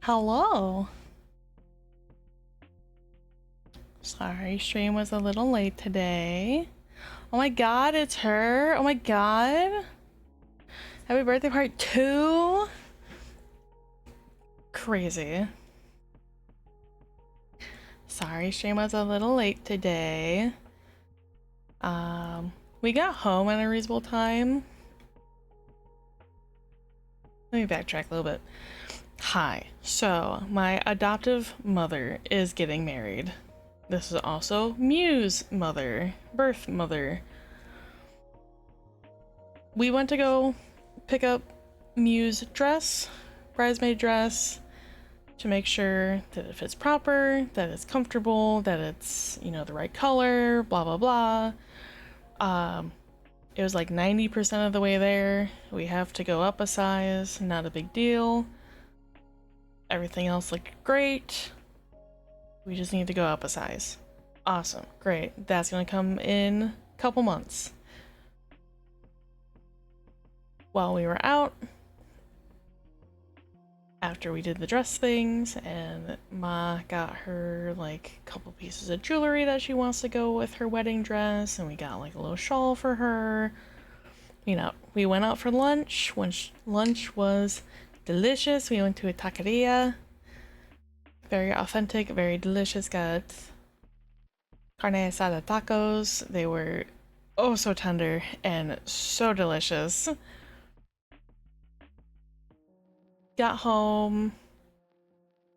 Hello. Sorry, stream was a little late today. Oh my god, it's her. Oh my god. Happy birthday part 2. Crazy. Sorry, stream was a little late today. We got home at a reasonable time. Let me backtrack a little bit. Hi. So, my adoptive mother is getting married. This is also Mew's mother, birth mother. We went to go pick up Mew's dress, bridesmaid dress, to make sure that it fits proper, that it's comfortable, that it's, you know, the right color, blah blah blah. It was like 90% of the way there. We have to go up a size, not a big deal. Everything else looked great. We just need to go up a size. Awesome, great. That's gonna come in a couple months. While we were out, after we did the dress things, and Ma got her like a couple pieces of jewelry that she wants to go with her wedding dress, and we got like a little shawl for her. You know, we went out for lunch. Lunch was delicious. We went to a taqueria. Very authentic, very delicious. Got carne asada tacos. They were oh so tender and so delicious. Got home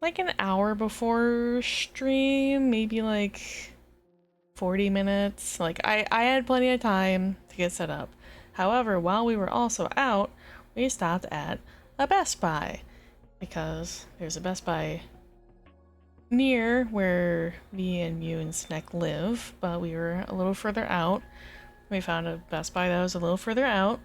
like an hour before stream, maybe like 40 minutes. Like I had plenty of time to get set up. However, while we were also out, we stopped at a Best Buy because there's a Best Buy near where me and Mew and Sneck live, but we were a little further out. We found a Best Buy that was a little further out.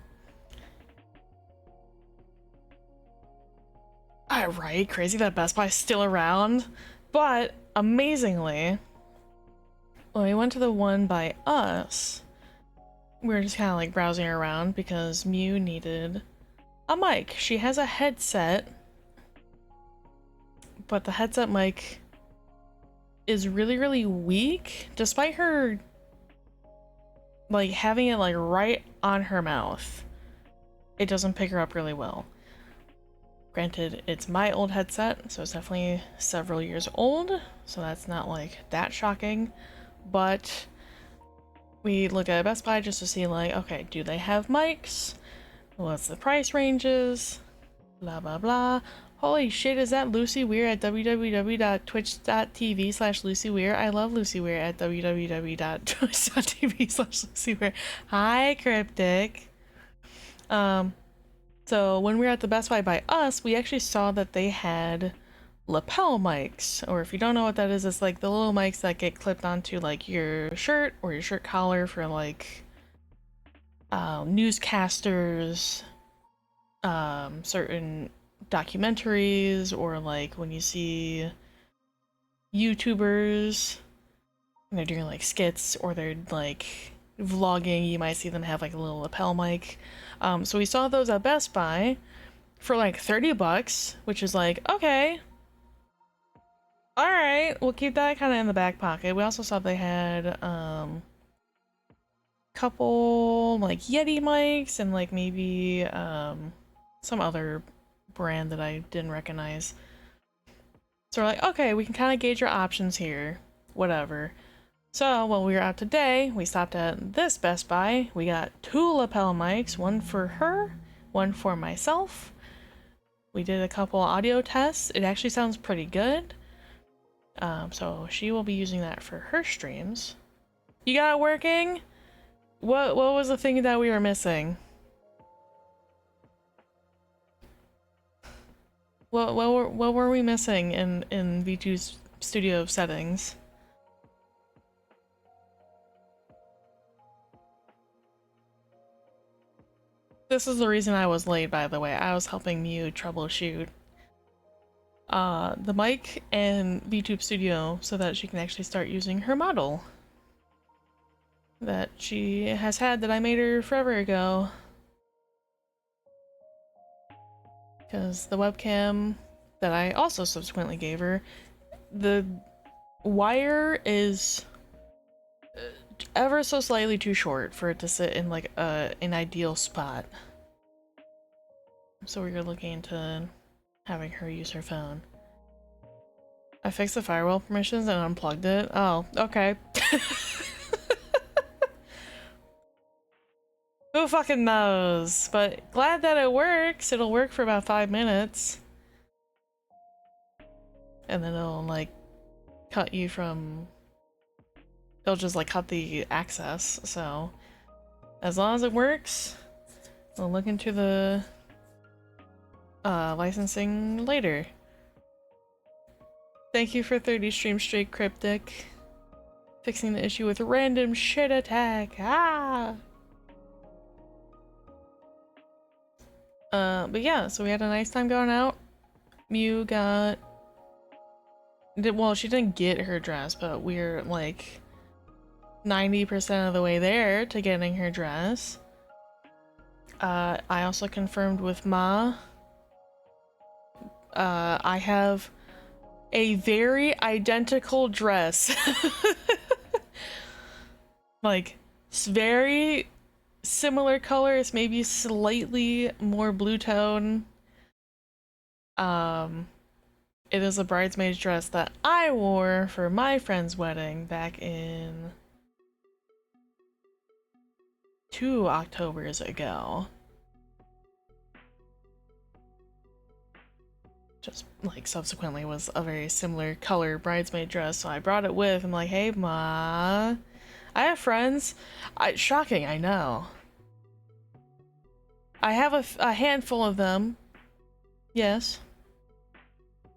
Right, crazy that Best Buy's still around. But amazingly, when we went to the one by us, we were just kind of like browsing around because Mew needed a mic. She has a headset, but the headset mic is really, really weak, despite her like having it like right on her mouth. It doesn't pick her up really well. Granted, it's my old headset, so it's definitely several years old, so that's not like that shocking, but we looked at Best Buy just to see like, okay, do they have mics? What's the price ranges? Blah blah blah. Holy shit, is that Lucy Weir at www.twitch.tv/Lucy Weir? I love Lucy Weir at www.twitch.tv/Lucy Weir. Hi, Cryptic. So when we were at the Best Buy by us, we actually saw that they had lapel mics, or if you don't know what that is, it's like the little mics that get clipped onto like your shirt or your shirt collar for like newscasters, certain documentaries, or like when you see YouTubers and they're doing like skits or they're like vlogging, you might see them have like a little lapel mic. So we saw those at Best Buy for like 30 bucks, which is like, okay, all right, we'll keep that kind of in the back pocket. We also saw they had couple like Yeti mics and like maybe some other brand that I didn't recognize. So we're like, okay, we can kind of gauge our options here, whatever. So while we were out today, we stopped at this Best Buy. We got 2 lapel mics, one for her, one for myself. We did a couple audio tests. It actually sounds pretty good. So she will be using that for her streams. You got it working? What was the thing that we were missing? What were we missing in V2's studio settings? This is the reason I was late, by the way. I was helping Mew troubleshoot the mic and VTube Studio so that she can actually start using her model that she has had that I made her forever ago. Because the webcam that I also subsequently gave her. The wire is ever so slightly too short for it to sit in like an ideal spot. So we were looking into having her use her phone. I fixed the firewall permissions and unplugged it. Oh, okay. Who fucking knows? But glad that it works. It'll work for about 5 minutes. And then it'll like cut you from... It'll just like cut the access. So as long as it works, we'll look into the licensing later. Thank you for 30 streams straight, Cryptic. Fixing the issue with random shit attack. Ah! But yeah, so we had a nice time going out. Mew got... Well, she didn't get her dress, but we're like 90% of the way there to getting her dress. I also confirmed with Ma. I have a very identical dress. Like, it's very similar colors, maybe slightly more blue tone. It is a bridesmaid's dress that I wore for my friend's wedding back in 2 Octobers ago. Just like subsequently was a very similar color bridesmaid dress, so I brought it with. I'm like, hey Ma, I have friends. Shocking, I know. I have a handful of them. Yes.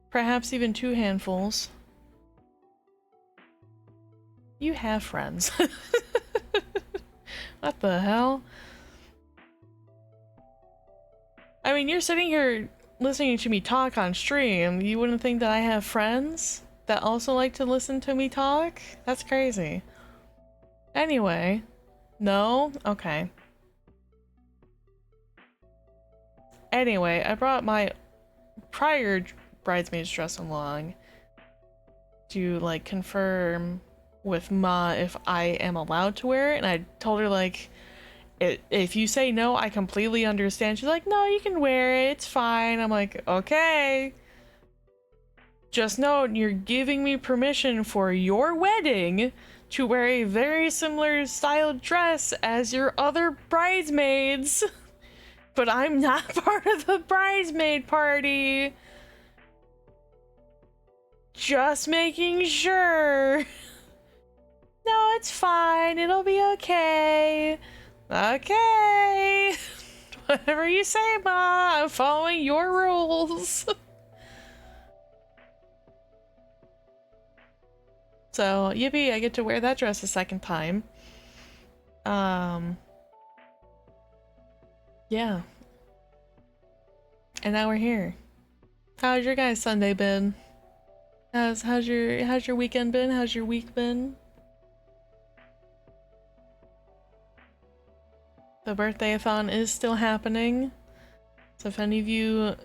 Perhaps even 2 handfuls. You have friends. What the hell? I mean, you're sitting here listening to me talk on stream. You wouldn't think that I have friends that also like to listen to me talk? That's crazy. Anyway. No? Okay. Anyway, I brought my prior bridesmaid's dress along to like confirm with Ma if I am allowed to wear it, and I told her like, if you say no, I completely understand. She's like, no, you can wear it, it's fine. I'm like, okay. Just know you're giving me permission for your wedding to wear a very similar styled dress as your other bridesmaids. But I'm not part of the bridesmaid party. Just making sure. No, it's fine. It'll be okay. Okay. Whatever you say, Ma. I'm following your rules. So, yippee, I get to wear that dress a second time. Yeah. And now we're here. How's your guys' Sunday been? How's your weekend been? How's your week been? The birthday-a-thon is still happening. So if any of you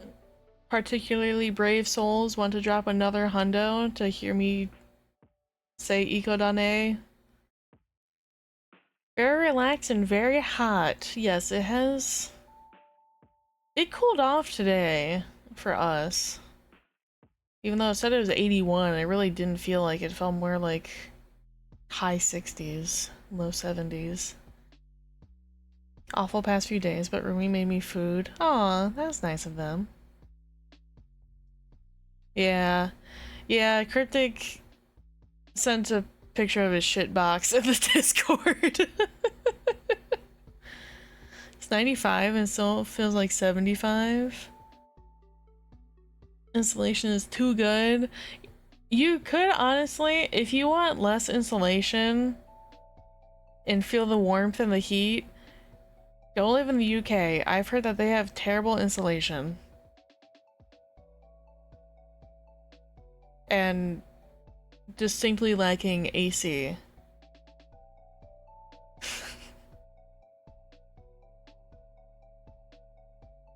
particularly brave souls want to drop another hundo to hear me say Ikodane. Very relaxed and very hot. Yes, it has... It cooled off today for us. Even though it said it was 81, it really didn't feel like it. It felt more like high 60s, low 70s. Awful past few days, but Rumi made me food. Aw, that was nice of them. Yeah. Yeah, Cryptic sent a picture of his shit box in the Discord. It's 95 and still feels like 75. Installation is too good. You could honestly, if you want less insulation and feel the warmth and the heat, go live in the UK. I've heard that they have terrible insulation. And distinctly lacking AC.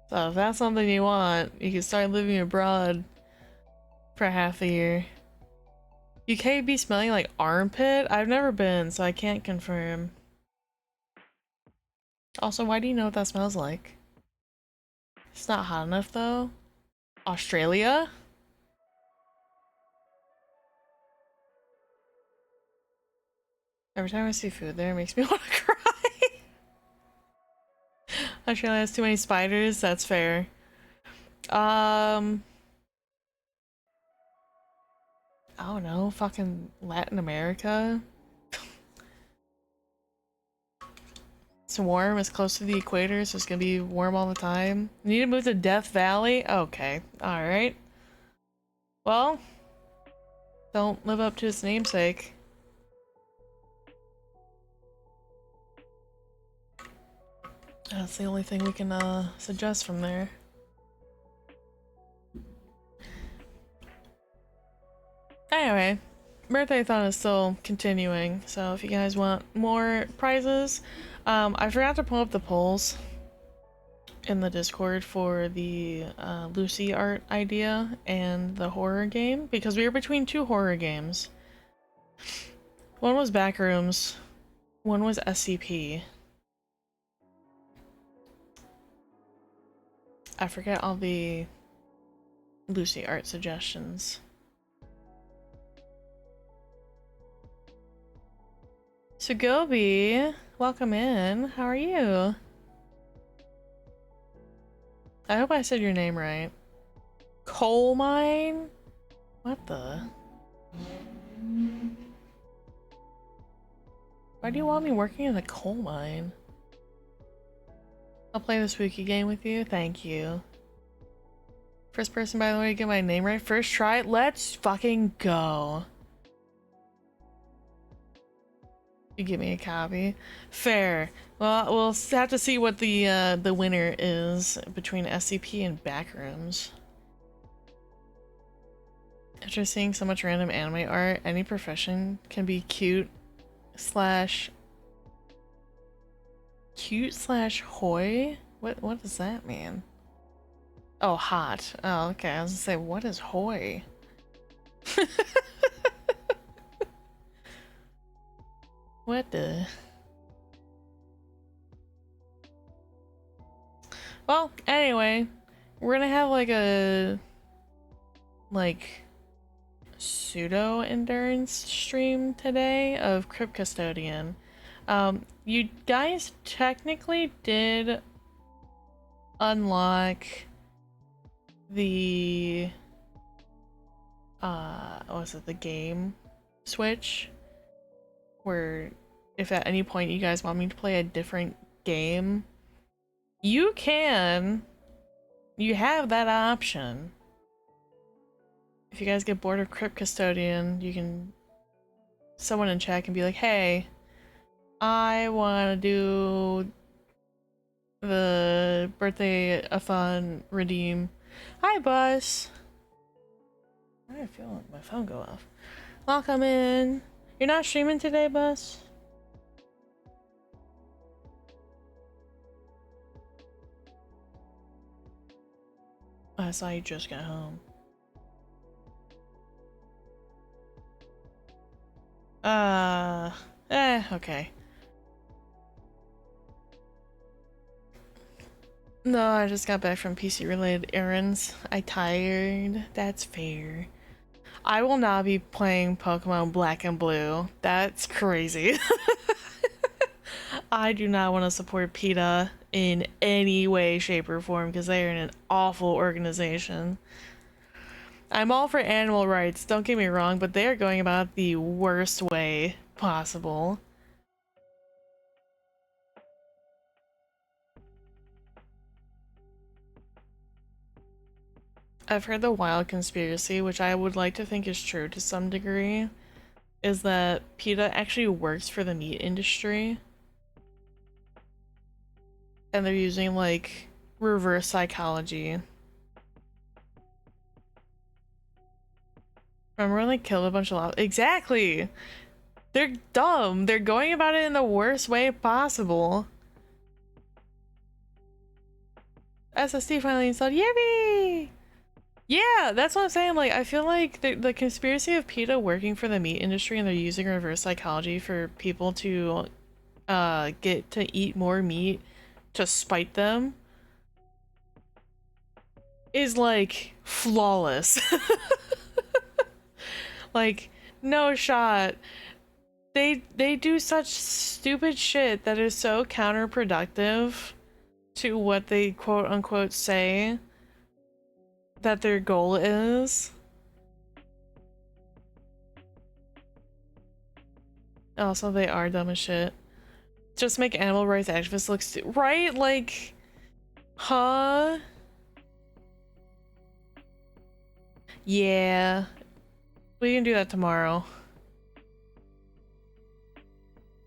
So if that's something you want, you can start living abroad for half the year. UK be smelling like armpit? I've never been, so I can't confirm. Also, why do you know what that smells like? It's not hot enough though. Australia? Every time I see food there, it makes me want to cry. Australia has too many spiders, that's fair. I don't know, fucking Latin America. It's warm, it's close to the equator, so it's gonna be warm all the time. You need to move to Death Valley? Okay, alright. Well, don't live up to its namesake. That's the only thing we can suggest from there. Anyway, Birthdayathon is still continuing, so if you guys want more prizes, I forgot to pull up the polls in the Discord for the Lucy art idea and the horror game, because we were between two horror games. One was Backrooms, one was SCP. I forget all the Lucy art suggestions. So Gobi, welcome in. How are you? I hope I said your name right. Coal mine? What the? Why do you want me working in a coal mine? I'll play the spooky game with you. Thank you. First person, by the way, to get my name right. First try. Let's fucking go. You give me a copy. Fair. Well, we'll have to see what the winner is between SCP and Backrooms. After seeing so much random anime art, any profession can be cute slash hoy? What does that mean? Oh, hot. Oh, okay. I was gonna say, what is hoy? What the? Well, anyway, we're gonna have like a pseudo endurance stream today of Crypt Custodian. You guys technically did unlock the what was it, the game switch, where if at any point you guys want me to play a different game, you can. You have that option. If you guys get bored of Crypt Custodian, you can someone in chat can be like, hey, I want to do the birthday-a-thon redeem. Hi, Bus. I feel like my phone go off. Welcome in. You're not streaming today, Bus? I saw you just got home. Okay. No, I just got back from PC-related errands. I tired. That's fair. I will not be playing Pokemon Black and Blue. That's crazy. I do not want to support PETA in any way, shape, or form because they are an awful organization. I'm all for animal rights, don't get me wrong, but they are going about it the worst way possible. I've heard the wild conspiracy, which I would like to think is true to some degree, is that PETA actually works for the meat industry. And they're using, like, reverse psychology. Remember when they killed a bunch of exactly! They're dumb! They're going about it in the worst way possible. SSD finally installed. Yippee! Yeah, that's what I'm saying. Like, I feel like the conspiracy of PETA working for the meat industry and they're using reverse psychology for people to get to eat more meat to spite them is like flawless. Like, no shot. They do such stupid shit that is so counterproductive to what they quote unquote say that their goal is. Also, they are dumb as shit. Just make animal rights activists look right? Like, huh? Yeah. We can do that tomorrow.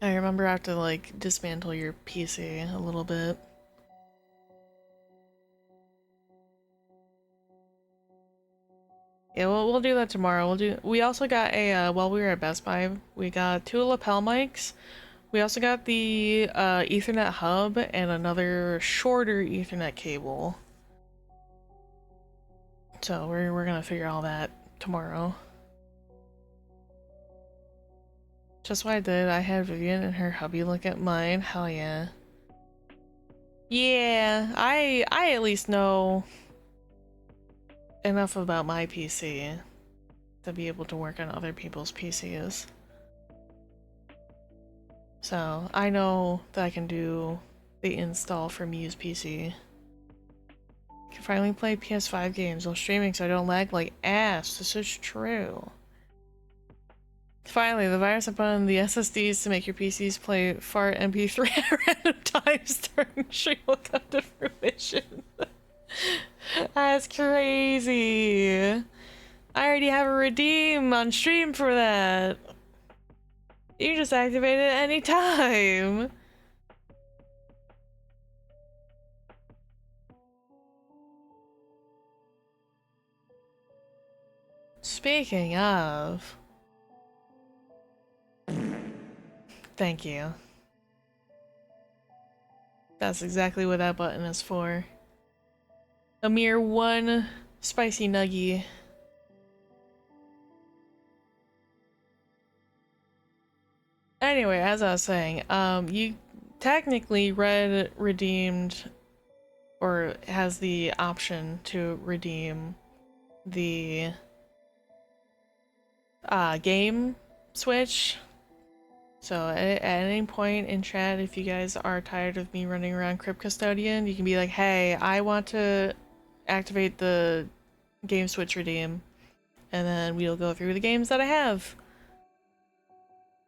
I remember I have to, like, dismantle your PC a little bit. Yeah, we'll do that tomorrow. We also got a, while we were at Best Buy, we got 2 lapel mics. We also got the, Ethernet hub and another shorter Ethernet cable. So we're gonna figure all that tomorrow. Just what I did, I had Vivian and her hubby look at mine. Hell yeah. Yeah, I at least know enough about my PC to be able to work on other people's PCs. So I know that I can do the install for Miu's PC. I can finally play PS5 games while streaming so I don't lag like ass. This is true. Finally, the virus upon the SSDs to make your PCs play fart MP3 at random times during stream will come to fruition. That's crazy. I already have a redeem on stream for that. You just activate it anytime. Speaking of... Thank you. That's exactly what that button is for. A mere 1 spicy nuggie. Anyway, as I was saying, you technically redeemed or has the option to redeem the game switch. So at any point in chat, if you guys are tired of me running around Crypt Custodian, you can be like, hey, I want to activate the game switch redeem, and then we'll go through the games that I have.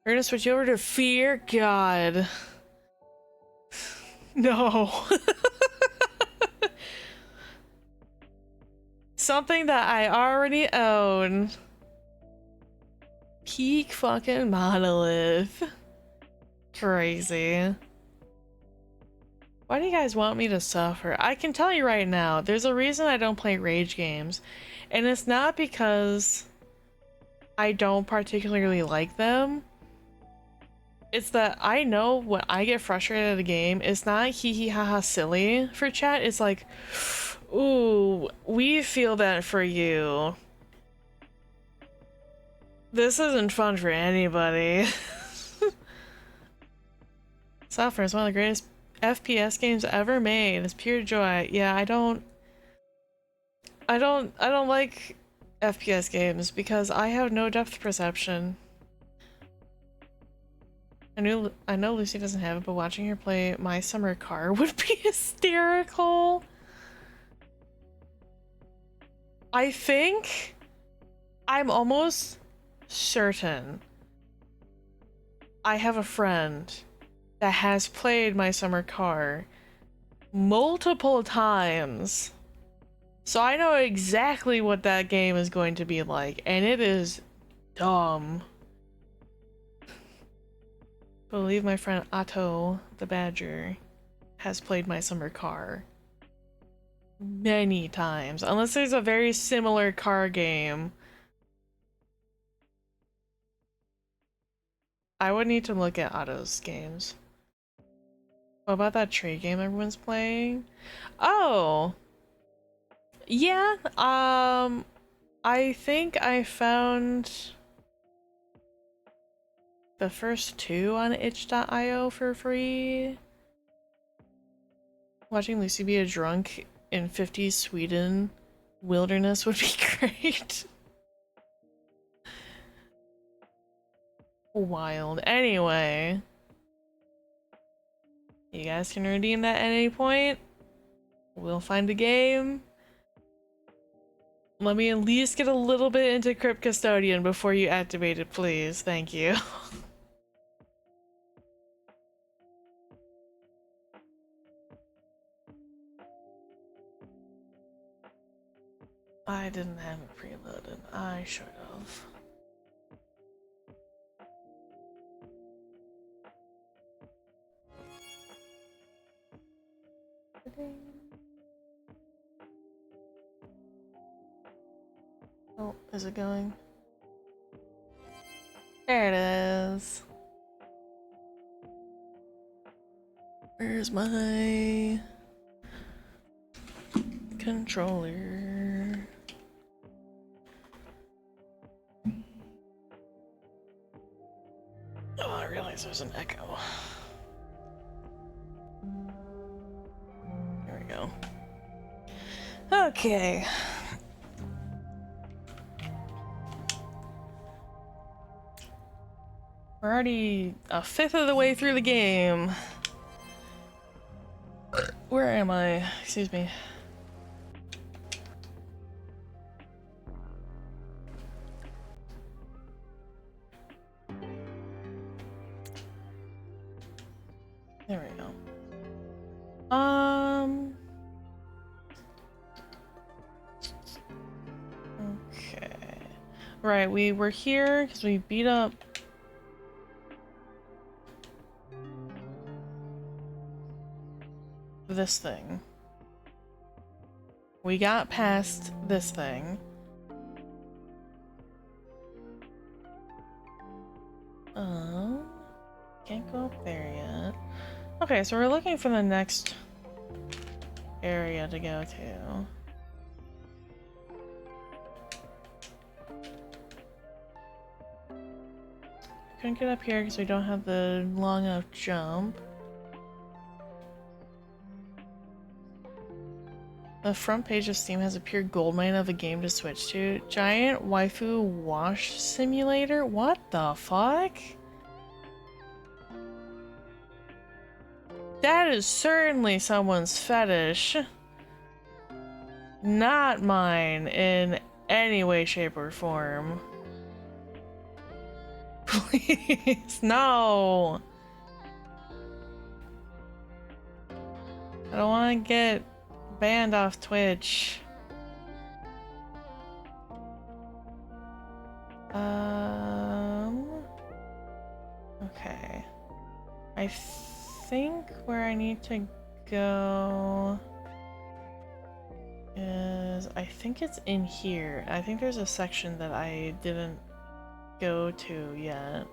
We're gonna switch over to Fear God. No. Something that I already own. Peak fucking monolith. Crazy. Why do you guys want me to suffer? I can tell you right now, there's a reason I don't play rage games. And it's not because I don't particularly like them. It's that I know when I get frustrated at a game, it's not hee hee ha ha silly for chat. It's like, ooh, we feel that for you. This isn't fun for anybody. Suffer is one of the greatest FPS games ever made. It's pure joy. Yeah, I don't like FPS games because I have no depth perception. I know Lucy doesn't have it, but watching her play My Summer Car would be hysterical. I think I'm almost certain I have a friend that has played My Summer Car multiple times. So I know exactly what that game is going to be like, and it is dumb. Believe my friend Otto the Badger has played My Summer Car many times, unless there's a very similar car game. I would need to look at Otto's games. What about that trade game everyone's playing? Oh! Yeah, I think I found the first two on itch.io for free. Watching Lucy be a drunk in 50s Sweden wilderness would be great. Wild. Anyway, you guys can redeem that at any point. We'll find a game. Let me at least get a little bit into Crypt Custodian before you activate it, please. Thank you. I didn't have it preloaded. I should have. Oh, is it going? There it is. Where's my controller? Oh, I realize there's an echo. There we go. Okay. We're already a fifth of the way through the game. Where am I? Excuse me. There we go. Okay. Right, we were here because we beat up this thing. We got past this thing. Can't go up there yet. Okay, so we're looking for the next area to go to. Couldn't get up here because we don't have the long enough jump. The front page of Steam has a pure goldmine of a game to switch to. Giant waifu wash simulator? What the fuck? That is certainly someone's fetish. Not mine in any way, shape, or form. Please, no! I don't want to get banned off Twitch. Okay. I think where I need to go is, I think it's in here. I think there's a section that I didn't go to yet.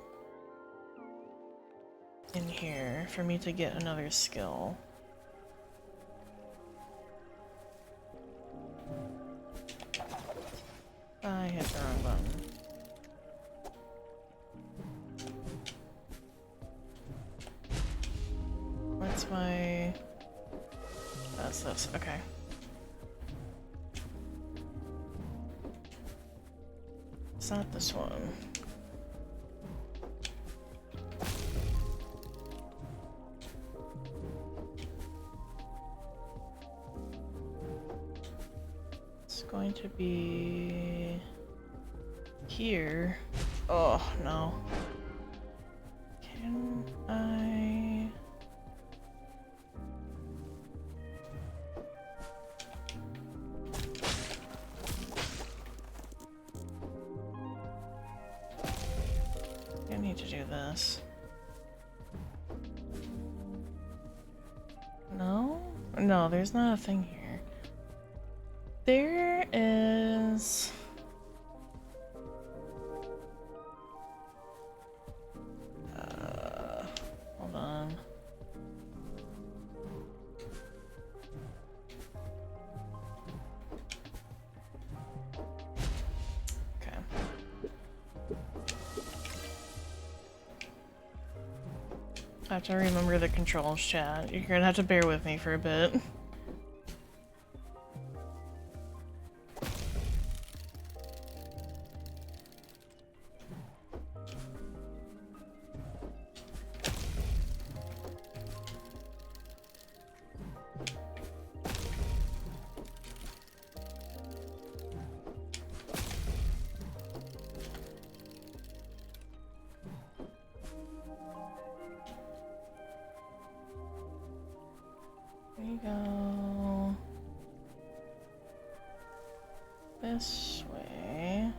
In here, for me to get another skill. I hit the wrong button. What's my... That's this, okay. It's not this one. It's going to be... here. Oh, no. Can I... I need to do this. No? No, there's not a thing here. There is... hold on. I have to remember the controls, chat. You're gonna have to bear with me for a bit. There you go. This way.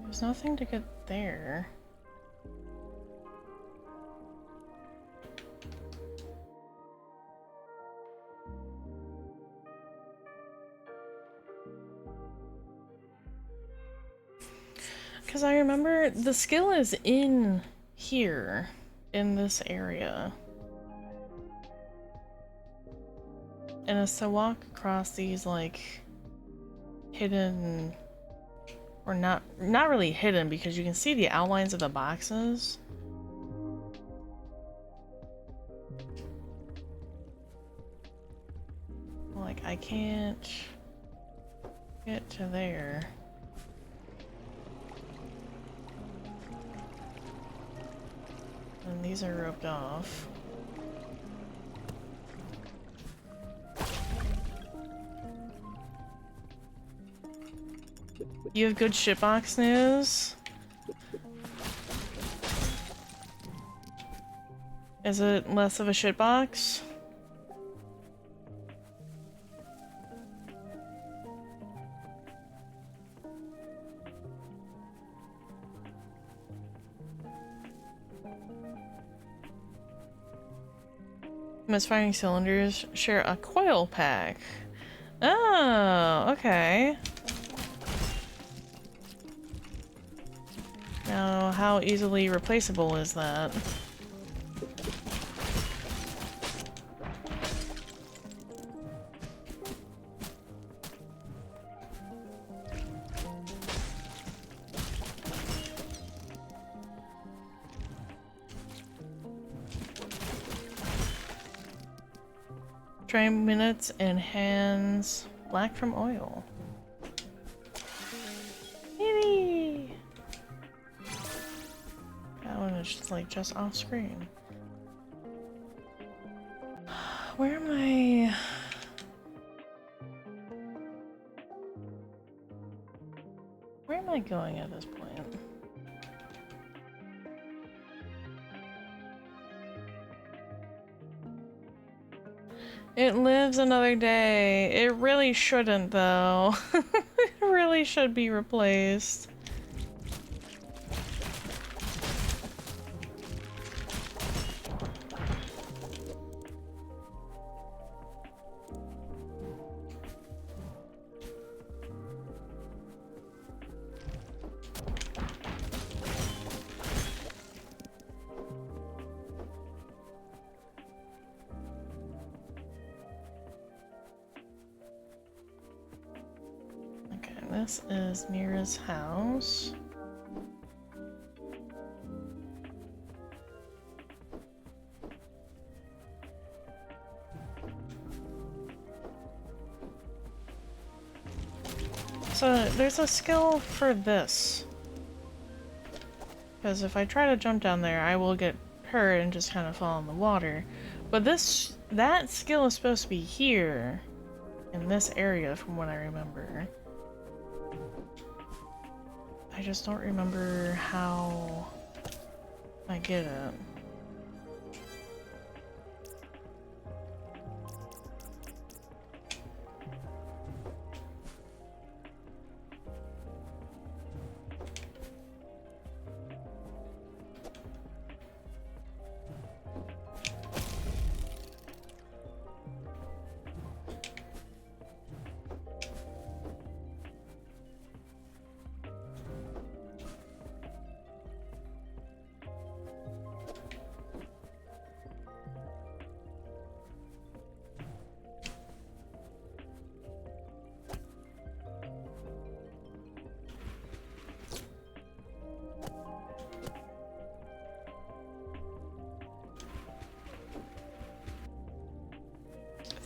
There's nothing to get there. Because I remember the skill is in here, in this area. And it's to walk across these, like, hidden... Or not really hidden, because you can see the outlines of the boxes. Like, I can't get to there. And these are roped off. You have good shitbox news? Is it less of a shitbox? Misfiring cylinders share a coil pack. Oh, okay. Now, how easily replaceable is that? Dry minutes and hands black from oil. Maybe. That one is just like just off screen. Where am I? Where am I going at this point? It lives another day. It really shouldn't, though. It really should be replaced. This is Mira's house. So there's a skill for this. Because if I try to jump down there, I will get hurt and just kind of fall in the water. But that skill is supposed to be here, in this area, from what I remember. I just don't remember how I get it.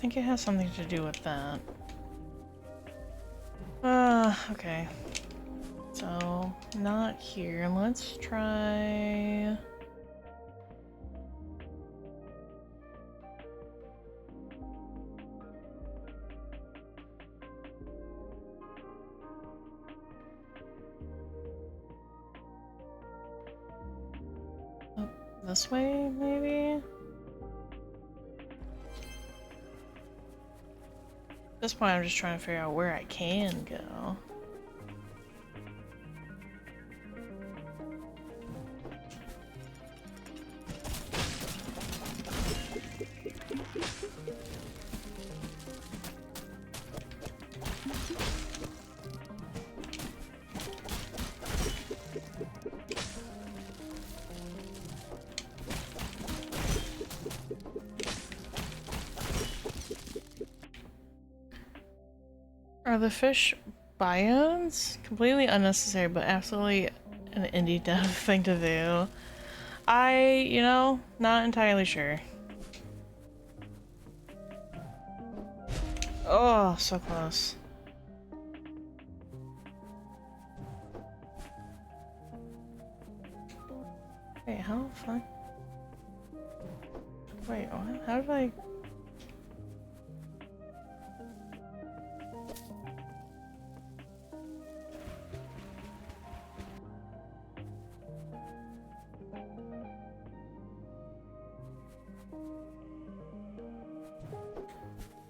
think it has something to do with that. Okay. So, not here. Let's try... Oh, this way, maybe? At this point, I'm just trying to figure out where I can go. Are the fish biomes? Completely unnecessary, but absolutely an indie dev thing to do. You know, not entirely sure. Oh, so close. Wait, how the fuck? Wait, what? How did I...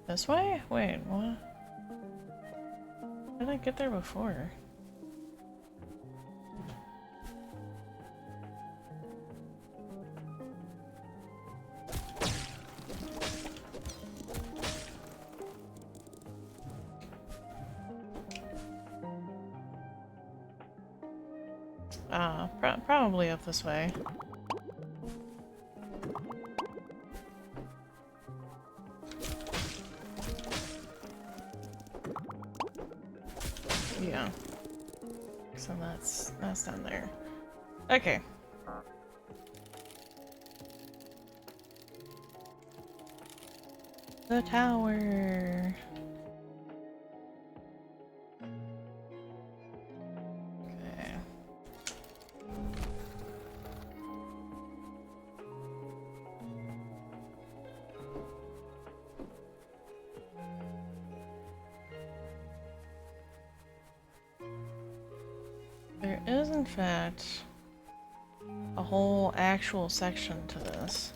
This way? Wait, what? How did I get there before? Probably up this way. Yeah. So that's down there. Okay. The tower. Okay. There is, in fact, a whole actual section to this.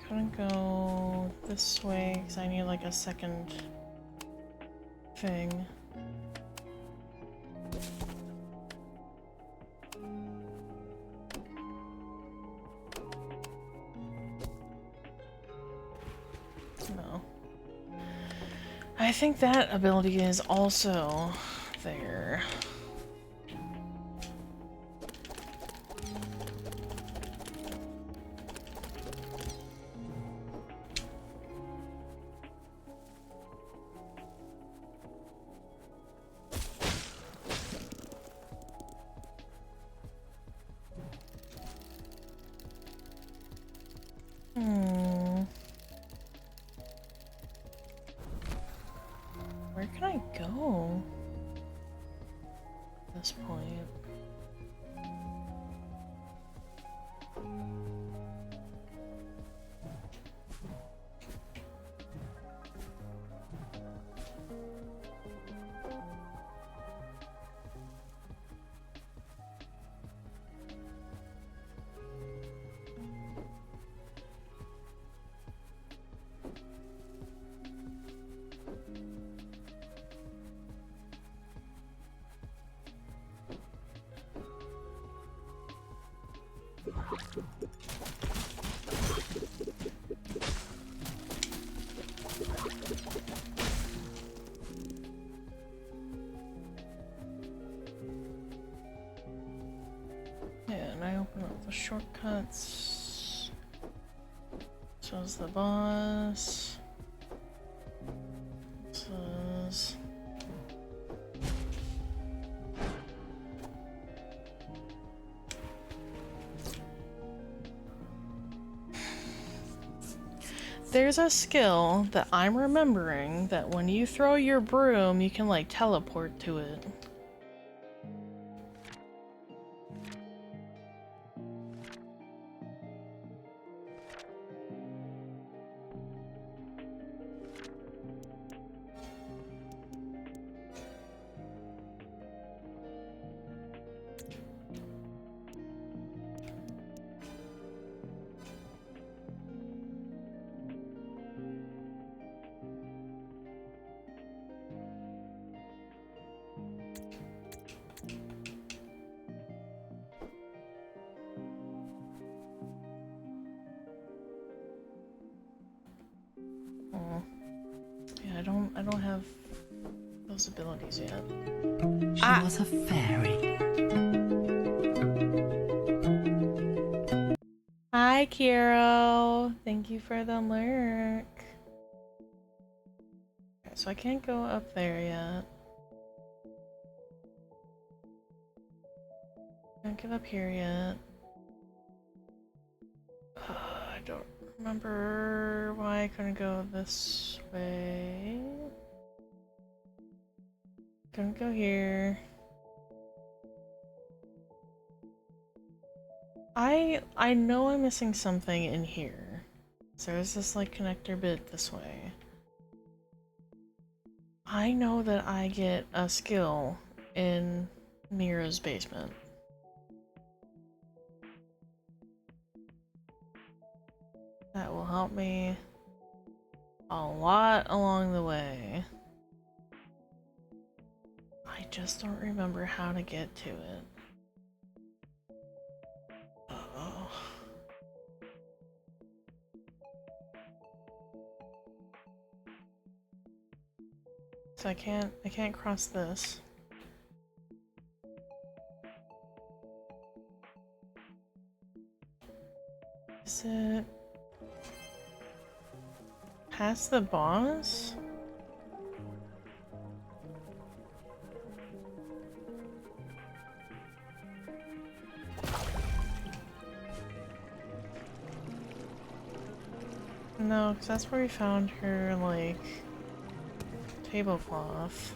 Couldn't go this way because I need like a second thing. No. I think that ability is also there. Where can I go at this point? shortcuts. So is the boss. This is... There's a skill that I'm remembering that when you throw your broom, you can like teleport to it. I don't have those abilities yet. She was a fairy. Hi, Kiro. Thank you for the lurk. Okay, so I can't go up there yet. Can't get up here yet. I don't remember why I couldn't go this way. Couldn't go here. I know I'm missing something in here. So there's this like connector bit this way. I know that I get a skill in Mira's basement. That will help me a lot along the way. I just don't remember how to get to it. Uh-oh. So I can't cross this. Is it past the boss? No, because that's where we found her, like, tablecloth.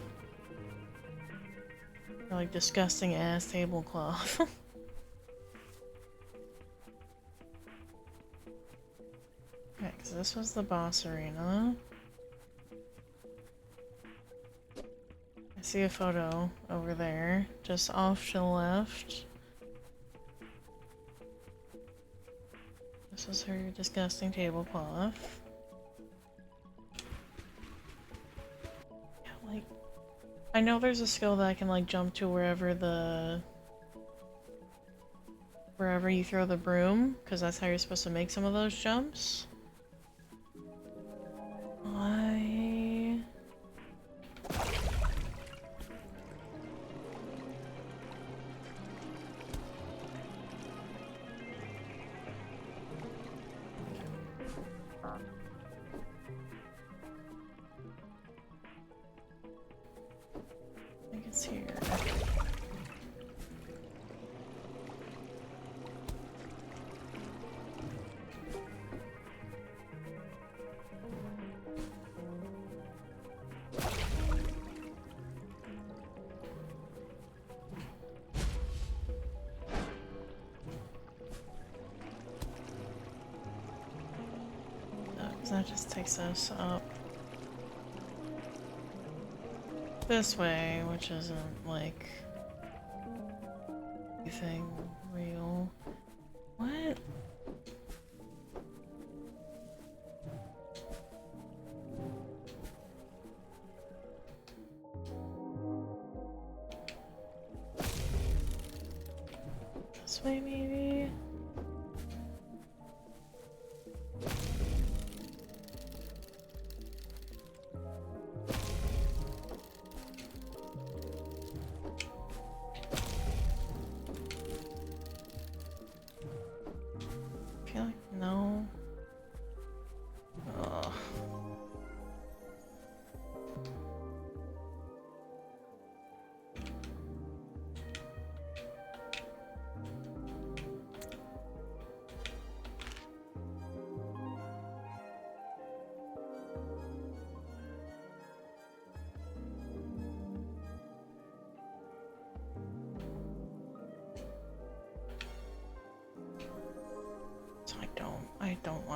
Her, like, disgusting ass tablecloth. Okay, because this was the boss arena. I see a photo over there, just off to the left. This is her disgusting tablecloth. Yeah, like, I know there's a skill that I can like jump to wherever you throw the broom, because that's how you're supposed to make some of those jumps. I think it's here. That just takes us up this way, which isn't like anything real. What? This way, maybe?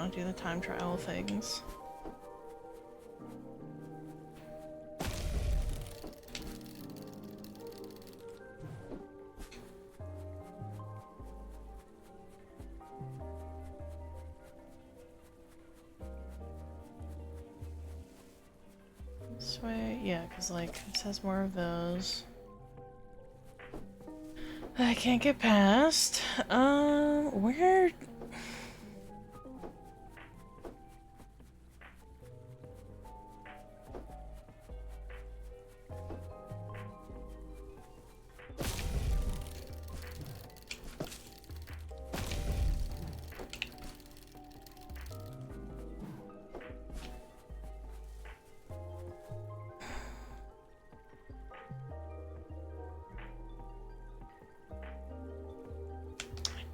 want to do the time trial things. This way, yeah, because like it says more of those. I can't get past. Where?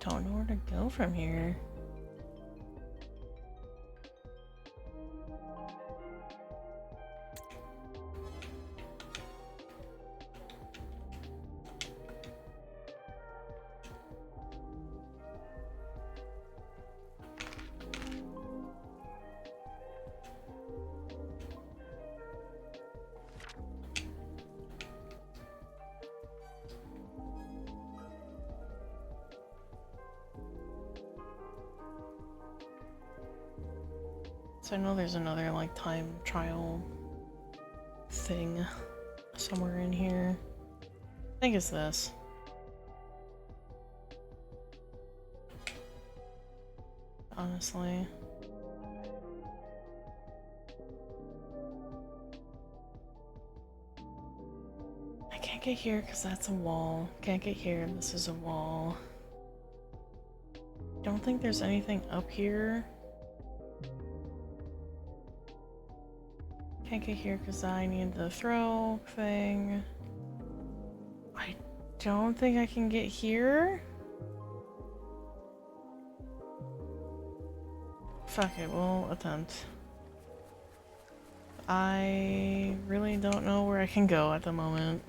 Don't know where to go from here. So I know there's another like time trial thing somewhere in here. I think it's this. Honestly. I can't get here because that's a wall. Can't get here, this is a wall. Don't think there's anything up here. Can't get here because I need the throw thing. I don't think I can get here. Fuck it, we'll attempt. I really don't know where I can go at the moment.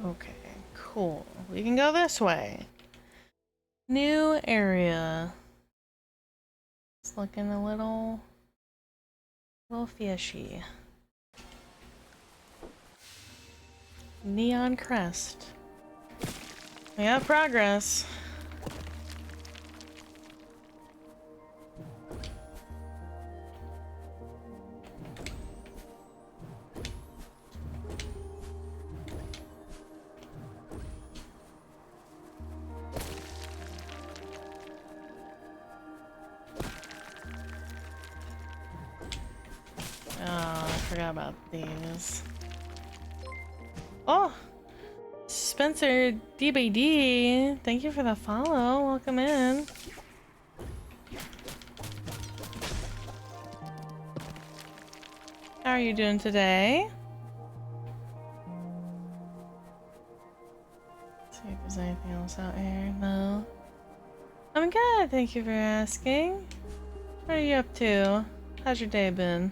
Okay, cool. We can go this way. New area. It's looking a little fishy. Neon crest. We have progress. Forgot about these. Oh! Spencer DBD, thank you for the follow. Welcome in. How are you doing today? Let's see if there's anything else out here. No. I'm good, thank you for asking. What are you up to? How's your day been?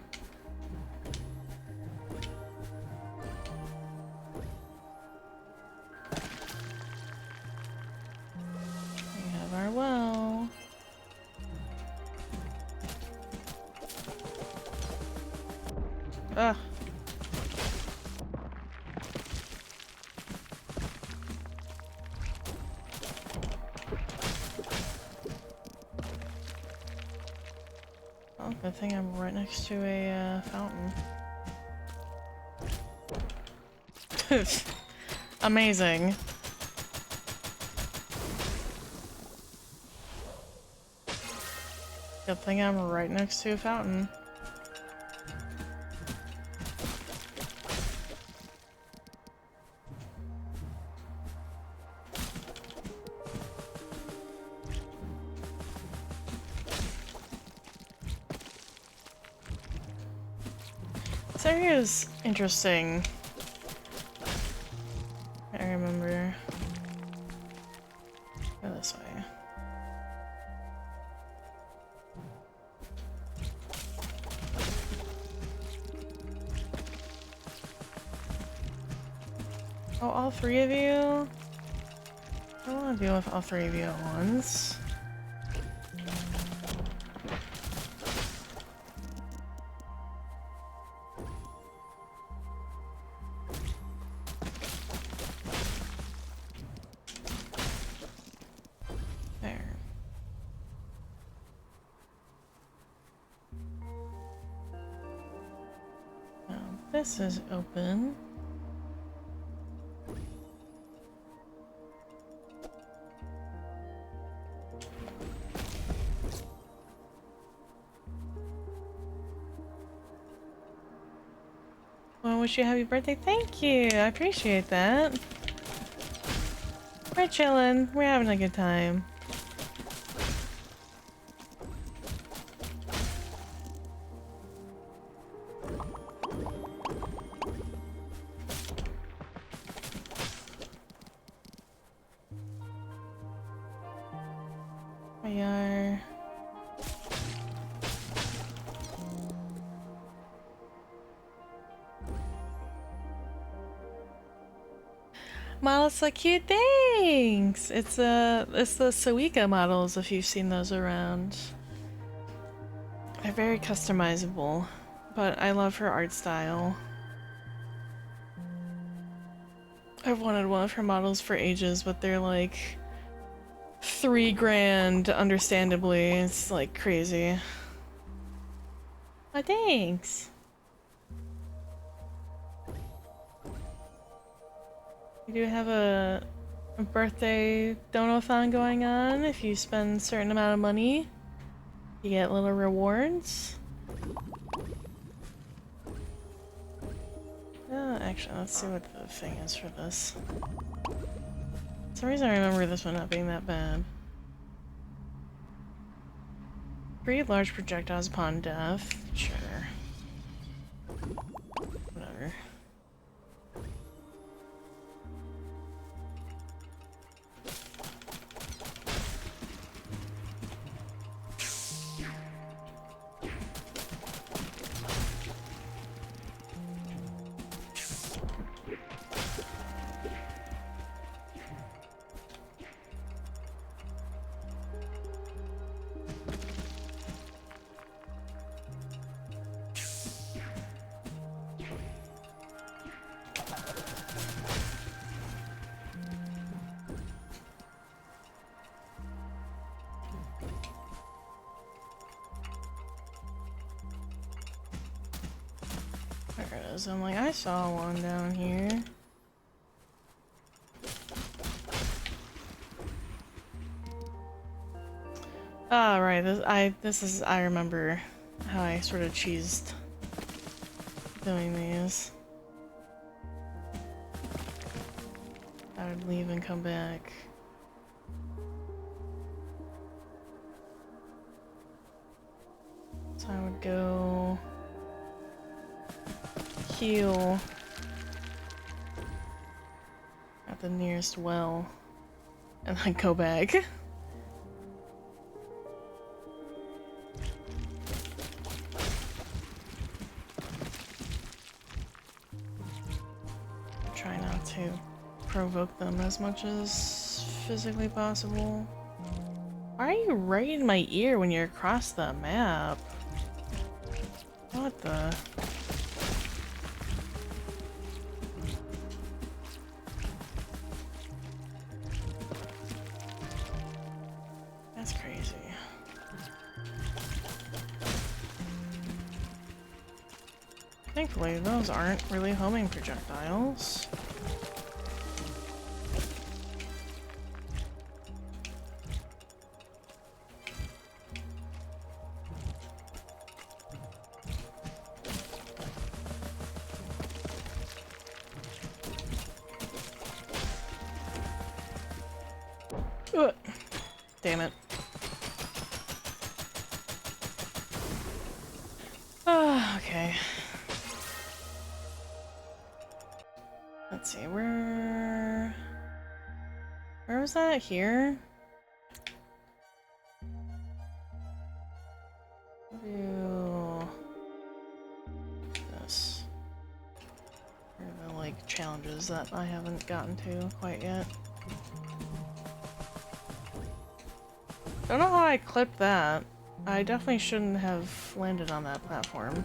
Ugh. Good thing I'm right next to a fountain. Amazing. Good thing I'm right next to a fountain. This area is interesting. I remember. Go this way. Oh, all three of you? I don't want to deal with all three of you at once. There. Now, this is open. Well, wish you a happy birthday. Thank you. I appreciate that. We're chilling. We're having a good time. We are... Model's so cute, thanks! It's the Suika models, if you've seen those around. They're very customizable, but I love her art style. I've wanted one of her models for ages, but they're like $3,000, understandably. It's like crazy. Oh, thanks! We do have a birthday donathon going on. If you spend a certain amount of money, you get little rewards. Actually, let's see what the thing is for this. For some reason I remember this one not being that bad. Create large projectiles upon death. Sure. Whatever. There it is. I'm like, I saw one down here. Oh, right. I remember how I sort of cheesed doing these. I would leave and come back. So I would go heal at the nearest well and then go back. Try not to provoke them as much as physically possible. Why are you right in my ear when you're across the map? What the? That's crazy. Thankfully, those aren't really homing projectiles. Ugh. Damn it. Ah, okay. Let's see, where was that? Here? Do this. Here are the, like, challenges that I haven't gotten to quite yet. Don't know how I clipped that. I definitely shouldn't have landed on that platform.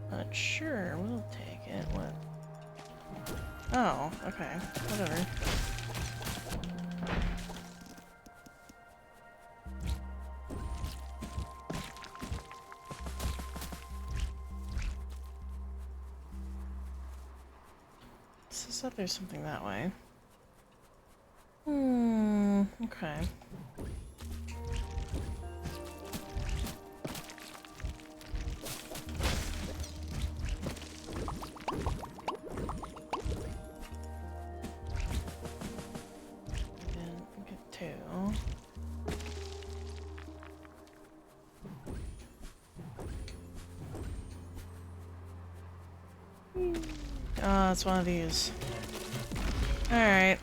But sure, we'll take it. What? Oh, okay. Whatever. So there's something that way. Okay. Didn't get two. Oh, it's one of these. Alright.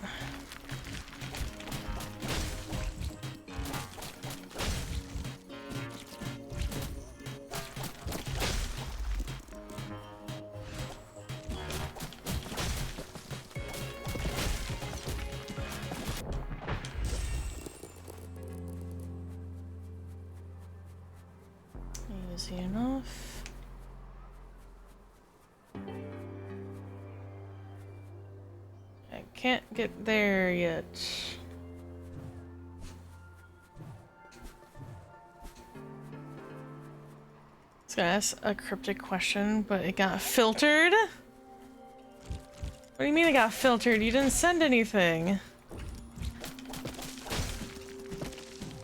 Easy enough. I can't get there yet. I was gonna ask a cryptic question, but it got filtered? What do you mean it got filtered? You didn't send anything.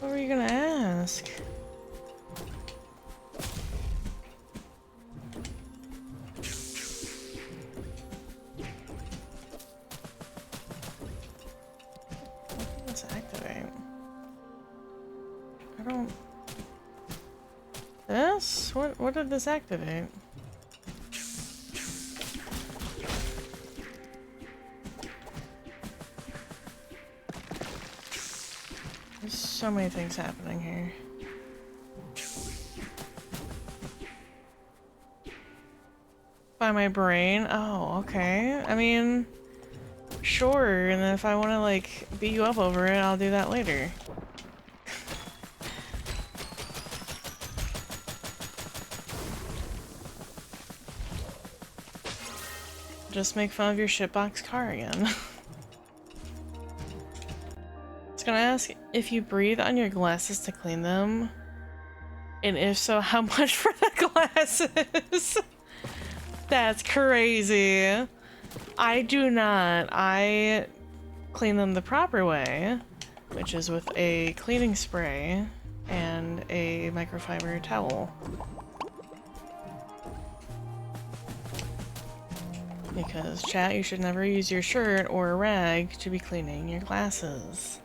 What were you gonna ask? Let's activate. I don't... This? What did this activate? There's so many things happening here. By my brain? Oh, okay. I mean... Sure, and then if I want to, like, beat you up over it, I'll do that later. Just make fun of your shitbox car again. I was gonna ask if you breathe on your glasses to clean them, and if so, how much for the glasses? That's crazy. I do not. I clean them the proper way, which is with a cleaning spray and a microfiber towel. Because, chat, you should never use your shirt or a rag to be cleaning your glasses.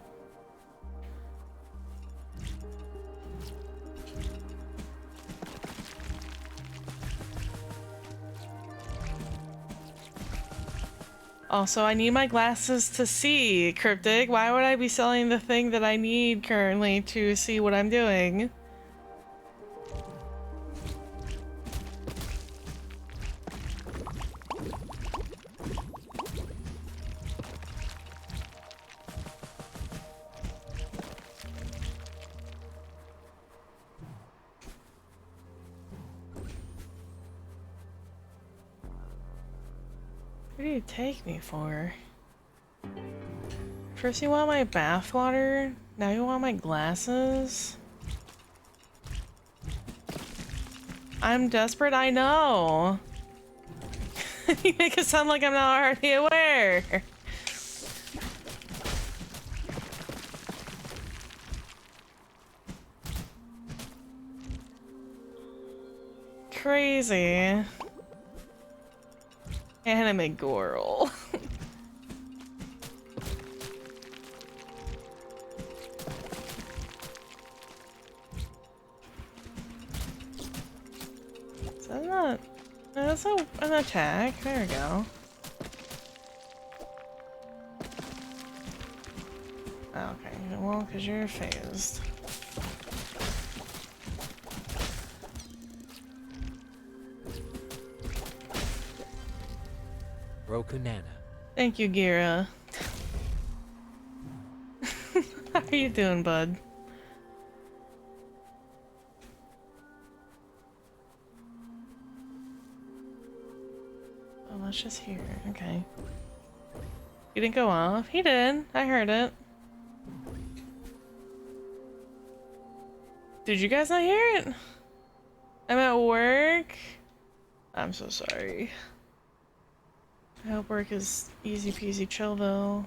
Also, I need my glasses to see, Cryptic. Why would I be selling the thing that I need currently to see what I'm doing? What do you take me for? First you want my bath water, now you want my glasses? I'm desperate, I know! You make it sound like I'm not already aware! Crazy. Anime girl. Is that not... That's an attack. There we go. Okay, well, because you're phased. Rokunana. Thank you, Gira. How are you doing, bud? Oh, let's just hear. Okay. He didn't go off. He did. I heard it. Did you guys not hear it? I'm at work. I'm so sorry. I hope work is easy peasy chill though.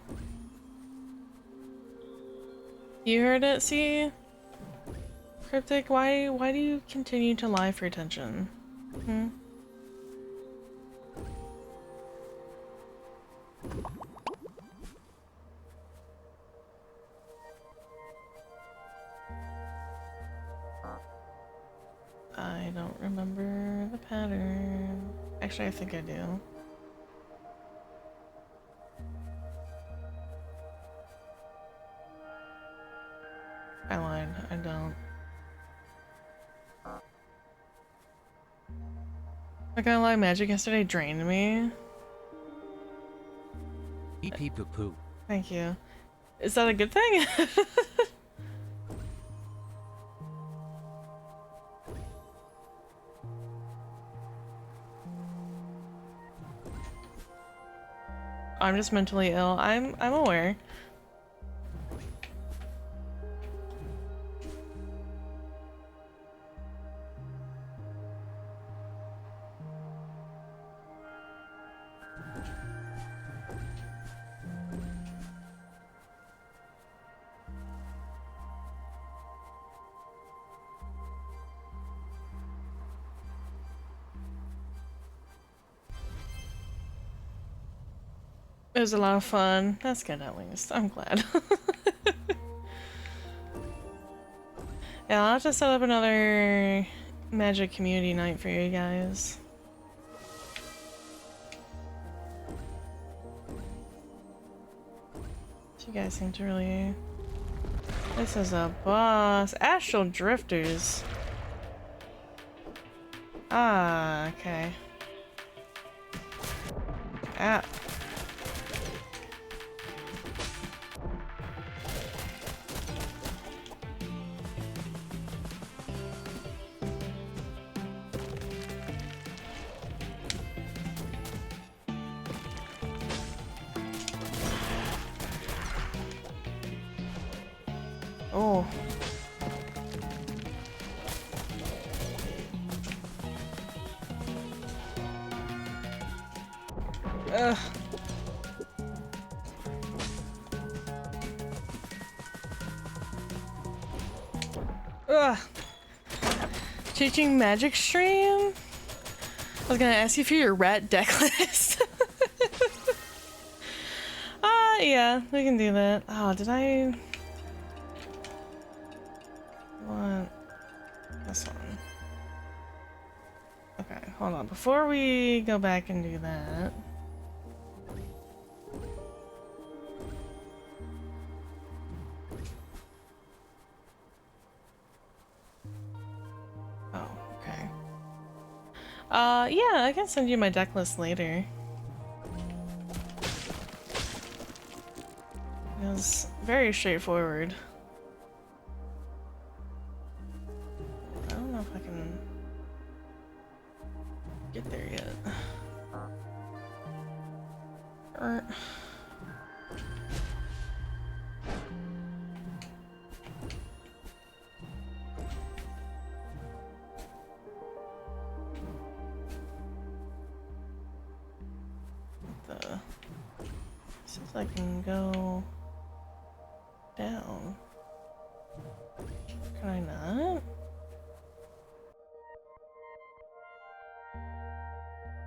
You heard it, see? Cryptic, why do you continue to lie for attention? Hmm? I don't remember the pattern. Actually, I think I do. I lied. I don't. Not gonna lie, magic yesterday drained me. Pee poo poo. Thank you. Is that a good thing? I'm just mentally ill. I'm aware. It was a lot of fun. That's good at least. I'm glad. Yeah, I'll have to set up another magic community night for you guys. You guys seem to really... This is a boss. Astral Drifters. Ah, okay. Ah. Oh. Ugh. Ugh. Teaching magic stream? I was gonna ask you for your rat deck list. Yeah, we can do that. Oh, did I... What? This one. Okay, hold on. Before we go back and do that... Oh, okay. Yeah, I can send you my deck list later. It was very straightforward. I don't know if I can get there yet. So I can go down. Can I not?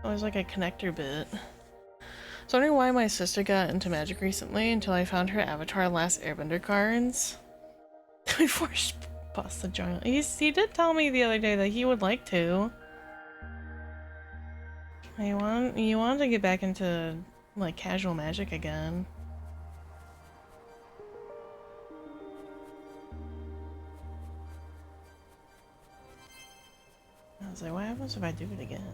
Oh, there's like a connector bit. So I wonder why my sister got into Magic recently until I found her Avatar Last Airbender cards. Before she bust the joint. He did tell me the other day that he would like to. You want to get back into like casual Magic again. I was like, what happens if I do it again?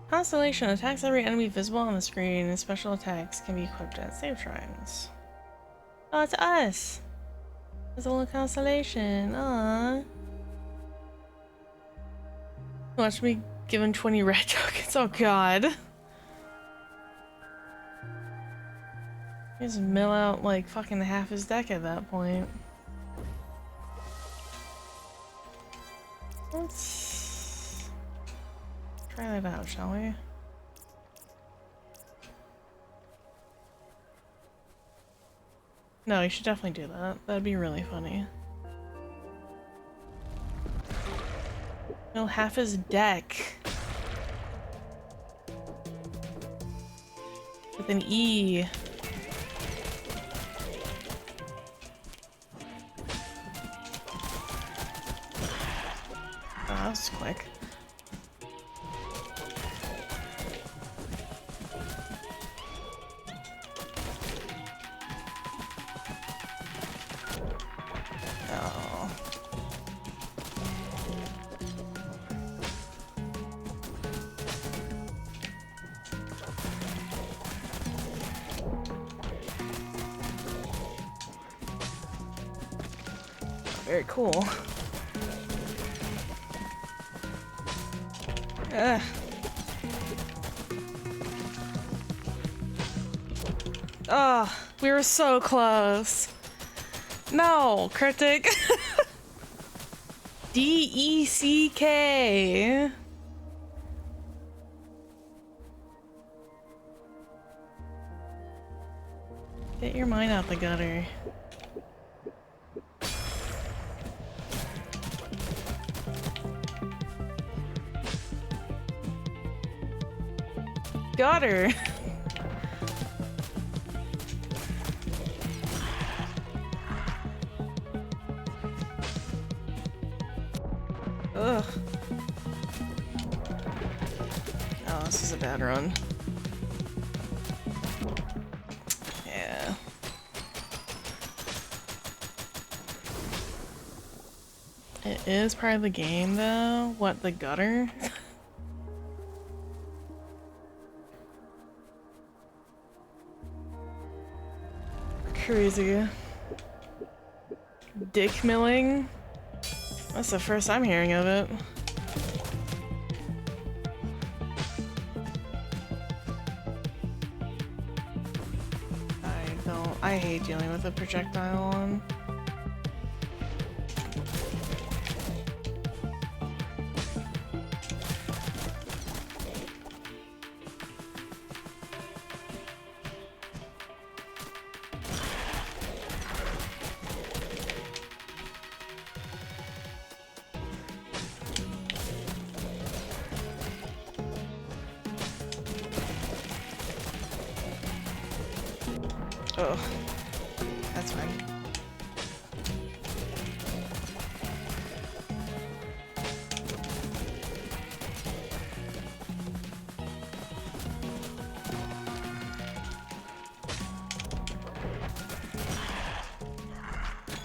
Constellation attacks every enemy visible on the screen, and special attacks can be equipped at save shrines. Oh, it's us! It's a little constellation. Aww. Watch me give him 20 red tokens. Oh god. Just mill out like fucking half his deck at that point. Let's try that out, shall we? No, you should definitely do that. That'd be really funny. Mill half his deck. With an E. Oh, that was quick. Oh. Very cool. Ugh. Oh, we were so close. No, cryptic. D-E-C-K. Get your mind out the gutter. Gutter. Ugh. Oh, this is a bad run. Yeah. It is part of the game, though. What, the gutter? Crazy. Dick milling? That's the first I'm hearing of it. I hate dealing with a projectile on. Oh, that's fine.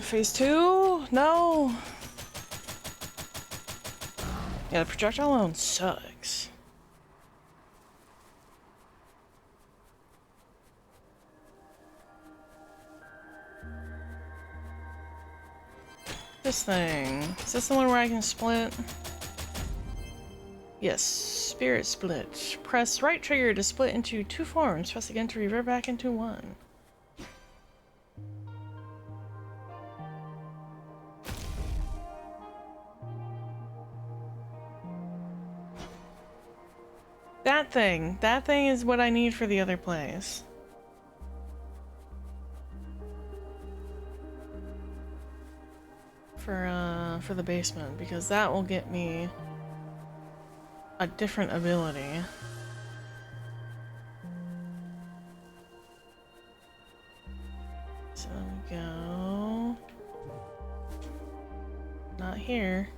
Phase 2? No! Yeah, the projectile alone sucks. This thing. Is this the one where I can split? Yes, spirit split. Press right trigger to split into 2 forms. Press again to revert back into 1. That thing! That thing is what I need for the other place. For the basement, because that will get me a different ability. So we go... Not here.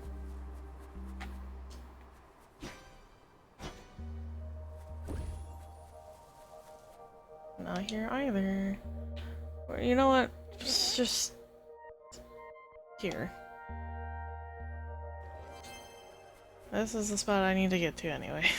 Not here either. Or, you know what? Just here. This is the spot I need to get to anyway.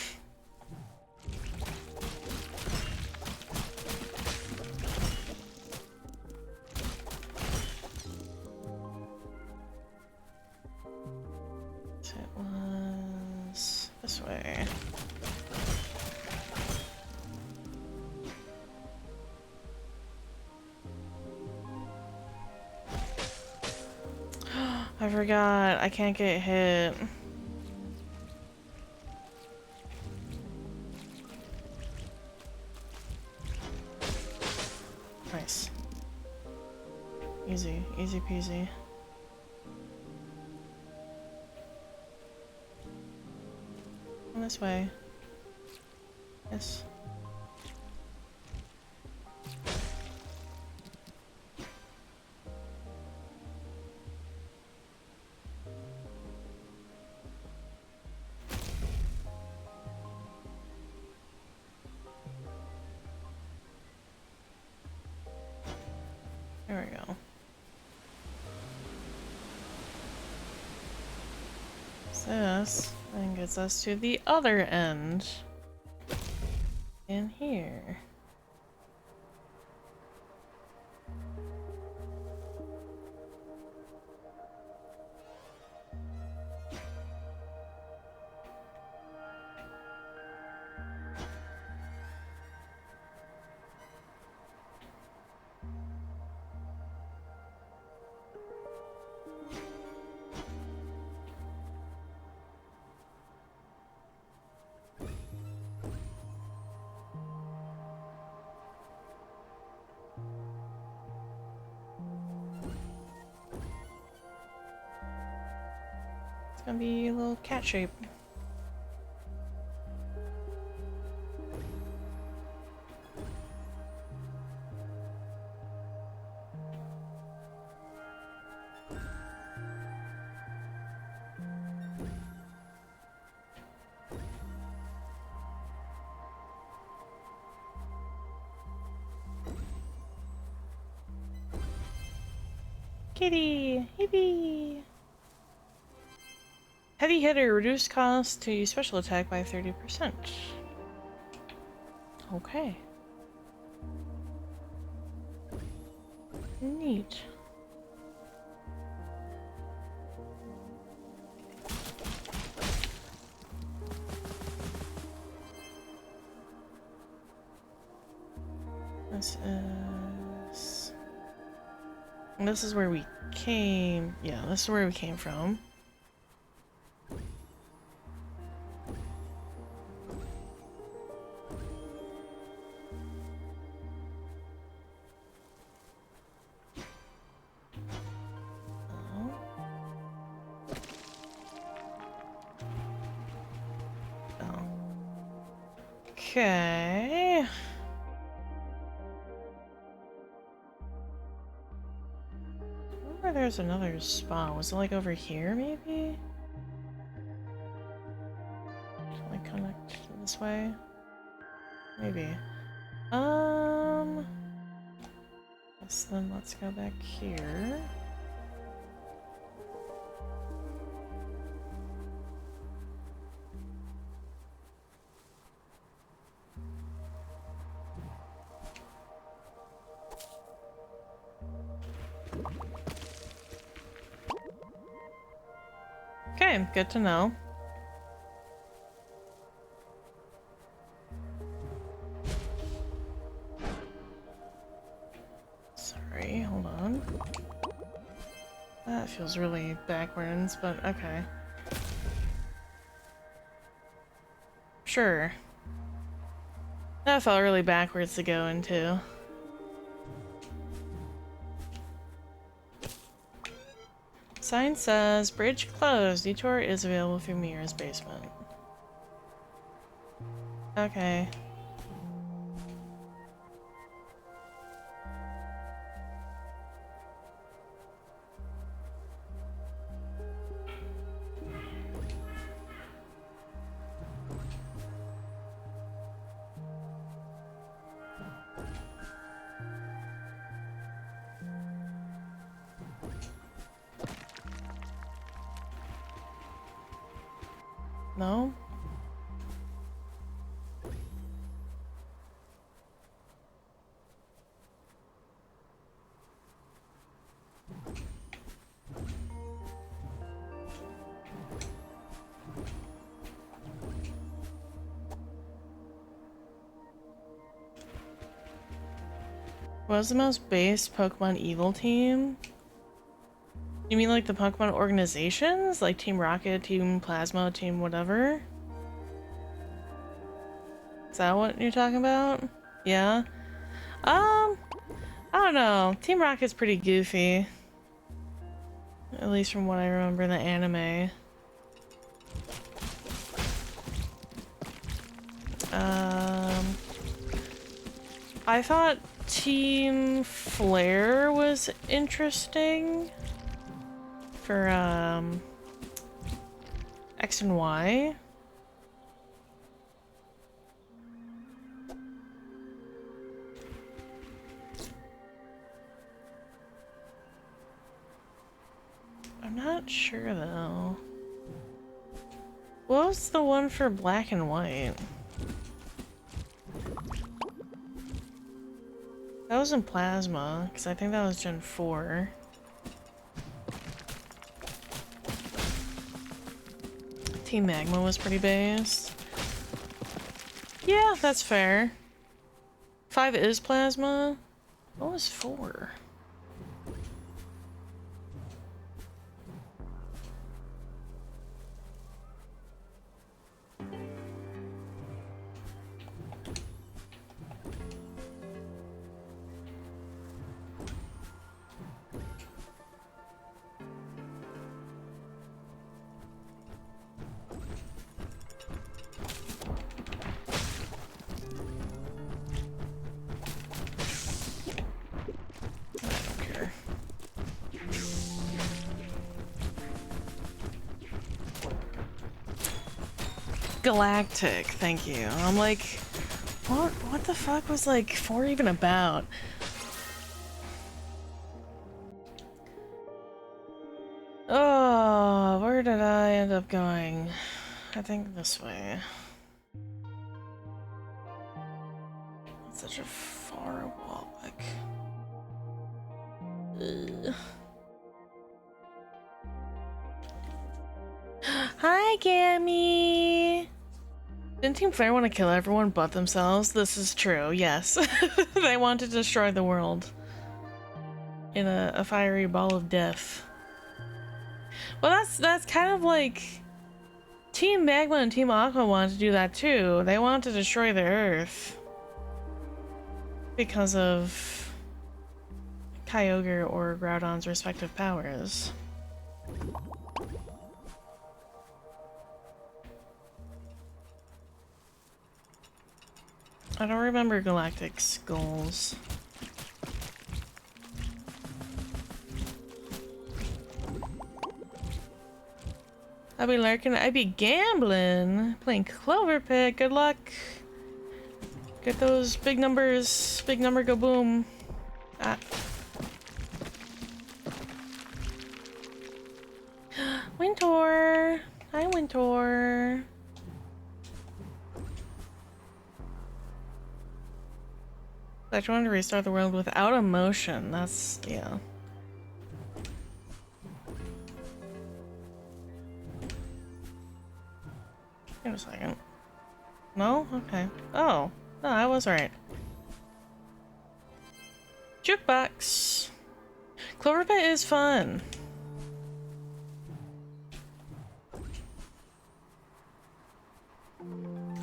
So it was this way. I forgot, I can't get hit. Nice. Easy, easy peasy. Come this way. Yes. There we go. This then gets us to the other end. In here. Gonna be a little cat shape. Kitty! Yippee! Heavy hitter, reduced cost to use special attack by 30%. Okay. Neat. This is where we came. Yeah, this is where we came from. Okay. I remember there's another spot. Was it like over here, maybe? Can I connect this way? Maybe. Yes, then let's go back here. Okay, good to know. Sorry, hold on. That feels really backwards, but okay. Sure. That felt really backwards to go into. Sign says, bridge closed. Detour is available through Mira's basement. Okay. No? What was the most based Pokemon Evil team? You mean like the Pokemon organizations? Like Team Rocket, Team Plasma, Team whatever? Is that what you're talking about? Yeah? I don't know. Team Rocket's pretty goofy. At least from what I remember in the anime. I thought Team Flare was interesting for X and Y. I'm not sure though. What was the one for Black and White? That was in Plasma, because I think that was Gen 4. Team Magma was pretty based. Yeah, that's fair. 5 is Plasma. What was 4? Galactic, thank you. I'm like, what the fuck was like 4 even about? Oh, where did I end up going? I think this way. It's such a far walk. Ugh. Hi, Gammy! Didn't Team Flare want to kill everyone but themselves? This is true, yes. They want to destroy the world. In a fiery ball of death. Well, that's kind of like... Team Magma and Team Aqua wanted to do that too. They wanted to destroy the Earth. Because of... Kyogre or Groudon's respective powers. I don't remember Galactic's goals. I'll be lurking, I be gambling, playing Clover Pit. Good luck. Get those big numbers, big number go boom. Ah. Wintor! Hi, Wintor. I just wanted to restart the world without emotion. That's, yeah. Give me a second. No? Okay. Oh. No, I was right. Jukebox. Clover Pit is fun.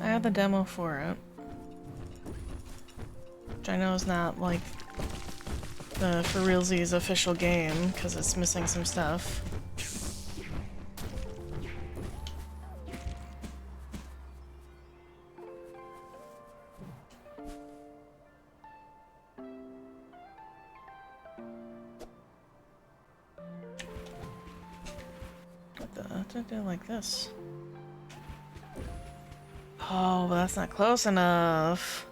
I have the demo for it. which I know is not like the For Realsies official game because it's missing some stuff. Like this. Oh, but that's not close enough.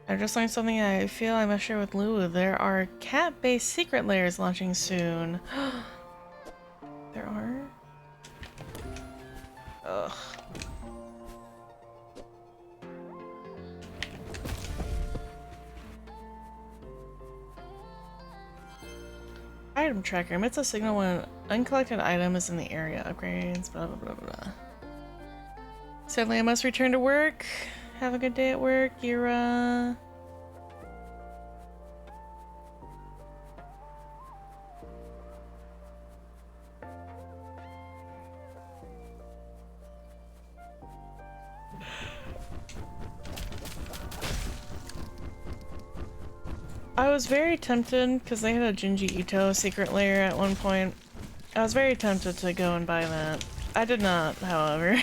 I just learned something I feel I must share with Lulu. There are cat-based secret layers launching soon. There are? Ugh. Item tracker emits a signal when an uncollected item is in the area. Upgrades, blah blah blah blah. Sadly, I must return to work. Have a good day at work, Yura. I was very tempted, because they had a Junji Ito secret lair at one point. I was very tempted to go and buy that. I did not, however.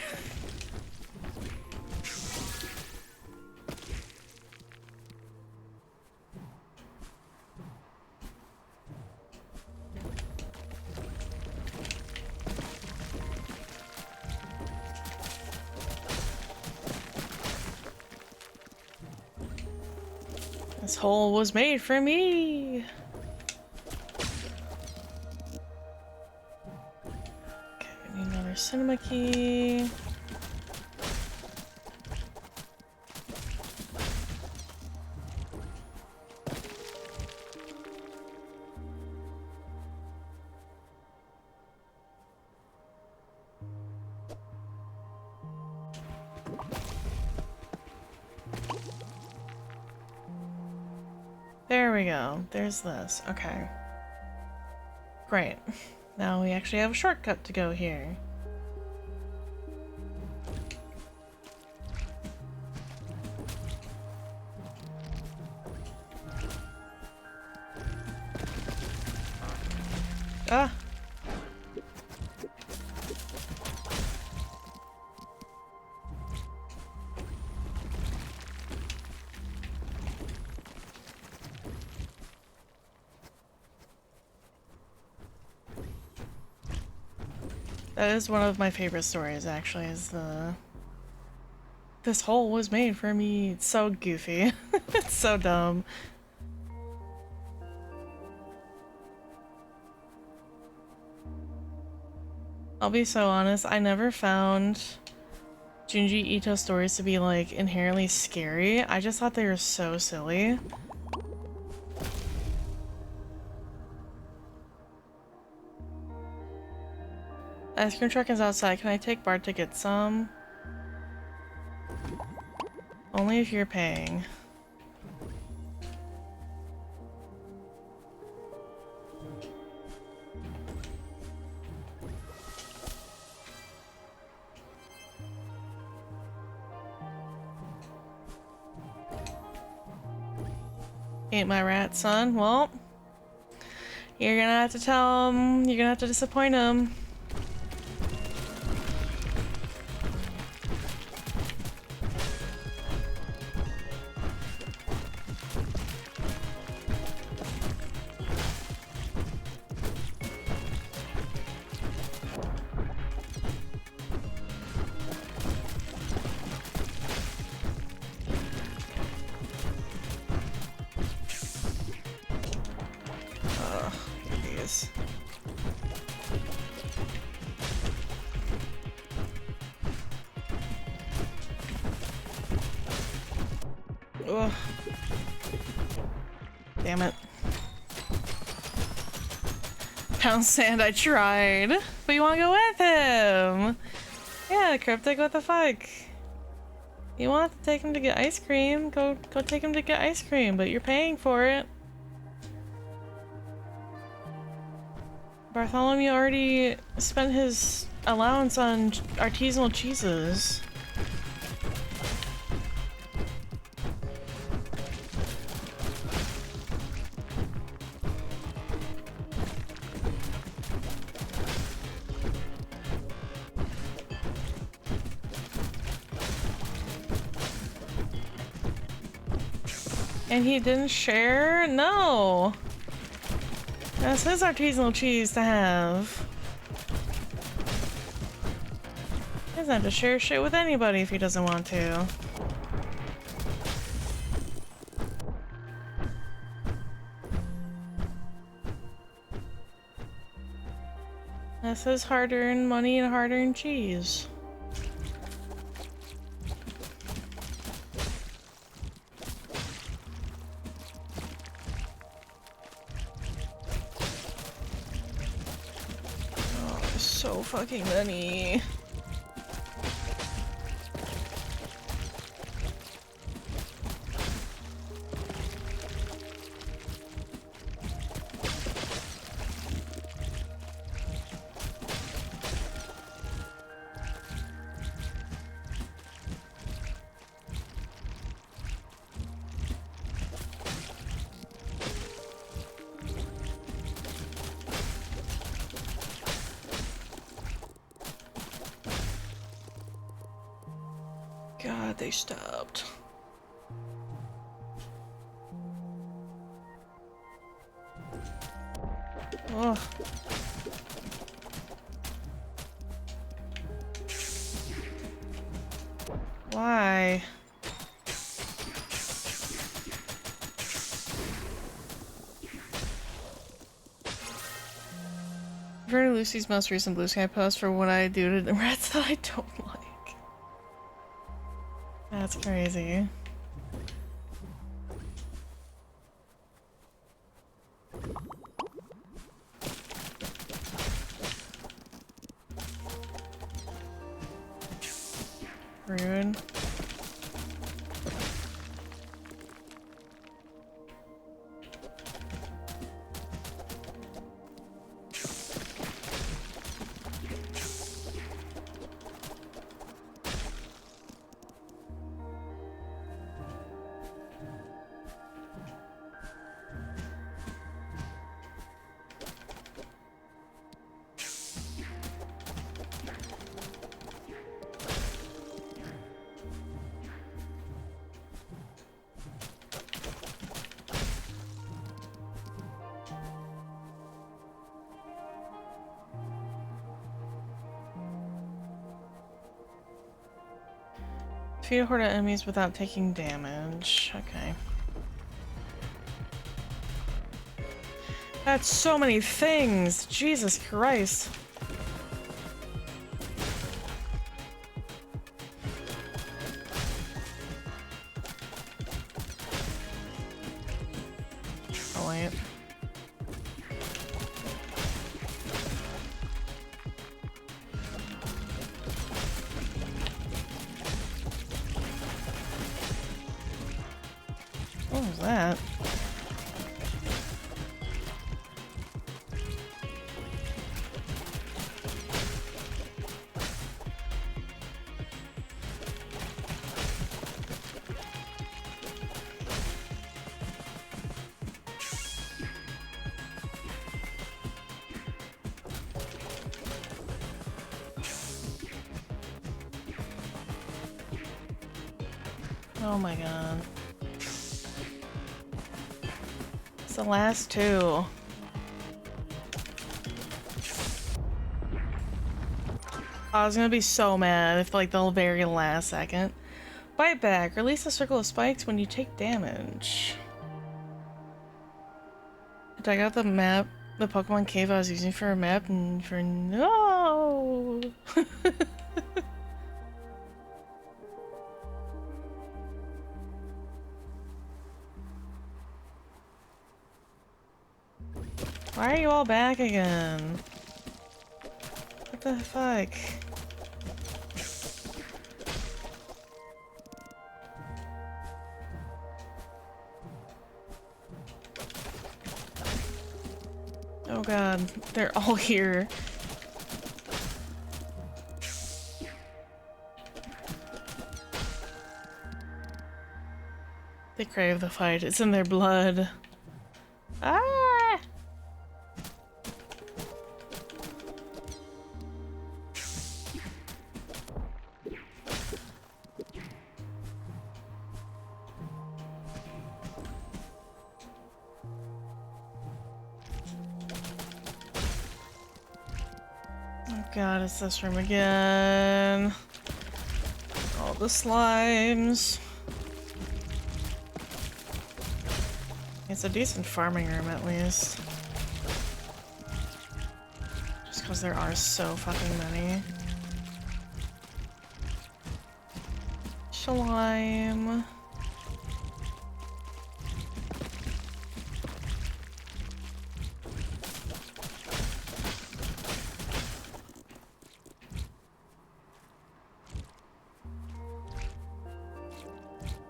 This hole was made for me! Okay, we need another cinema key. There we go. There's this. Okay. Great. Now we actually have a shortcut to go here. Ah! That is one of my favorite stories, actually, is this hole was made for me. It's so goofy. It's so dumb. I'll be so honest, I never found Junji Ito stories to be, like, inherently scary. I just thought they were so silly. Ice cream truck is outside. Can I take Bart to get some? Only if you're paying. Ain't my rat, son. Well, you're gonna have to tell him. You're gonna have to disappoint him. Ugh. Damn it. Pound sand, I tried. But you wanna go with him? Yeah, Cryptic, what the fuck? You want to take him to get ice cream? Go take him to get ice cream, but you're paying for it. Bartholomew already spent his allowance on artisanal cheeses. And he didn't share? No! That's his artisanal cheese to have. He doesn't have to share shit with anybody if he doesn't want to. That's his hard-earned money and hard-earned cheese. Oh, there's so fucking many. God, they stopped. Ugh. Why? I've heard of Lucy's most recent Blue Sky post for what I do to the rats that I don't like. That's crazy. Rude. Defeat a horde of enemies without taking damage. Okay. That's so many things! Jesus Christ. Oh wait. What was that? Oh my god. It's the last two. I was gonna be so mad if like the very last second. Bite back. Release a circle of spikes when you take damage. Dug out the map, the Pokemon cave I was using for a map, and for no. Why are you all back again? What the fuck? Oh god, they're all here. They crave the fight. It's in their blood. Ah! God, it's this room again. All the slimes. It's a decent farming room at least. Just because there are so fucking many. Slime.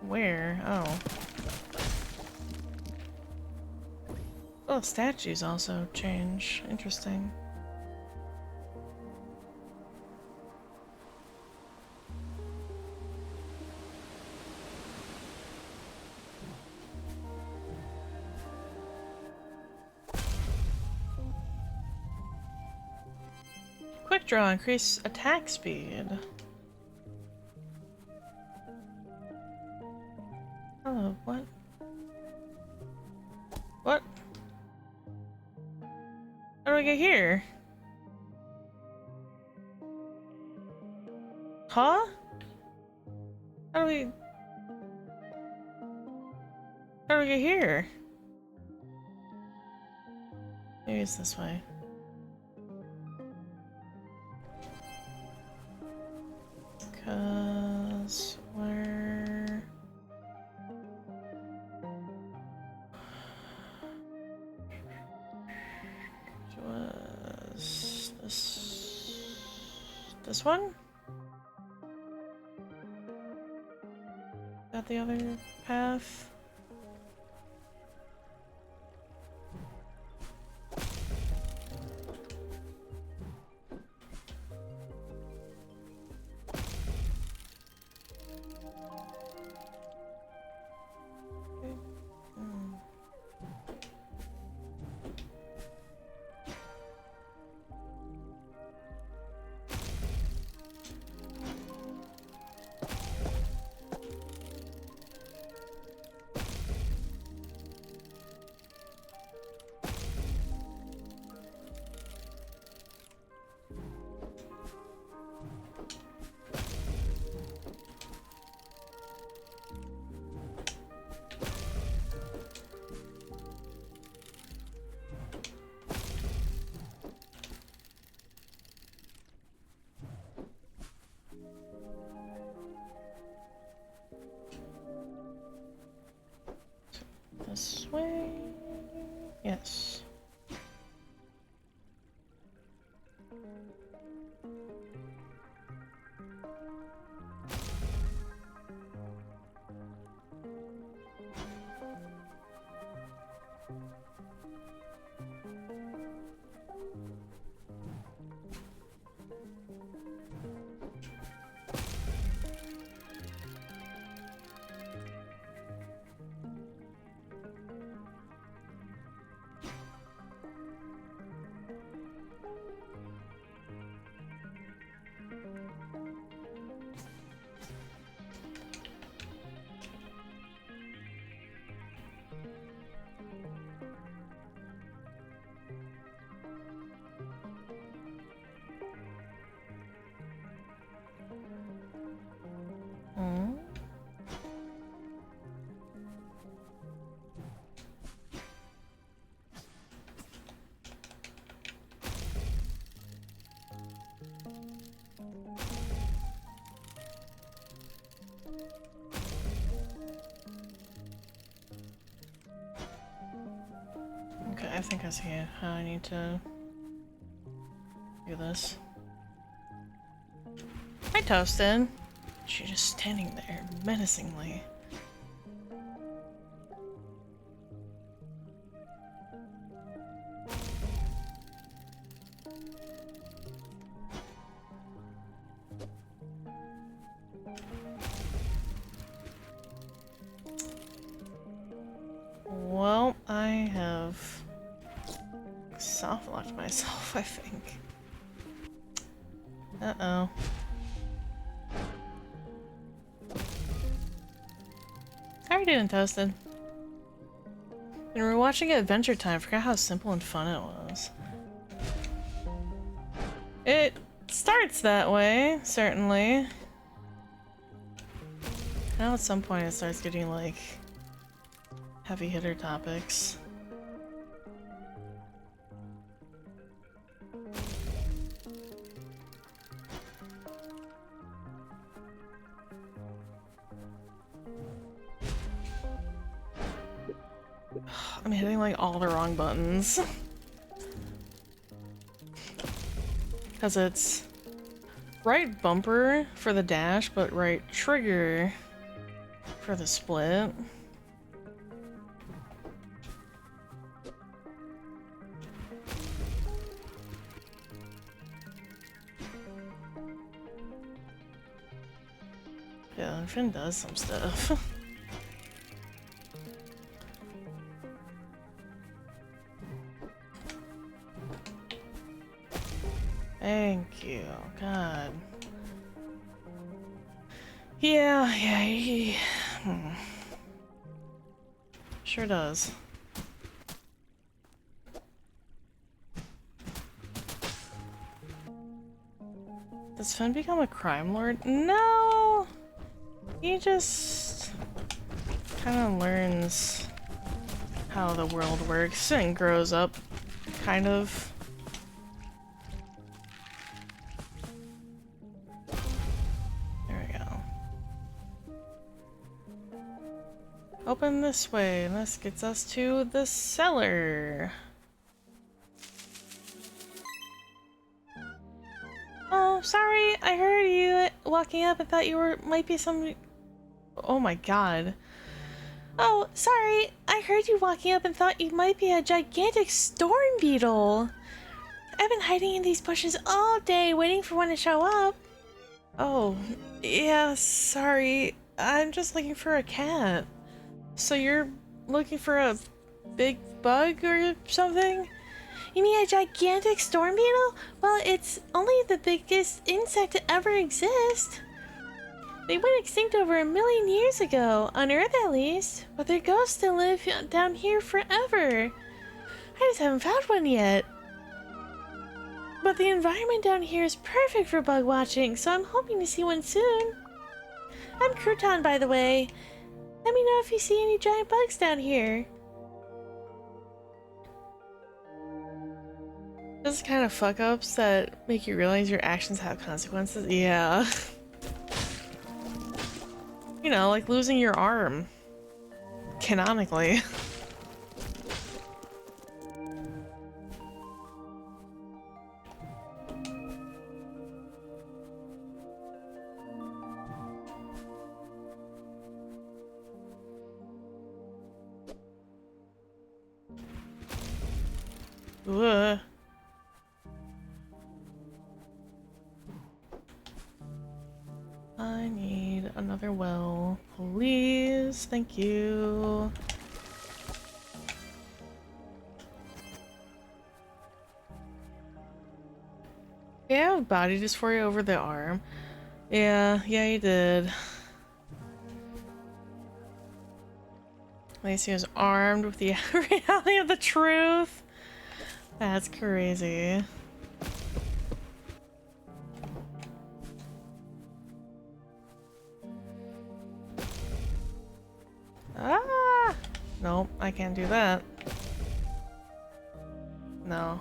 Where? Oh. Oh, statues also change. Interesting. Quick draw, increase attack speed. Oh, what? What? How do I get here? Huh? How do we... How do we get here? Maybe it's this way. Cause... where... was this one? Is that the other path? This way? Yes. Hmm? Okay, I think I see how I need to do this. Hi, Toasted. She's just standing there menacingly. Well, I have soft-locked myself, I think. Uh-oh. How are you doing, Toasted? When we were watching Adventure Time, I forgot how simple and fun it was. starts that way, certainly. Now at some point it starts getting like heavy hitter topics. I'm hitting like all the wrong buttons. Because it's right bumper for the dash, but right trigger for the split. Yeah, Finn does some stuff. Thank you. God. Yeah, sure does. Does Finn become a crime lord? No! He just kind of learns how the world works and grows up, kind of. Open this way, and this gets us to the cellar. Oh, sorry, I heard you walking up and thought you might be some... Oh my god. Oh, sorry, I heard you walking up and thought you might be a gigantic storm beetle. I've been hiding in these bushes all day, waiting for one to show up. Oh, yeah, sorry. I'm just looking for a cat. So you're looking for a big bug or something? You mean a gigantic storm beetle? Well, it's only the biggest insect to ever exist. They went extinct over 1 million years ago, on Earth at least, but their ghosts still live down here forever. I just haven't found one yet. But the environment down here is perfect for bug watching, so I'm hoping to see one soon. I'm Crouton, by the way. Let me know if you see any giant bugs down here. Those kind of fuck-ups that make you realize your actions have consequences. Yeah. You know, like losing your arm. Canonically. Ugh. I need another well, please. Thank you. Yeah, I have body dysphoria over the arm. Yeah, you did. At least he was armed with the reality of the truth. That's crazy. Ah! Nope, I can't do that. No.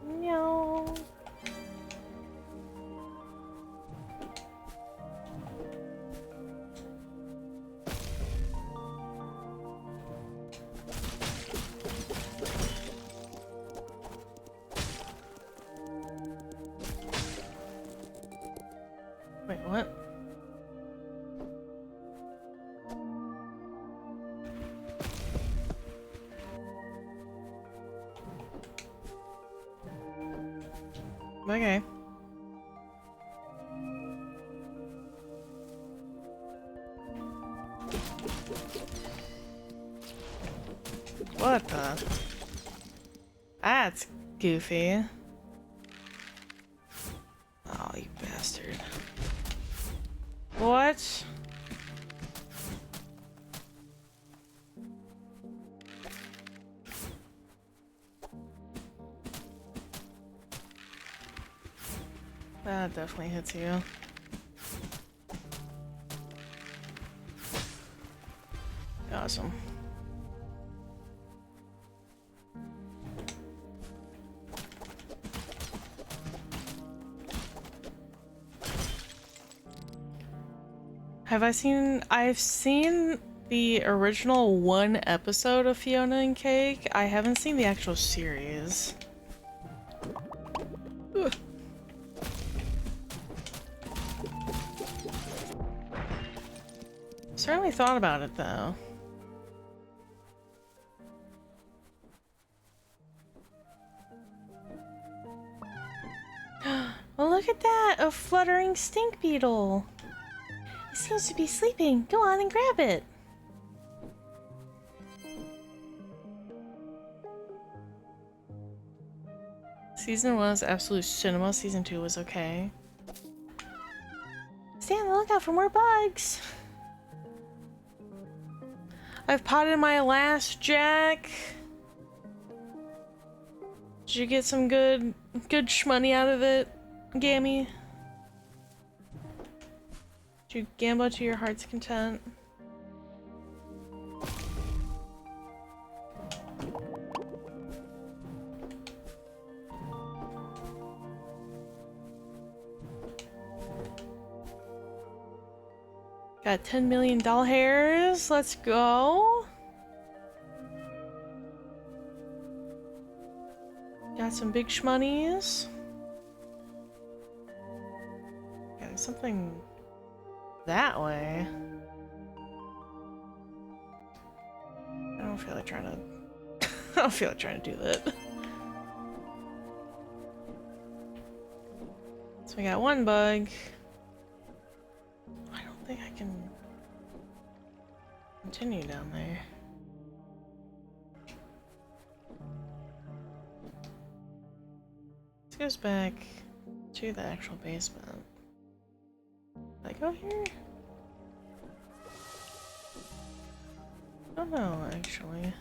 No. Wait, what? Okay. What the? That's goofy. Oh, you bastard. What? That definitely hits you. Awesome. I've seen the original one episode of Fiona and Cake. I haven't seen the actual series. Ugh. Certainly thought about it though. Well, look at that! A fluttering stink beetle! It seems to be sleeping. Go on and grab it! Season 1 is absolute cinema. Season 2 was okay. Stay on the lookout for more bugs! I've potted my last Jack. Did you get some good shmoney out of it, Gammy? Did you gamble to your heart's content? Got $10 million hairs. Let's go. Got some big shmonies. Got something that way. I don't feel like trying to. I don't feel like trying to do that. So we got one bug. I don't think I can continue down there. This goes back to the actual basement. Did I go here? I don't know, actually.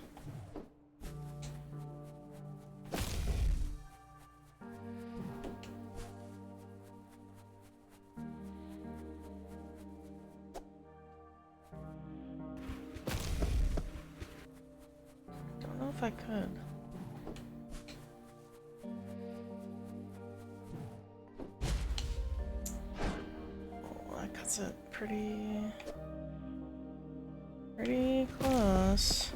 Don't know if I could. Oh, that cuts it pretty close.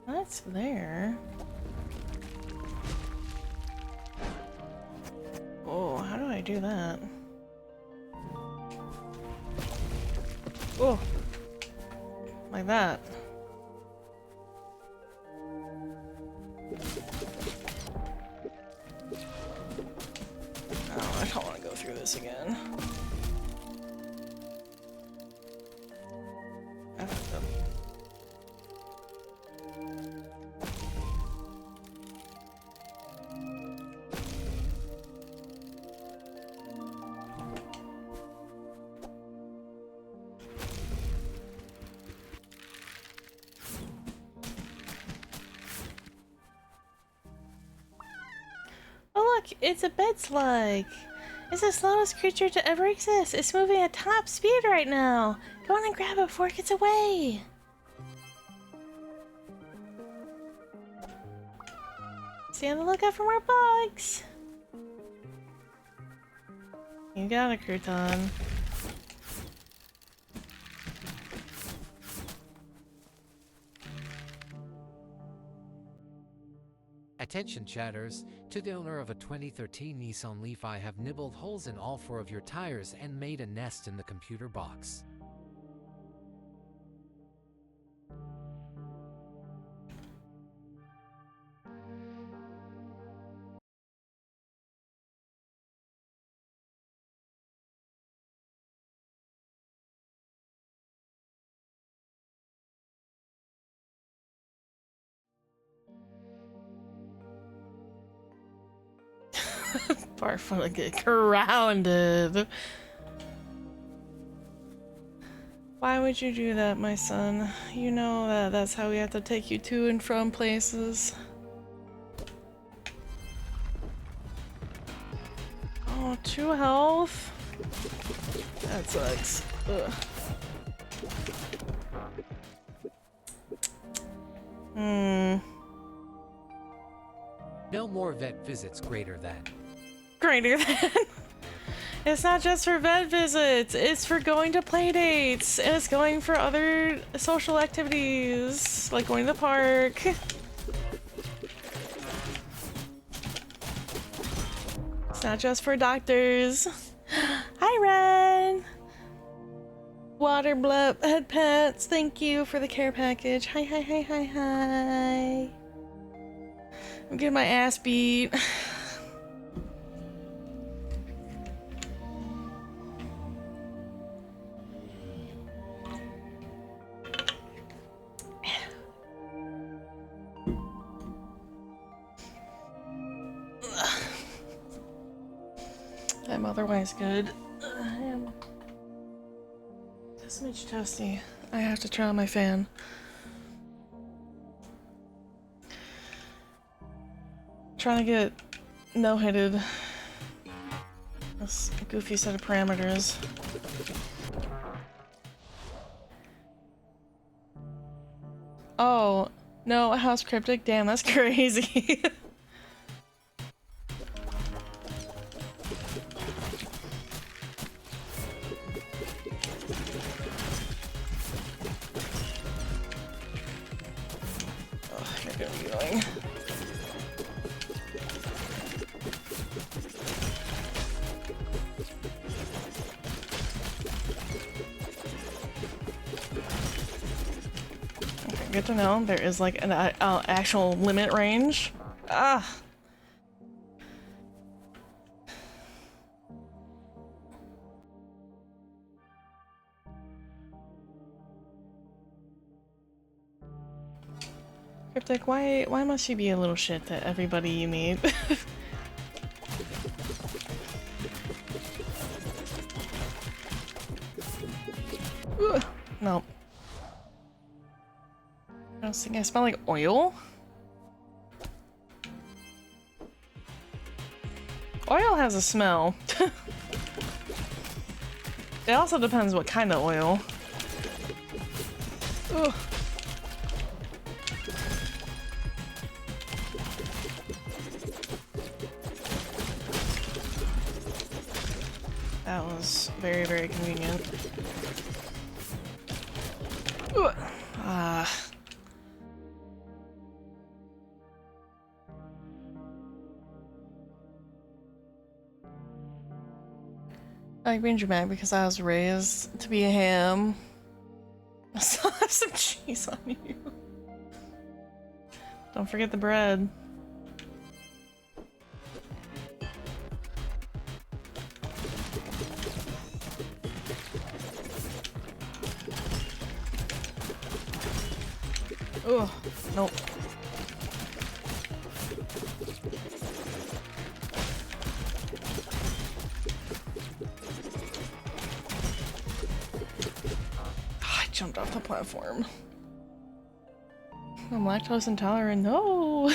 That's there. Oh, how do I do that? Oh, like that. Oh, I don't want to go through this again. I fucked up. Oh look, it's a bed slug. It's the slowest creature to ever exist. It's moving at top speed right now. Go on and grab it before it gets away. Stay on the lookout for more bugs. You got a crouton. Attention chatters, to the owner of a 2013 Nissan Leaf, I have nibbled holes in all 4 of your tires and made a nest in the computer box. Barf wanna get grounded. Why would you do that, my son? You know that that's how we have to take you to and from places. Oh, 2 health? That sucks. Ugh. No more vet visits greater than. Greater than. It's not just for vet visits, it's for going to play dates, and it's going for other social activities, like going to the park. It's not just for doctors. Hi, Ren! Water blub head pets, thank you for the care package. Hi, hi, hi, hi, hi. I'm getting my ass beat. I'm otherwise good. I am this much toasty. I have to turn on my fan. Trying to get no-hitted. This goofy set of parameters. Oh, no, House Cryptic? Damn, that's crazy. Good to know there is like an actual limit range. Ah. Cryptic, why must you be a little shit to everybody you meet? No. I was thinking I smell like oil. Oil has a smell. It also depends what kind of oil. Ugh. That was very, very convenient. Ugh. I like being dramatic because I was raised to be a ham. I still have some cheese on you. Don't forget the bread. Oh, nope. I jumped off the platform. I'm lactose intolerant. No.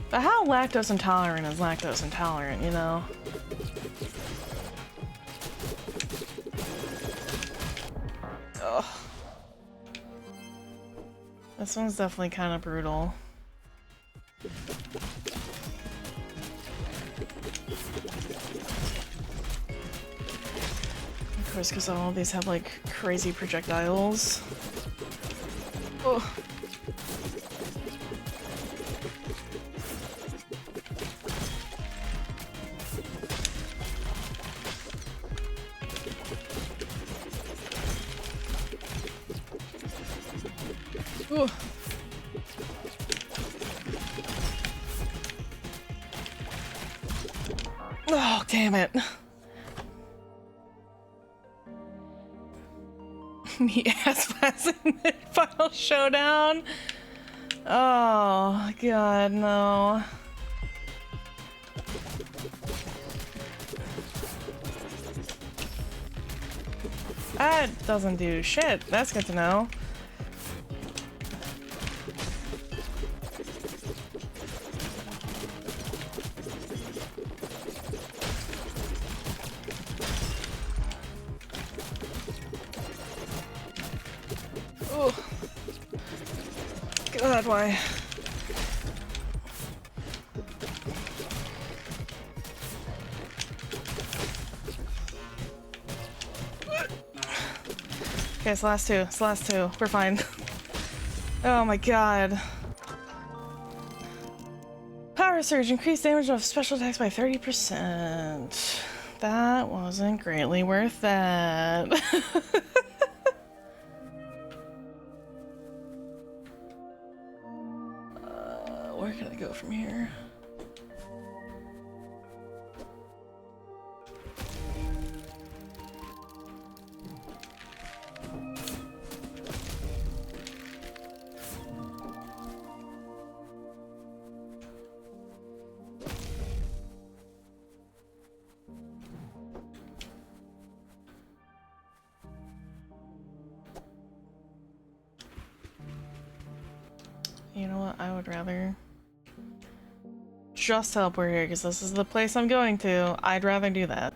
But how lactose intolerant is lactose intolerant, you know? Ugh. This one's definitely kind of brutal. Of course, because all of these have like crazy projectiles. Oh. Ooh. Oh, damn it. Me ass passing the final showdown. Oh, God, no. That doesn't do shit. That's good to know. God, why? Okay, it's the last two. It's the last two. We're fine. Oh my god. Power surge. Increased damage of special attacks by 30%. That wasn't greatly worth that. Where can I go from here? You know what? I would rather just teleport here because this is the place I'm going to. I'd rather do that.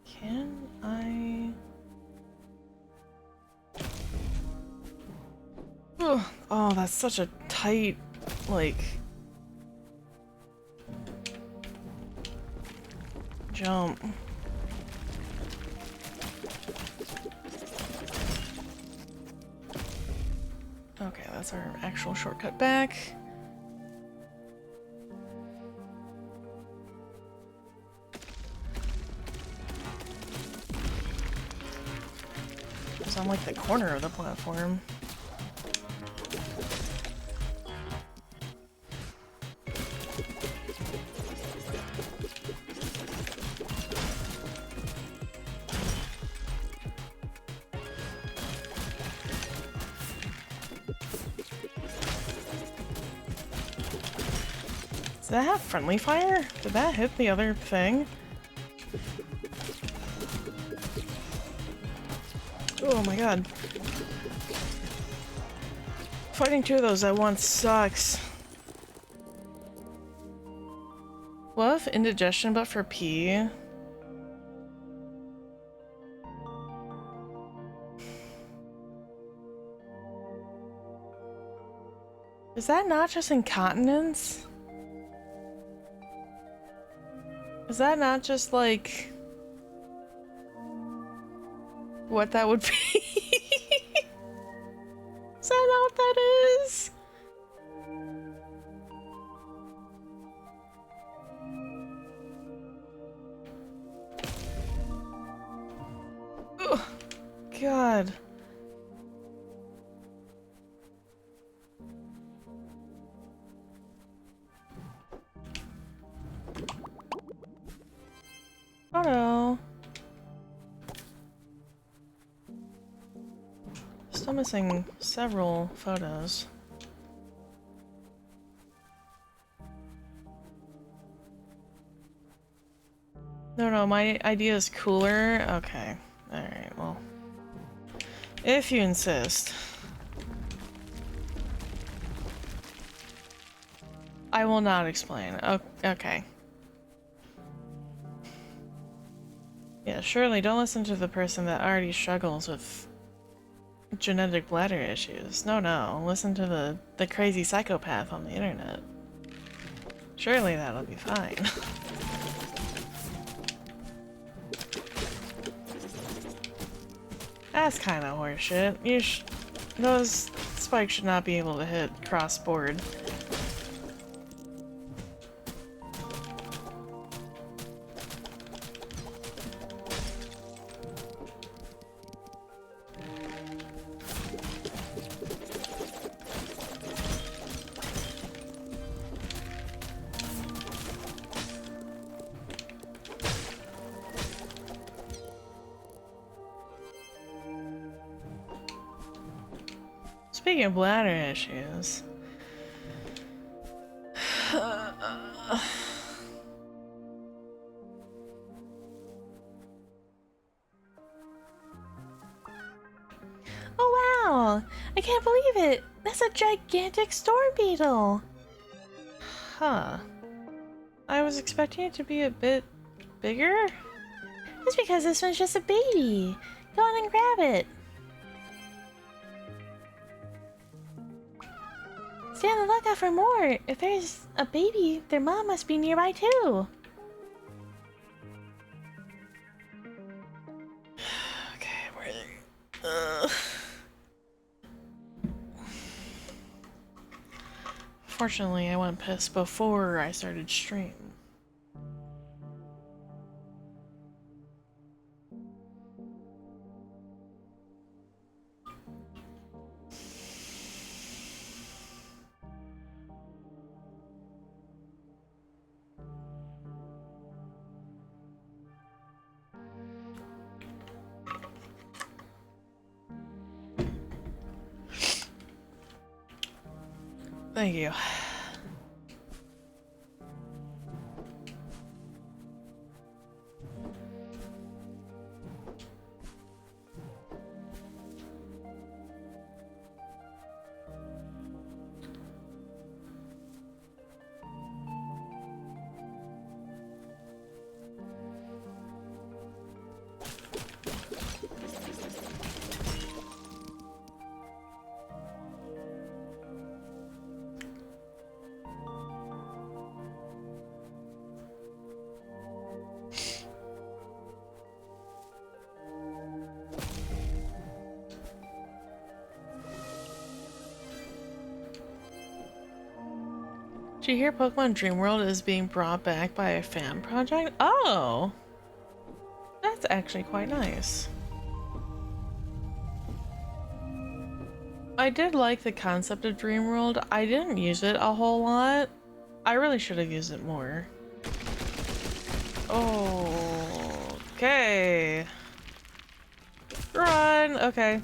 Can I? Ugh. Oh, that's such a tight, like, jump. Okay, that's our actual shortcut back. It's on like the corner of the platform. Did that have friendly fire? Did that hit the other thing? Oh my god. Fighting two of those at once sucks. What if indigestion but for pee? Is that not just incontinence? Is that not just like what that would be? Is that not what that is? Ugh, God. Oh no. Still missing several photos. No, my idea is cooler. Okay. Alright, well. If you insist. I will not explain. Okay. Yeah, surely don't listen to the person that already struggles with genetic bladder issues. No. Listen to the crazy psychopath on the internet. Surely that'll be fine. That's kind of horseshit. Those spikes should not be able to hit cross-board. Speaking of bladder issues. Oh wow! I can't believe it! That's a gigantic storm beetle! Huh. I was expecting it to be a bit bigger. That's because this one's just a baby. Go on and grab it. Stay on the lookout for more. If there's a baby, their mom must be nearby too. Okay, where? Fortunately, I went piss before I started stream. Thank you. Did you hear Pokemon Dream World is being brought back by a fan project? Oh! That's actually quite nice. I did like the concept of Dream World. I didn't use it a whole lot. I really should have used it more. Oh, okay. Run! Okay.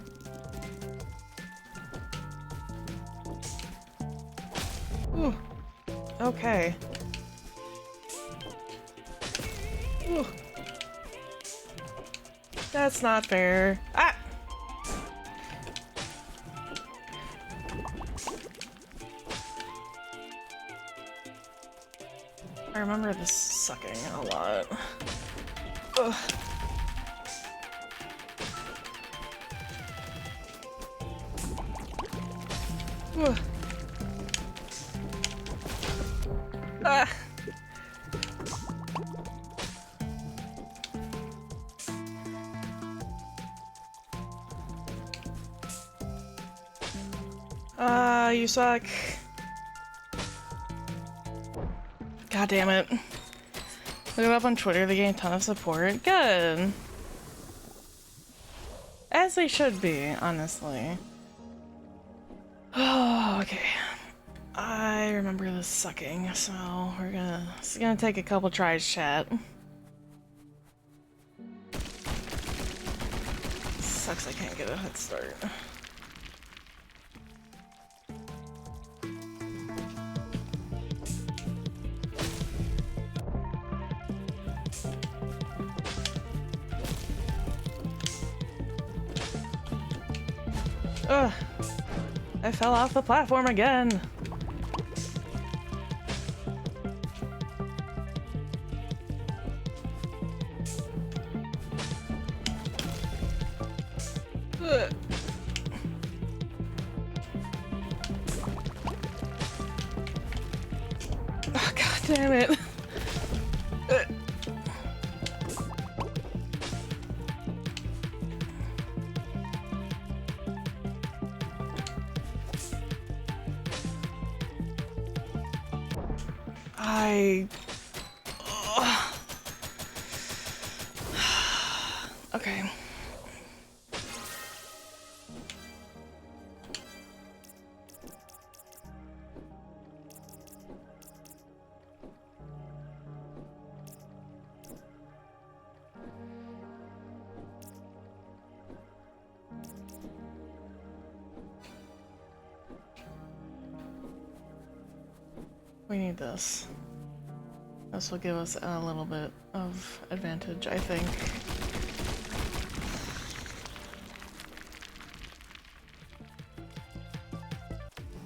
Ooh. Okay. Ooh. That's not fair. Ah! I remember this sucking a lot. Ugh. Ugh. Ah. You suck. God damn it. Look it up on Twitter, they gain a ton of support. Good. As they should be, honestly. Oh, okay. I remember this sucking, so it's gonna take a couple tries, chat. Sucks I can't get a head start. Ugh. I fell off the platform again. Ugh. Oh, God damn it. Ugh. Okay. We need this. This will give us a little bit of advantage, I think.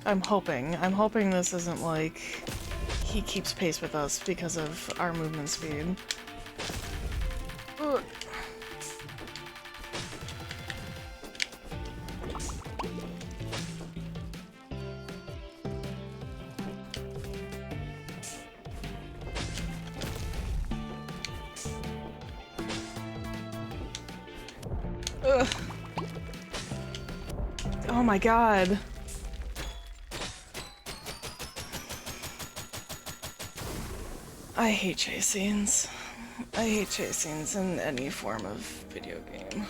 I'm hoping this isn't like he keeps pace with us because of our movement speed. Ugh. Ugh. Oh my god. I hate chase scenes. I hate chase scenes in any form of video game.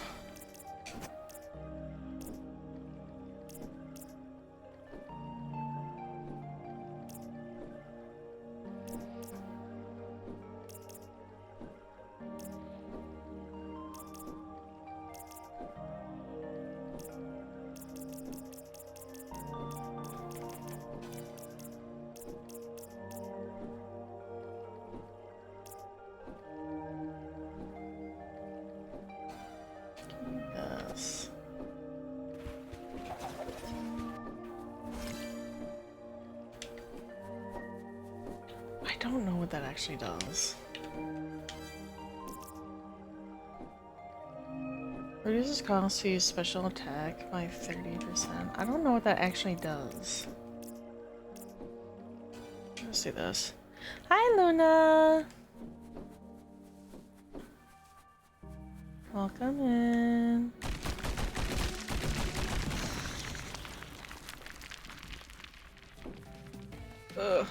Yes. I don't know what that actually does. Reduces cost to use special attack by 30%. I don't know what that actually does. Let's do this. Hi, Luna! Welcome in. Ugh.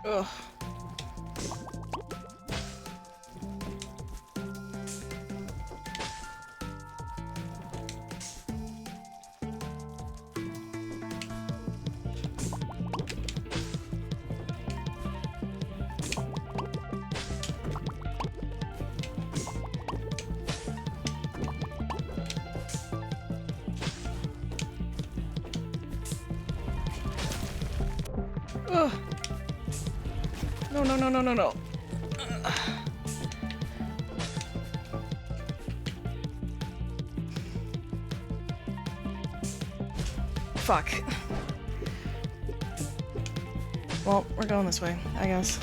Ugh. Ugh. No, no, no, no, no, no. Fuck. Well, we're going this way, I guess.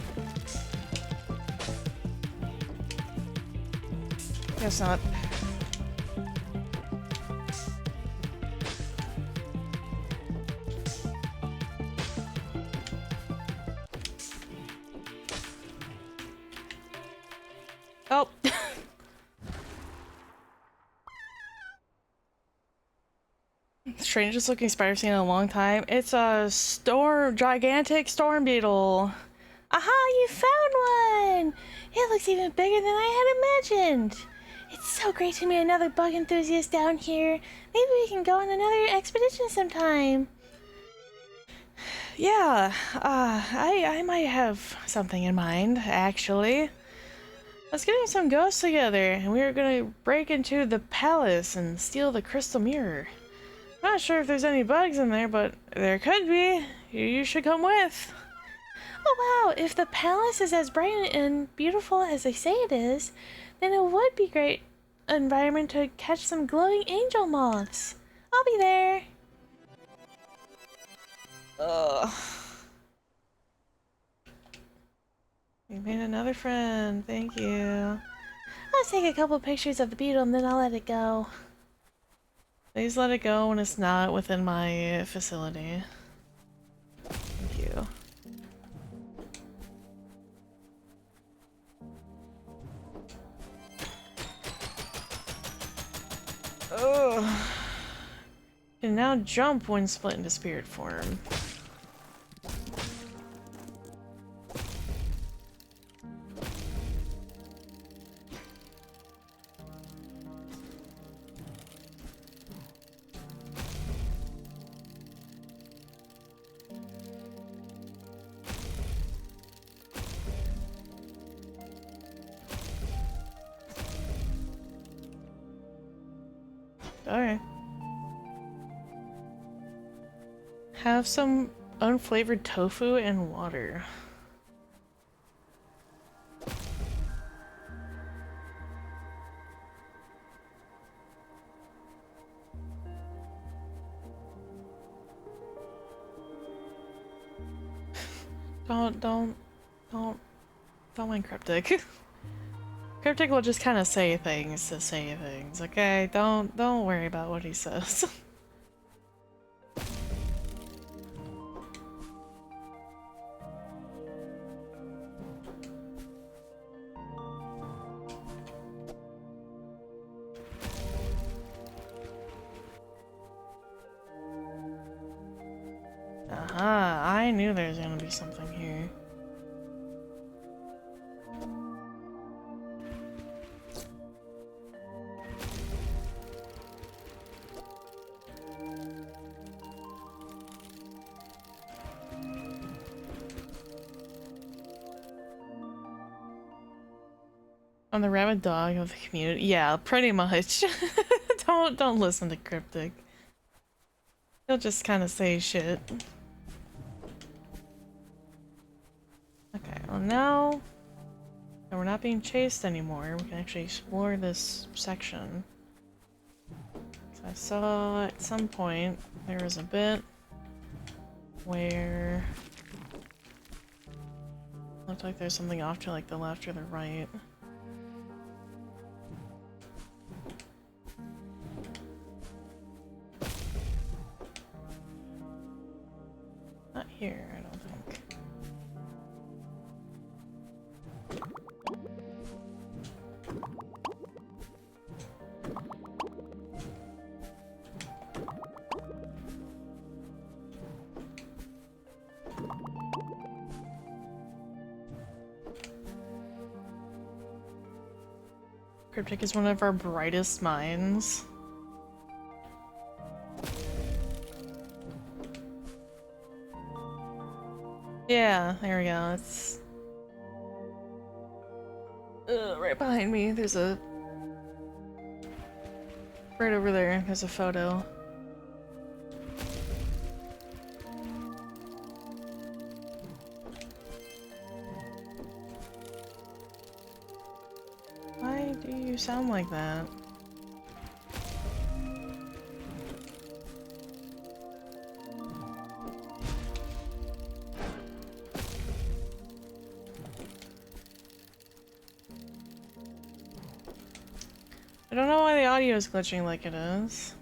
Guess not. Oh. Strangest looking spider I've seen in a long time. It's a gigantic storm beetle. Aha, you found one! It looks even bigger than I had imagined. It's so great to meet another bug enthusiast down here. Maybe we can go on another expedition sometime. Yeah, I might have something in mind, actually. I was getting some ghosts together, and we were gonna break into the palace and steal the crystal mirror. I'm not sure if there's any bugs in there, but there could be. You should come with. Oh wow, if the palace is as bright and beautiful as they say it is, then it would be great environment to catch some glowing angel moths. I'll be there. Ugh. We made another friend. Thank you. I'll take a couple pictures of the beetle and then I'll let it go. Please let it go when it's not within my facility. Thank you. Ugh. Can now jump when split into spirit form. Okay. Have some unflavored tofu and water. Don't mind Cryptic. Cryptic will just kind of say things to say things, okay? Don't worry about what he says. Aha, I knew there was gonna be something here. I'm the rabid dog of the community. Yeah, pretty much. Don't listen to Cryptic. He'll just kind of say shit. Okay, well now that we're not being chased anymore, we can actually explore this section. So I saw at some point there was a bit where looked like there's something off to like the left or the right. Not here, I don't think. Cryptic is one of our brightest minds. Yeah, there we go. It's right behind me. There's a right over there. There's a photo. Why do you sound like that? I don't know why the audio is glitching like it is.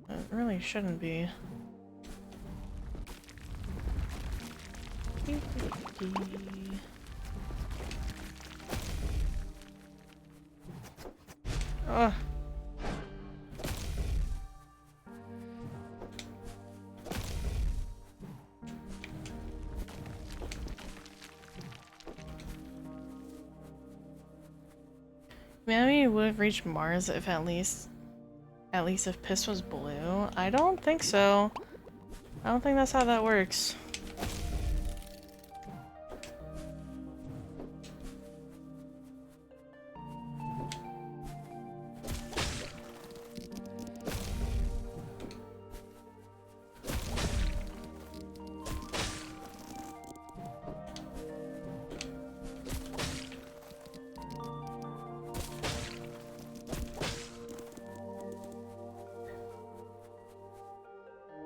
It really shouldn't be. Ugh. Maybe we would have reached Mars if at least if piss was blue. I don't think so. I don't think that's how that works.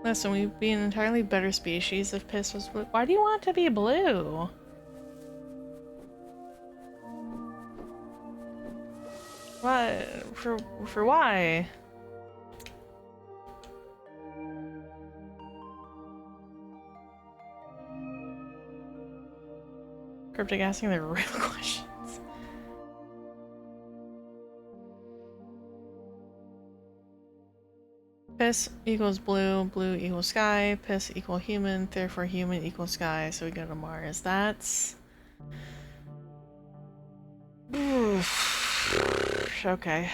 Listen, we'd be an entirely better species if piss was blue. Why do you want it to be blue? What? For why? Cryptic asking the real questions. Piss equals blue, blue equals sky, piss equal human, therefore human equals sky, so we go to Mars. That's... okay.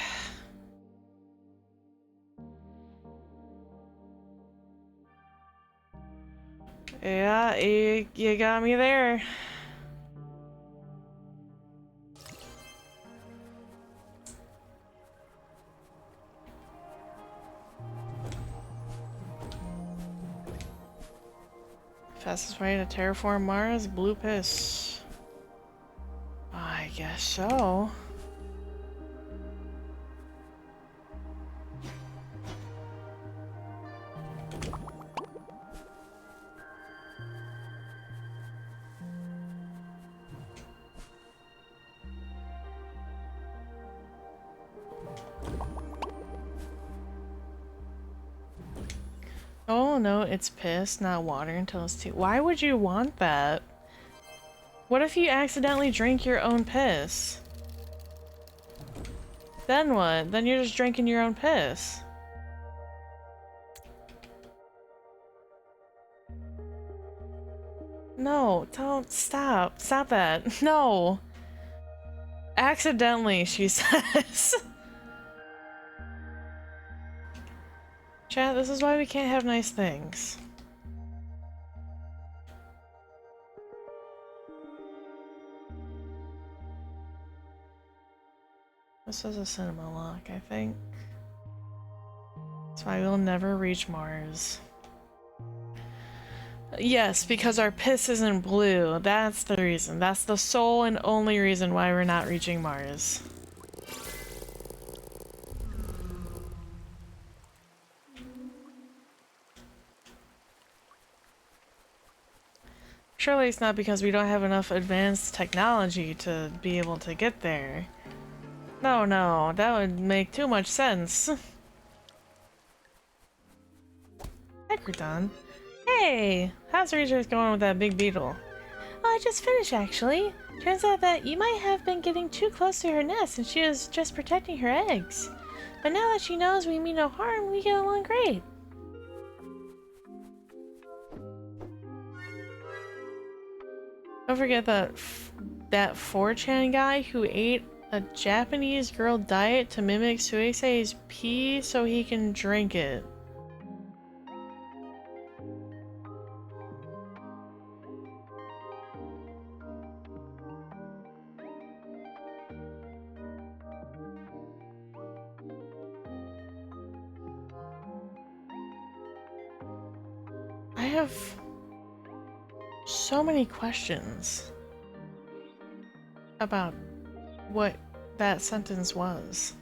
Yeah, you got me there. Fastest way to terraform Mars? Blue piss. I guess so. Oh no, it's piss, not water until it's too— why would you want that? What if you accidentally drink your own piss? Then what? Then you're just drinking your own piss. No, don't— stop. Stop that. No. Accidentally, she says. Chat, this is why we can't have nice things. This is a cinema lock, I think. That's why we'll never reach Mars. Yes, because our piss isn't blue. That's the reason. That's the sole and only reason why we're not reaching Mars. Surely it's not because we don't have enough advanced technology to be able to get there. No, no, that would make too much sense. Necroton. Hey! How's research going with that big beetle? Oh, I just finished, actually. Turns out that you might have been getting too close to her nest and she was just protecting her eggs. But now that she knows we mean no harm, we get along great. Don't forget that that 4chan guy who ate a Japanese girl diet to mimic Suisei's pee so he can drink it. I have so many questions about what that sentence was.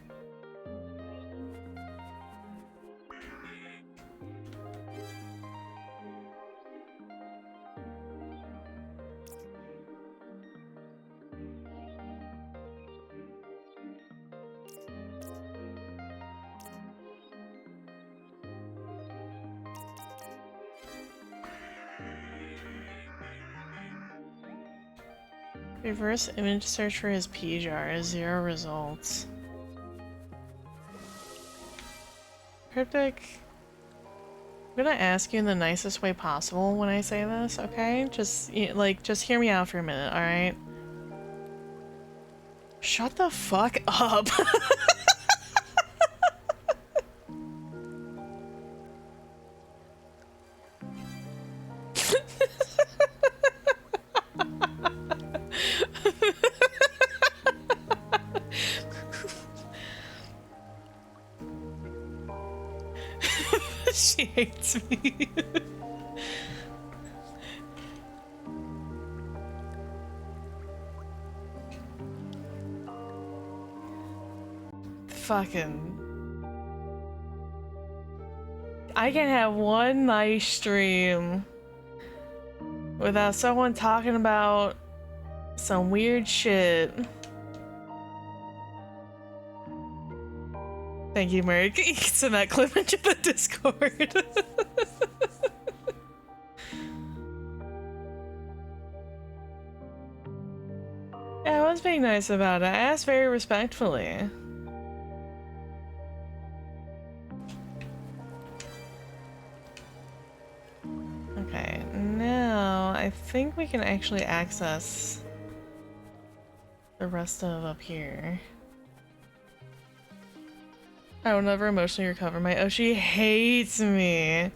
Reverse image search for his pea jar, 0 results. Cryptic, I'm gonna ask you in the nicest way possible when I say this, okay? Just, just hear me out for a minute, alright? Shut the fuck up! She hates me. Fucking... I can have one nice stream without someone talking about some weird shit. Thank you, Merrick. You can send that clip into the Discord. Yeah, I was being nice about it. I asked very respectfully. I think we can actually access the rest of up here. I will never emotionally recover my— oh, she hates me.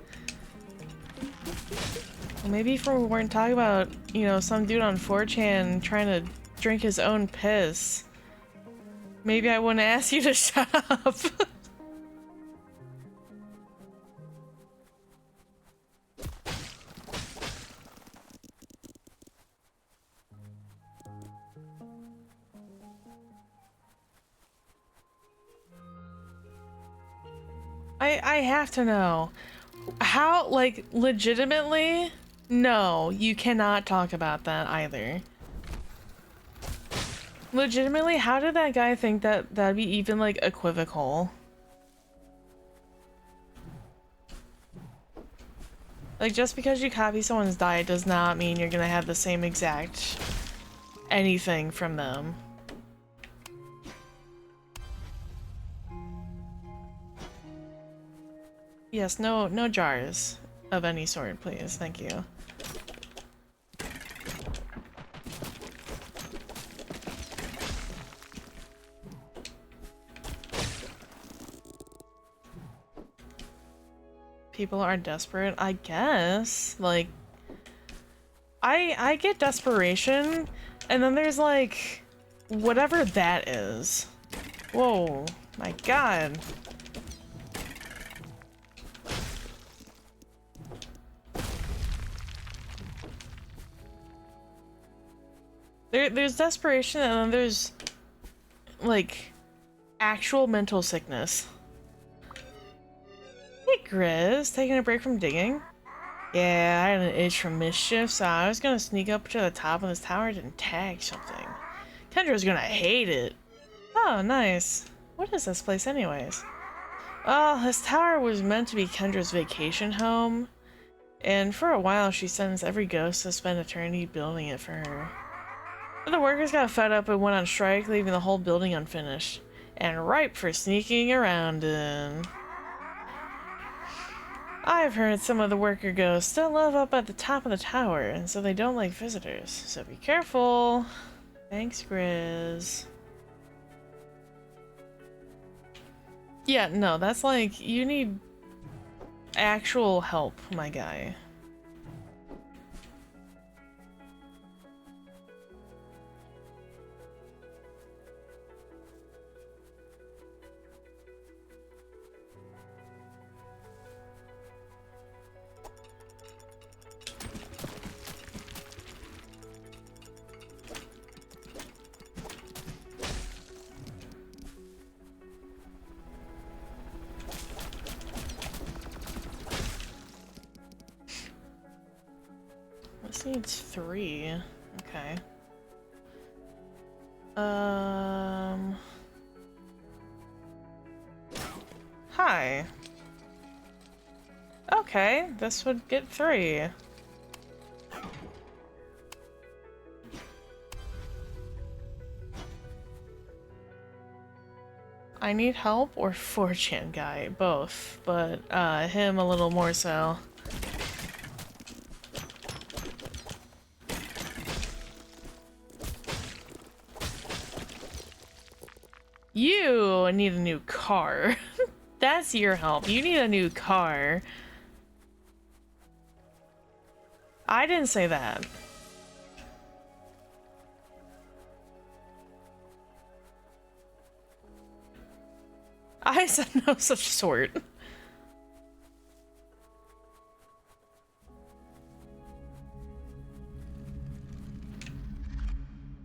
Well, maybe if we weren't talking about, you know, some dude on 4chan trying to drink his own piss, maybe I wouldn't ask you to shut up. I have to know. How, like, legitimately? No, you cannot talk about that either. Legitimately, how did that guy think that that'd be even, like, equivocal? Like, just because you copy someone's diet does not mean you're gonna have the same exact anything from them. Yes, no jars of any sort, please. Thank you. People are desperate, I guess. Like, I get desperation, and then there's like whatever that is. Whoa, my god. There's desperation, and then there's like actual mental sickness. Hey Grizz, taking a break from digging? Yeah, I had an itch from mischief, so I was gonna sneak up to the top of this tower and tag something. Kendra's gonna hate it. Oh, nice. What is this place anyways? Well, this tower was meant to be Kendra's vacation home, and for a while she sends every ghost to spend eternity building it for her. But the workers got fed up and went on strike, leaving the whole building unfinished, and ripe for sneaking around in. I've heard some of the worker ghosts still live up at the top of the tower, and so they don't like visitors, so be careful. Thanks, Grizz. Yeah, no, that's like, you need actual help, my guy. This needs 3. Okay. Hi. Okay, this would get 3. I need help or 4chan guy? Both, but him a little more so. You need a new car. That's your help. You need a new car. I didn't say that. I said no such sort.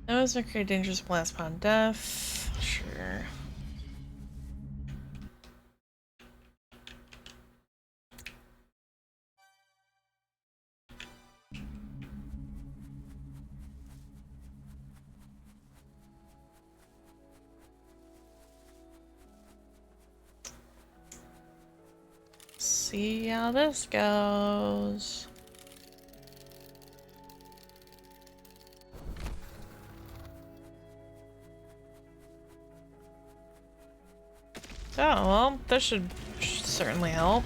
Those that create dangerous blast upon death. Sure. See how this goes. Oh, well, this should certainly help.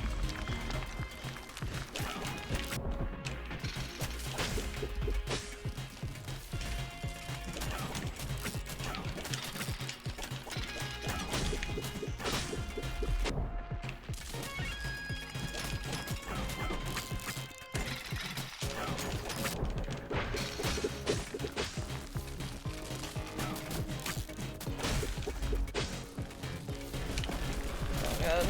god.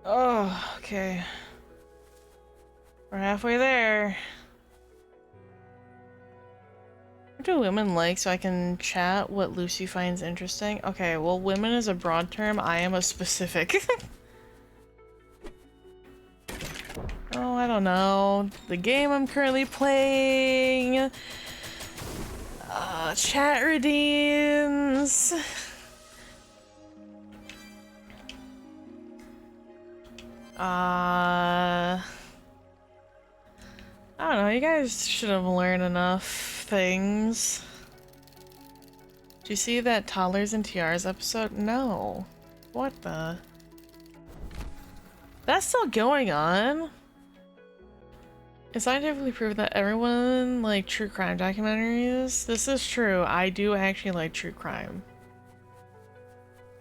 Oh, okay. We're halfway there. What do women like so I can chat what Lucy finds interesting? Okay, well, women is a broad term. I am a specific. Oh, I don't know. The game I'm currently playing. Chat redeems. I don't know. You guys should have learned enough things. Did you see that Toddlers and Tiaras episode? No. What the? That's still going on? It's scientifically proven that everyone like true crime documentaries. This is true. I do actually like true crime.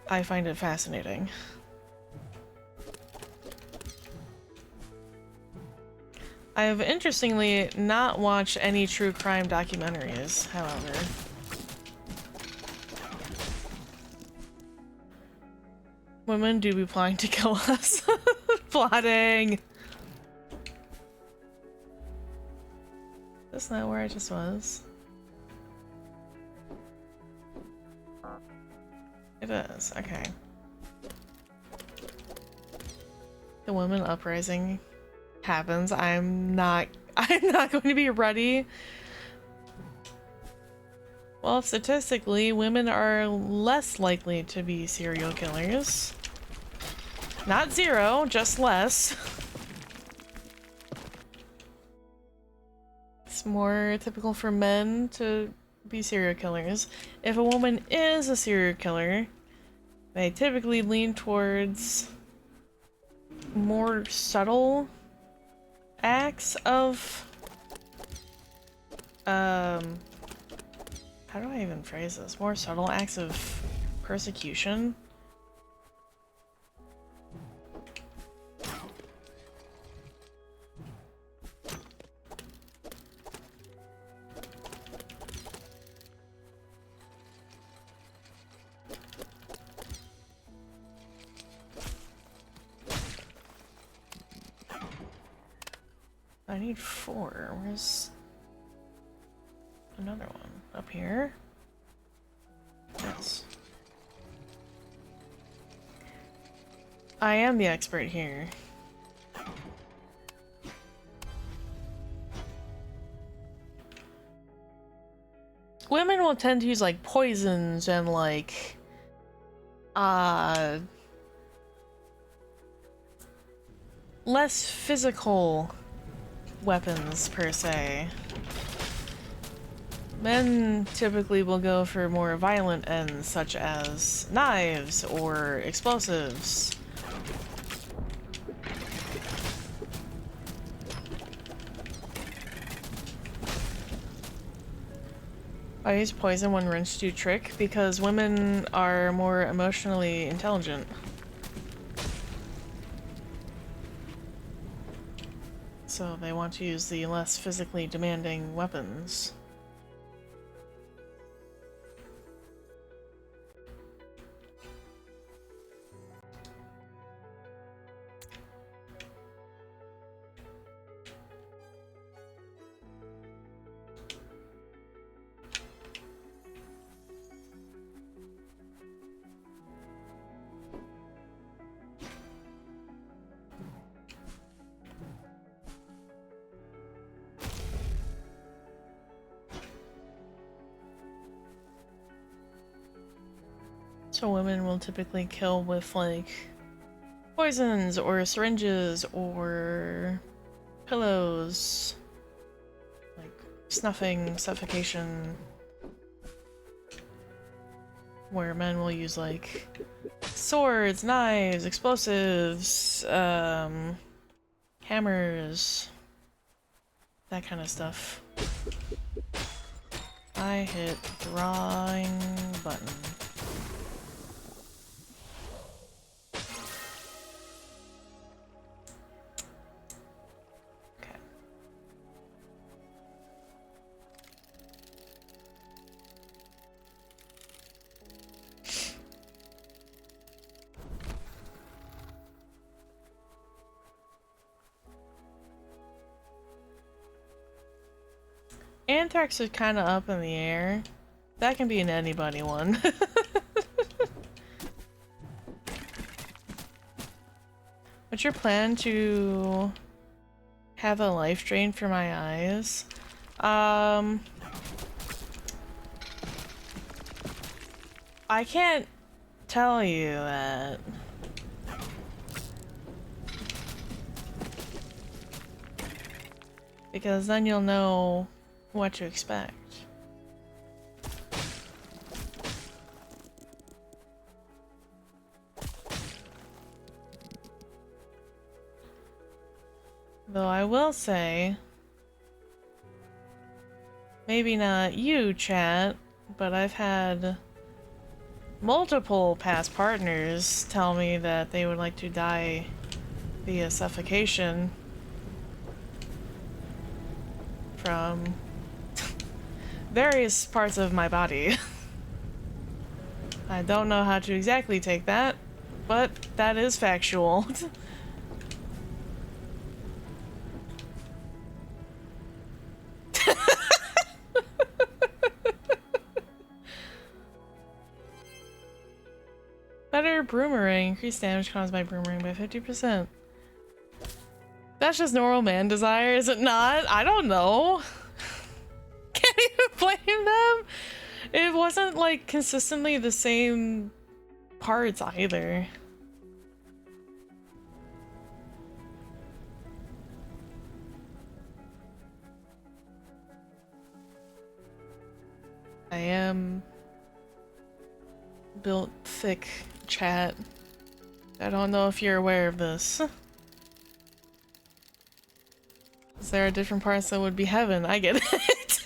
I find it fascinating. I have interestingly not watched any true crime documentaries, however. Women do be plotting to kill us. Plotting! That's not where I just was. It is, okay. The women uprising happens. I'm not going to be ready. Well, statistically, women are less likely to be serial killers. Not zero, just less. It's more typical for men to be serial killers. If a woman is a serial killer, they typically lean towards more subtle acts of how do I even phrase this? More subtle acts of persecution. I need 4. Where's another one? Up here? Yes. I am the expert here. Women will tend to use like poisons and like less physical weapons per se. Men typically will go for more violent ends such as knives or explosives. I use poison when rinsed to trick because women are more emotionally intelligent. So they want to use the less physically demanding weapons. So women will typically kill with like poisons or syringes or pillows, like snuffing, suffocation, where men will use like swords, knives, explosives, hammers, that kind of stuff. I hit the wrong button. Anthrax is kind of up in the air. That can be an anybody one. What's your plan to have a life drain for my eyes? I can't tell you that. Because then you'll know what to expect. Though I will say, maybe not you, chat, but I've had multiple past partners tell me that they would like to die via suffocation from various parts of my body. I don't know how to exactly take that, but that is factual. Better Broomerang. Increased damage caused by Broomerang by 50%. That's just normal man desire, is it not? I don't know. Can't even blame them. It wasn't like consistently the same parts either. I am built thick, chat. I don't know if you're aware of this. There are different parts that would be heaven. I get it.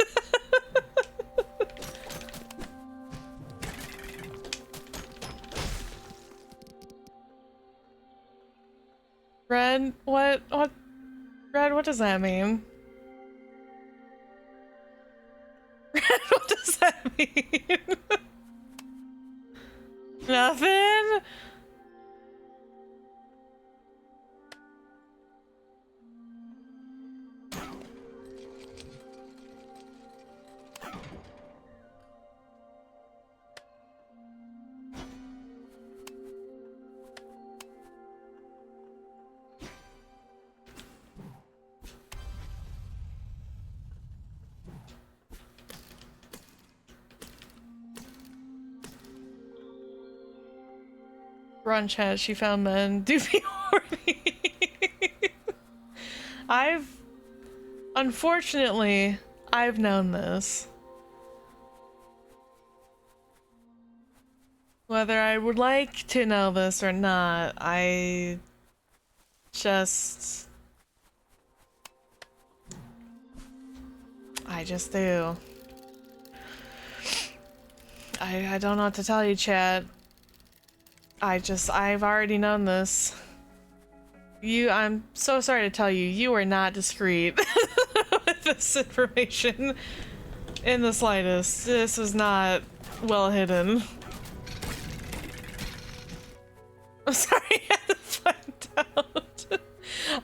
Red? What? Red, what does that mean? Red, what does that mean? Nothing? Run chat, she found men do be horny. Unfortunately, I've known this. Whether I would like to know this or not, I just do. I don't know what to tell you, chat. I've already known this. I'm so sorry to tell you, you are not discreet with this information in the slightest. This is not well hidden. I'm sorry I had to find out.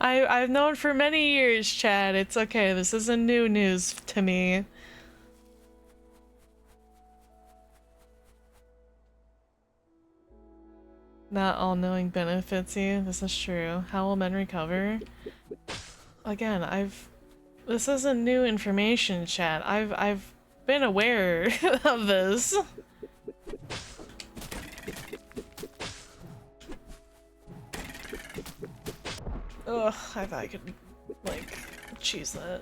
I've known for many years, Chad. It's okay. This isn't new news to me. Not all knowing benefits you. This is true. How will men recover? Again, this isn't new information, chat. I've been aware of this. Ugh, I thought I could, like, choose that.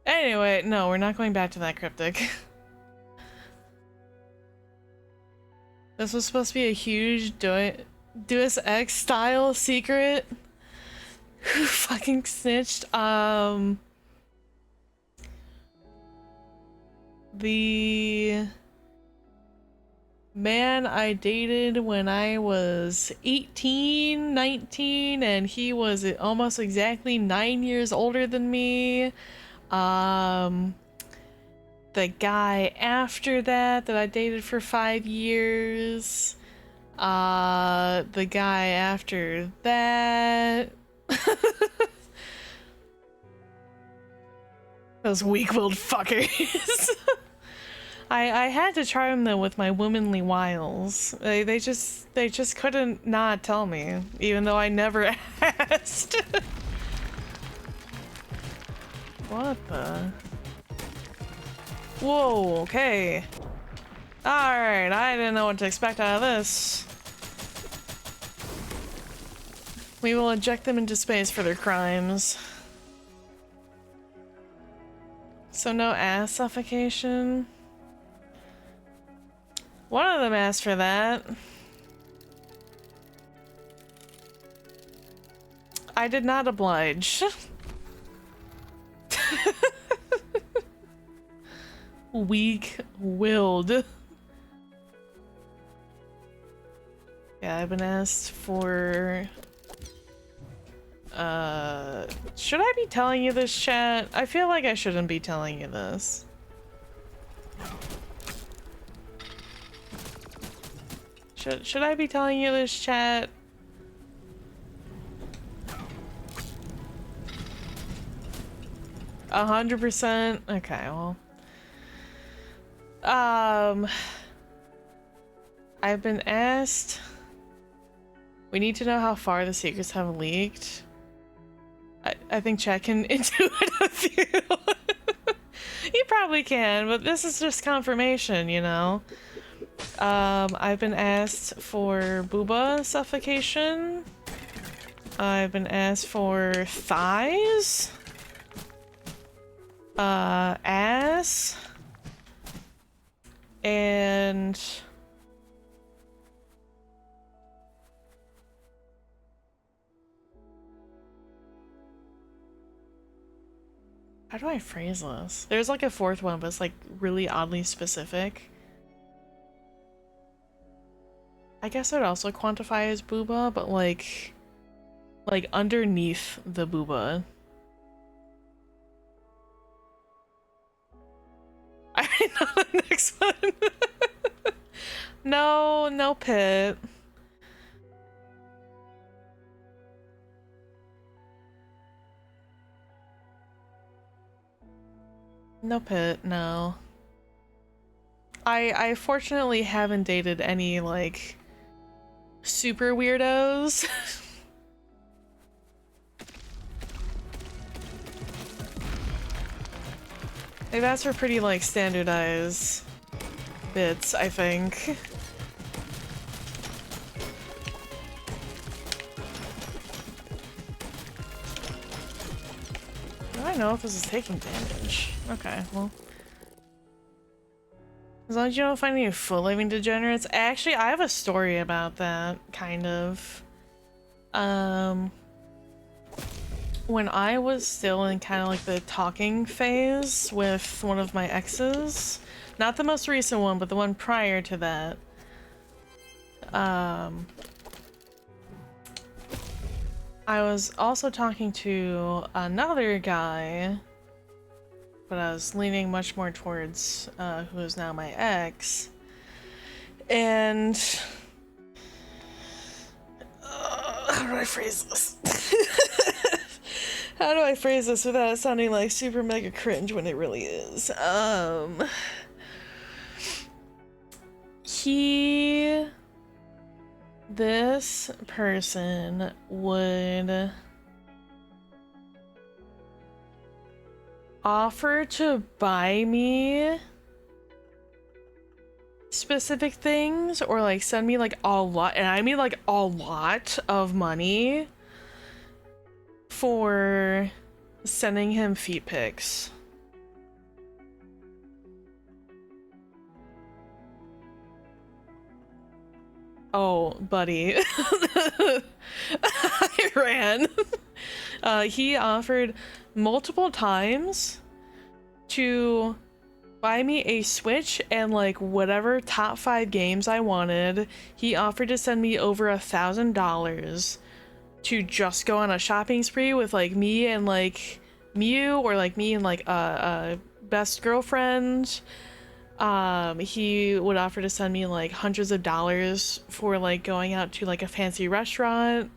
Anyway, no, we're not going back to that cryptic. This was supposed to be a huge Deus Ex style secret. Who fucking snitched? The man I dated when I was 18, 19, and he was almost exactly 9 years older than me. The guy after that I dated for 5 years. The guy after that. Those weak-willed fuckers. I had to charm them with my womanly wiles. They just couldn't not tell me, even though I never asked. What the? Whoa, okay. Alright, I didn't know what to expect out of this. We will eject them into space for their crimes. So no ass suffocation? One of them asked for that. I did not oblige. Weak-willed. Yeah, I've been asked for... should I be telling you this, chat? I feel like I shouldn't be telling you this. Should I be telling you this, chat? A 100%? Okay, well. I've been asked... We need to know how far the secrets have leaked. I think chat can intuit a few. You probably can, but this is just confirmation, you know? I've been asked for booba suffocation. I've been asked for thighs. Ass. And... How do I phrase this? There's like a fourth one, but it's like really oddly specific. I guess I'd also quantify as booba, but like underneath the booba. I know the next one. No pit. No pit, no. I fortunately haven't dated any, like, super weirdos. They've asked for pretty, like, standardized bits, I think. Do I know if this is taking damage? Okay, well. As long as you don't find any full living degenerates. Actually, I have a story about that, kind of. When I was still in kind of like the talking phase with one of my exes, not the most recent one, but the one prior to that, I was also talking to another guy, but I was leaning much more towards who is now my ex. And how do I phrase this? How do I phrase this without it sounding like super mega cringe when it really is? This person would offer to buy me specific things or like send me like a lot, and I mean like a lot of money for sending him feet pics. Oh, buddy. I ran. He offered multiple times to buy me a Switch and like whatever top 5 games I wanted. He offered to send me over $1,000 to just go on a shopping spree with like me and like Mew, or like me and like a best girlfriend. He would offer to send me like hundreds of dollars for like going out to like a fancy restaurant.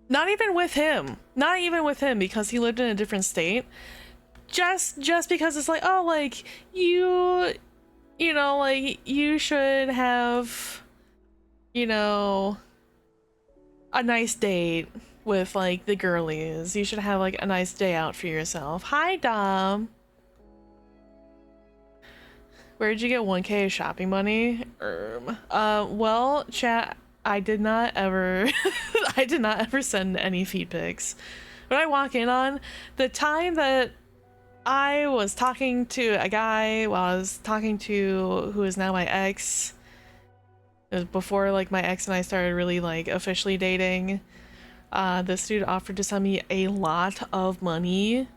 Not even with him. Not even with him, because he lived in a different state. Just because it's like, oh, like, you know, like, you should have, you know, a nice date with, like, the girlies. You should have, like, a nice day out for yourself. Hi, Dom. Where'd you get 1K shopping money? Well, chat, I did not ever I did not ever send any feed pics. When I walk in on the time that I was talking to a guy while I was talking to who is now my ex, it was before like my ex and I started really like officially dating, this dude offered to send me a lot of money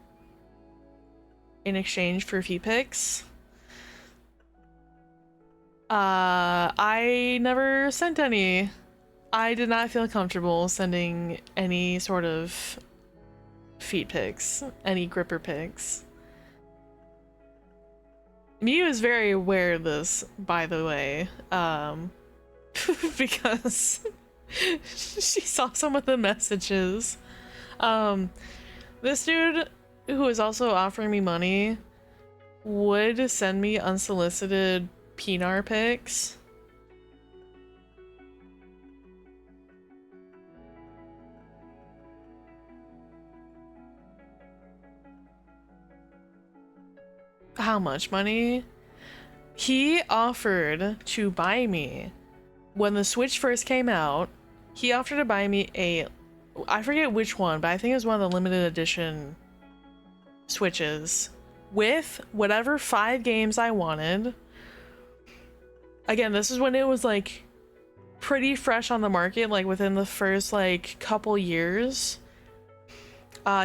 in exchange for feed pics. I never sent any. I did not feel comfortable sending any sort of feet pics, any gripper pics. Miu is very aware of this, by the way, because she saw some of the messages. This dude, who is also offering me money, would send me unsolicited Pinar pics. How much money? He offered to buy me, when the Switch first came out, he offered to buy me a, I forget which one, but I think it was one of the limited edition Switches, with whatever 5 games I wanted. Again, this is when it was like pretty fresh on the market, like within the first like couple years.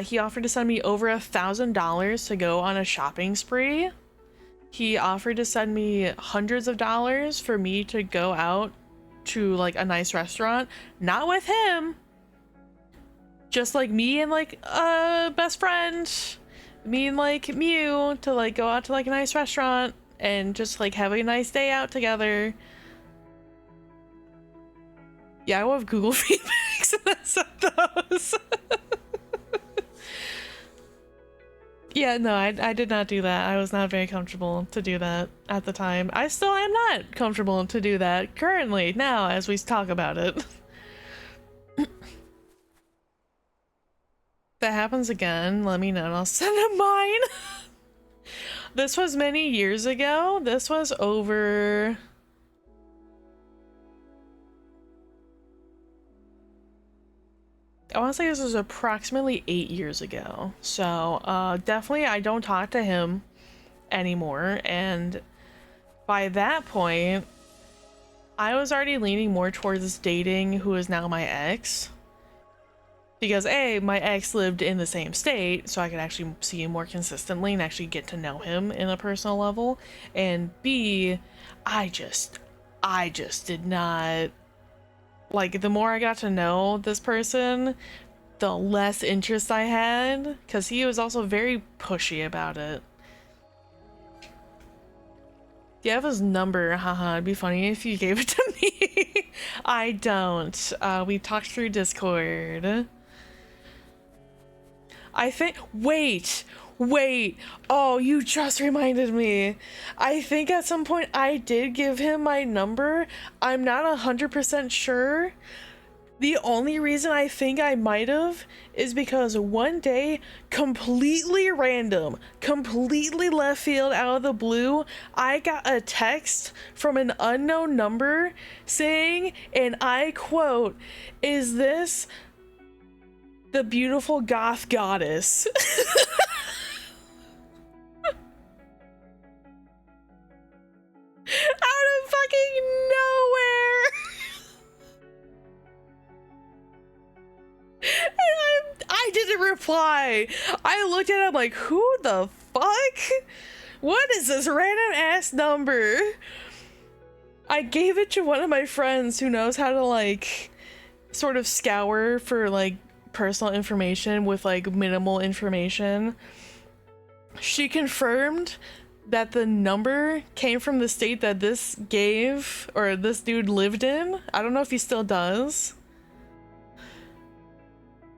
He offered to send me over $1,000 to go on a shopping spree. He offered to send me hundreds of dollars for me to go out to like a nice restaurant. Not with him. Just like me and like a best friend. Me and like Mew to like go out to like a nice restaurant and just like have a nice day out together. Yeah, I will have Google feedbacks and I sent those. Yeah, no, I did not do that. I was not very comfortable to do that at the time. I still am not comfortable to do that currently, now, as we talk about it. That happens again, let me know and I'll send him mine. This was many years ago. This was over... I want to say this was approximately 8 years ago. So, definitely I don't talk to him anymore. And by that point, I was already leaning more towards dating who is now my ex. Because A, my ex lived in the same state, so I could actually see him more consistently and actually get to know him in a personal level. And B, I just did not... Like, the more I got to know this person, the less interest I had, because he was also very pushy about it. Do you have his number? Haha, it'd be funny if you gave it to me. I don't. We talked through Discord. I think... Wait! Oh, you just reminded me. I think at some point I did give him my number. I'm not 100% sure. The only reason I think I might have is because one day, completely random, completely left field out of the blue, I got a text from an unknown number saying, and I quote, "Is this the beautiful goth goddess?" Out of fucking nowhere. And I didn't reply. I looked at him like, who the fuck? What is this random ass number? I gave it to one of my friends who knows how to like sort of scour for like personal information with like minimal information. She confirmed that the number came from the state that this dude lived in. I don't know if he still does.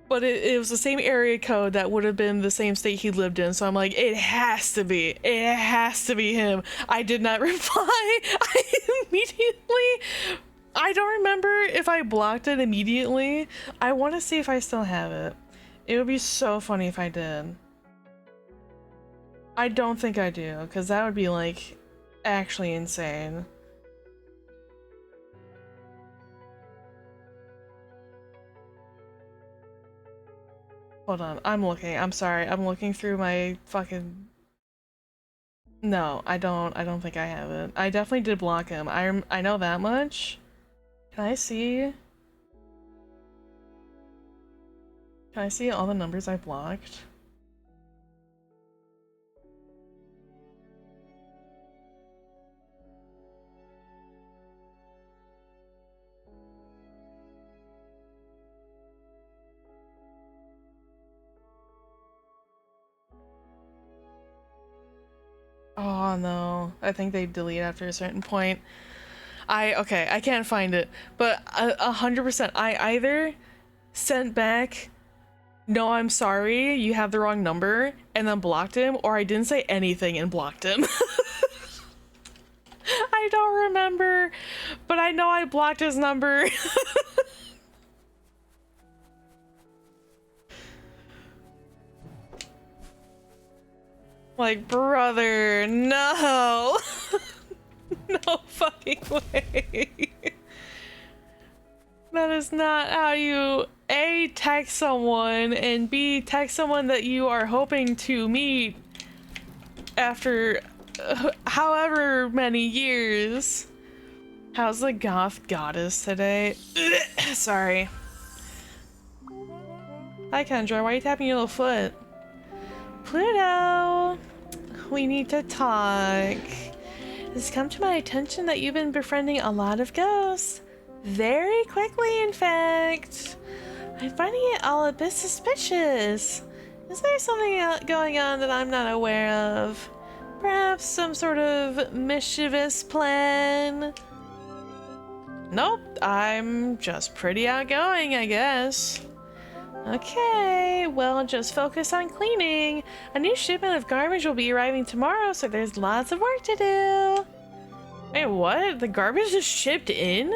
But it was the same area code that would have been the same state he lived in. So I'm like, it has to be. It has to be him. I did not reply. I immediately... I don't remember if I blocked it immediately. I want to see if I still have it. It would be so funny if I did. I don't think I do, because that would be, like, actually insane. Hold on, I'm looking. I'm sorry. I'm looking through my fucking... No, I don't think I have it. I definitely did block him. I know that much. Can I see? Can I see all the numbers I blocked? Oh no, I think they delete after a certain point. Okay, I can't find it, but 100%, I either sent back, no, I'm sorry, you have the wrong number, and then blocked him, or I didn't say anything and blocked him. I don't remember, but I know I blocked his number. Like, brother, no! No fucking way. That is not how you A, text someone, and B, text someone that you are hoping to meet after however many years. How's the goth goddess today? Sorry. Hi Kendra, why are you tapping your little foot? Pluto! We need to talk. It's come to my attention that you've been befriending a lot of ghosts. Very quickly, in fact. I'm finding it all a bit suspicious. Is there something going on that I'm not aware of? Perhaps some sort of mischievous plan? Nope, I'm just pretty outgoing, I guess. Okay, well, just focus on cleaning. A new shipment of garbage will be arriving tomorrow, so there's lots of work to do. Wait, what? The garbage is shipped in?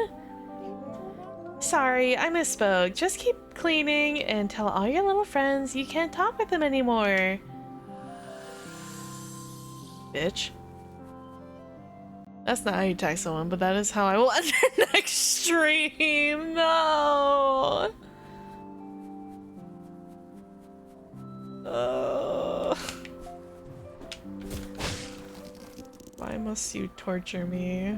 Sorry, I misspoke. Just keep cleaning and tell all your little friends you can't talk with them anymore. Bitch. That's not how you text someone, but that is how I will enter next stream. No! Why must you torture me?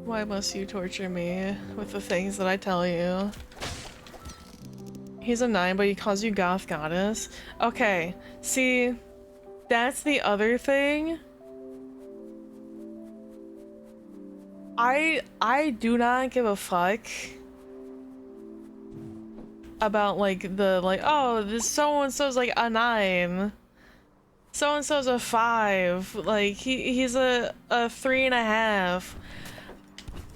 Why must you torture me with the things that I tell you? He's a 9, but he calls you goth goddess. Okay, see, that's the other thing. I do not give a fuck about like oh, this so-and-so's like a 9. So-and-so's a 5. Like he's a 3.5.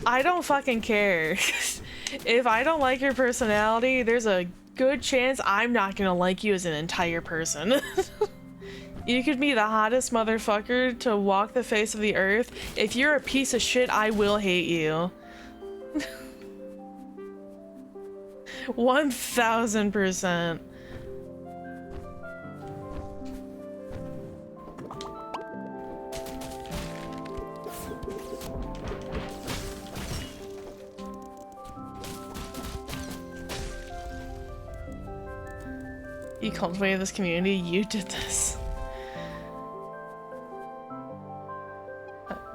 I don't fucking care. If I don't like your personality, there's a good chance I'm not gonna like you as an entire person. You could be the hottest motherfucker to walk the face of the earth. If you're a piece of shit, I will hate you. 1000%. You cultivated this community, you did this.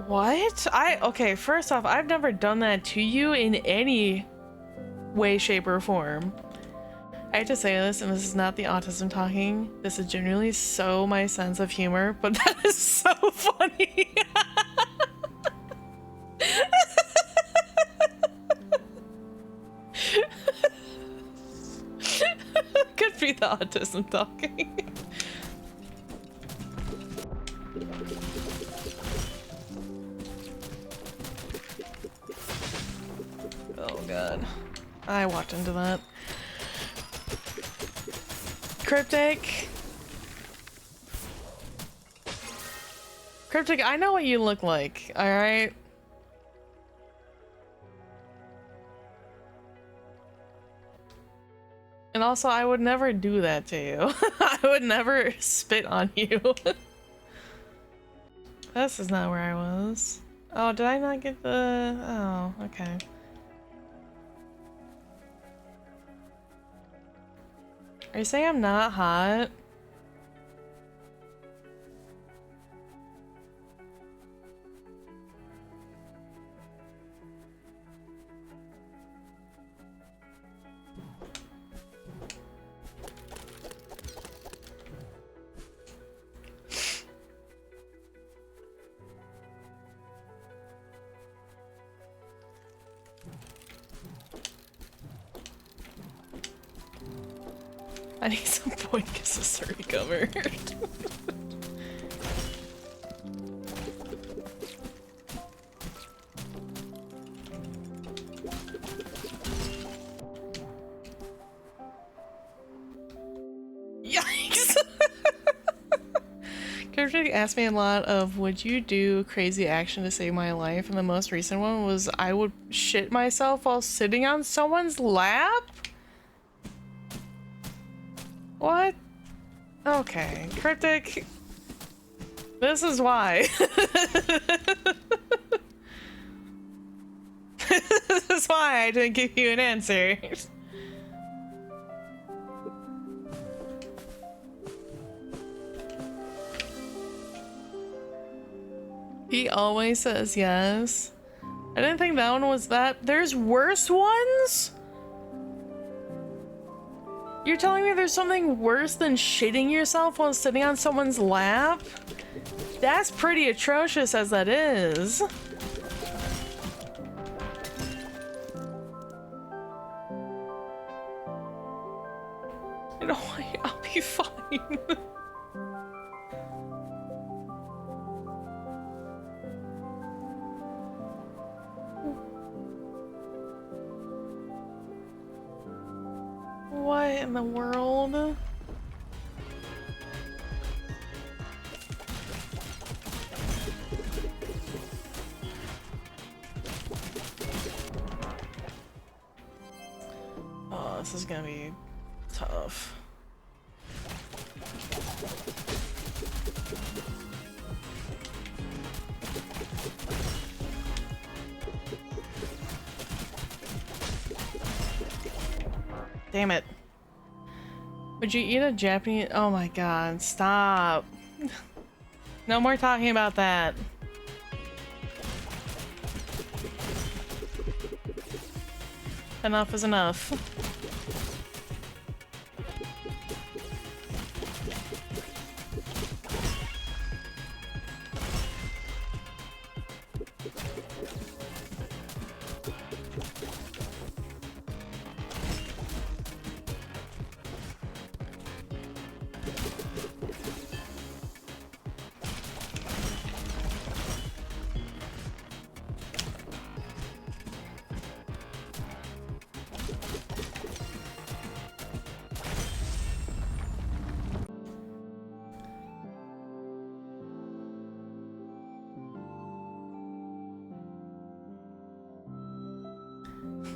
What? Okay, first off, I've never done that to you in any way, shape, or form. I hate to say this, and this is not the autism talking. This is genuinely so my sense of humor, but that is so funny. Could be the autism talking. god. I walked into that. Cryptic. Cryptic, I know what you look like, alright? And also, I would never do that to you. I would never spit on you. This is not where I was. Oh, did I not get the... Oh, okay. Are you saying I'm not hot? I need some point kisses to recover. Yikes! Cryptic asked me a lot of, would you do crazy action to save my life? And the most recent one was, I would shit myself while sitting on someone's lap? What? Okay, Cryptic. This is why. This is why I didn't give you an answer. He always says yes. I didn't think that one was that. There's worse ones? You're telling me there's something worse than shitting yourself while sitting on someone's lap? That's pretty atrocious as that is. You know what? I'll be fine. What in the world? Oh, this is gonna be tough. Damn it. Would you eat a Japanese? Oh my god, stop. No more talking about that. Enough is enough.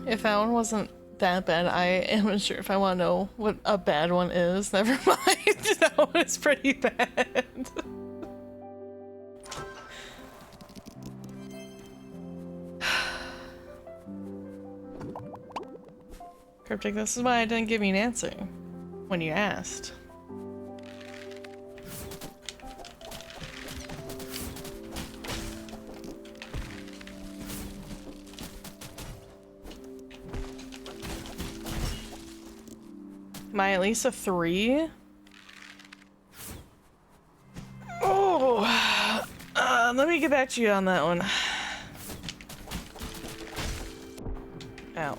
If that one wasn't that bad, I am unsure if I want to know what a bad one is. Never mind. That one is pretty bad. Cryptic, this is why I didn't give you an answer when you asked. Am I at least a 3? Oh, let me get back to you on that one. Ow.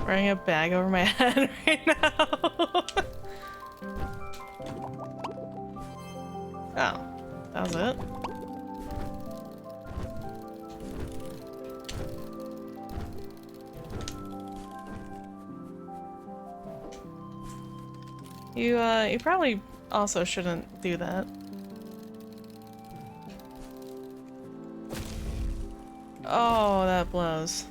Wearing a bag over my head right now. Oh, that was it? You probably also shouldn't do that. Oh, that blows.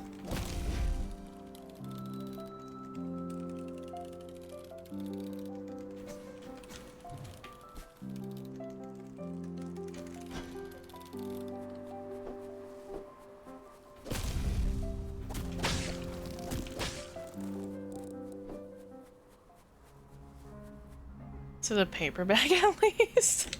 To the paper bag at least.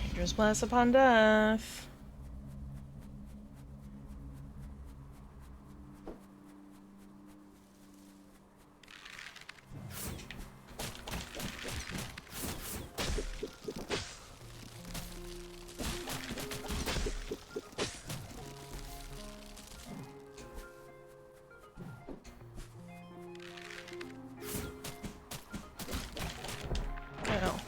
Dangerous blast upon death. Oh.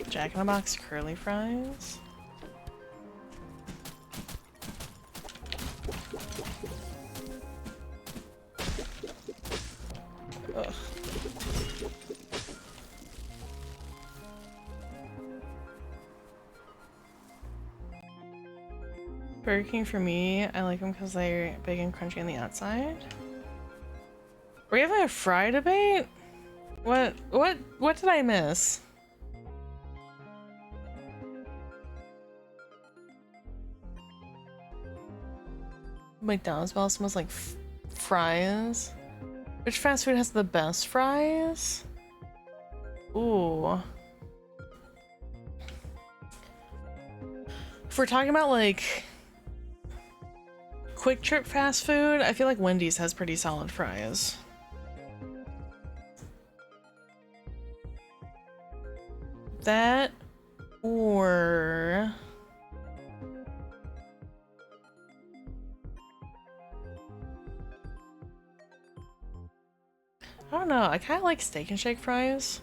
Jack in the Box curly fries. Ugh. Burger King for me, I like them because they're big and crunchy on the outside. Are we having a fry debate? What did I miss? McDonald's bell smells like fries. Which fast food has the best fries? Ooh. If we're talking about like quick trip fast food, I feel like Wendy's has pretty solid fries. That or I don't know, I kind of like Steak and Shake fries.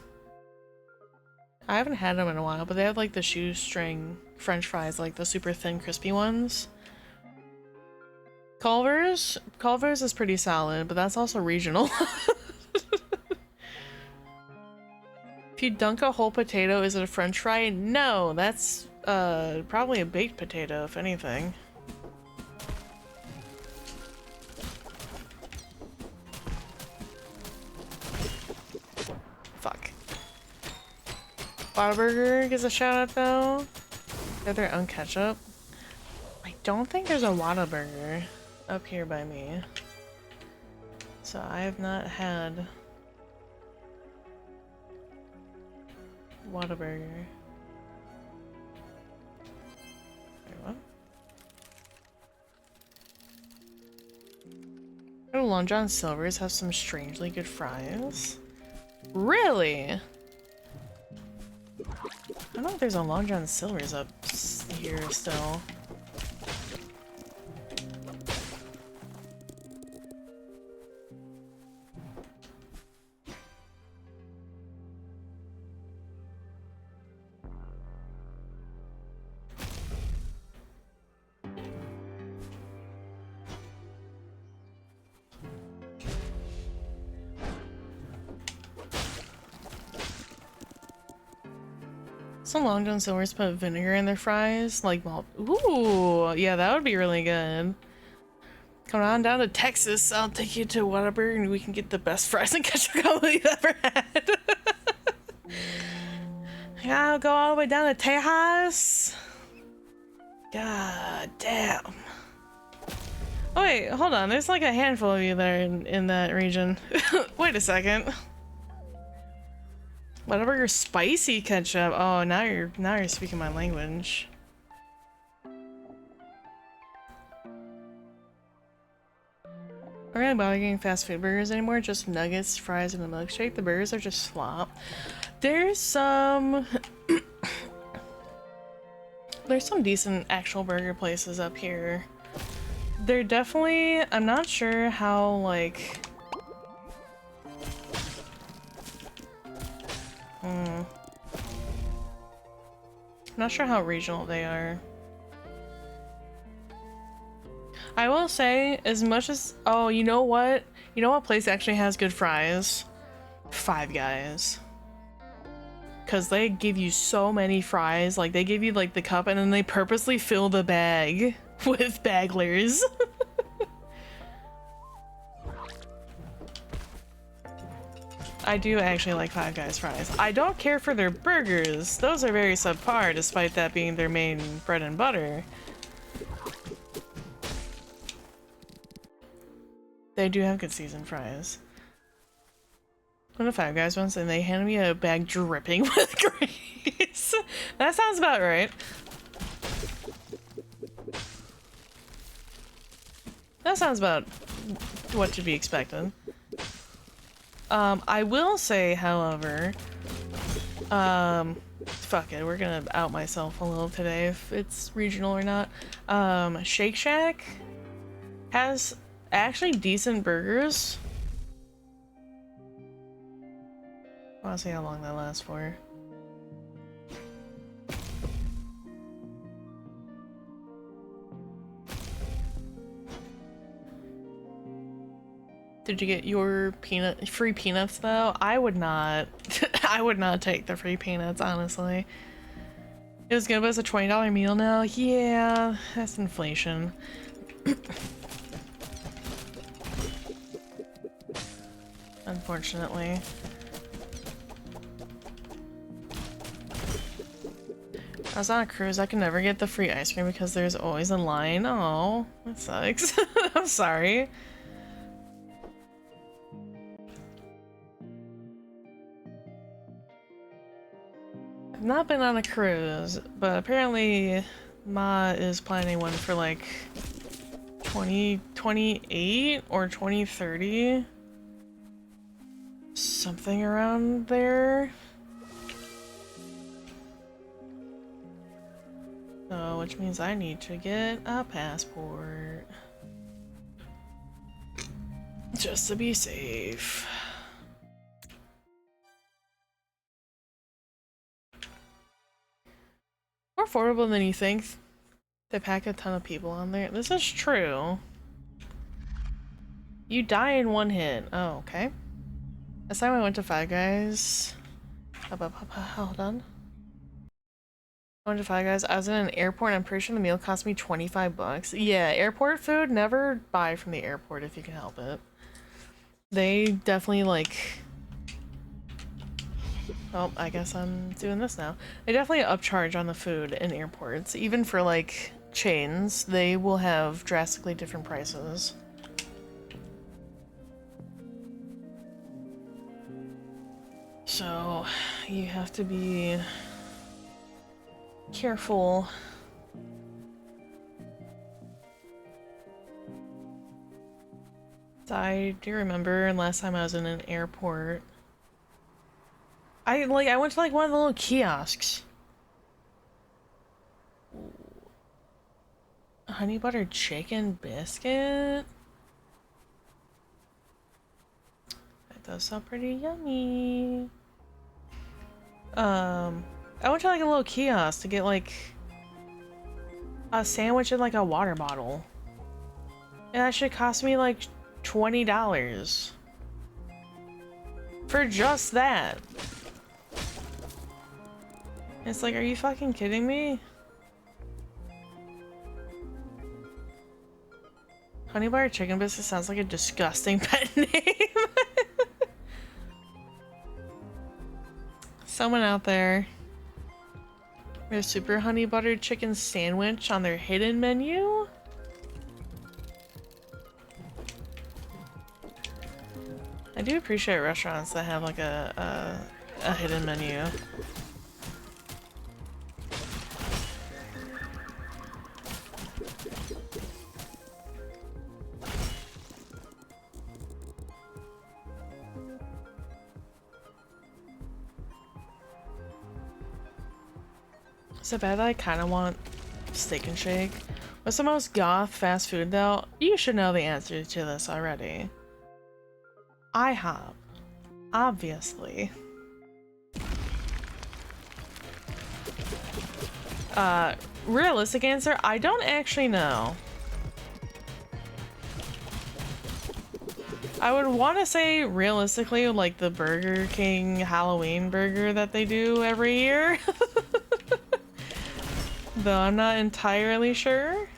I haven't had them in a while, but they have like the shoestring French fries, like the super thin crispy ones. Culver's is pretty solid, but that's also regional. If you dunk a whole potato, is it a French fry? No, that's probably a baked potato, if anything. Fuck. Whataburger gives a shout out though. They have their own ketchup. I don't think there's a Whataburger up here by me. So I have not had Whataburger. Wait, what? Oh, Long John Silver's have some strangely good fries. Really? I don't know if there's a Long John Silver's up here still. Some Long John Silver's put vinegar in their fries, like malt. Ooh, yeah, that would be really good. Come on down to Texas, I'll take you to Whataburger and we can get the best fries and ketchup combo you've ever had. Yeah, I'll go all the way down to Tejas. God damn. Oh wait, hold on, there's like a handful of you there in that region. Wait a second. Whataburger spicy ketchup. Oh, now you're speaking my language. I'm not really bother getting fast food burgers anymore, just nuggets, fries, and a milkshake. The burgers are just slop. There's some there's some decent actual burger places up here. They're definitely, I'm not sure how like I'm not sure how regional they are. I will say, as much as, oh, you know what? You know what place actually has good fries? Five Guys. Because they give you so many fries. Like, they give you, like, the cup, and then they purposely fill the bag with bagglers. I do actually like Five Guys fries. I don't care for their burgers. Those are very subpar, despite that being their main bread and butter. They do have good seasoned fries. I went to Five Guys once and they handed me a bag dripping with grease. That sounds about right. That sounds about what should be expected. I will say, however, fuck it, we're gonna out myself a little today if it's regional or not. Shake Shack has actually decent burgers. I wanna see how long that lasts for. Did you get your free peanuts though? I would not. I would not take the free peanuts, honestly. It was gonna be a $20 meal now. Yeah, that's inflation. Unfortunately. I was on a cruise, I could never get the free ice cream because there's always a line. Oh, that sucks. I'm sorry. I've not been on a cruise, but apparently Ma is planning one for like 2028 or 2030. Something around there. So, which means I need to get a passport. Just to be safe. More affordable than you think. They pack a ton of people on there. This is true. You die in one hit. Oh, okay. Last time I went to Five Guys. Hold on. I went to Five Guys. I was in an airport. I'm pretty sure the meal cost me 25 bucks. Yeah, airport food. Never buy from the airport if you can help it. They definitely like. Oh, I guess I'm doing this now. They definitely upcharge on the food in airports. Even for like chains, they will have drastically different prices. So, you have to be careful. I do remember last time I was in an airport. I went to like one of the little kiosks. Honey butter chicken biscuit? That does sound pretty yummy. I went to like a little kiosk to get like a sandwich and like a water bottle. And that should cost me like $20. For just that. It's like, are you fucking kidding me? Honey butter chicken biscuit sounds like a disgusting pet name. Someone out there. Their super honey butter chicken sandwich on their hidden menu? I do appreciate restaurants that have like a hidden menu. Is it bad that I kind of want Steak and Shake? What's the most goth fast food though? You should know the answer to this already. IHOP. Obviously. Realistic answer? I don't actually know. I would want to say realistically like the Burger King Halloween burger that they do every year. Though I'm not entirely sure.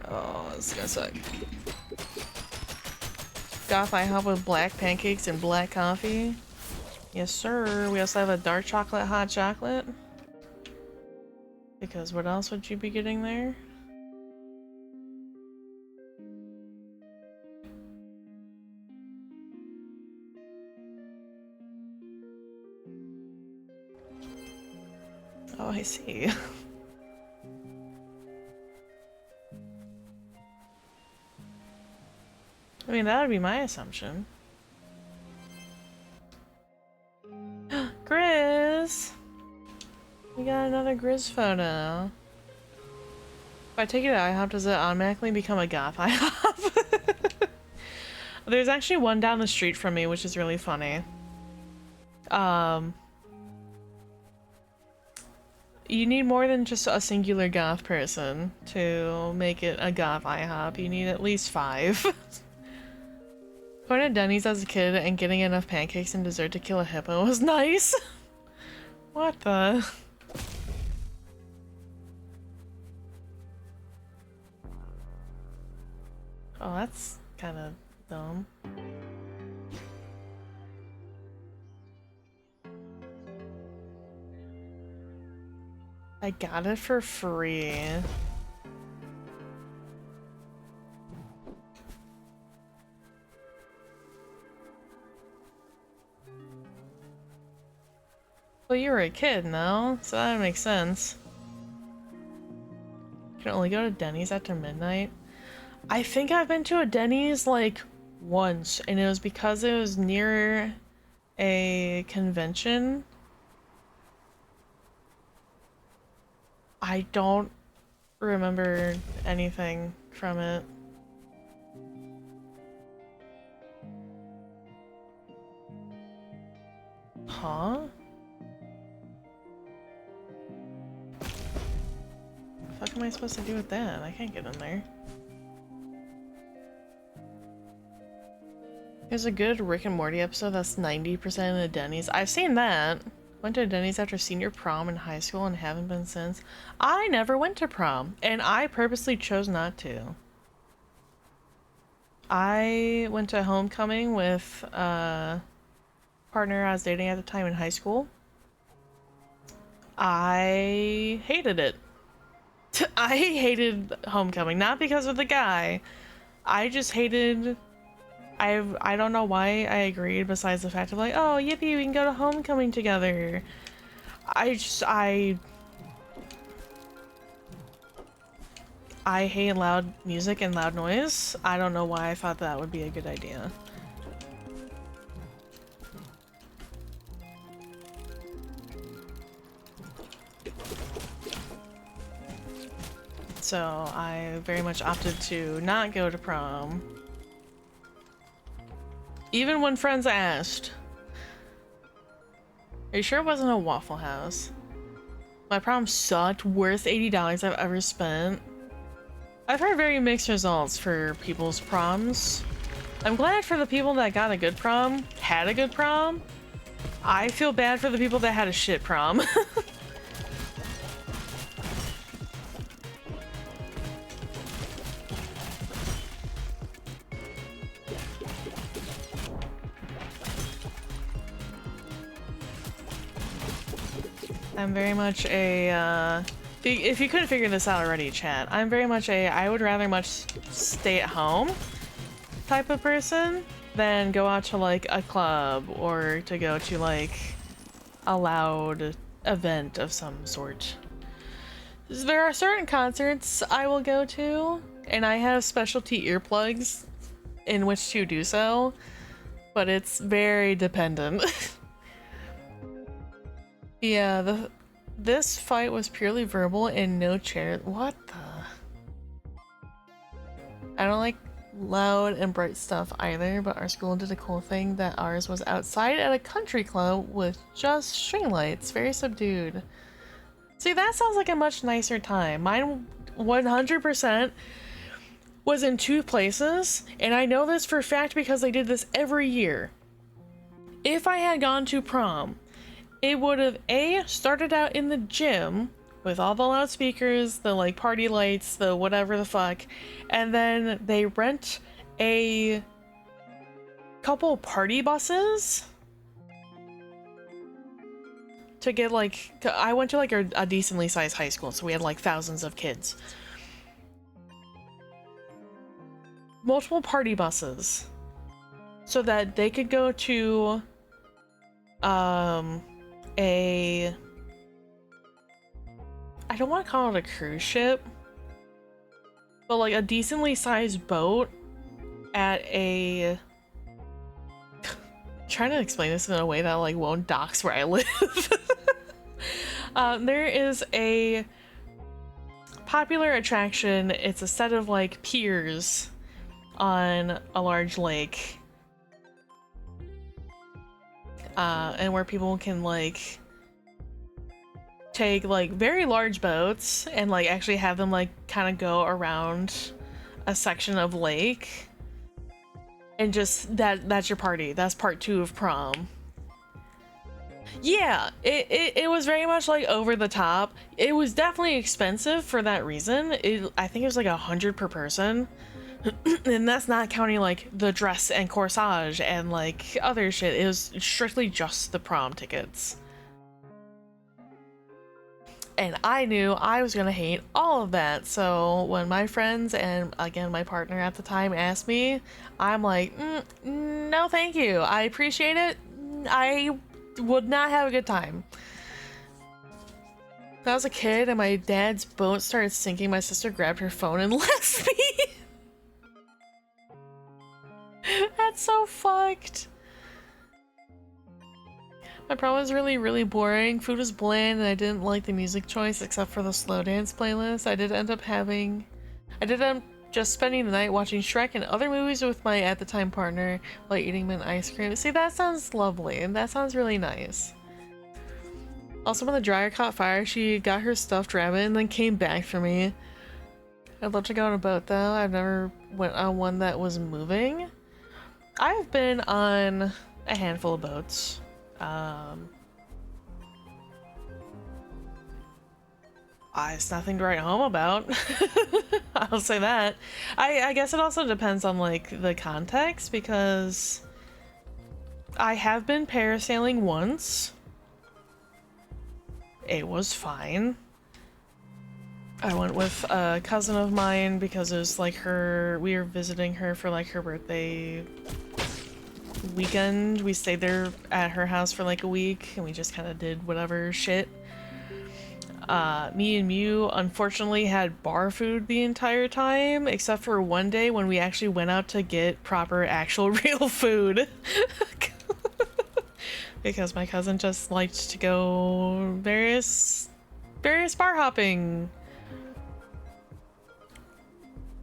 Oh, this is gonna suck. Goth IHOP with black pancakes and black coffee. Yes, sir. We also have a dark chocolate hot chocolate. Because what else would you be getting there? Oh, I see. I mean, that would be my assumption. Grizz! We got another Grizz photo. If I take it at IHOP, does it automatically become a goth IHOP? There's actually one down the street from me, which is really funny. You need more than just a singular goth person to make it a goth IHOP. You need at least 5. Going to Denny's as a kid and getting enough pancakes and dessert to kill a hippo was nice. What the? Oh, that's kind of dumb. I got it for free. Well, you were a kid, no? So that makes sense. You can only go to Denny's after midnight. I think I've been to a Denny's like once, and it was because it was near a convention. I don't remember anything from it. Huh? What the fuck am I supposed to do with that? I can't get in there. There's a good Rick and Morty episode that's 90% in a Denny's. I've seen that. Went to Denny's after senior prom in high school and haven't been since. I never went to prom, and I purposely chose not to. I went to homecoming with a partner I was dating at the time in high school. I hated it. I hated homecoming, not because of the guy. I just hated... I don't know why I agreed besides the fact of like, oh, yippee, we can go to homecoming together. I hate loud music and loud noise. I don't know why I thought that would be a good idea. So I very much opted to not go to prom. Even when friends asked. Are you sure it wasn't a Waffle House? My prom sucked. Worth $80 I've ever spent. I've heard very mixed results for people's proms. I'm glad for the people that got a good prom, had a good prom. I feel bad for the people that had a shit prom. I'm very much a, if you couldn't figure this out already, chat, I'm very much a, I would rather much stay at home type of person than go out to like a club or to go to like a loud event of some sort. There are certain concerts I will go to, and I have specialty earplugs in which to do so, but it's very dependent. Yeah, this fight was purely verbal and no chair. What the? I don't like loud and bright stuff either, but our school did a cool thing that ours was outside at a country club with just string lights, very subdued. See, that sounds like a much nicer time. Mine 100% was in 2 places, and I know this for a fact because they did this every year. If I had gone to prom, it would have A, started out in the gym with all the loudspeakers, the like party lights, the whatever the fuck, and then they rent a couple party buses to get like, I went to like a decently sized high school, so we had like thousands of kids. Multiple party buses so that they could go to I don't want to call it a cruise ship, but like a decently sized boat at a trying to explain this in a way that like won't dox where I live. There is a popular attraction. It's a set of like piers on a large lake, and where people can like take like very large boats and like actually have them like kind of go around a section of lake, and just that's your party. That's part 2 of prom. Yeah, it was very much like over the top. It was definitely expensive for that reason. I think it was like 100 per person. And that's not counting like the dress and corsage and like other shit. It was strictly just the prom tickets. And I knew I was gonna hate all of that. So when my friends and again my partner at the time asked me, I'm like, no thank you. I appreciate it. I would not have a good time. When I was a kid and my dad's boat started sinking, my sister grabbed her phone and left me. That's so fucked. My prom was really boring. Food was bland and I didn't like the music choice except for the slow dance playlist. I did end up just spending the night watching Shrek and other movies with my at the time partner while eating mint ice cream. See, that sounds lovely and that sounds really nice. Also, when the dryer caught fire, she got her stuffed rabbit and then came back for me. I'd love to go on a boat though. I've never went on one that was moving. I've been on a handful of boats. It's nothing to write home about. I'll say that. I guess it also depends on like the context, because I have been parasailing once. It was fine. I went with a cousin of mine because it was like we were visiting her for like her birthday weekend. We stayed there at her house for like a week and we just kind of did whatever shit. Me and Mew unfortunately had bar food the entire time, except for one day when we actually went out to get proper actual real food. Because my cousin just liked to go various bar hopping.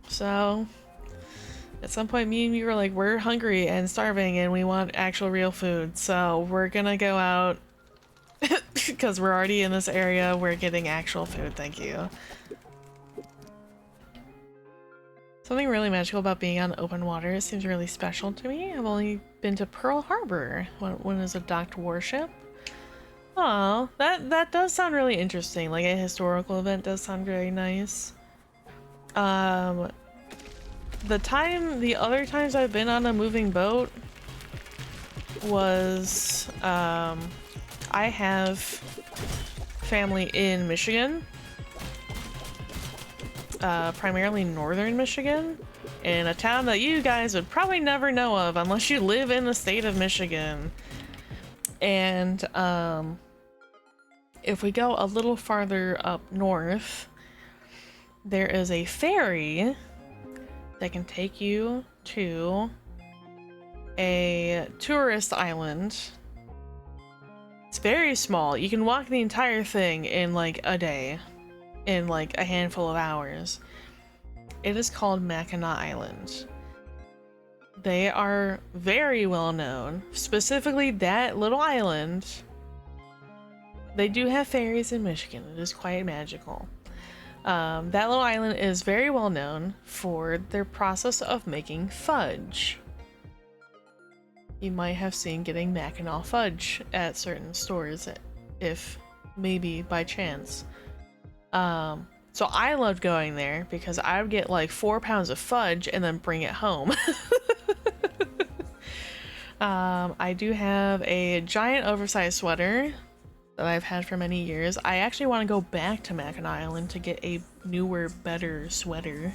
So at some point me and you were like, we're hungry and starving and we want actual real food, so we're gonna go out because we're already in this area. We're getting actual food, thank you. Something really magical about being on open water. It seems really special to me. I've only been to Pearl Harbor when it was a docked warship. Aw, that does sound really interesting. Like a historical event does sound very nice. The other times I've been on a moving boat was, I have family in Michigan, primarily northern Michigan, in a town that you guys would probably never know of unless you live in the state of Michigan. And, if we go a little farther up north, there is a ferry that can take you to a tourist island. It's very small. You can walk the entire thing in like a day, in like a handful of hours. It is called Mackinac Island. They are very well known, specifically that little island. They do have fairies in Michigan. It is quite magical. That little island is very well known for their process of making fudge. You might have seen getting Mackinac fudge at certain stores, if maybe by chance. So I loved going there because I would get like 4 pounds of fudge and then bring it home. I do have a giant oversized sweater that I've had for many years. I actually want to go back to Mackinac Island to get a newer, better sweater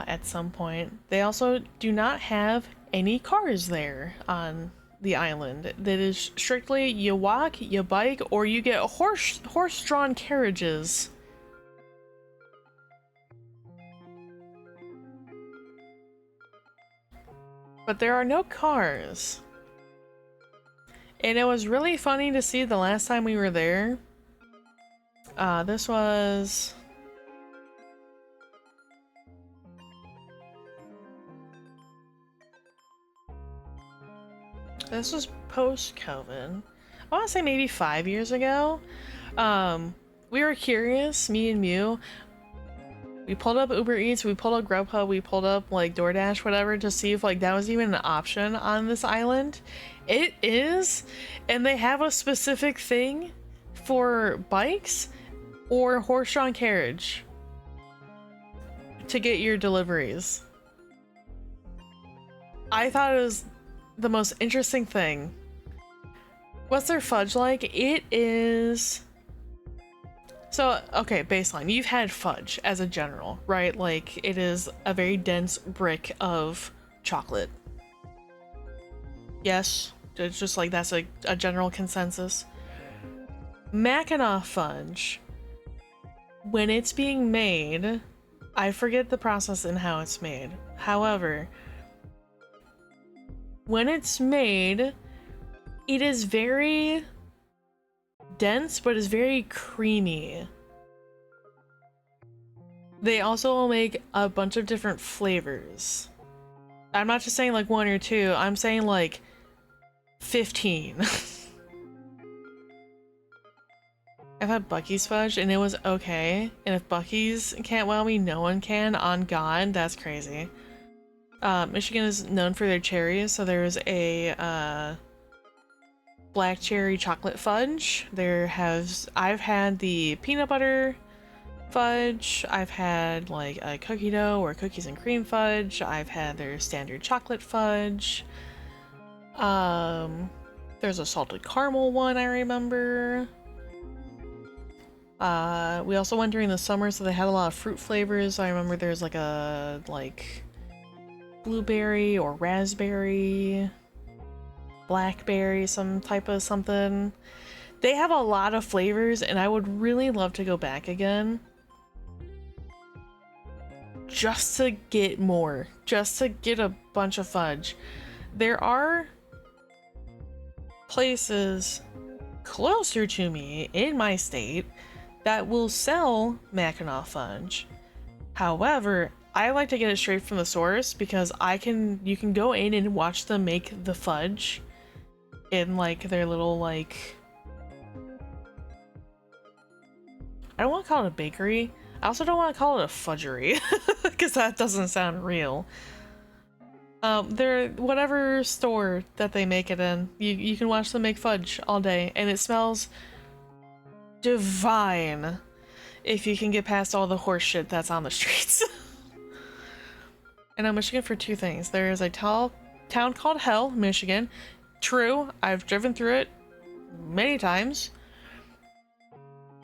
at some point. They also do not have any cars there on the island. That is strictly you walk, you bike, or you get horse-drawn carriages. But there are no cars. And it was really funny to see the last time we were there. This was post-COVID. I want to say maybe 5 years ago. We were curious, me and Mew. We pulled up Uber Eats, we pulled up Grubhub, we pulled up like DoorDash, whatever, to see if like that was even an option on this island. It is, and they have a specific thing for bikes or horse-drawn carriage to get your deliveries. I thought it was the most interesting thing. What's their fudge like? It is... So, okay, baseline. You've had fudge as a general, right? Like, it is a very dense brick of chocolate. Yes, it's just like that's a general consensus. Mackinac fudge, when it's being made, I forget the process and how it's made. However, when it's made, it is very dense, but is very creamy. They also will make a bunch of different flavors. I'm not just saying like 1 or 2, I'm saying like 15. I've had Bucky's fudge and it was okay. And if Bucky's can't wow me, no one can. On God, that's crazy. Michigan is known for their cherries, so there's a black cherry chocolate fudge. I've had the peanut butter fudge. I've had like a cookie dough or cookies and cream fudge. I've had their standard chocolate fudge. There's a salted caramel one I remember. We also went during the summer, so they had a lot of fruit flavors. I remember there's like a blueberry or raspberry, blackberry, some type of something. They have a lot of flavors, and I would really love to go back again. Just to get more. Just to get a bunch of fudge. There are places closer to me in my state that will sell Mackinac fudge. However, I like to get it straight from the source because you can go in and watch them make the fudge in like their little like, I don't want to call it a bakery. I also don't want to call it a fudgery because that doesn't sound real. They're whatever store that they make it in. You can watch them make fudge all day and it smells divine if you can get past all the horse shit that's on the streets. And I'm Michigan for 2 things. There is a town called Hell, Michigan. True, I've driven through it many times.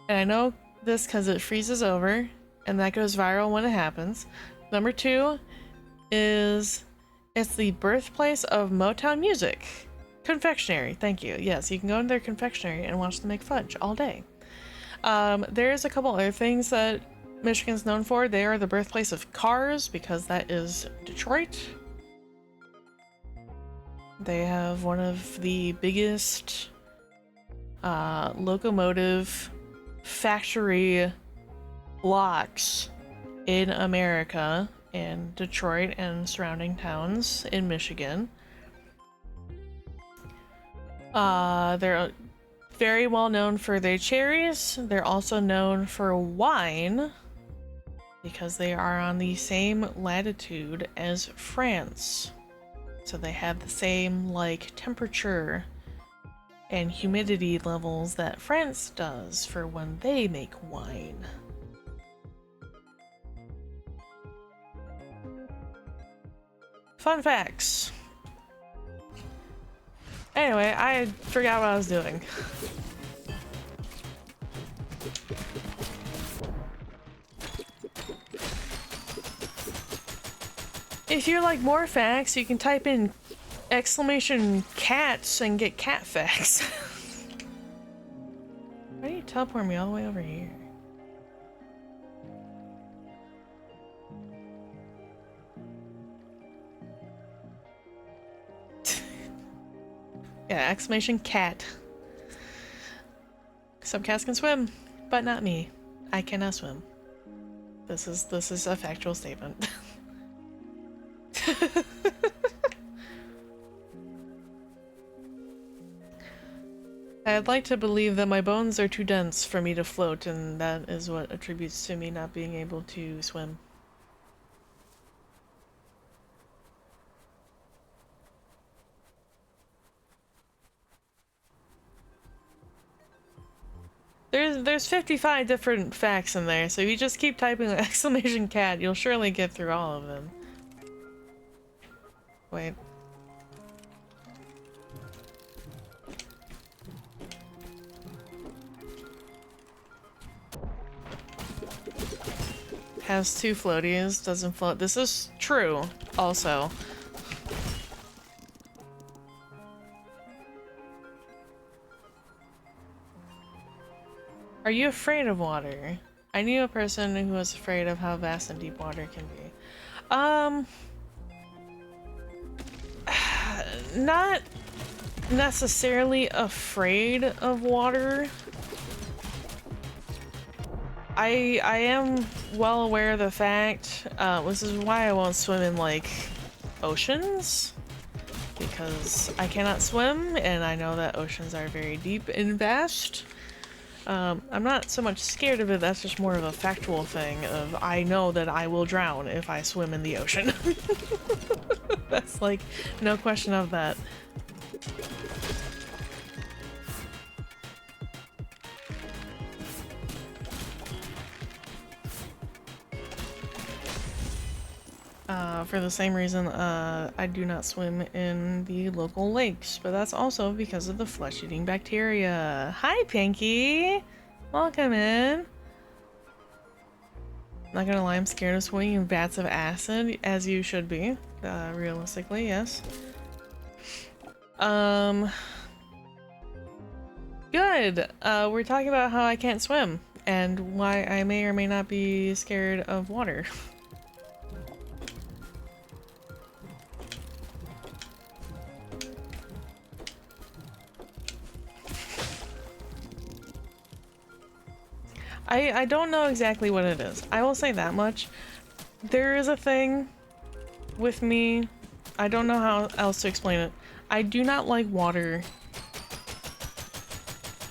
And I know this because it freezes over, and that goes viral when it happens. Number 2 is it's the birthplace of Motown music. Confectionery, thank you. Yes, you can go into their confectionery and watch them make fudge all day. There's a couple other things that Michigan's known for. They are the birthplace of cars because that is Detroit. They have one of the biggest locomotive factory blocks in America, in Detroit and surrounding towns in Michigan. They're very well known for their cherries. They're also known for wine because they are on the same latitude as France. So they have the same, like, temperature and humidity levels that France does for when they make wine. Fun facts. Anyway, I forgot what I was doing. If you like more facts, you can type in exclamation cats and get cat facts. Why do you teleport me all the way over here? Yeah, exclamation cat. Some cats can swim, but not me. I cannot swim. This is a factual statement. I'd like to believe that my bones are too dense for me to float, and that is what attributes to me not being able to swim. There's 55 different facts in there, so if you just keep typing exclamation cat, you'll surely get through all of them. Wait. Has 2 floaties, doesn't float. This is true, also. Are you afraid of water? I knew a person who was afraid of how vast and deep water can be. Not necessarily afraid of water. I am well aware of the fact, this is why I won't swim in, like, oceans. Because I cannot swim, and I know that oceans are very deep and vast. I'm not so much scared of it, that's just more of a factual thing of I know that I will drown if I swim in the ocean. That's like, no question of that. For the same reason, I do not swim in the local lakes, but that's also because of the flesh-eating bacteria. Hi, Pinky! Welcome in! Not gonna lie, I'm scared of swimming in vats of acid, as you should be. Realistically, yes. Good! We're talking about how I can't swim, and why I may or may not be scared of water. I don't know exactly what it is. I will say that much. There is a thing with me. I don't know how else to explain it. I do not like water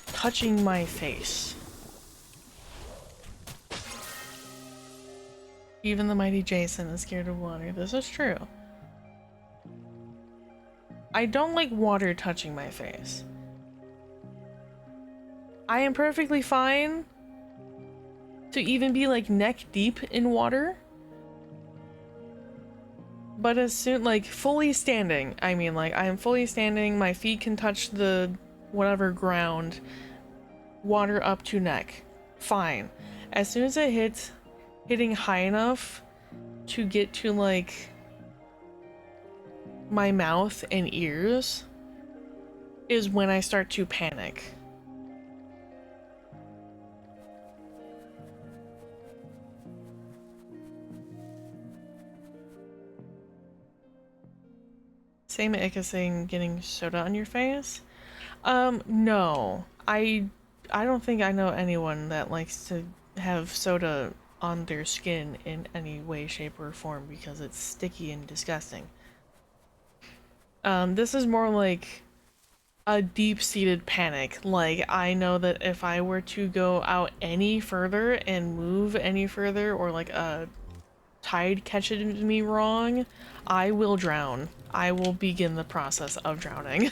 touching my face. Even the mighty Jason is scared of water. This is true. I don't like water touching my face. I am perfectly fine to even be like neck deep in water. But as soon, like fully standing, I mean like I am fully standing, my feet can touch the whatever ground, water up to neck, fine. As soon as it hits, hitting high enough to get to like my mouth and ears is when I start to panic. Same Ika saying getting soda on your face. No. I don't think I know anyone that likes to have soda on their skin in any way, shape, or form because it's sticky and disgusting. This is more like a deep-seated panic. Like, I know that if I were to go out any further and move any further, or like a tide catches me wrong, I will drown. I will begin the process of drowning.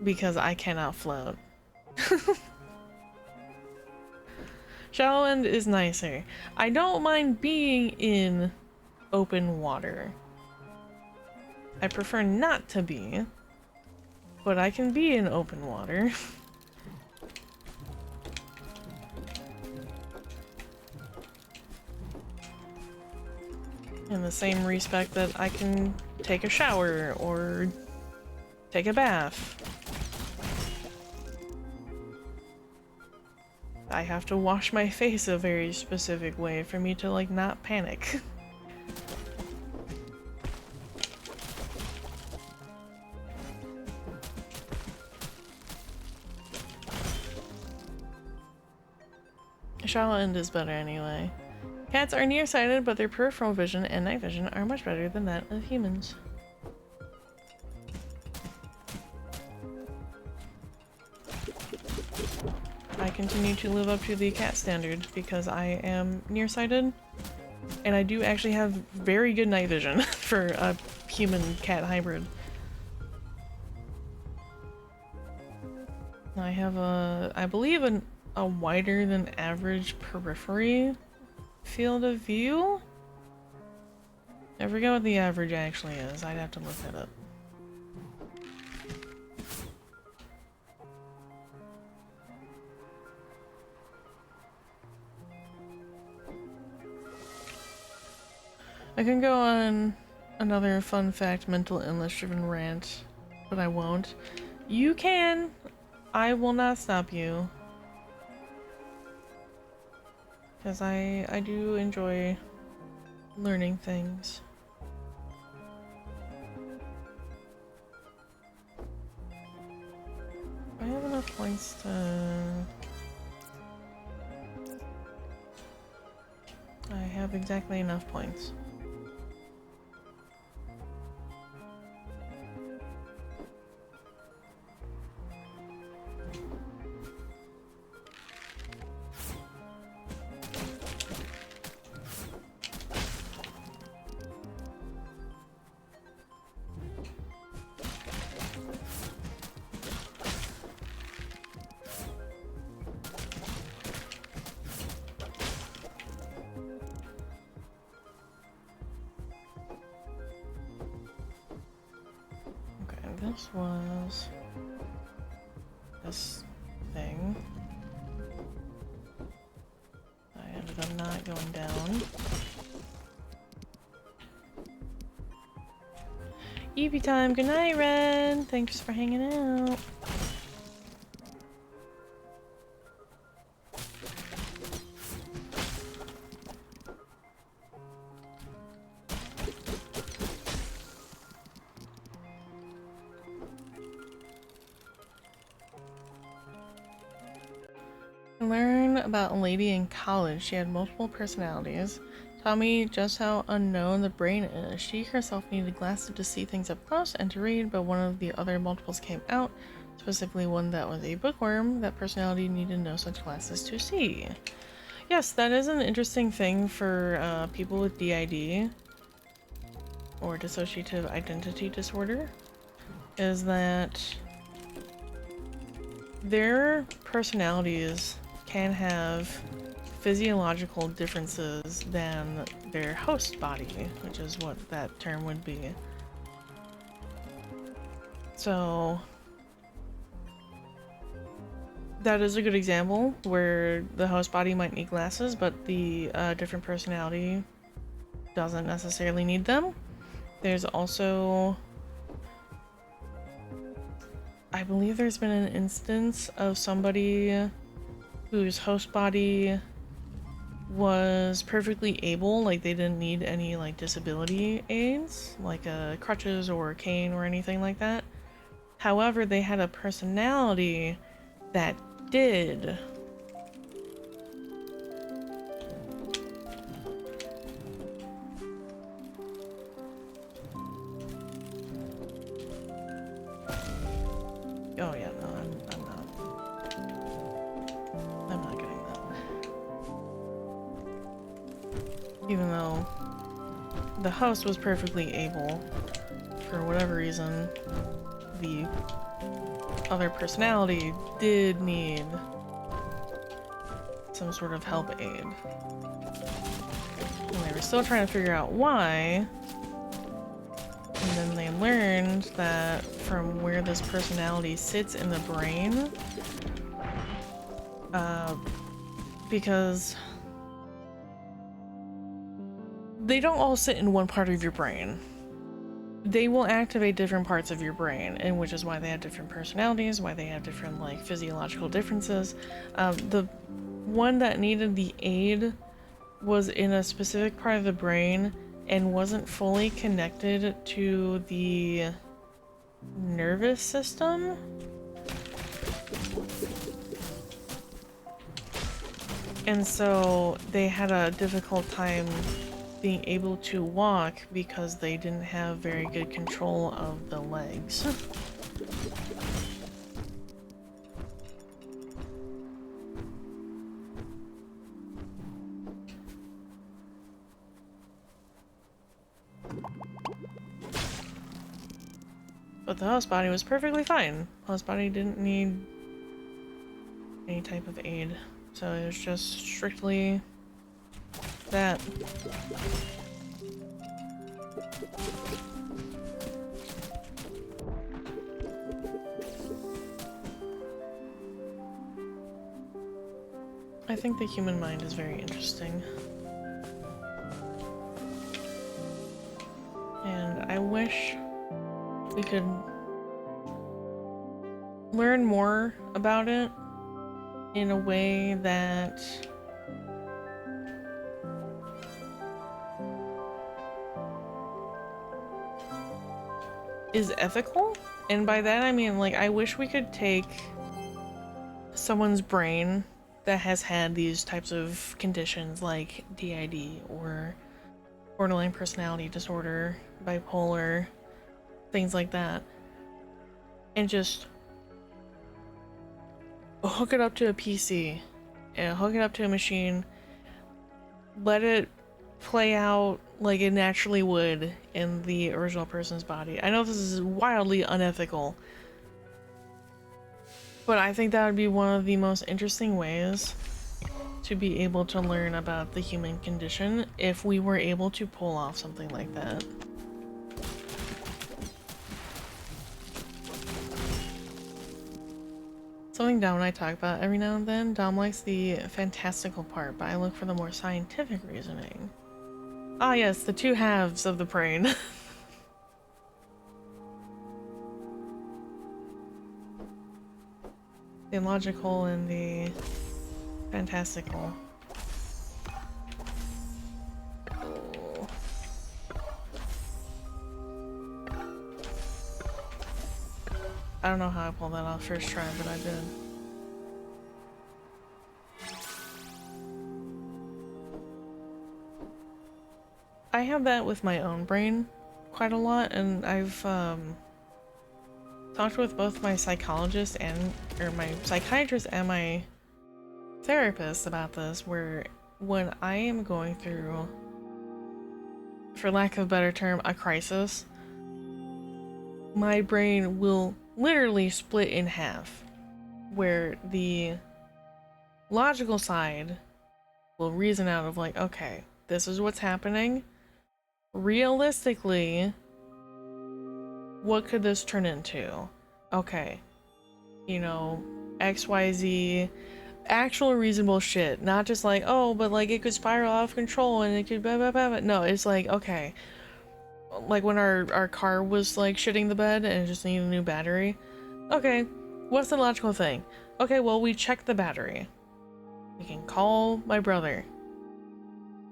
Because I cannot float. Shallow end is nicer. I don't mind being in open water. I prefer not to be, but I can be in open water. In the same respect that I can take a shower or take a bath. I have to wash my face a very specific way for me to, like, not panic. Shallow end is better anyway. Cats are nearsighted, but their peripheral vision and night vision are much better than that of humans. I continue to live up to the cat standard because I am nearsighted, and I do actually have very good night vision for a human-cat hybrid. I have I believe a wider than average periphery field of view? I forget what the average actually is. I'd have to look that up. I can go on another fun fact mental illness driven rant, but I won't. You can! I will not stop you. Because I do enjoy learning things. I have enough points to... I have exactly enough points. This was this thing. I ended up not going down. Eevee time. Good night, Red. Thanks for hanging out. Learn about a lady in college. She had multiple personalities. Taught me just how unknown the brain is. She herself needed glasses to see things up close and to read, but one of the other multiples came out, specifically one that was a bookworm. That personality needed no such glasses to see. Yes, that is an interesting thing for people with DID, or dissociative identity disorder, is that their personalities can have physiological differences than their host body, which is what that term would be. So that is a good example where the host body might need glasses, but the different personality doesn't necessarily need them. There's also, I believe there's been an instance of somebody whose host body was perfectly able, like they didn't need any like disability aids, like crutches or a cane or anything like that. However, they had a personality that did. Oh yeah, no, I'm not getting that. Even though the host was perfectly able, for whatever reason, the other personality did need some sort of help aid. And they were still trying to figure out why. And then they learned that from where this personality sits in the brain, because they don't all sit in one part of your brain. They will activate different parts of your brain, and which is why they have different personalities, why they have different like physiological differences. The one that needed the aid was in a specific part of the brain and wasn't fully connected to the nervous system. And so they had a difficult time being able to walk because they didn't have very good control of the legs. But the host body was perfectly fine. Host body didn't need any type of aid. So it was just strictly that. I think the human mind is very interesting. And I wish we could learn more about it in a way that is ethical. And by that I mean, like, I wish we could take someone's brain that has had these types of conditions like DID or borderline personality disorder, bipolar, things like that, and just hook it up to a PC and hook it up to a machine, let it play out like it naturally would in the original person's body. I know this is wildly unethical, but I think that would be one of the most interesting ways to be able to learn about the human condition if we were able to pull off something like that. Something Dom and I talk about every now and then. Dom likes the fantastical part, but I look for the more scientific reasoning. Ah yes, the two halves of the brain. The logical and the fantastical. Oh. I don't know how I pulled that off first try, but I did. I have that with my own brain quite a lot, and I've talked with both my psychologist or my psychiatrist and my therapist about this, where when I am going through, for lack of a better term, a crisis, my brain will literally split in half, where the logical side will reason out of like, okay, this is what's happening. Realistically, what could this turn into? Okay, you know, XYZ, actual reasonable shit, not just like, oh, but like it could spiral out of control and it could blah blah blah. No, it's like, okay, like when our car was like shitting the bed and it just needed a new battery. Okay, what's the logical thing? Okay, well, we checked the battery. We can call my brother.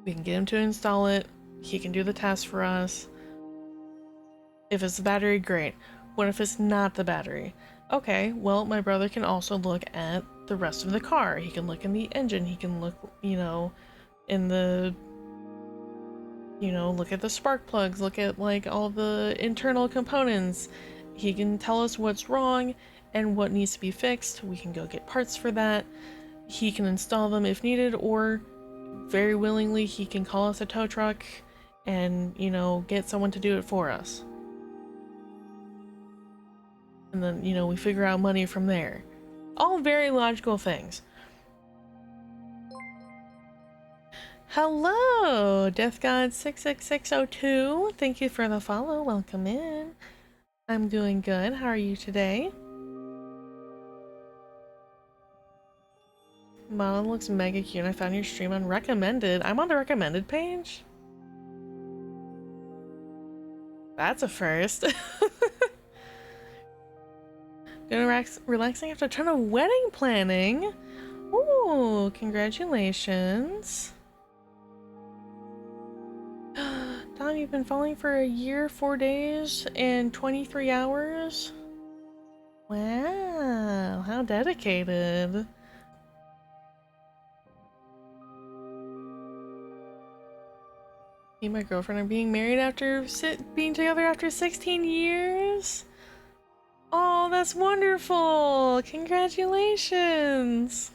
We can get him to install it. He can do the test for us. If it's the battery, great. What if it's not the battery? Okay, well, my brother can also look at the rest of the car. He can look in the engine. He can look, you know, in the, you know, look at the spark plugs, look at, like, all the internal components. He can tell us what's wrong and what needs to be fixed. We can go get parts for that. He can install them if needed, or very willingly, he can call us a tow truck and, you know, get someone to do it for us. And then, you know, we figure out money from there. All very logical things. Hello, Death God 66602. Thank you for the follow. Welcome in. I'm doing good. How are you today? Model looks mega cute. I found your stream on recommended. I'm on the recommended page? That's a first. Relaxing after a ton of wedding planning. Ooh, congratulations. Tom, you've been falling for a year, 4 days, and 23 hours? Wow, how dedicated. Me and my girlfriend are being married after being together after 16 years? Oh, that's wonderful! Congratulations!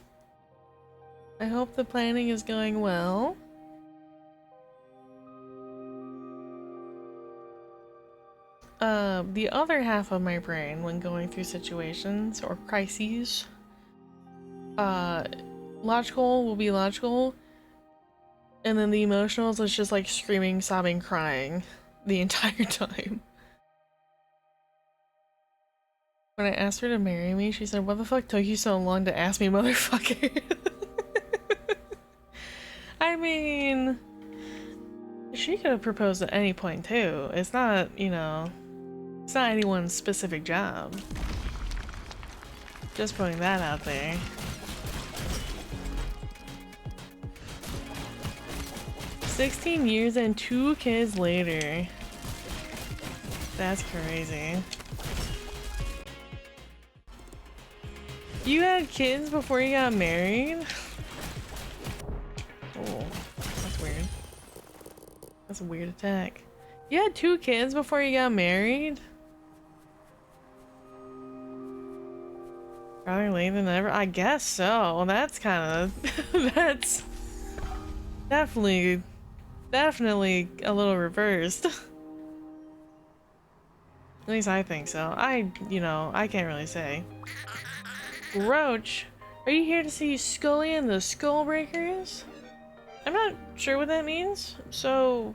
I hope the planning is going well. The other half of my brain, when going through situations or crises, logical will be logical, and then the emotionals is just like screaming, sobbing, crying the entire time. When I asked her to marry me, she said, "What the fuck took you so long to ask me, motherfucker?" I mean, she could have proposed at any point too. It's not, you know, it's not anyone's specific job. Just putting that out there. "16 years and 2 kids later." That's crazy. You had kids before you got married? Oh, that's weird. That's a weird attack. You had 2 kids before you got married? Rather late than ever? I guess so. That's kind of... that's definitely a little reversed. At least I think so. You know, I can't really say. Roach, are you here to see Scully and the Skullbreakers? I'm not sure what that means, so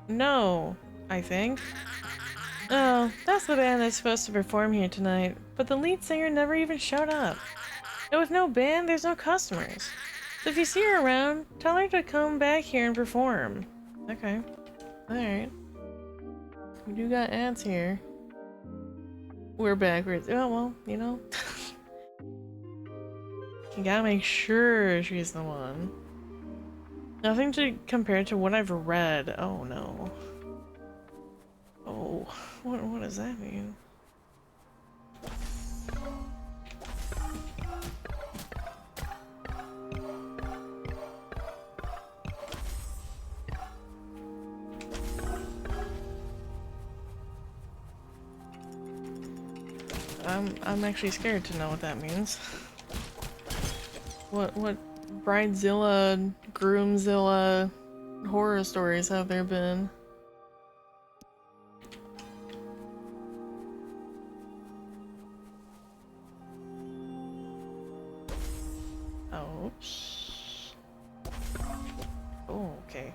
no, I think. Oh, that's the band that's supposed to perform here tonight, but the lead singer never even showed up. And with no band, there's no customers. So if you see her around, tell her to come back here and perform. Okay. Alright. We do got ads here. We're backwards. Oh, well, you know. You gotta make sure she's the one. Nothing to compare to what I've read. Oh no. Oh, what does that mean? I'm actually scared to know what that means. What bridezilla, groomzilla horror stories have there been? Oops. Oh, okay.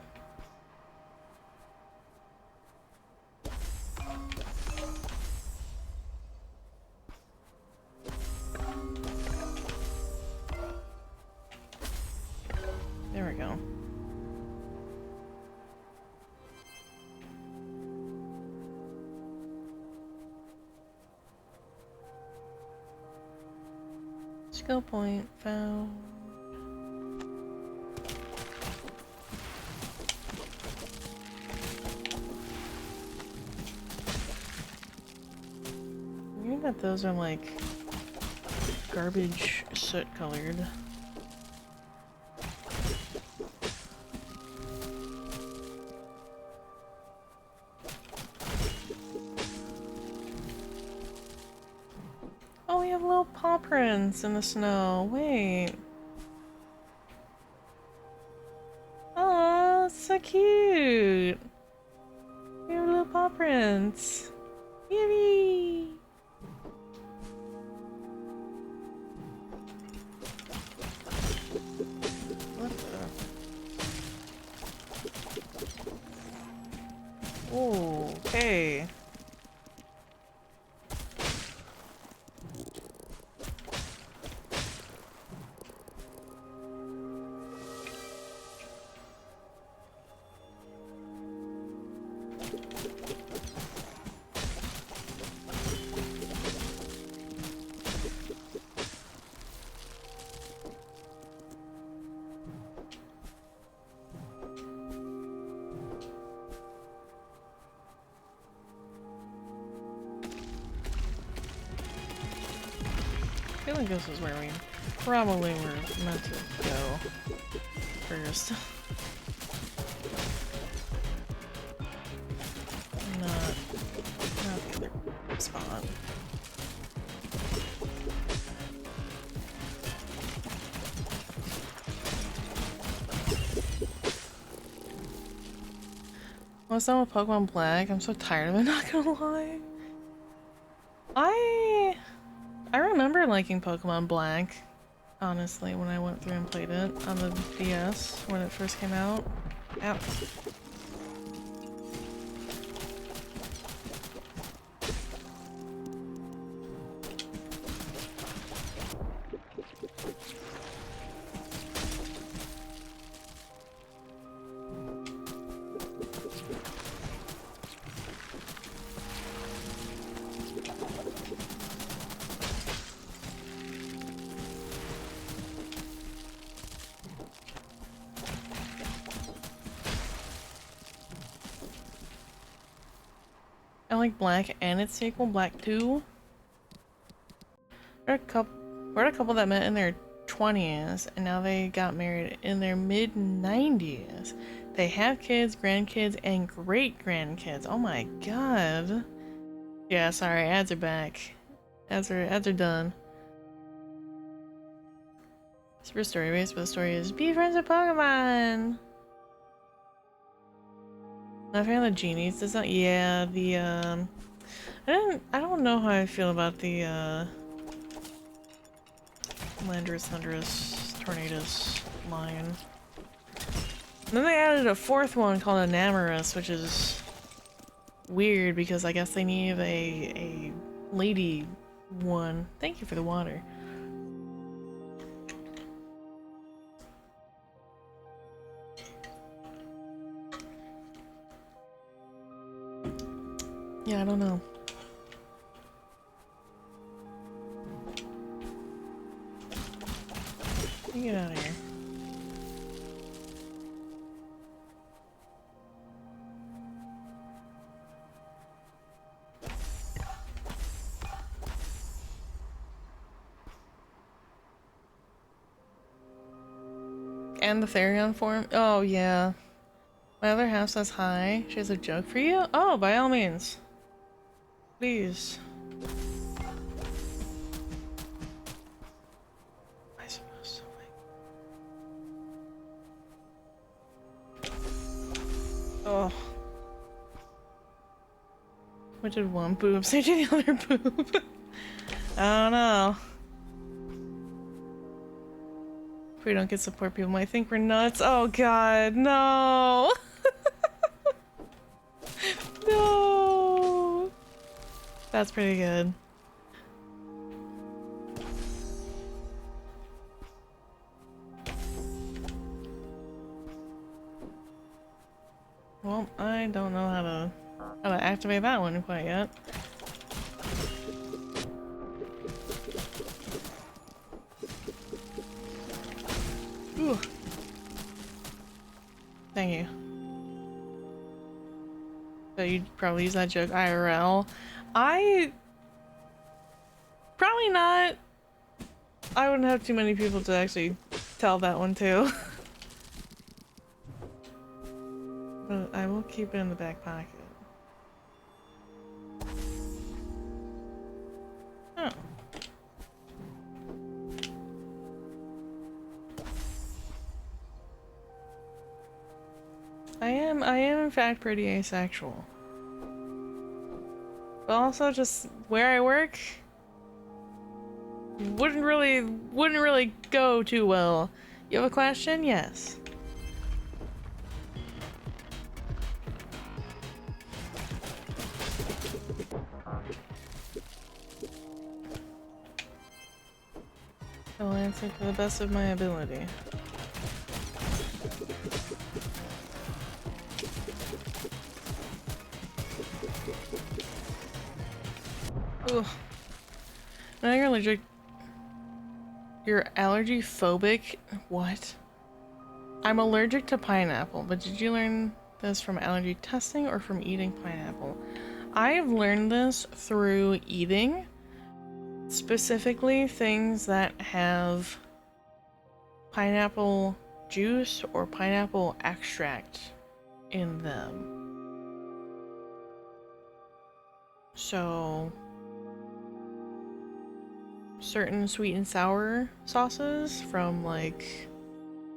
There we go. Skill point found. those are like garbage soot colored. Oh, we have little paw prints in the snow. Wait. Oh, so cute. We have little paw prints. Yippee! What the? Oh, okay. I feel like this is where we probably were meant to go first. Not the other spot. What's done with Pokemon Black? I'm so tired of it, not gonna lie. I remember liking Pokemon Black, honestly, when I went through and played it on the DS when it first came out. Ow. I like Black and its sequel, Black 2. We're a couple that met in their 20s, and now they got married in their mid-90s. They have kids, grandkids, and great-grandkids. Oh my god. Yeah, sorry, ads are back. Ads are done. Super story based, but the story is be friends with Pokemon! Not a fan of the genies. Does not. Yeah, the I don't know how I feel about the Landorus, Thundurus, Tornadus line. And then they added a fourth one called Enamorus, which is weird because I guess they need a lady one. Thank you for the water. Yeah, I don't know. Let me get out of here. And the Therion form? Oh, yeah. My other half says hi. She has a joke for you? Oh, by all means. Please. I suppose so. Oh. What did one boob say to the other boob? I don't know. If we don't get support, people might think we're nuts. Oh god, no! No! That's pretty good. Well, I don't know how to activate that one quite yet. Ooh. Thank you. So you'd probably use that joke IRL. I Probably not. I wouldn't have too many people to actually tell that one to. But I will keep it in the back pocket. Oh. I am in fact pretty asexual. But also just where I work wouldn't really go too well. You have a question? Yes. I will answer to the best of my ability. Ugh. Now you're allergic. You're allergy phobic? What? I'm allergic to pineapple, but did you learn this from allergy testing or from eating pineapple? I have learned this through eating, specifically things that have pineapple juice or pineapple extract in them. So certain sweet and sour sauces from like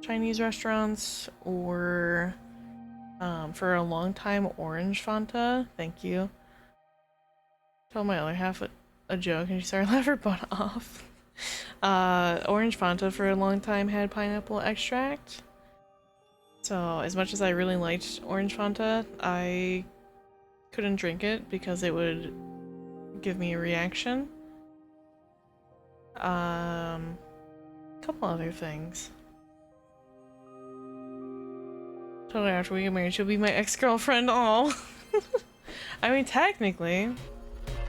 Chinese restaurants, or for a long time orange Fanta. Thank you. Told my other half a joke and she started laughing her butt off. Orange Fanta for a long time had pineapple extract. So as much as I really liked orange Fanta, I couldn't drink it because it would give me a reaction. Couple other things. Totally, after we get married, she'll be my ex-girlfriend. All. I mean, technically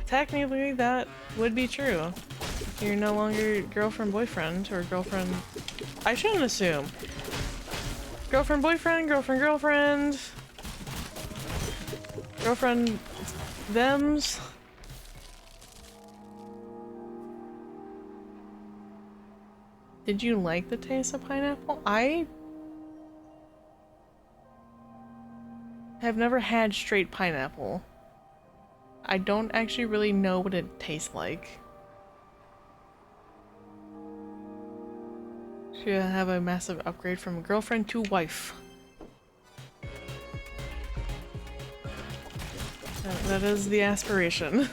that would be true. You're no longer girlfriend, boyfriend, or girlfriend. I shouldn't assume. Girlfriend, boyfriend, girlfriend, girlfriend, girlfriend, thems. Did you like the taste of pineapple? I have never had straight pineapple. I don't actually really know what it tastes like. Should have a massive upgrade from girlfriend to wife. That is the aspiration.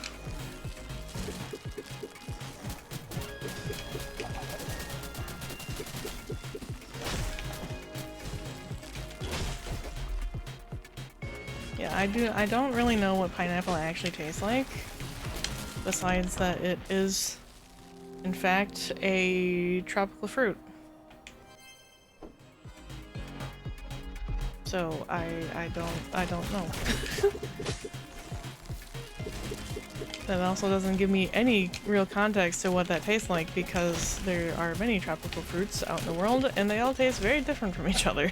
Yeah, I don't really know what pineapple actually tastes like, besides that it is, in fact, a tropical fruit. So I don't know. That also doesn't give me any real context to what that tastes like, because there are many tropical fruits out in the world and they all taste very different from each other.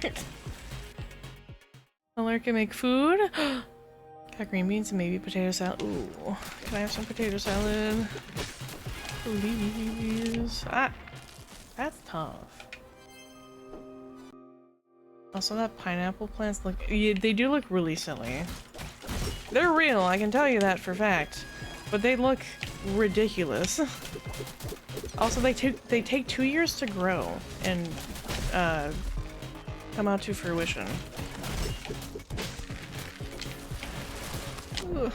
Color can make food. Got green beans and maybe potato salad. Ooh, can I have some potato salad? Please. Ah, that's tough. Also, that pineapple plants look, yeah, they do look really silly. They're real, I can tell you that for fact. But they look ridiculous. Also, they take 2 years to grow and come out to fruition. Ugh.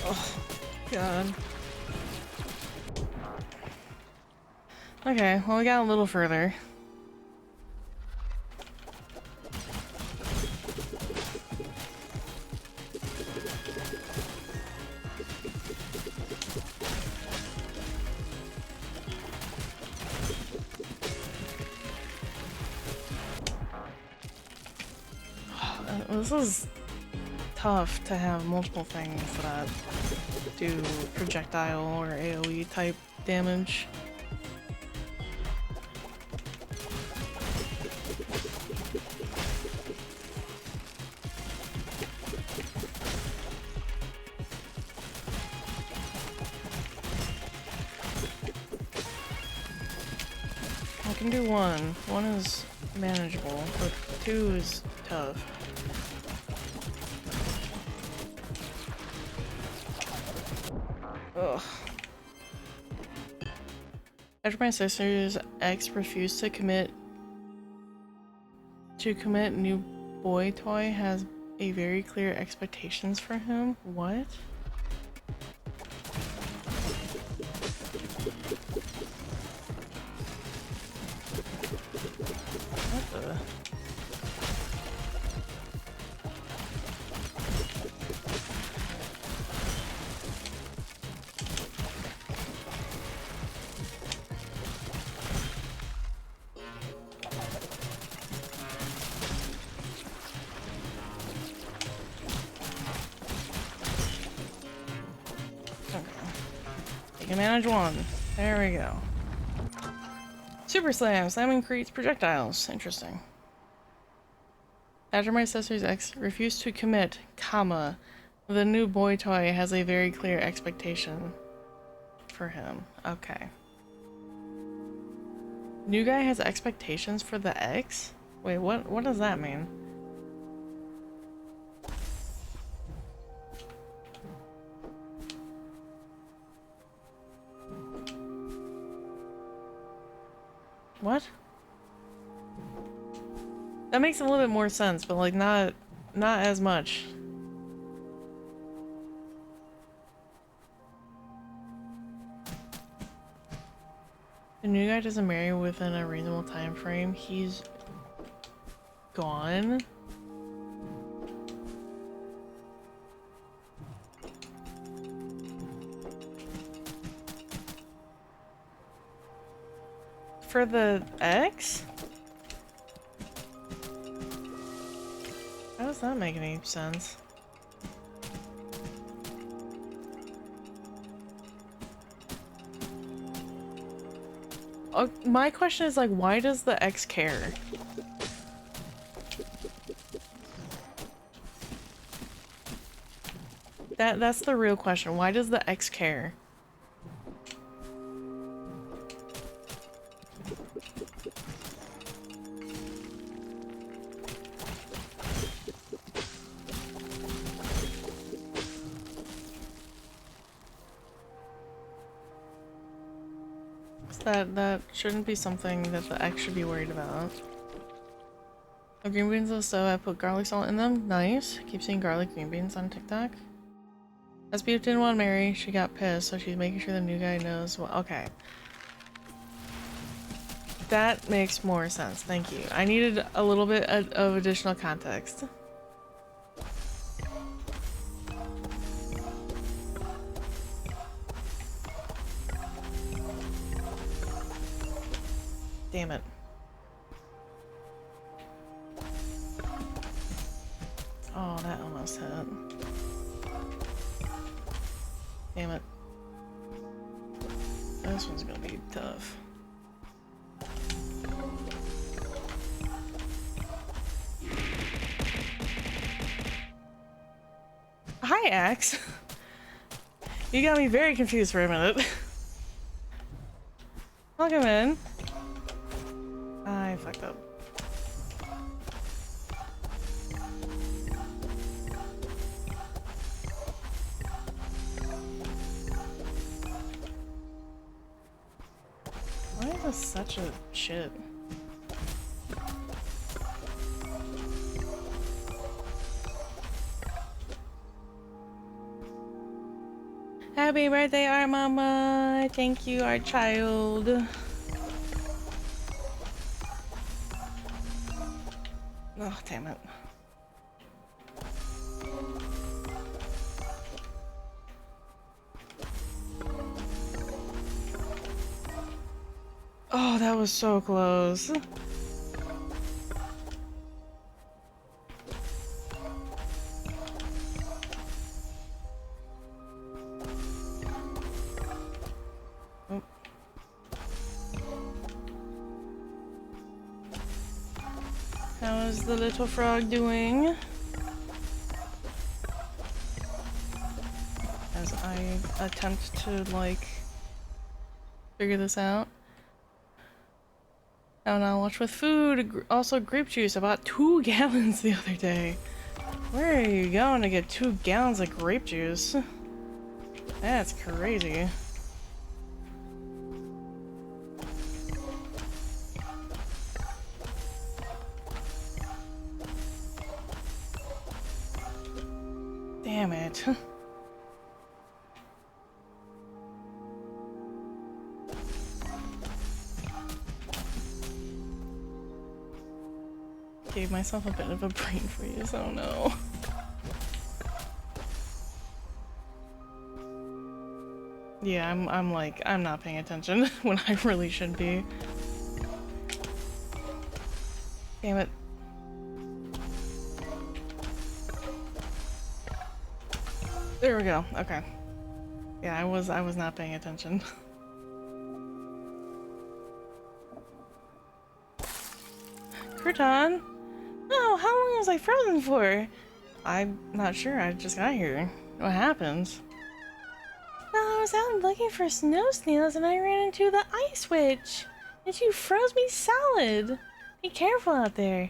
Oh, God. Okay, well, we got a little further. This is tough to have multiple things that do projectile or AoE type damage. I can do one. One is manageable, but two is tough. Ugh. After my sister's ex refused to commit new boy toy has a very clear expectations for him. What? What the? You can manage one. There we go. Super Slam. Slamming creates projectiles. Interesting. After my sister's ex refused to commit, comma, the new boy toy has a very clear expectation for him. Okay. New guy has expectations for the ex? Wait, what does that mean? What? That makes a little bit more sense, but like not as much. The new guy doesn't marry within a reasonable time frame. He's gone. For the ex? How does that make any sense? My question is like, why does the ex care? That's the real question. Why does the ex care? That shouldn't be something that the ex should be worried about. Oh, green beans on the stove, I put garlic salt in them. Nice. Keep seeing garlic green beans on TikTok. SBF didn't want to marry, she got pissed, so she's making sure the new guy knows what— okay. That makes more sense, thank you. I needed a little bit of additional context. Damn it. Oh, that almost hit. Damn it. This one's gonna be tough. Hi, Axe. You got me very confused for a minute. Welcome in. I fucked up. Why is this such a shit? Happy birthday, our mama! Thank you, our child. Oh, damn it. Oh, that was so close. the little frog doing? As I attempt to, like, figure this out. Oh no, watch with food. Also grape juice. I bought 2 gallons the other day. Where are you going to get 2 gallons of grape juice? That's crazy. Damn it. Gave myself a bit of a brain freeze, oh no. Yeah, I'm like, I'm not paying attention when I really should be. Damn it. There we go, okay. Yeah, I was not paying attention. Crouton? Oh, how long was I frozen for? I'm not sure, I just got here. What happened? Well, I was out looking for snow snails and I ran into the ice witch. And she froze me solid. Be careful out there.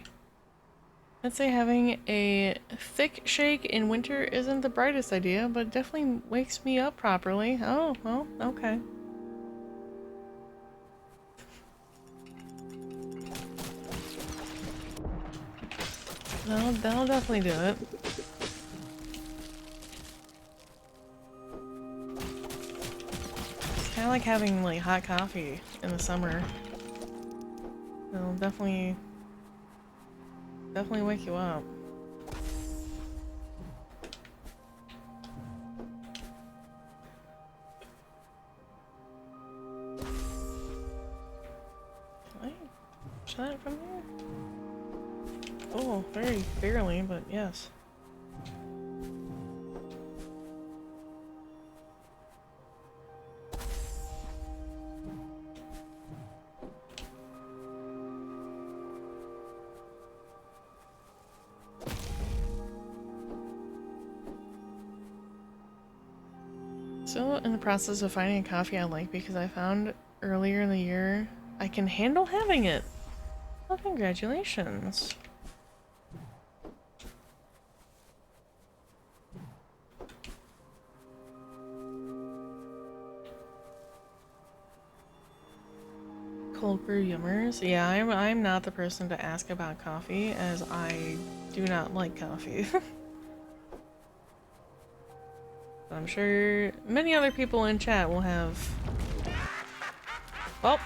I'd say having a thick shake in winter isn't the brightest idea, but it definitely wakes me up properly. Oh, well, okay. No, that'll definitely do it. It's kind of like having like hot coffee in the summer. It'll definitely wake you up. Can I shut it from there? Oh, very barely, but yes. Still in the process of finding a coffee I like because I found earlier in the year I can handle having it. Well, congratulations. Cold brew yummers? Yeah, I'm not the person to ask about coffee as I do not like coffee. I'm sure many other people in chat will have, well,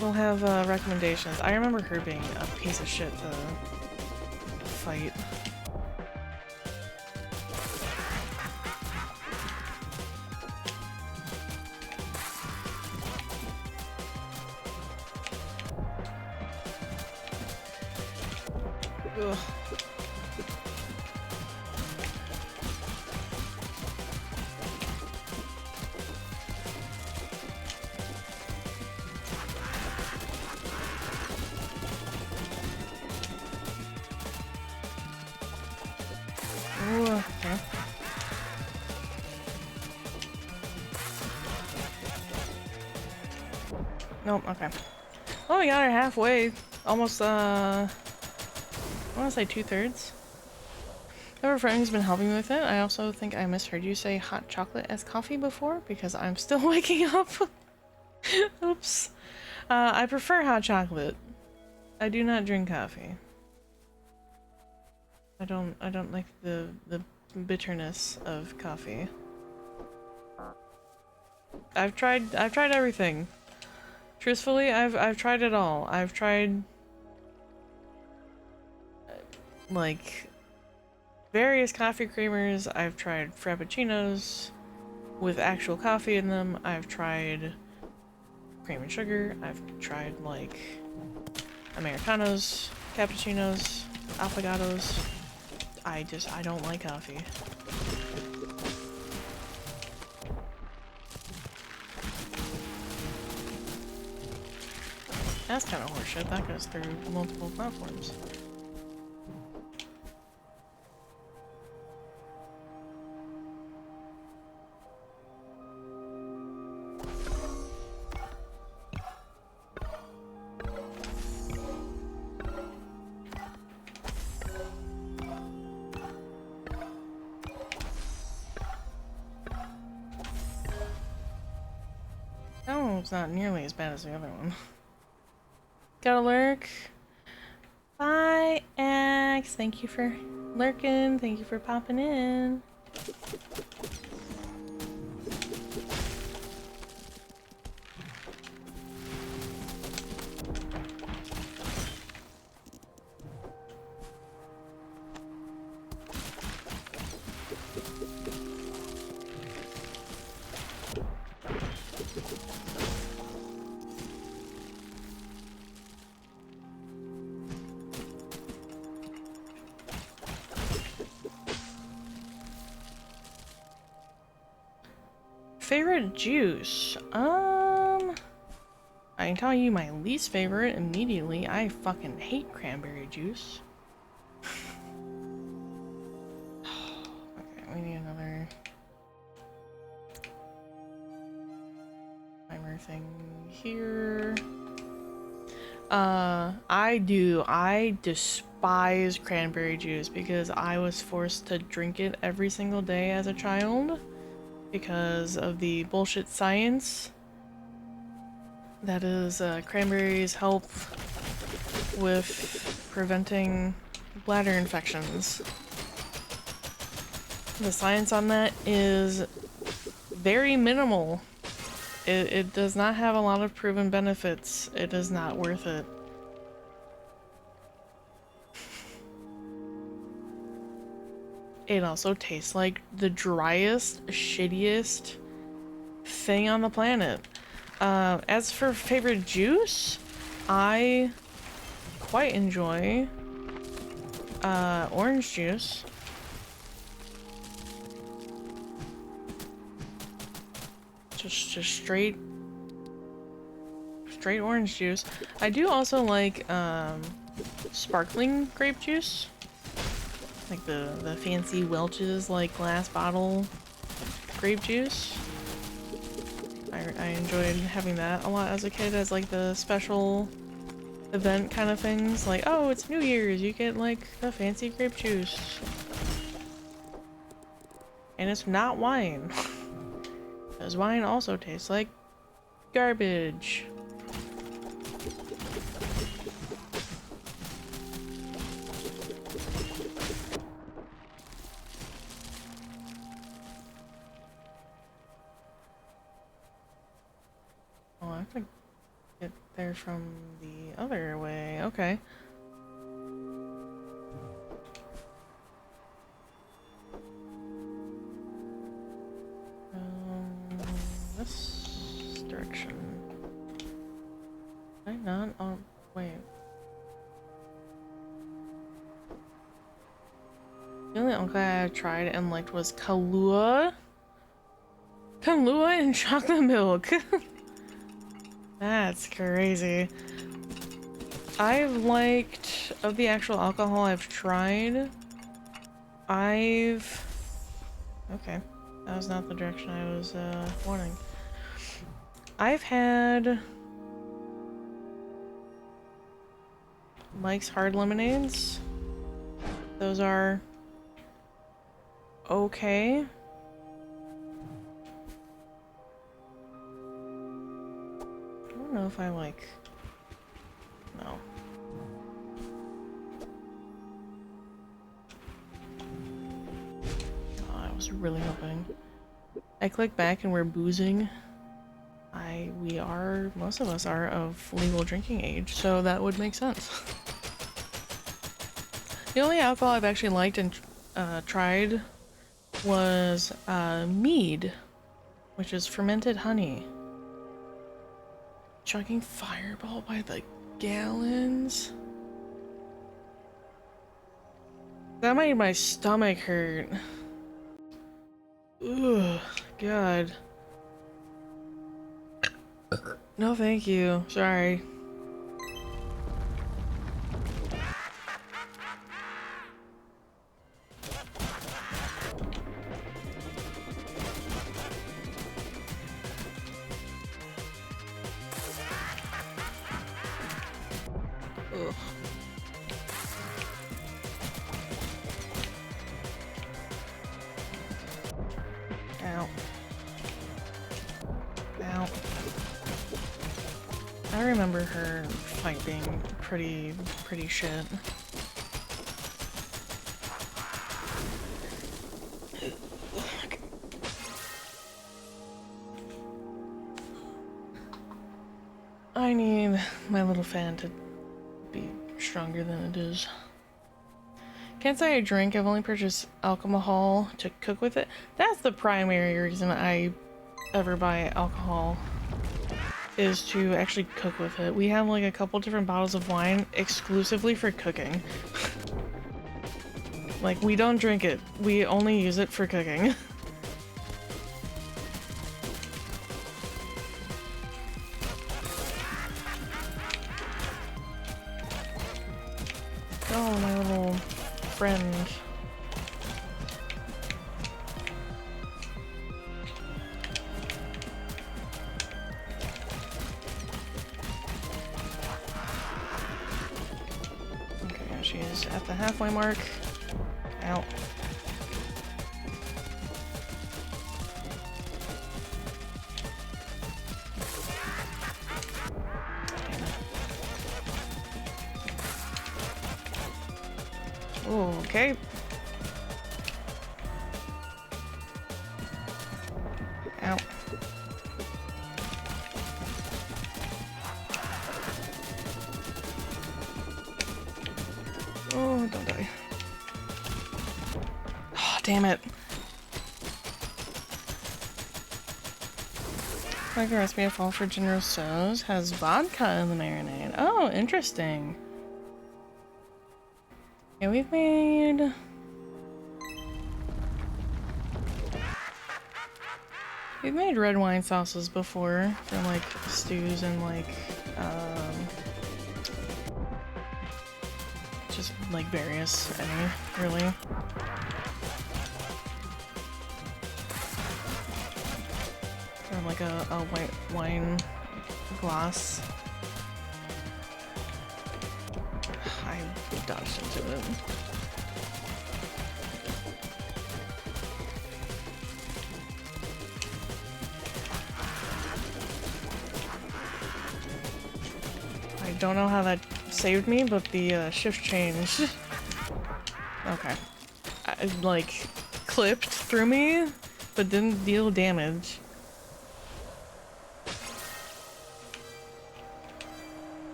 will have recommendations. I remember her being a piece of shit to fight. Ugh. Okay. Nope, okay. Well, we got her halfway. Almost, I want to say 2/3. I have a friend who's been helping me with it. I also think I misheard you say hot chocolate as coffee before because I'm still waking up. Oops. I prefer hot chocolate. I do not drink coffee. I don't like the bitterness of coffee. I've tried everything. Truthfully, I've tried it all. I've tried like various coffee creamers. I've tried frappuccinos with actual coffee in them. I've tried cream and sugar. I've tried like Americanos, cappuccinos, affogatos. I don't like coffee. That's kind of horseshit. That goes through multiple platforms. That one was not nearly as bad as the other one. Gotta lurk. Bye, Axe. Thank you for lurking. Thank you for popping in. Favorite juice? I can tell you my least favorite immediately. I fucking hate cranberry juice. Okay, we need another timer thing here. I despise cranberry juice because I was forced to drink it every single day as a child. Because of the bullshit science that is cranberries help with preventing bladder infections. The science on that is very minimal. It does not have a lot of proven benefits. It is not worth it. It also tastes like the driest, shittiest thing on the planet. As for favorite juice, I quite enjoy orange juice. Just straight orange juice. I do also like sparkling grape juice. Like the fancy Welch's like glass bottle grape juice. I enjoyed having that a lot as a kid as like the special event kind of things. Like, oh, it's New Year's, you get like the fancy grape juice. And it's not wine. Because wine also tastes like garbage. Oh, I have to get there from the other way. Okay. This direction. Did I not? Oh, wait. The only alcohol I tried and liked was Kahlua. Kahlua and chocolate milk. That's crazy. I've liked, of the actual alcohol I've tried, okay, that was not the direction I was wanting. I've had Mike's Hard Lemonades. Those are okay. I don't know if I like... No. Oh, I was really hoping. I click back and we're boozing. Most of us are of legal drinking age, so that would make sense. The only alcohol I've actually liked and tried was mead, which is fermented honey. Chugging Fireball by the gallons? That made my stomach hurt. Ugh, God. No, thank you. Sorry. I remember her fight being pretty shit. I need my little fan to be stronger than it is. Can't say I drink, I've only purchased alcohol to cook with it. That's the primary reason I ever buy alcohol, is to actually cook with it. We have like a couple different bottles of wine exclusively for cooking. Like, we don't drink it, we only use it for cooking. Oh, my little friend. Okay, she's at the halfway mark. Out. Oh, okay. Ow. Oh, don't die. Oh, damn it. Like a recipe I follow for General Tso's has vodka in the marinade. Oh, interesting. Yeah, we've made red wine sauces before for like stews and like just like various really. Or like a white wine glass. I dodged into it. I don't know how that saved me, but the shift changed. Okay. It like clipped through me, but didn't deal damage.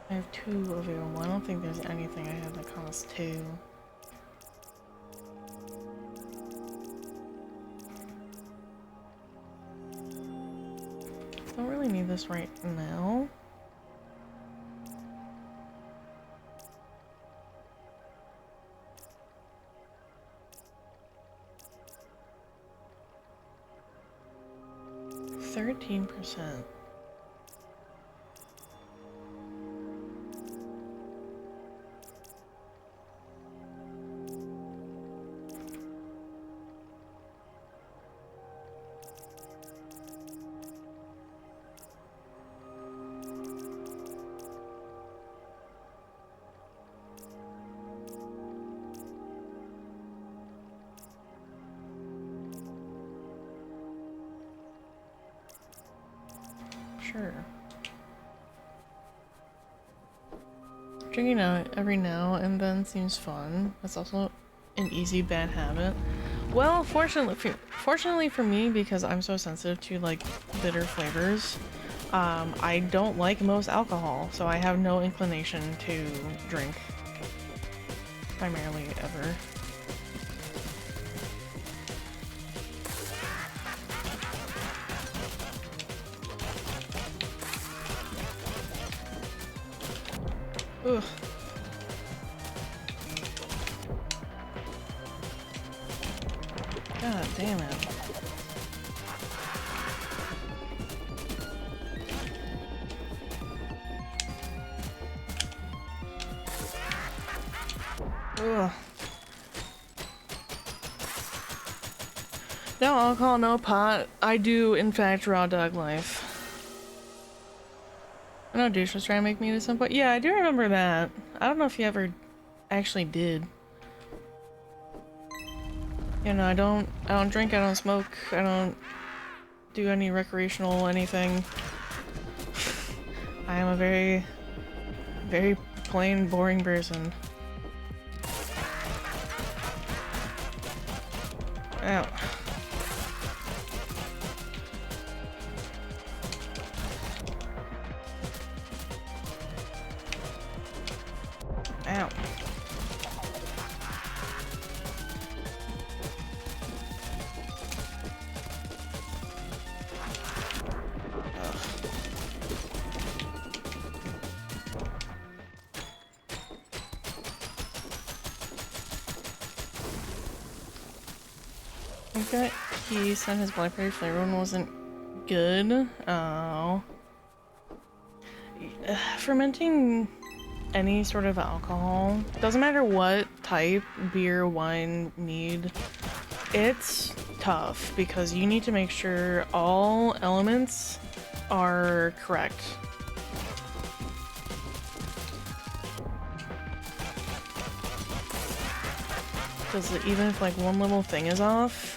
I have 2 available. I don't think there's anything I have that costs 2. Don't really need this right now. %. Sure. Drinking out every now and then seems fun. That's also an easy bad habit. Well, fortunately for me, because I'm so sensitive to like bitter flavors, I don't like most alcohol, so I have no inclination to drink primarily ever. Ugh. God damn it. Ugh. No alcohol, no pot. I do, in fact, raw dog life. I know Douche was trying to make me do some point. Yeah, I do remember that. I don't know if you ever actually did. You know, I don't drink, I don't smoke, I don't do any recreational anything. I am a very, very plain, boring person. Ow. Ow. I think that he said his blackberry flavor one wasn't good. Oh. Fermenting any sort of alcohol, doesn't matter what type, beer, wine, mead, it's tough because you need to make sure all elements are correct. Because even if like one little thing is off,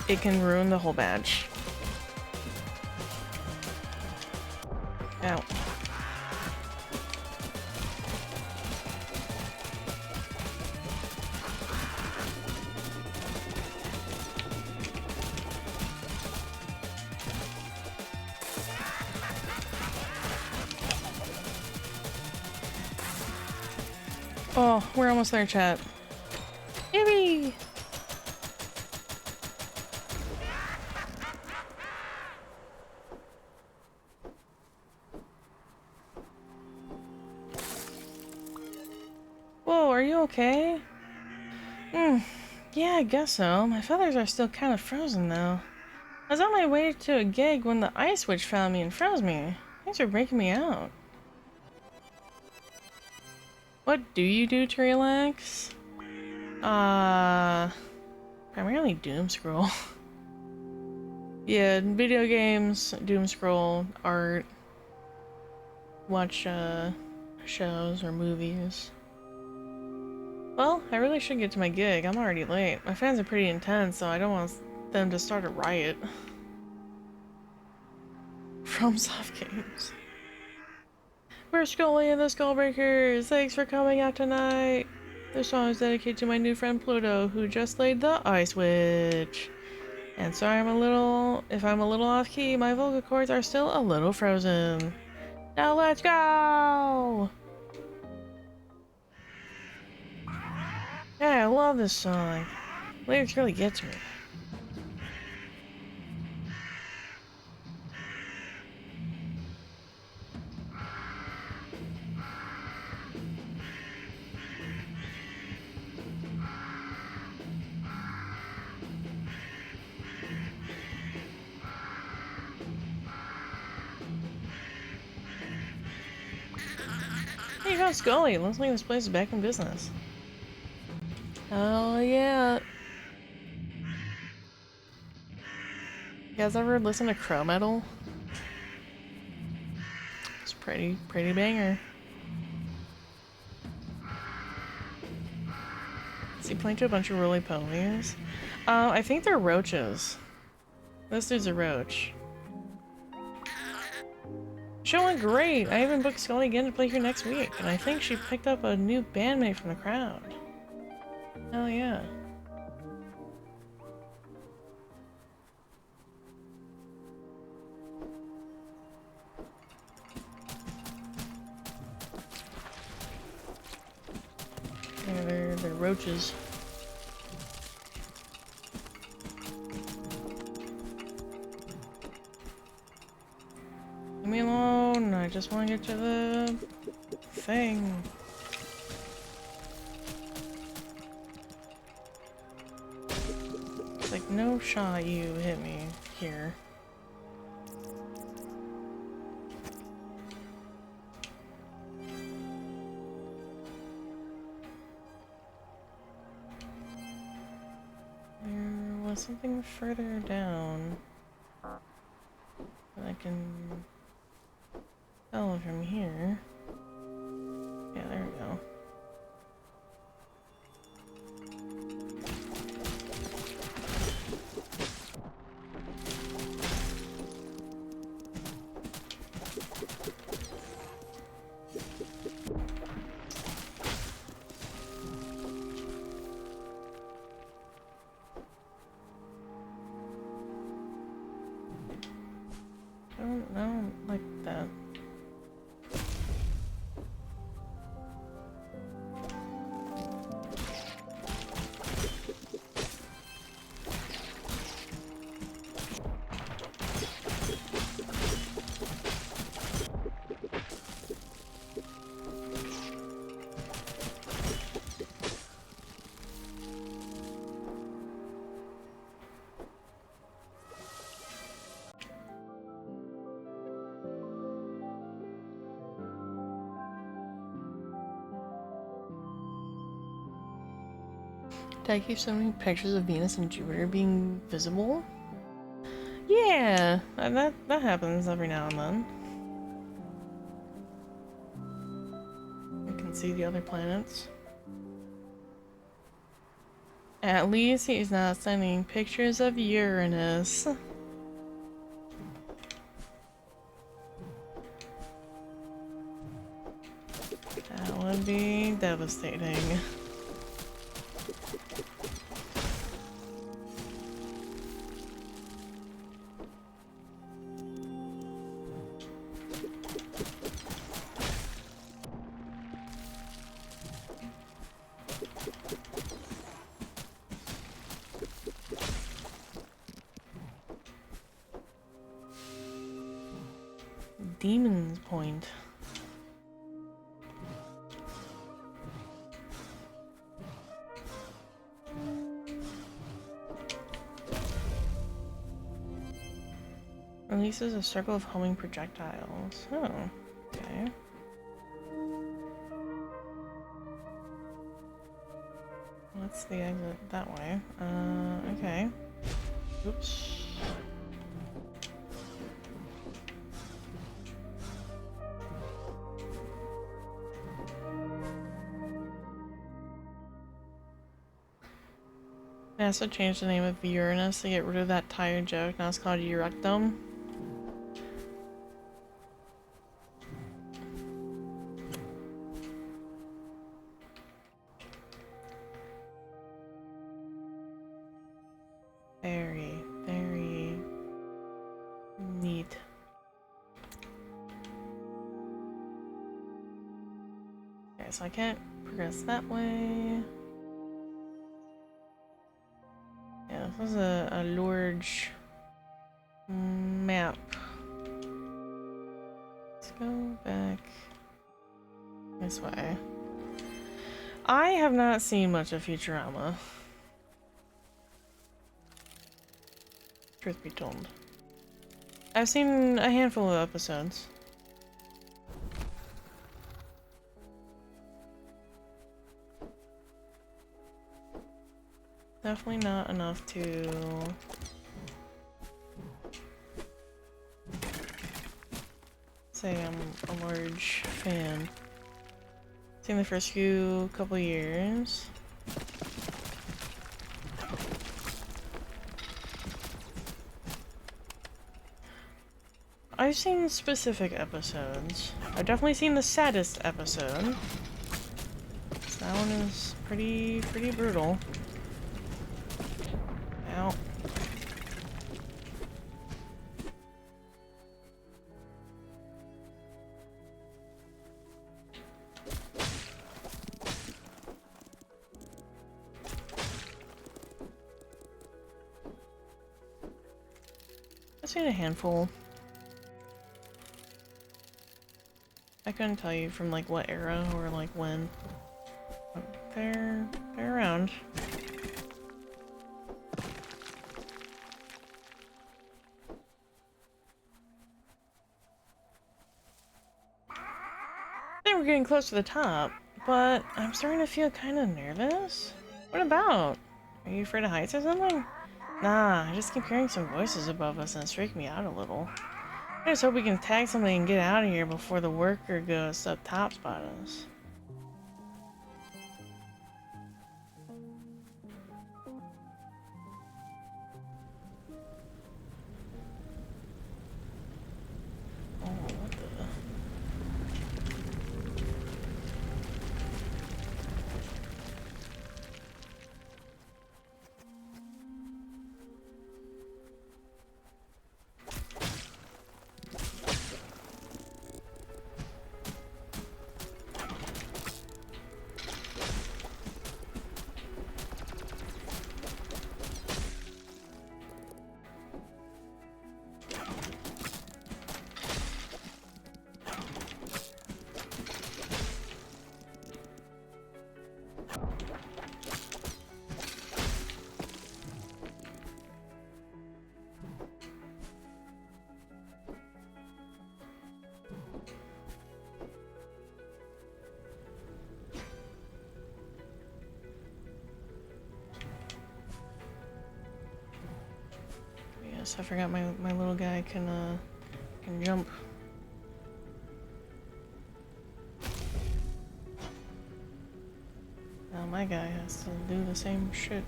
it can ruin the whole batch. Ow. Oh, we're almost there, chat. Yippee! Whoa, are you okay? Yeah, I guess so. My feathers are still kind of frozen, though. I was on my way to a gig when the ice witch found me and froze me. Thanks for breaking me out. What do you do to relax? Primarily doom scroll. Yeah, video games, doom scroll, art, watch shows or movies. Well, I really should get to my gig. I'm already late. My fans are pretty intense, so I don't want them to start a riot. From Soft Games. We're Scully and the Skullbreakers. Thanks for coming out tonight. This song is dedicated to my new friend Pluto, who just laid the ice witch. And sorry if I'm a little off key, my vocal cords are still a little frozen. Now let's go! Yeah, I love this song. Lyrics really get to me. Hey, you found Scully. Looks like this place is back in business. Oh yeah. You guys ever listen to Crow Metal? It's pretty banger. Is he playing to a bunch of roly-polies? I think they're roaches. This dude's a roach. Show went great! I even booked Scully again to play here next week, and I think she picked up a new bandmate from the crowd. Hell yeah. Yeah, they're roaches. Leave me alone, I just want to get to the thing. It's like, no shot you hit me here. There was something further down that I can tell from here. Yeah, there we go. Did I keep so many pictures of Venus and Jupiter being visible? Yeah, that happens every now and then. You can see the other planets. At least he's not sending pictures of Uranus. That would be devastating. Demon's Point. Releases a circle of homing projectiles. Oh, okay. What's the exit that way? Okay. Oops. NASA changed the name of Uranus to get rid of that tired joke. Now it's called Eurectum. Very, very neat. Okay, so I can't progress that way. Yeah, this is a large map. Let's go back this way. I have not seen much of Futurama. Truth be told. I've seen a handful of episodes. Definitely not enough to say I'm a large fan. Seen the first couple years. I've seen specific episodes. I've definitely seen the saddest episode. So that one is pretty brutal. Ow. I've seen a handful. I couldn't tell you from like what era or like when. But they're around. I think we're getting close to the top, but I'm starting to feel kind of nervous. What about? Are you afraid of heights or something? Nah, I just keep hearing some voices above us and it's freaking me out a little. I just hope we can tag something and get out of here before the worker goes up top spot us. Oh, what the... Oops, I forgot my little guy can jump. Now my guy has to do the same shit.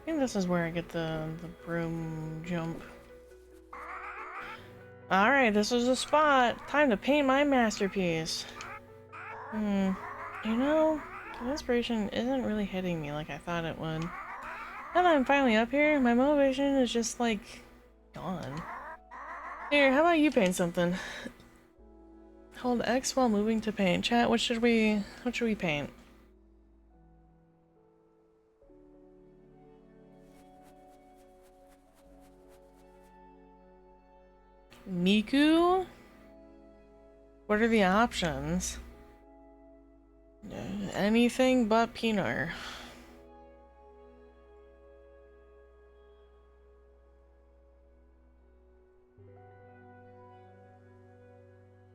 I think this is where I get the broom jump. Alright, this is the spot. Time to paint my masterpiece. You know, the inspiration isn't really hitting me like I thought it would. Now that I'm finally up here, my motivation is just like gone. Here, how about you paint something? Hold X while moving to paint. Chat, what should we paint? Miku? What are the options? Anything but Pinar.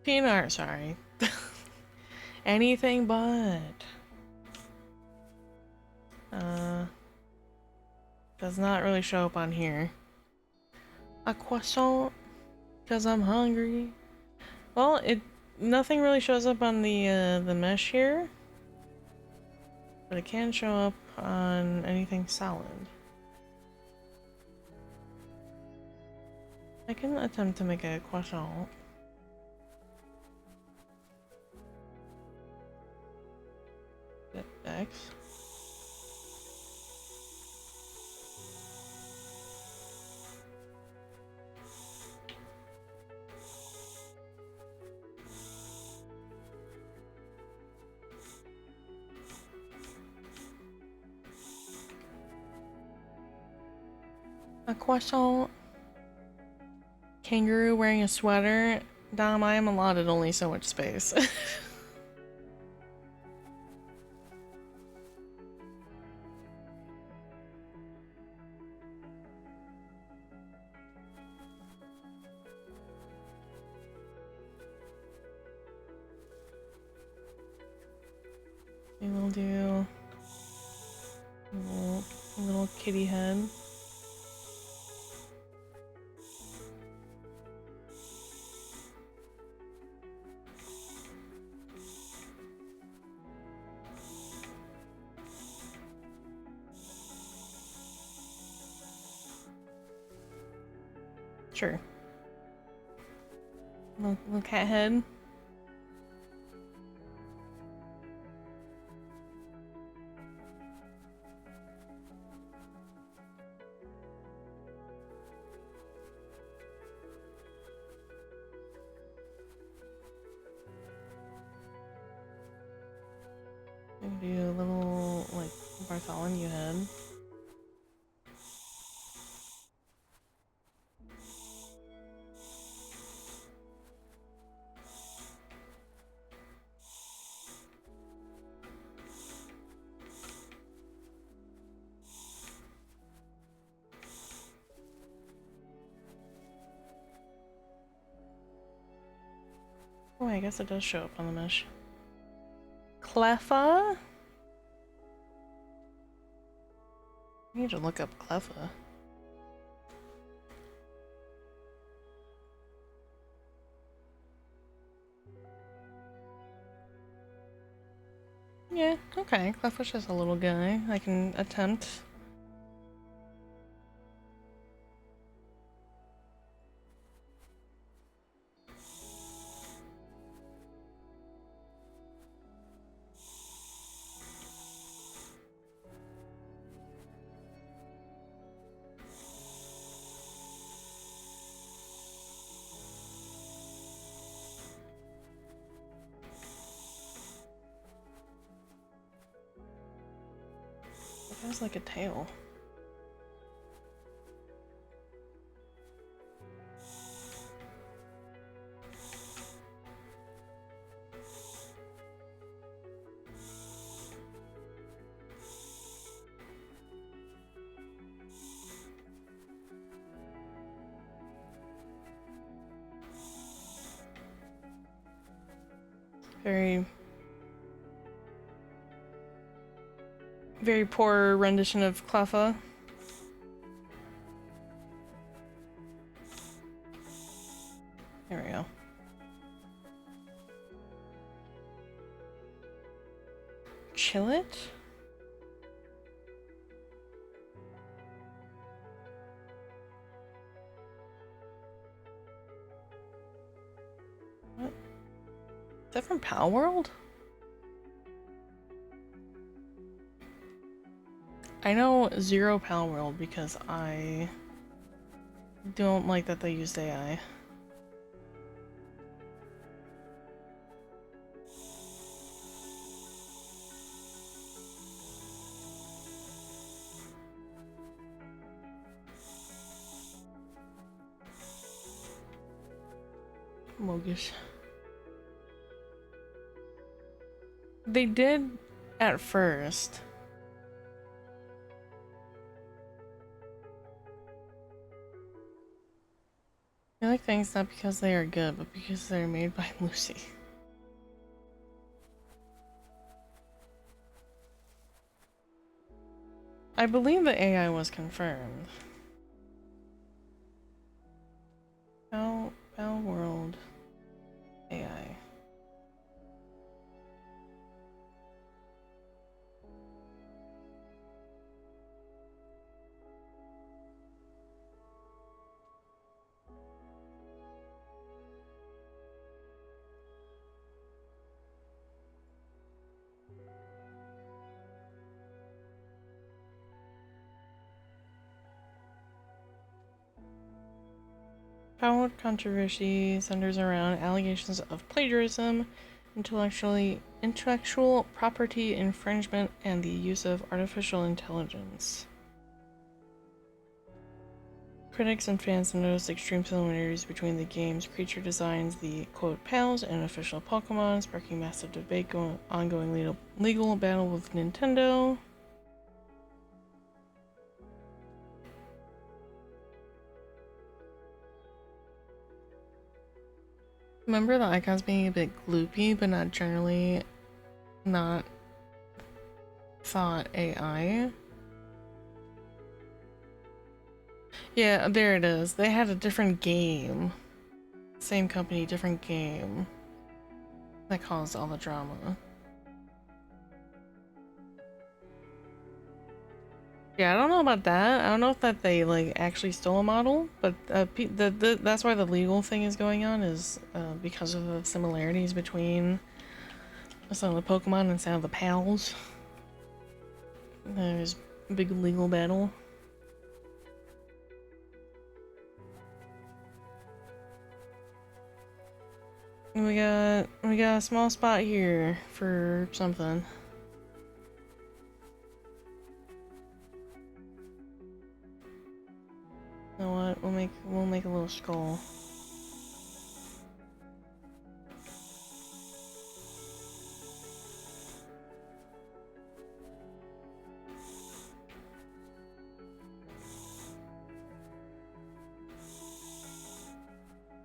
Pinar, sorry. Anything but. Does not really show up on here. A croissant, because I'm hungry. Well, nothing really shows up on the mesh here, but it can show up on anything solid. I can attempt to make a croissant. X. A croissant. Kangaroo wearing a sweater. Dom, I am allotted only so much space. We'll do a little kitty head. Sure. Little cat head. Maybe do a little, like, Bartholomew head. Oh, I guess it does show up on the mesh. Cleffa? I need to look up Cleffa. Yeah, okay. Cleffa's just a little guy. I can attempt. It has like a tail. Very, very poor rendition of Cleffa. There we go. Chill it? What? Is that from Pal World? I know Zero Pal World because I don't like that they used AI. Mogish. They did at first. I like things not because they are good, but because they're made by Lucy. I believe the AI was confirmed. Pal World AI. Powered controversy centers around allegations of plagiarism, intellectual property infringement, and the use of artificial intelligence. Critics and fans noticed extreme similarities between the game's creature designs, the quote pals, and official Pokemon, sparking massive debate, ongoing legal battle with Nintendo. Remember the icons being a bit gloopy, but not generally not thought AI? Yeah, there it is. They had a different game. Same company, different game. That caused all the drama. Yeah, I don't know about that. I don't know if that they like actually stole a model, but that's why the legal thing is going on is because of the similarities between some of the Pokemon and some of the pals. There's a big legal battle. And we got a small spot here for something. You know what? We'll make a little skull.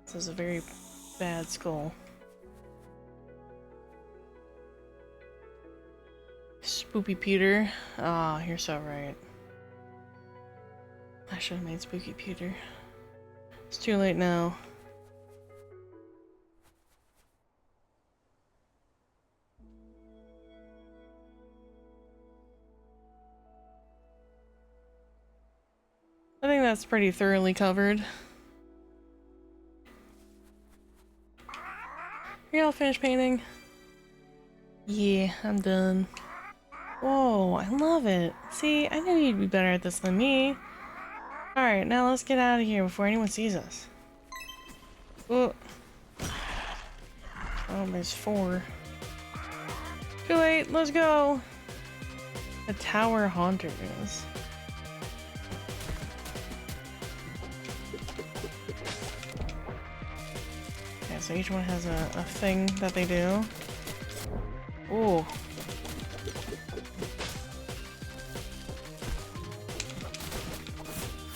This is a very bad skull. Spoopy Peter. Ah, you're so right. I should have made Spooky Peter. It's too late now. I think that's pretty thoroughly covered. Are y'all finished painting? Yeah, I'm done. Whoa, I love it. See, I knew you'd be better at this than me. Alright, now let's get out of here before anyone sees us. Oh, there's 4. Too late, let's go! The Tower Haunters. Yeah, so each one has a thing that they do. Ooh.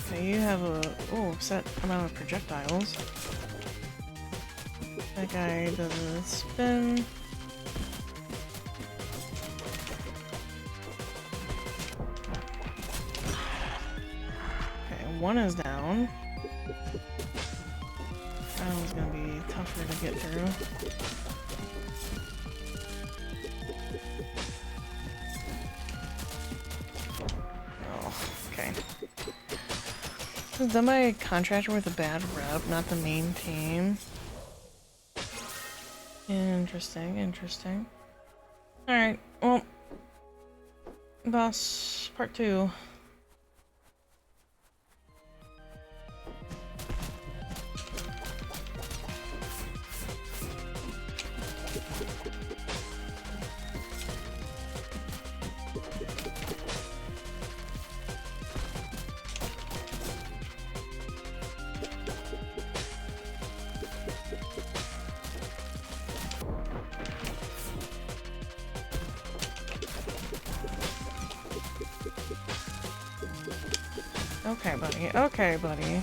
Okay, you have a set amount of projectiles. That guy does a spin. one is down. That one's gonna be tougher to get through. Oh, okay. Is that my contractor with a bad rep, not the main team? Interesting, interesting. Alright, well, boss part 2. Okay, buddy. Okay, buddy.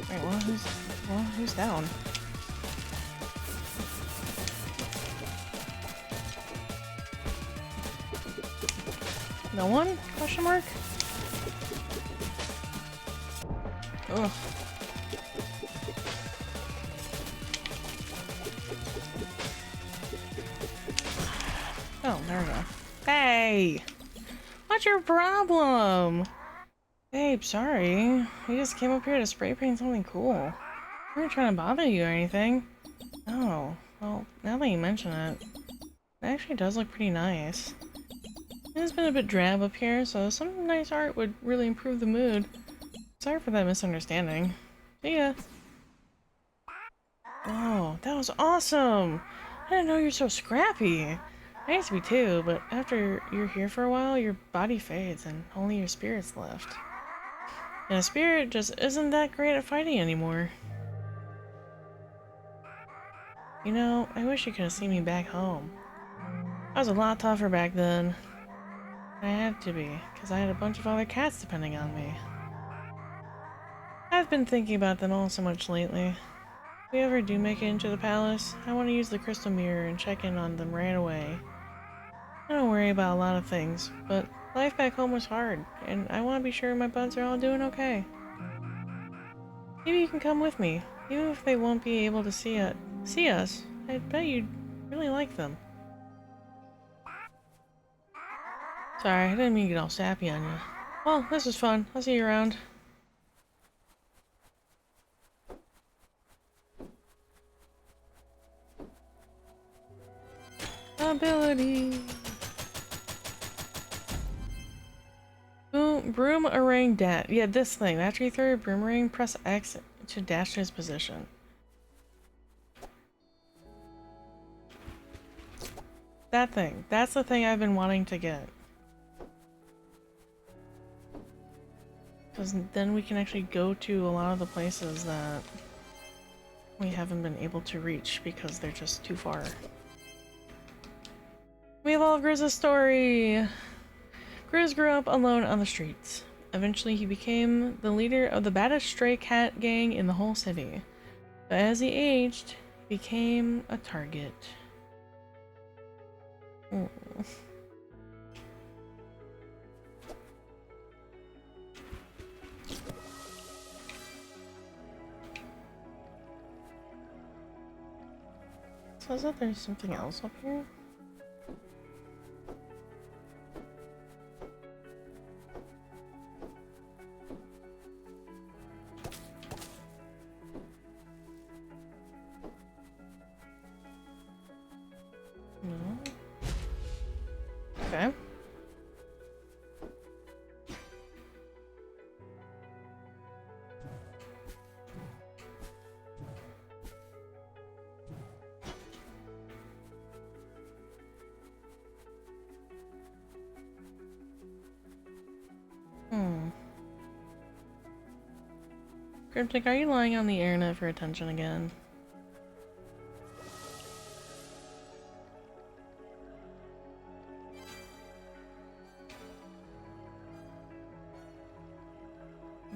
Wait, who's down? No one? Question mark? Ugh. Oh, there we go. Hey! What's your problem? Babe, sorry. We just came up here to spray paint something cool. We weren't trying to bother you or anything. Oh, well, now that you mention it, it actually does look pretty nice. It's been a bit drab up here, so some nice art would really improve the mood. Sorry for that misunderstanding. See ya. Oh, that was awesome! I didn't know you're so scrappy. I used to be too, but after you're here for a while, your body fades and only your spirit's left. And a spirit just isn't that great at fighting anymore. You know, I wish you could have seen me back home. I was a lot tougher back then. I had to be, because I had a bunch of other cats depending on me. I've been thinking about them all so much lately. If we ever do make it into the palace, I want to use the crystal mirror and check in on them right away. I don't worry about a lot of things, but life back home was hard, and I want to be sure my buds are all doing okay. Maybe you can come with me, even if they won't be able to see us. I bet you'd really like them. Sorry, I didn't mean to get all sappy on you. Well, this was fun. I'll see you around. Ability. Boom, broomerang dash. Yeah, this thing. After you throw your boomerang, press X to dash to his position. That thing. That's the thing I've been wanting to get. Because then we can actually go to a lot of the places that we haven't been able to reach because they're just too far. We have all of Grizz's story! Grizz grew up alone on the streets. Eventually he became the leader of the baddest stray cat gang in the whole city. But as he aged, he became a target. Oh. Says that there's something else up here? No. Okay. Cryptic, are you lying on the internet for attention again?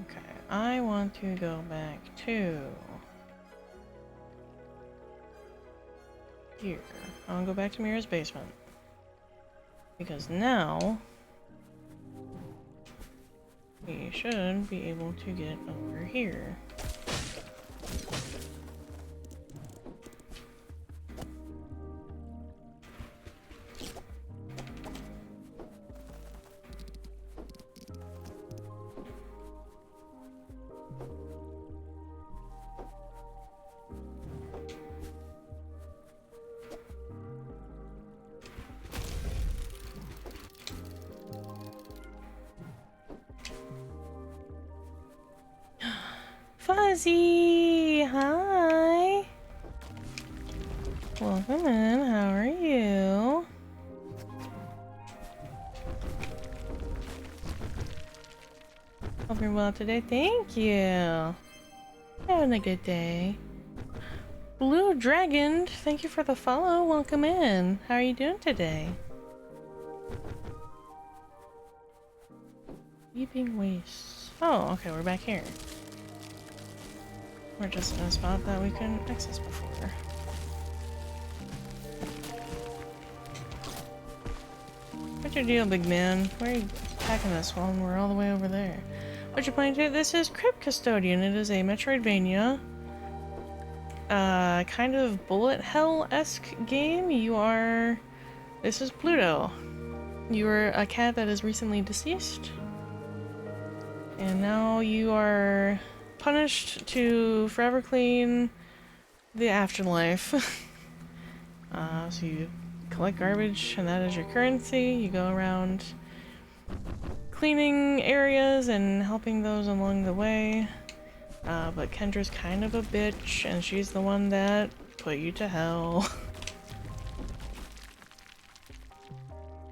Okay. I want to go back to here. I want to go back to Mira's basement. Because now we should be able to get over here. Fuzzy! Hi! Welcome in, how are you? Hope you're well today, thank you! Having a good day. Blue Dragon, thank you for the follow, welcome in. How are you doing today? Weeping Wastes. Oh, okay, we're back here. We're just in a spot that we couldn't access before. What's your deal, big man? Why are you attacking us while we're all the way over there? What you playing to? This is Crypt Custodian. It is a metroidvania. Kind of bullet hell-esque game. You are... This is Pluto. You are a cat that is recently deceased. And now you are punished to forever clean the afterlife. So you collect garbage and that is your currency. You go around cleaning areas and helping those along the way. But Kendra's kind of a bitch and she's the one that put you to hell.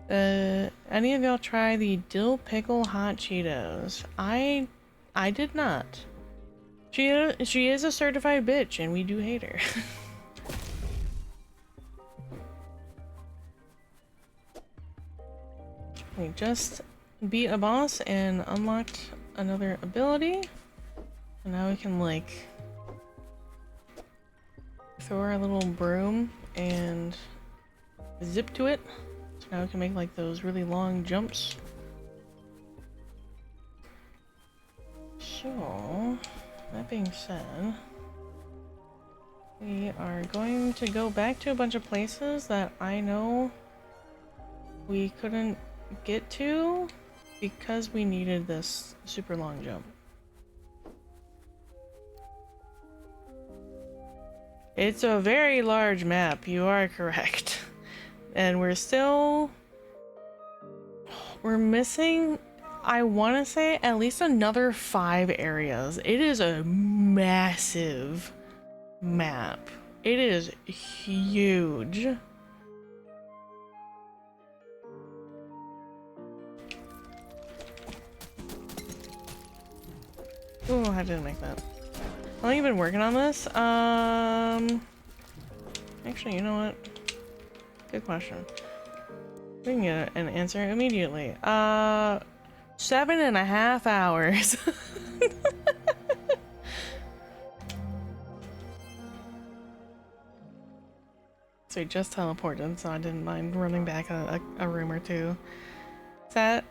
Any of y'all try the dill pickle hot Cheetos? I did not. She is a certified bitch, and we do hate her. We just beat a boss and unlocked another ability. And now we can, like, throw our little broom and zip to it. So now we can make, like, those really long jumps. So... that being said, we are going to go back to a bunch of places that I know we couldn't get to because we needed this super long jump. It's a very large map, you are correct. And we're missing, I want to say, at least another 5 areas. It is a massive map. It is huge. Oh, I didn't make that. How long have you been working on this? Actually, you know what? Good question. We can get an answer immediately. 7.5 hours. So we just teleported, so I didn't mind running back a room or two. Is that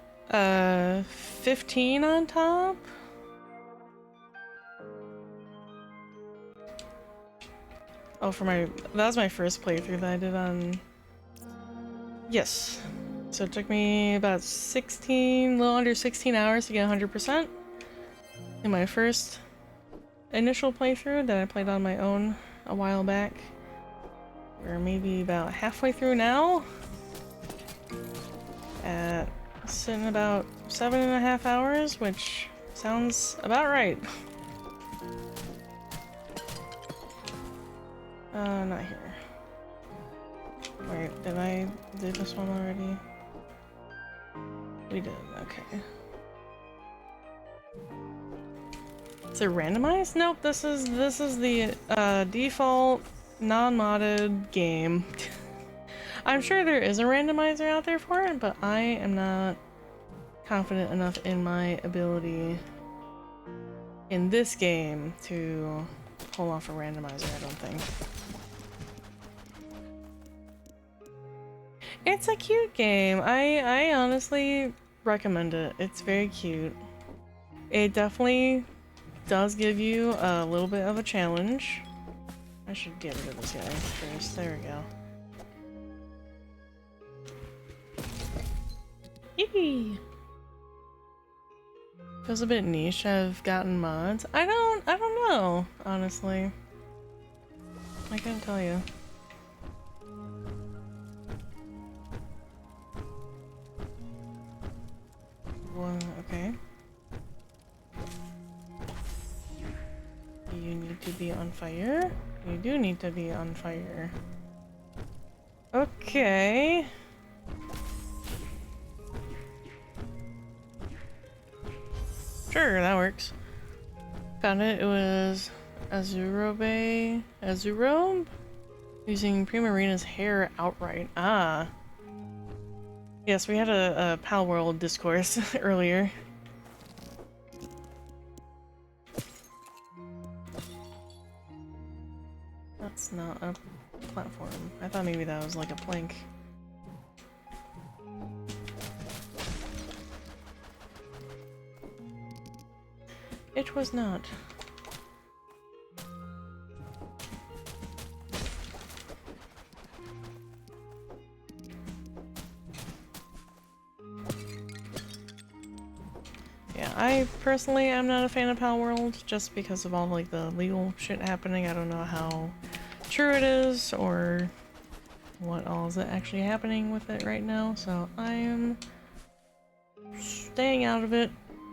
15 on top? Oh, that was my first playthrough that I did on... Yes. So it took me about a little under 16 hours to get 100%. In my first initial playthrough that I played on my own a while back. We're maybe about halfway through now. Sitting about 7.5 hours, which sounds about right. Not here. Wait, did I do this one already? We did, okay. Is it randomized? Nope, this is the default non-modded game. I'm sure there is a randomizer out there for it, but I am not confident enough in my ability in this game to pull off a randomizer, I don't think. It's a cute game. I honestly recommend it. It's very cute. It definitely does give you a little bit of a challenge. I should get rid of this guy first. There we go. Yee! Feels a bit niche. I've gotten mods. I don't know, honestly. I can't tell you. Well, okay. You need to be on fire? You do need to be on fire. Okay. Sure, that works. Found it. It was Azurobe. Azurobe? Using Primarina's hair outright. Ah. Yes, we had a Pal World discourse earlier. That's not a platform. I thought maybe that was like a plank. It was not. Yeah, I personally am not a fan of Pal World just because of all like the legal shit happening. I don't know how true it is or what all is actually happening with it right now, so I am staying out of it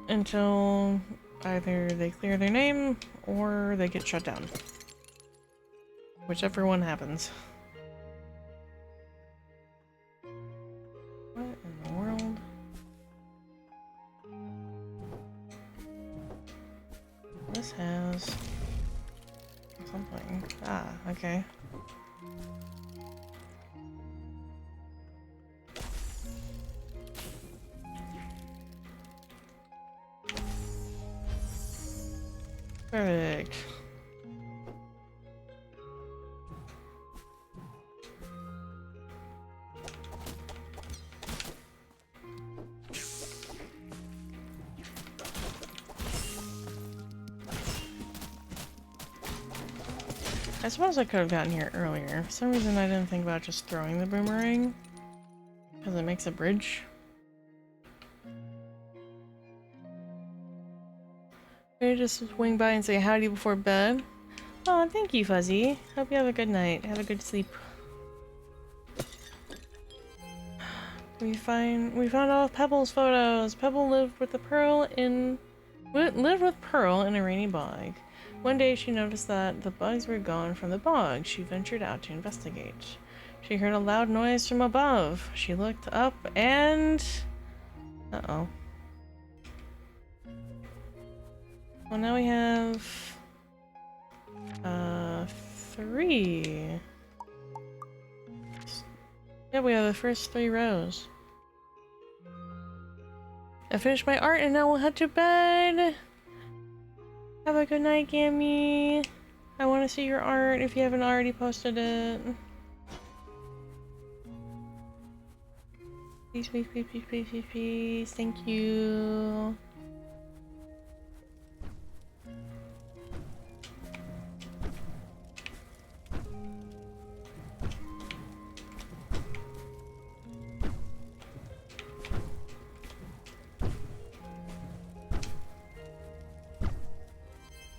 until either they clear their name or they get shut down. Whichever one happens. What in the world? This has something. Ah, okay. Perfect. I suppose I could have gotten here earlier. For some reason I didn't think about just throwing the boomerang. Because it makes a bridge. Maybe just swing by and say howdy before bed. Oh, thank you, Fuzzy. Hope you have a good night. Have a good sleep. We found all of Pebble's photos. Pebble lived with Pearl in a rainy bog. One day she noticed that the bugs were gone from the bog. She ventured out to investigate. She heard a loud noise from above. She looked up and... Uh-oh. Well, now we have... 3. Yeah, we have the first 3 rows. I finished my art and now we'll head to bed. Have a good night, Gammy. I want to see your art if you haven't already posted it. Please, please, please, please, please, please, please. Thank you.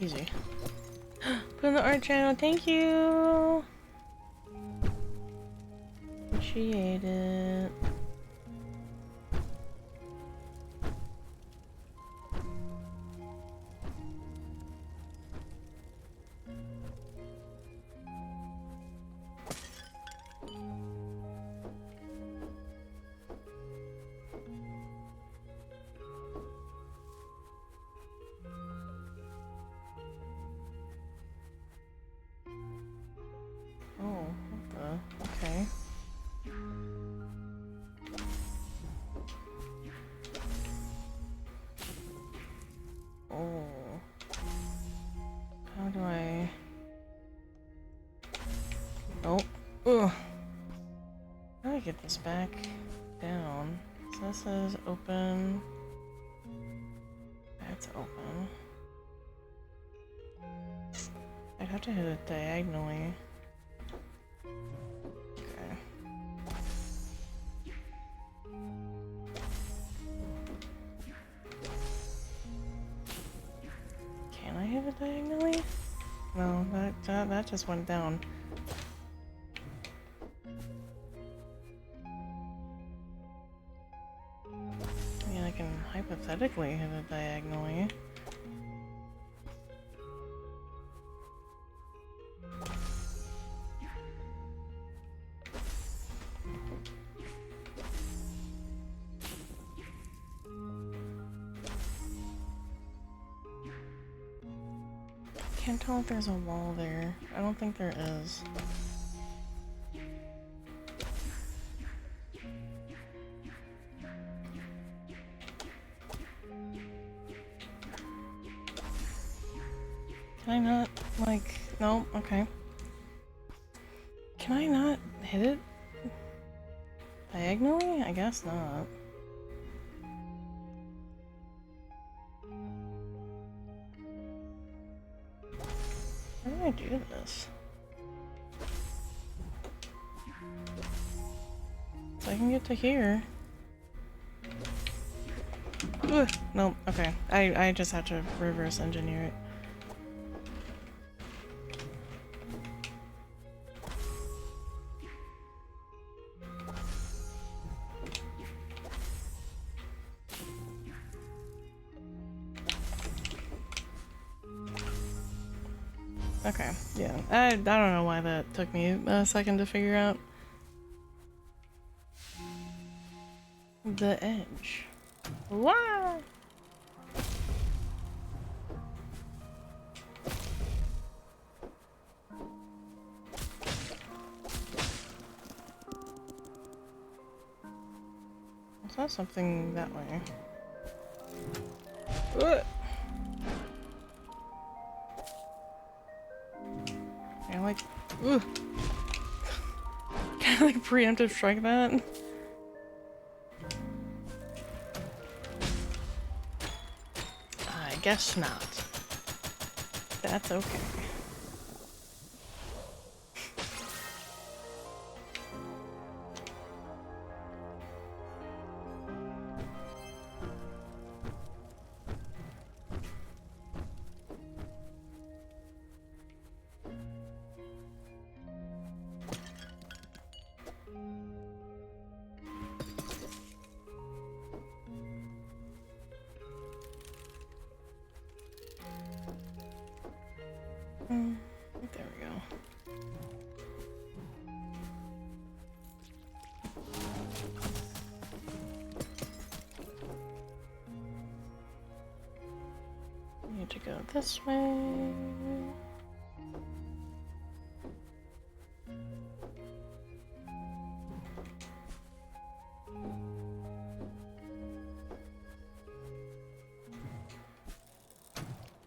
Easy. Put in the art channel, thank you! Appreciate it. Oh, what the? Okay. Oh. Ugh. How do I get this back down? So this is open. That's open. I'd have to hit it diagonally. Okay. Can I hit it diagonally? No, that just went down. I mean, I can hypothetically hit it diagonally. Can't tell if there's a wall there. I don't think there is. Can I not, like, no, okay. Can I not hit it diagonally? I guess not. How do I do this? So I can get to here. Ugh, no, okay. I just have to reverse engineer it. Okay, yeah. I don't know why that took me a second to figure out. The edge. Wow! I saw something that way. Ugh. Can I like, ugh. Can I like preemptive strike that? I guess not. That's okay. There we go. Need to go this way.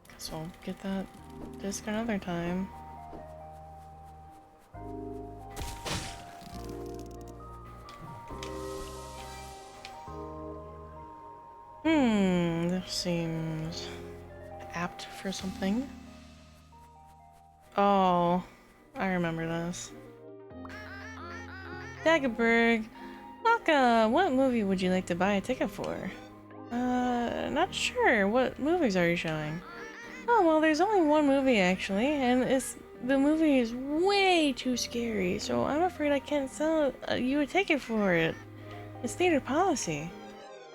Guess I'll get that disc another time. This seems apt for something. Oh, I remember this. Daggerberg, welcome! What movie would you like to buy a ticket for? Not sure. What movies are you showing? Oh, well, there's only one movie actually, and the movie is way too scary, so I'm afraid I can't sell you a ticket for it. It's theater policy.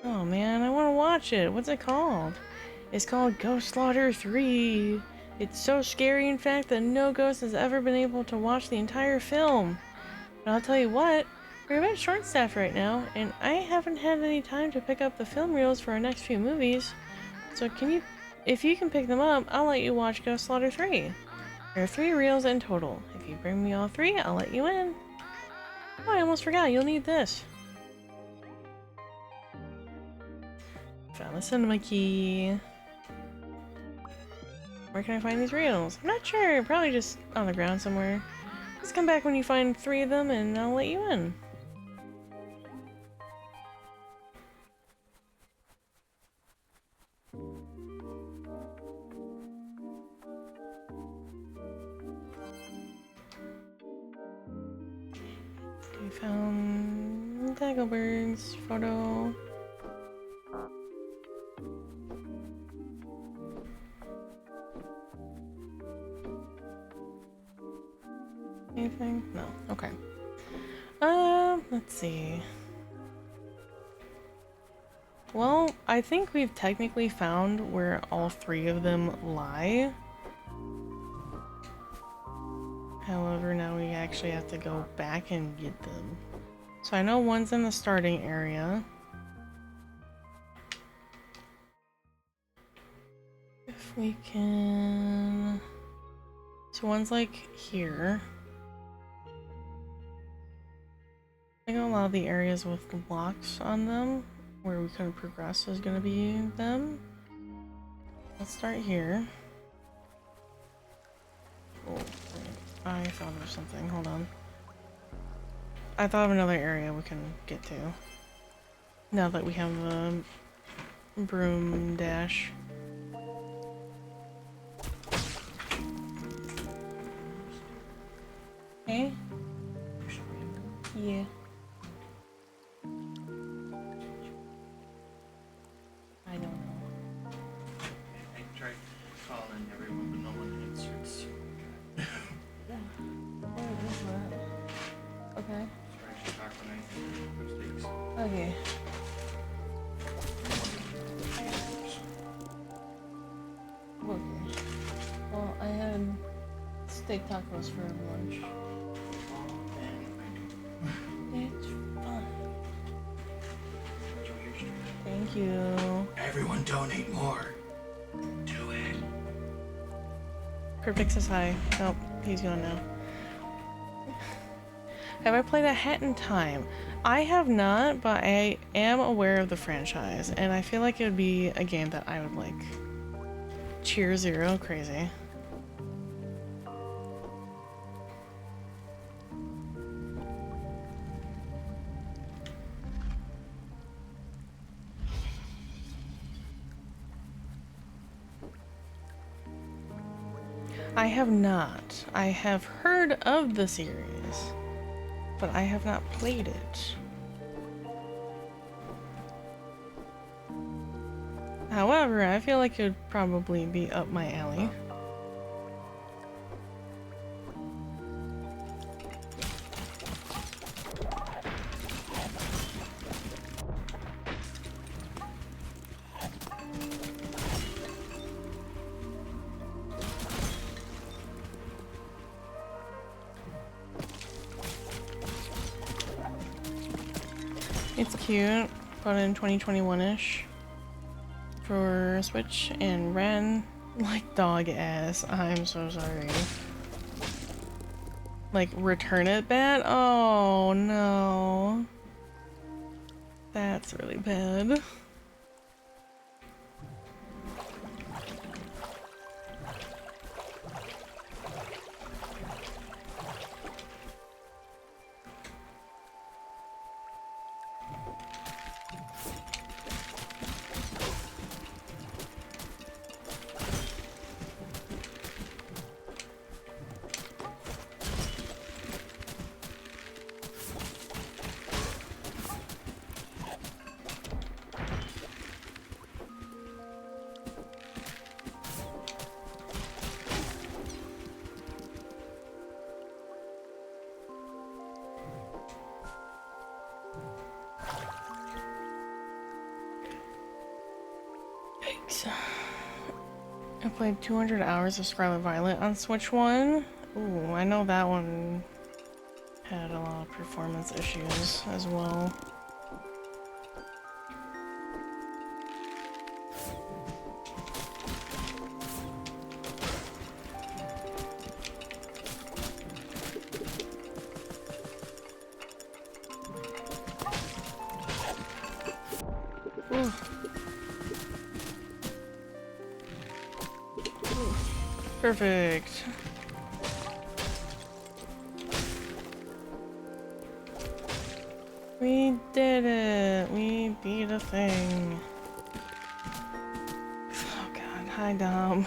Oh man, I want to watch it. What's it called? It's called Ghost Slaughter 3. It's so scary, in fact, that no ghost has ever been able to watch the entire film. But I'll tell you what, we're a bit short-staffed right now, and I haven't had any time to pick up the film reels for our next few movies. So if you can pick them up, I'll let you watch Ghost Slaughter 3. There are 3 reels in total. If you bring me all 3, I'll let you in. Oh, I almost forgot, you'll need this. Found the cinema key. Where can I find these reels? I'm not sure. Probably just on the ground somewhere. Just come back when you find 3 of them and I'll let you in. We found Dagglebird's photo. Anything? No. Okay. Let's see. Well, I think we've technically found where all 3 of them lie. However, now we actually have to go back and get them. So I know one's in the starting area. If we can... So one's like here. I think a lot of the areas with blocks on them where we couldn't progress is gonna be them. Let's start here. Oh, wait. I thought of something. Hold on. I thought of another area we can get to. Now that we have the broom dash. Hey? Yeah. I don't know. I tried calling everyone, but no one answers. What is that? Okay. Trying to talk when I mistakes. Okay. Okay. Well, I had steak tacos for lunch. It's fun. Thank you. Everyone donate more. Do it. Cryptic says hi. Nope, he's gone now. Have I played A Hat in Time? I have not, but I am aware of the franchise, and I feel like it would be a game that I would like. Cheer Zero, crazy. I have not. I have heard of the series, but I have not played it. However, I feel like it would probably be up my alley. It's cute, but in 2021-ish for Switch, and ran like dog ass. I'm so sorry. Like, return it bad? Oh no. That's really bad. I played 200 hours of Scarlet Violet on Switch 1. Ooh, I know that one had a lot of performance issues as well. Ooh. Perfect. We did it! We beat a thing. Oh god, hi Dom.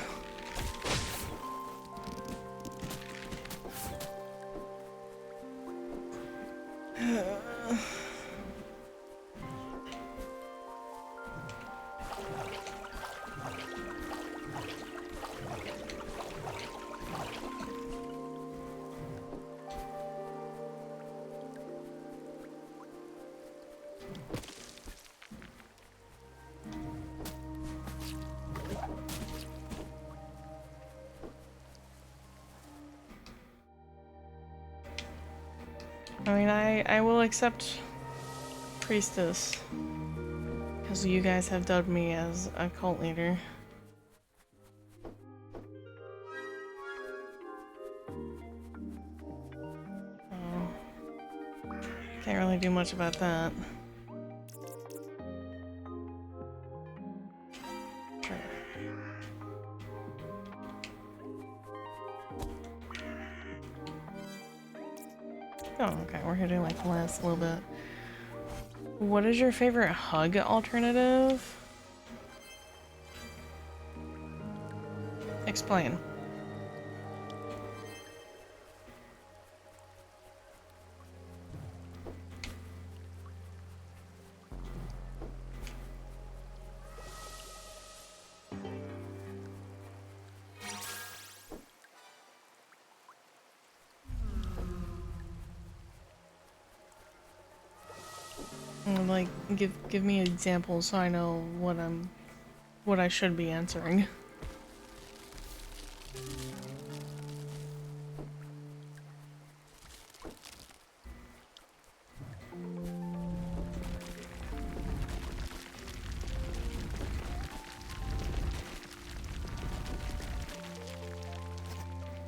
I mean, I will accept Priestess, because you guys have dubbed me as a cult leader. So, can't really do much about that. Sure. Oh, okay, we're gonna do like the last little bit. What is your favorite hug alternative? Explain. Like, give me examples so I know what I should be answering.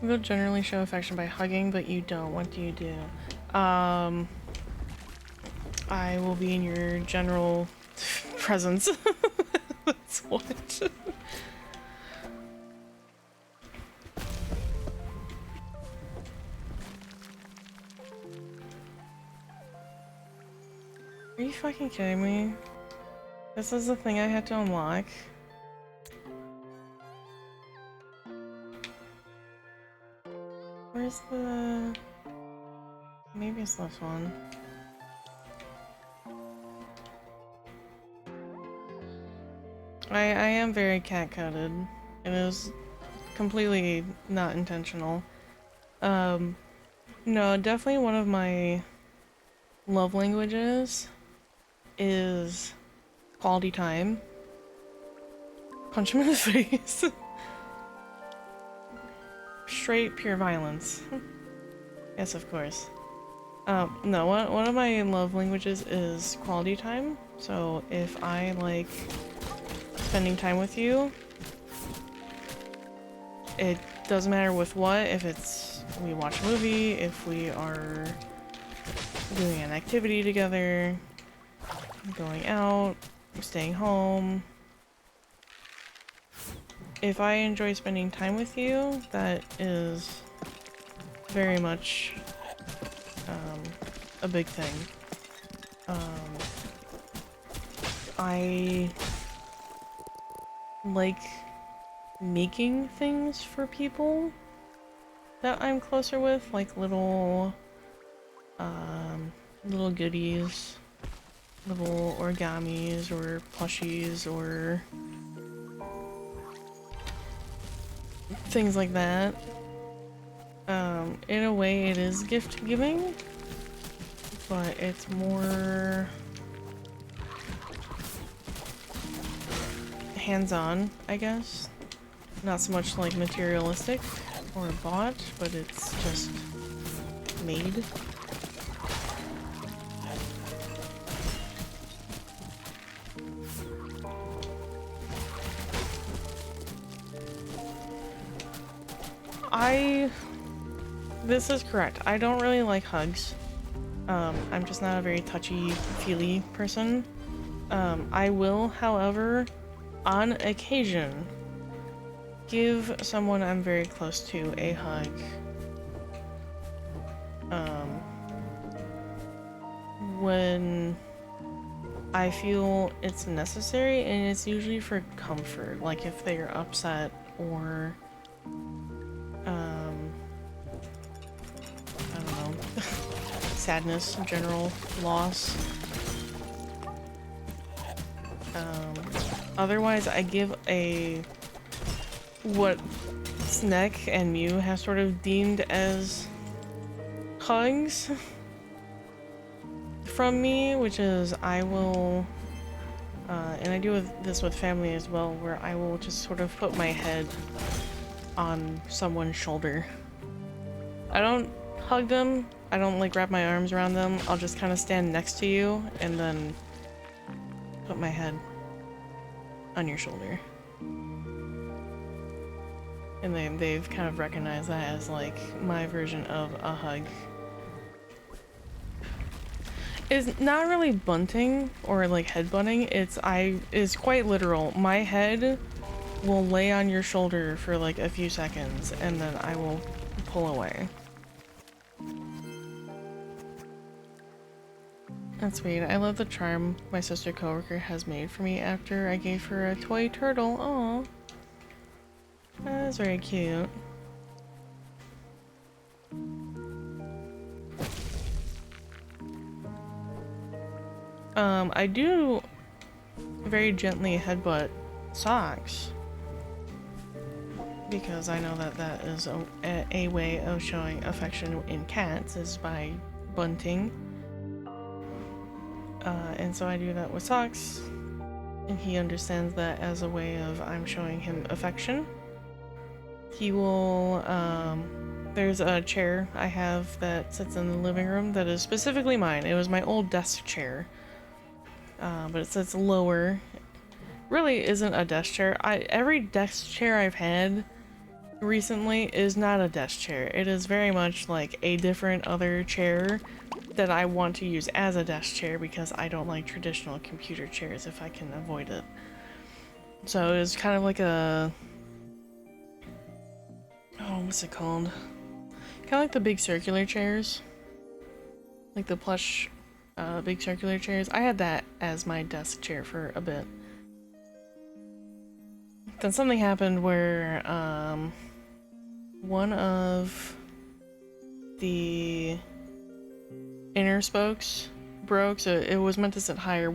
People generally show affection by hugging, but you don't. What do you do? I will be in your general presence. That's what. Are you fucking kidding me? This is the thing I had to unlock. Where's the... Maybe it's this one. I am very cat-coded. It is completely not intentional. No, definitely one of my love languages is quality time. Punch him in the face. Straight pure violence. Yes, of course. No, one of my love languages is quality time. So if I like spending time with you, it doesn't matter with what, if it's we watch a movie, if we are doing an activity together, going out, staying home. If I enjoy spending time with you, that is very much a big thing. I like making things for people that I'm closer with, like little goodies, little origamis or plushies or things like that. In a way it is gift giving, but it's more hands-on, I guess. Not so much like materialistic or bought, but it's just made. This is correct. I don't really like hugs. I'm just not a very touchy-feely person. I will, however, on occasion, give someone I'm very close to a hug. when I feel it's necessary, and it's usually for comfort, like if they are upset or I don't know, sadness, general loss. Otherwise I give what Sneck and Mew have sort of deemed as hugs from me, which is I will, and I do this with family as well, where I will just sort of put my head on someone's shoulder. I don't hug them, I don't like wrap my arms around them, I'll just kind of stand next to you and then put my head on your shoulder. And they've kind of recognized that as like my version of a hug. It's not really bunting or like headbutting, it's quite literal. My head will lay on your shoulder for like a few seconds and then I will pull away. That's sweet. I love the charm my sister coworker has made for me after I gave her a toy turtle. Aww. That's very cute. I do very gently headbutt Socks because I know that that is a way of showing affection in cats is by bunting. And so I do that with Socks, and he understands that as a way of I'm showing him affection. He will, there's a chair I have that sits in the living room that is specifically mine. It was my old desk chair, but it sits lower. Really isn't a desk chair. Every desk chair I've had recently is not a desk chair. It is very much like a different other chair that I want to use as a desk chair because I don't like traditional computer chairs if I can avoid it. So it's kind of like a, oh, what's it called? Kind of like the big circular chairs. Like the plush big circular chairs. I had that as my desk chair for a bit. Then something happened where one of the inner spokes broke, so it was meant to sit higher.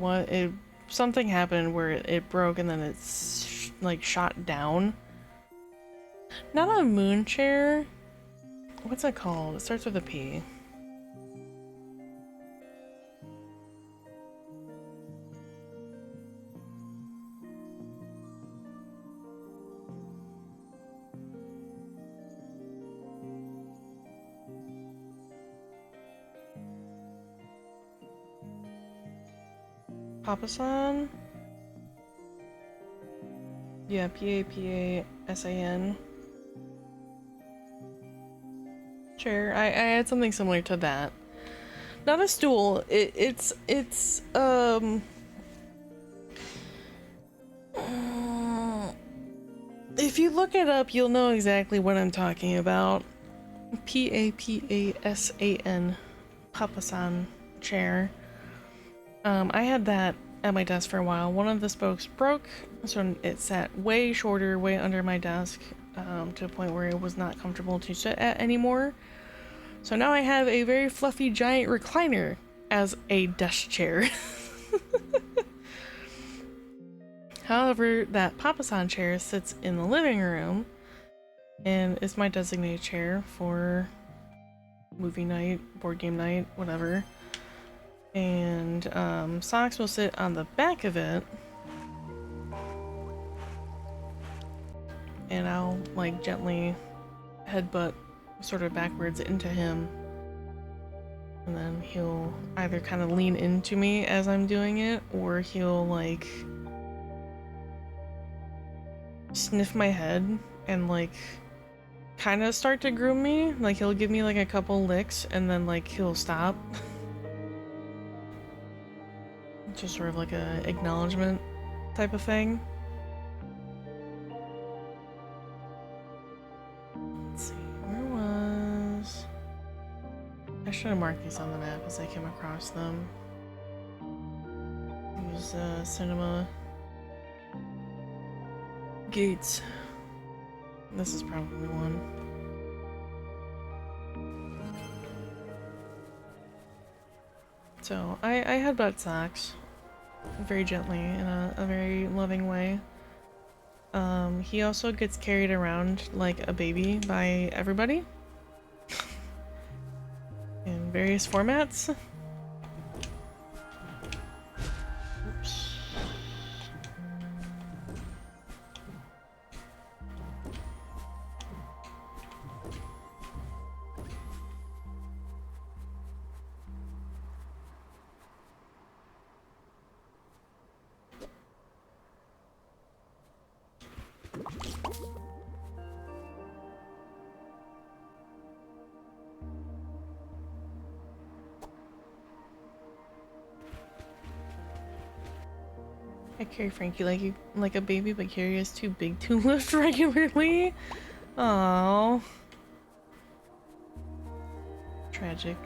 Something happened where it broke and then it's like shot down. Not a moon chair. What's it called? It starts with a P. Papasan? Yeah, Papasan. Chair. I had something similar to that. Not a stool. It's if you look it up, you'll know exactly what I'm talking about. Papasan. Papasan chair. I had that at my desk for a while. One of the spokes broke, so it sat way shorter, way under my desk, to a point where it was not comfortable to sit at anymore. So now I have a very fluffy giant recliner as a desk chair. However, that Papasan chair sits in the living room and is my designated chair for movie night, board game night, whatever. And Socks will sit on the back of it, and I'll like gently headbutt sort of backwards into him, and then he'll either kind of lean into me as I'm doing it, or he'll like sniff my head and like kind of start to groom me. Like he'll give me like a couple licks and then like he'll stop. Just sort of like a acknowledgement type of thing. Let's see, where was... I should have marked these on the map as I came across them. those cinema gates. This is probably one. So I headbutt Socks very gently in a very loving way. He also gets carried around like a baby by everybody in various formats. Oops. I carry Frankie like a baby, but Carrie is too big to lift regularly. Oh, tragic.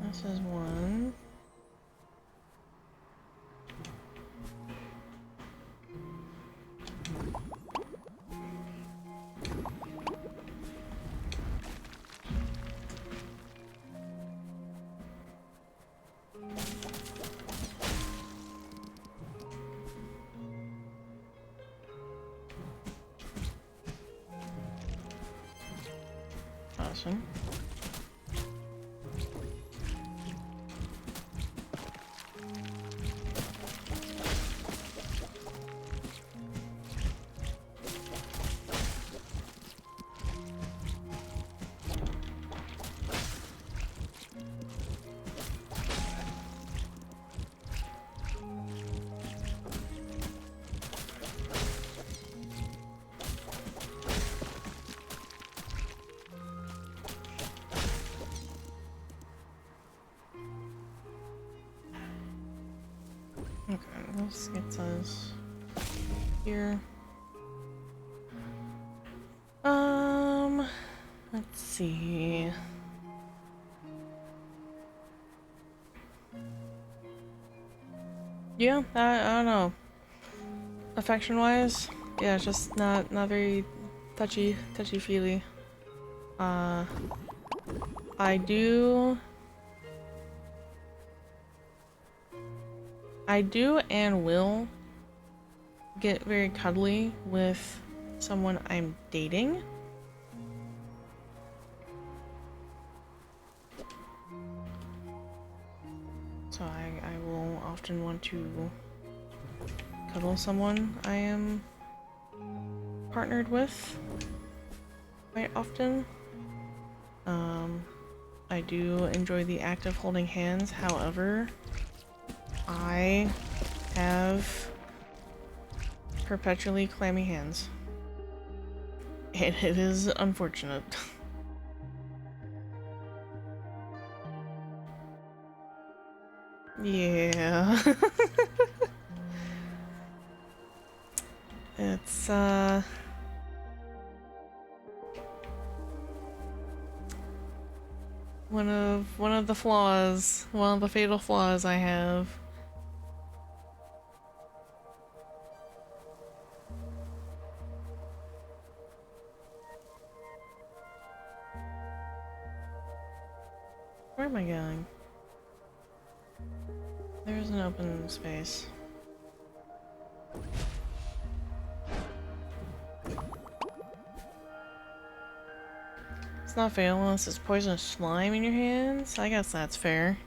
This is one. Awesome. Okay, this gets us here. Let's see. Yeah, I don't know. Affection-wise, yeah, it's just not very touchy-feely. I do and will get very cuddly with someone I'm dating. So I will often want to cuddle someone I am partnered with quite often. I do enjoy the act of holding hands, however, I have perpetually clammy hands. And it is unfortunate. Yeah. It's one of the flaws, one of the fatal flaws I have. Where am I going? There's an open space. It's not fatal unless it's poisonous slime in your hands. I guess that's fair.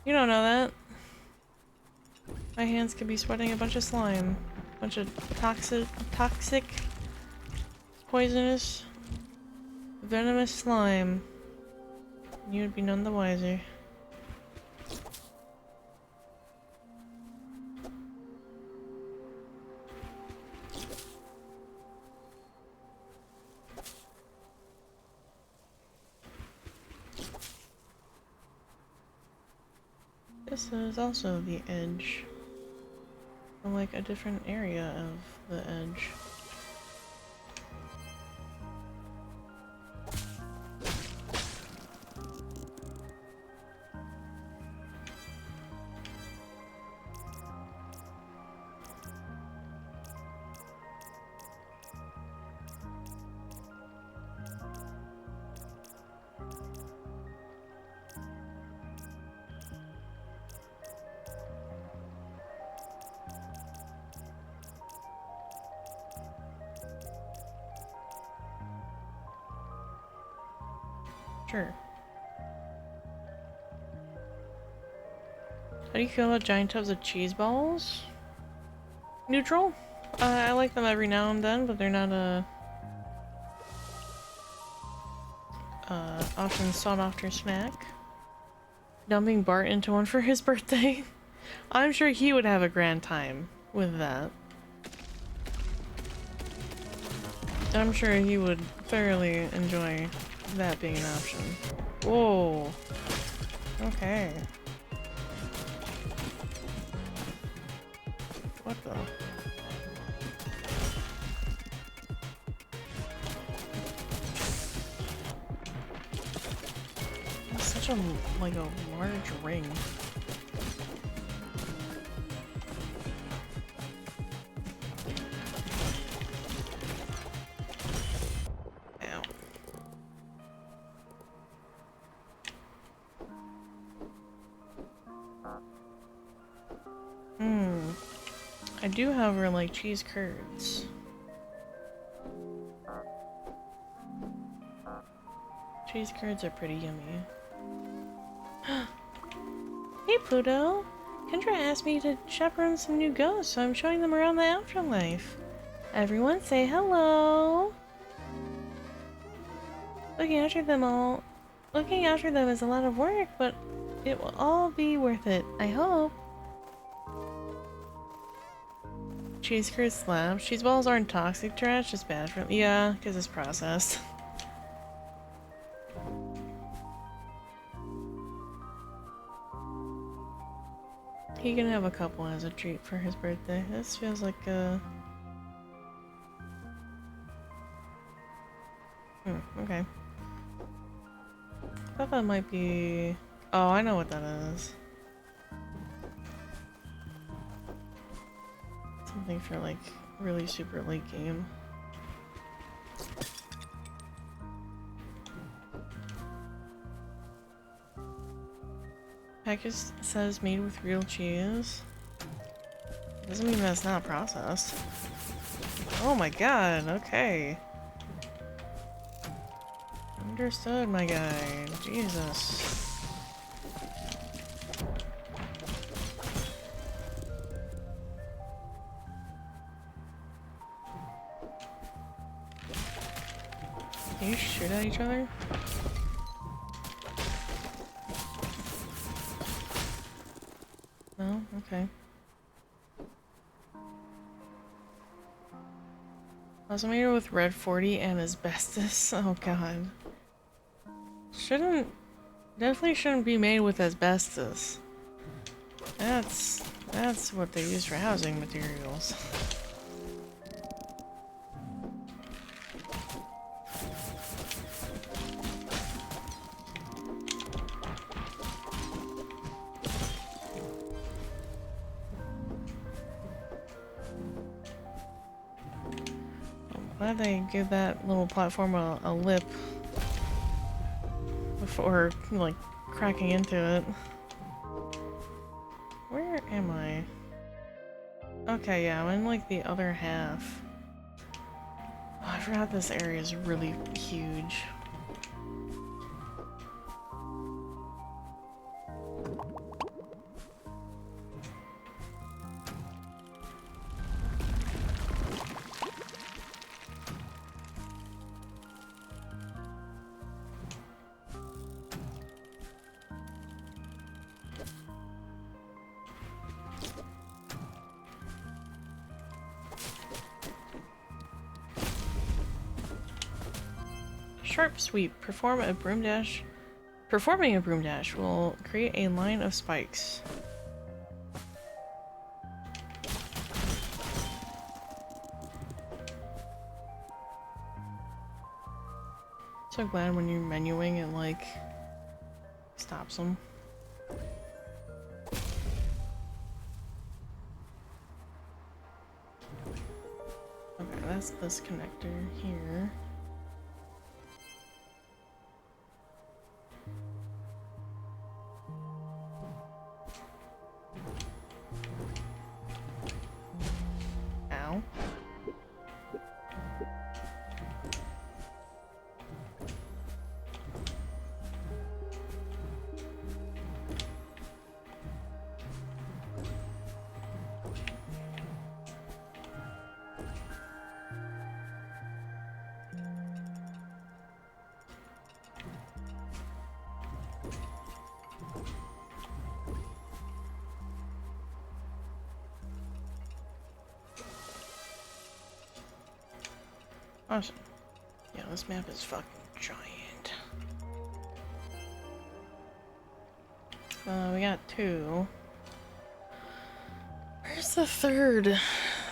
You don't know that. My hands could be sweating a bunch of slime. A bunch of toxic, poisonous, venomous slime. You would be none the wiser. This is also the edge. Or like a different area of the edge. Sure. How do you feel about giant tubs of cheese balls? Neutral. I like them every now and then, but they're not a often sought after snack. Dumping Bart into one for his birthday. I'm sure he would have a grand time with that. I'm sure he would thoroughly enjoy that being an option. Whoa. Okay. What the? That's such a, like a large ring. Ow. I do, however, like cheese curds. Cheese curds are pretty yummy. Hey Pluto! Kendra asked me to chaperone some new ghosts, so I'm showing them around the afterlife. Everyone say hello! Looking after them is a lot of work, but it will all be worth it, I hope. Cheese curd slab. Cheese balls aren't toxic trash, just bad for them. Yeah, because it's processed. He can have a couple as a treat for his birthday. This feels like a... okay. I thought that might be... oh, I know what that is. Something for like really super late game. Package says made with real cheese. Doesn't mean that's not processed. Oh my god, okay. Understood, my guy. Jesus. Can you shoot at each other? No? Okay. Plasmator with red 40 and asbestos? Oh god. Definitely shouldn't be made with asbestos. That's what they use for housing materials. Glad they give that little platform a lip before, like, cracking into it. Where am I? Okay, yeah, I'm in, like, the other half. Oh, I forgot this area is really huge. Sharp sweep. Performing a broom dash will create a line of spikes. So glad when you're menuing it like stops them. Okay, that's this connector here. Ow. Awesome. Yeah, this map is fucking giant. We got 2. Where's the 3rd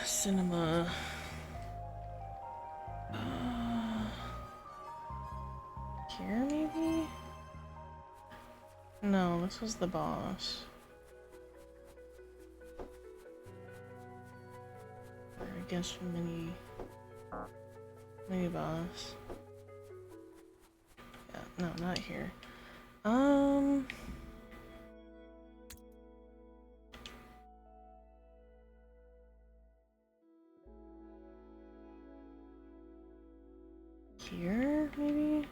cinema? Here, maybe? No, this was the boss. Or I guess mini boss. Yeah, no, not here. Here, maybe?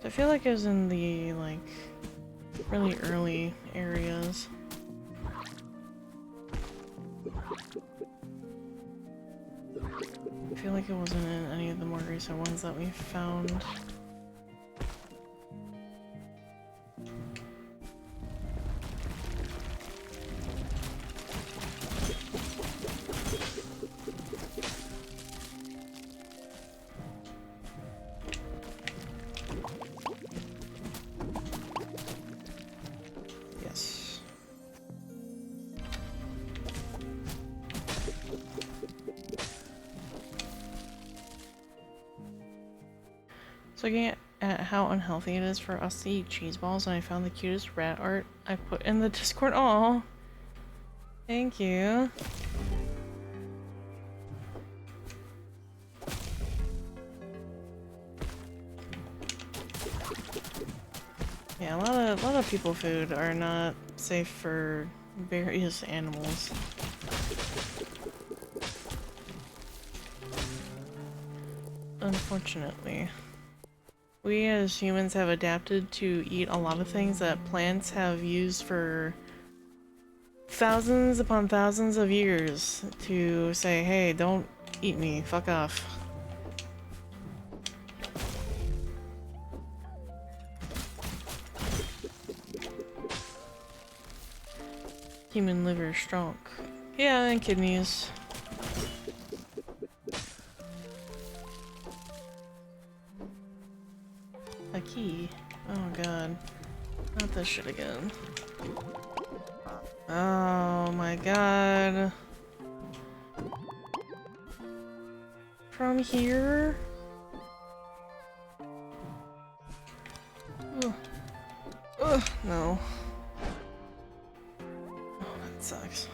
I feel like it was in the, like, really early areas. I feel like it wasn't in any of the more recent ones that we found. Yes. So looking at how unhealthy it is for us to eat cheese balls, and I found the cutest rat art I put in the Discord. Aw, thank you. Yeah, a lot of people food are not safe for various animals. Unfortunately. We as humans have adapted to eat a lot of things that plants have used for thousands upon thousands of years to say, hey, don't eat me, fuck off. Human liver strong. Yeah, and kidneys. A key. Oh god. Not this shit again. Oh my god. From here? Ugh. Ugh, no. Oh, that sucks.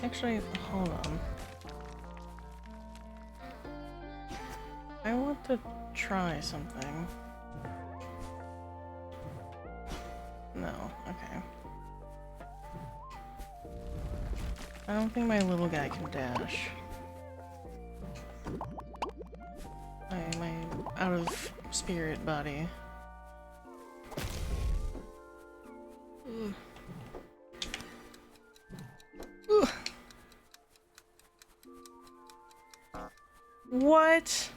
Actually, hold on. I want to try something. No, okay. I don't think my little guy can dash. My out of spirit body. Ugh. Ugh. What?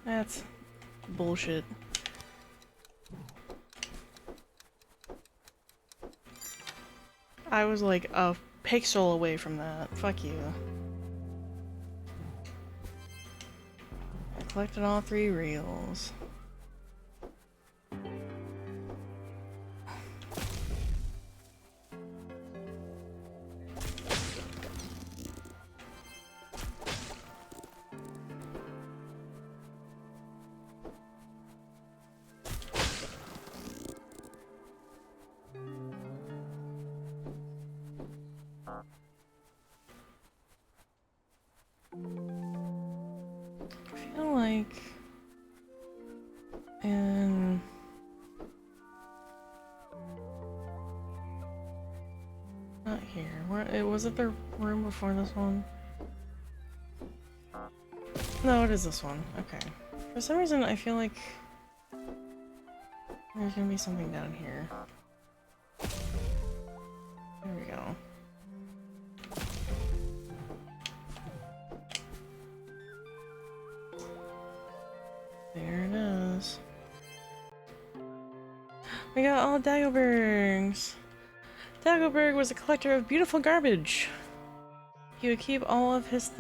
That's bullshit. I was like a pixel away from that. Fuck you. I collected all 3 reels. I feel like not here. Where was it the room before this one? No, it is this one. Okay. For some reason I feel like there's gonna be something down here. There we go. There it is. We got all Dagobergs! Dagoberg was a collector of beautiful garbage. He would keep all of his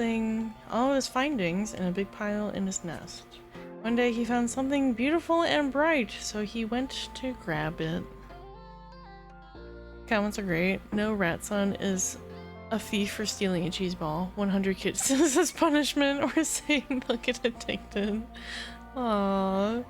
findings in a big pile in his nest. One day he found something beautiful and bright, so he went to grab it. Comments are great. No rat son is a thief for stealing a cheese ball. 100 kisses as punishment, or saying they'll get addicted. Aww.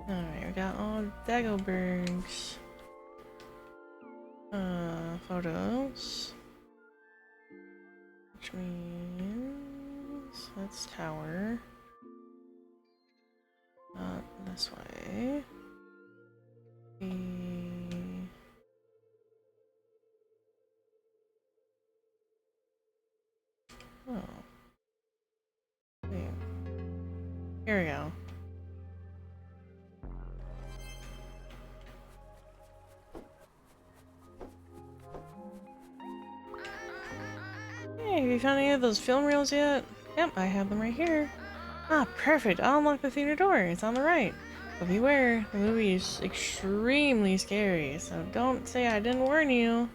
Alright, we got all Dagobergs. Photos. Which means that's tower. Not this way. Oh. Wait. Here we go. Hey, have you found any of those film reels yet? Yep, I have them right here. Ah, perfect. I'll unlock the theater door. It's on the right. But beware, the movie is extremely scary, so don't say I didn't warn you.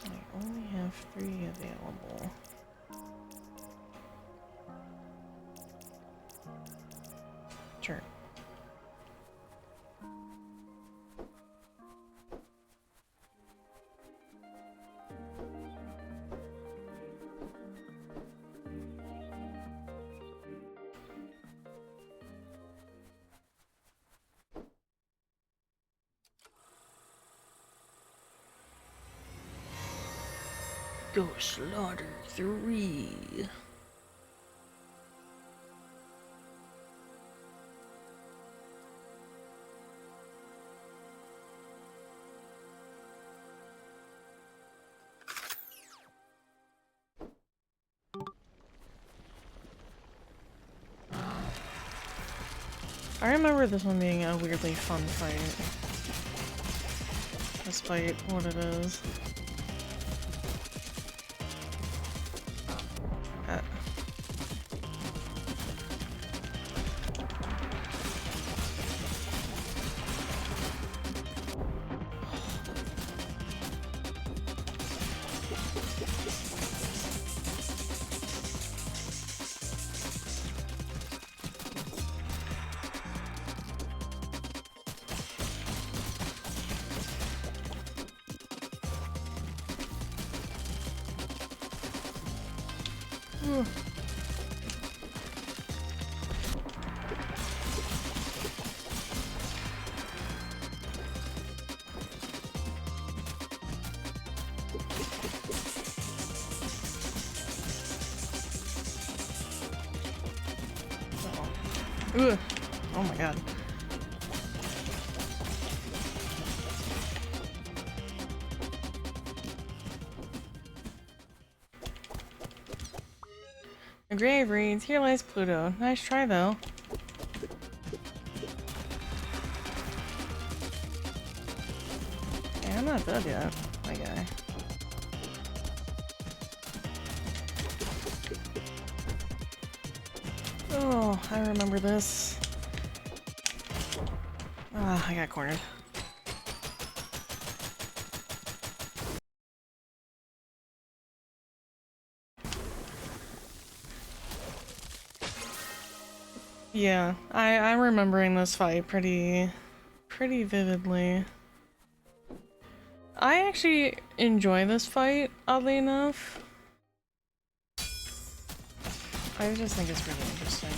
I only have 3 available. Sure. Go slaughter 3. I remember this one being a weirdly fun fight, despite what it is. Ugh. Oh my god. The grave reads, "Here lies Pluto." Nice try though. not dead yet, my guy. Oh, I remember this. Ah, I got cornered. Yeah, I'm remembering this fight pretty vividly. I actually enjoy this fight, oddly enough. I just think it's really interesting.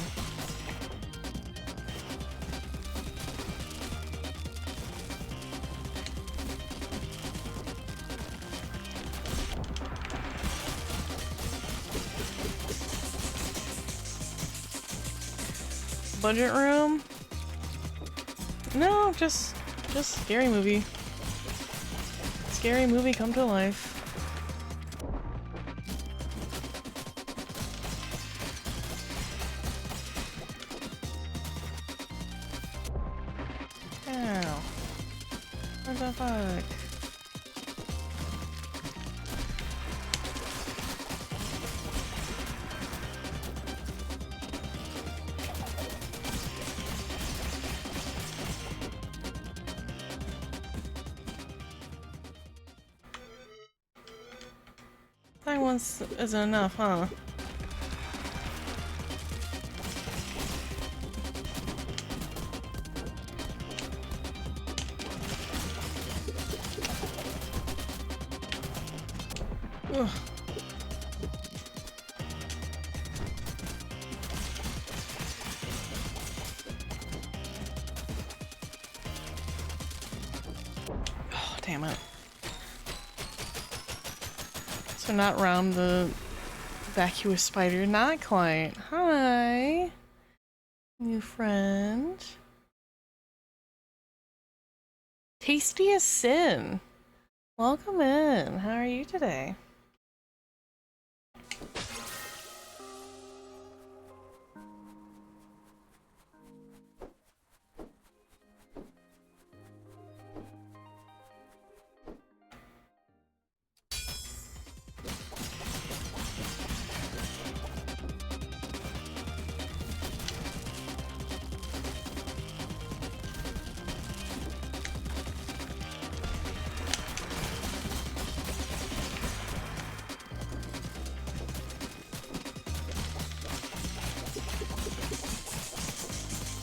Budget room? No, just scary movie. Scary movie come to life. Ow. What the fuck? That once isn't enough, huh? Ugh. Oh, damn it. So not round the vacuous spider, not quite. Hi, new friend. Tasty as sin. Welcome in. How are you today?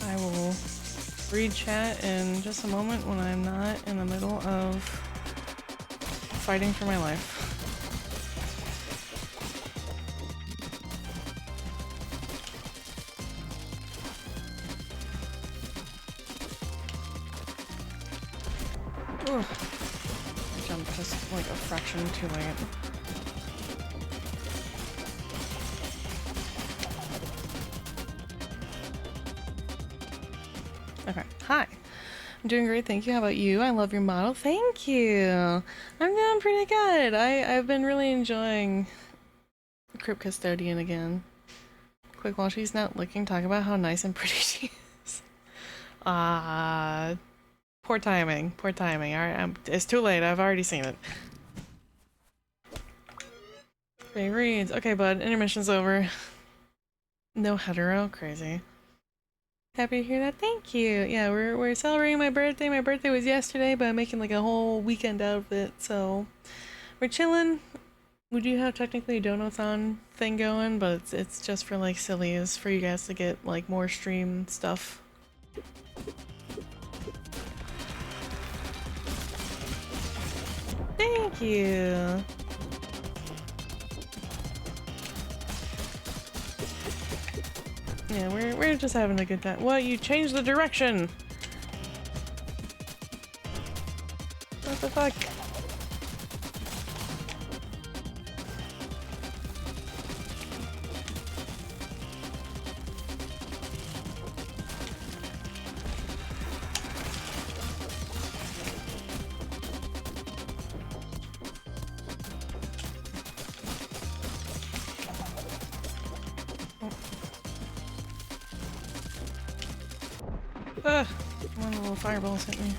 I will read chat in just a moment when I'm not in the middle of fighting for my life. Ugh. I jumped just like a fraction too late. Okay, hi. I'm doing great, thank you. How about you? I love your model. Thank you. I'm doing pretty good. I've been really enjoying Crypt Custodian again. Quick, while she's not looking, talk about how nice and pretty she is. Poor timing. Poor timing. Alright, it's too late. I've already seen it. Okay, reads. Okay, bud. Intermission's over. No hetero? Crazy. Happy to hear that. Thank you. Yeah, we're celebrating my birthday. My birthday was yesterday, but I'm making like a whole weekend out of it, so we're chilling. We do have technically a donathon thing going, but it's just for like sillies for you guys to get like more stream stuff. Thank you. Yeah, we're just having a good time. What? You changed the direction! What the fuck? Ugh! One of the little fireballs hit me.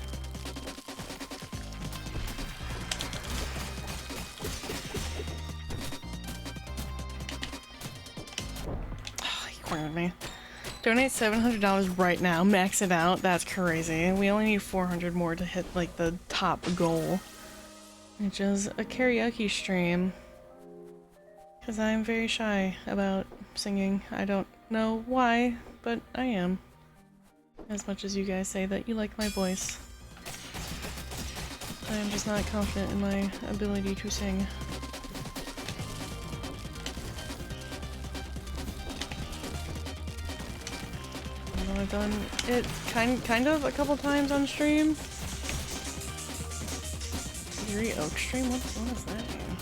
cornered me. Donate $700 right now. Max it out. That's crazy. We only need 400 more to hit like the top goal, which is a karaoke stream. Because I'm very shy about singing. I don't know why, but I am. As much as you guys say that you like my voice. I am just not confident in my ability to sing. Although I've done it kind of a couple times on stream. Eerie Oak stream? What does that mean?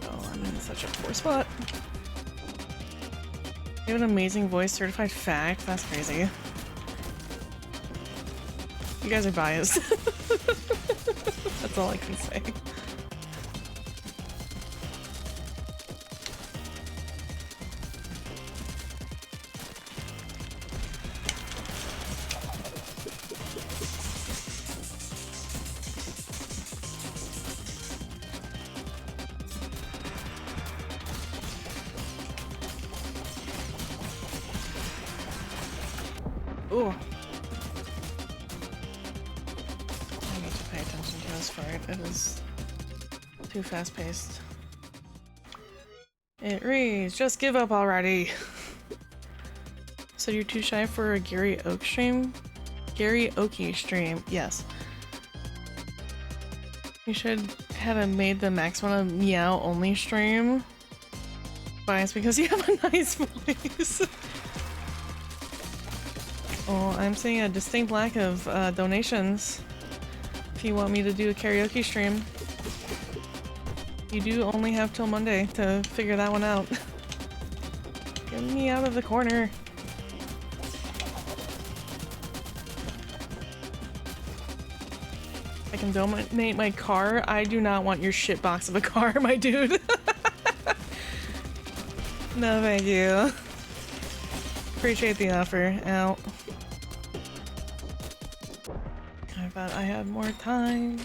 Oh, I'm in such a poor spot. You have an amazing voice, certified fact? That's crazy. You guys are biased. That's all I can say. Ooh. I need to pay attention to this part. It is too fast-paced. It reads, just give up already. So you're too shy for a Gary Oak stream? Gary Oakie stream, yes. You should have made the Max one a meow only stream. Biased because you have a nice voice. Oh, I'm seeing a distinct lack of donations. If you want me to do a karaoke stream, you do only have till Monday to figure that one out. Get me out of the corner. I can donate my car. I do not want your shitbox of a car, my dude. No, thank you. Appreciate the offer. Out. I thought I had more time.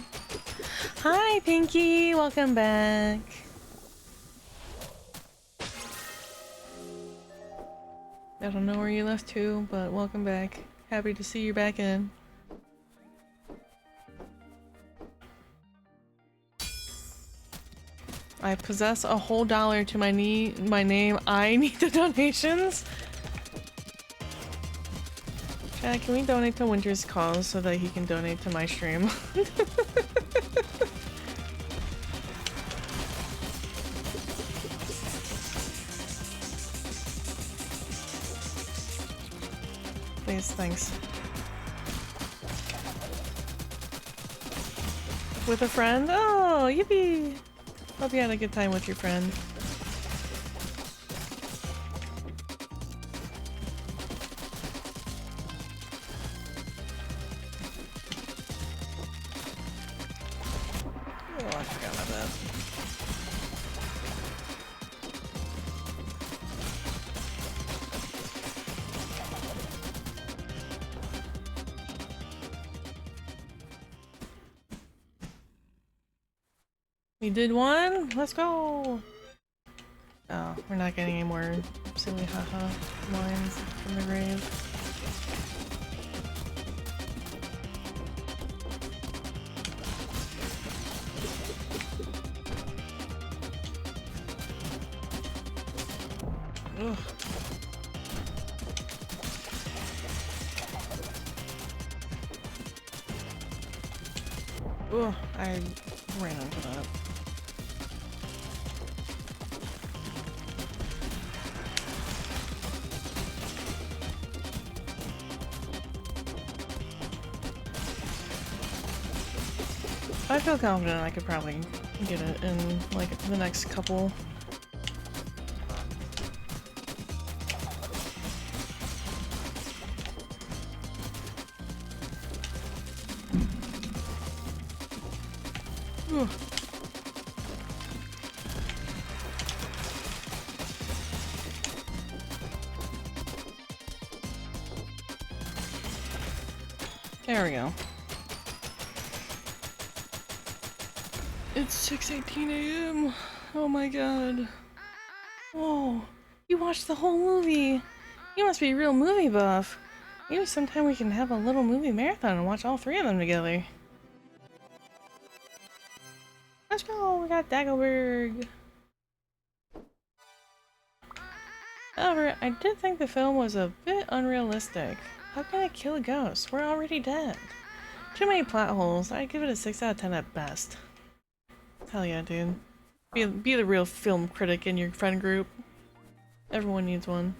Hi, Pinky! Welcome back. I don't know where you left to, but welcome back. Happy to see you back in. I possess a whole dollar to my name. I need the donations. Chad, can we donate to Winter's Cause so that he can donate to my stream? Please, thanks. With a friend? Oh, yippee! Hope you had a good time with your friend. Oh, I forgot about that. We did one? Let's go! Oh, we're not getting any more silly haha lines from the grave. Ugh. Ugh, I ran into that. I feel confident I could probably get it in like the next couple. Ooh. There we go. It's 6:18 a.m. Oh my god. Whoa. You watched the whole movie. You must be a real movie buff. Maybe sometime we can have a little movie marathon and watch all three of them together. Let's go! We got Dagobert. However, I did think the film was a bit unrealistic. How can I kill a ghost? We're already dead. Too many plot holes. I'd give it a 6 out of 10 at best. Hell yeah, dude. Be the real film critic in your friend group. Everyone needs one.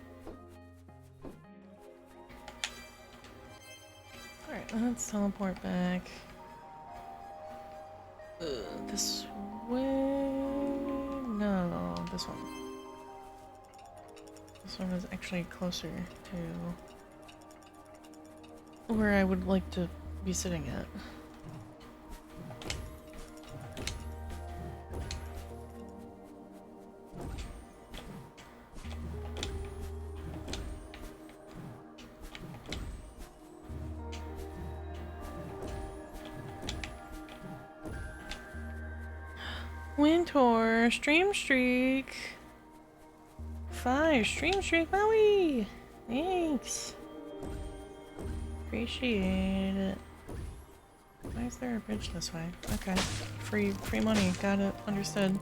Alright, let's teleport back. This way? No, this one. This one is actually closer to where I would like to be sitting at. Winter stream streak. 5 stream streak, Maui. Thanks. Appreciate it. Why is there a bridge this way? Okay. Free money. Got it. Understood.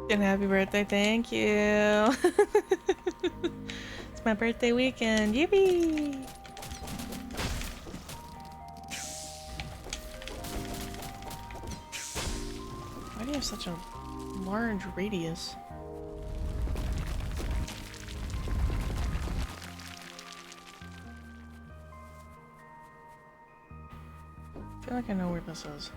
And happy birthday, thank you. It's my birthday weekend, yippee! Why do you have such a large radius? I feel like I know where this is.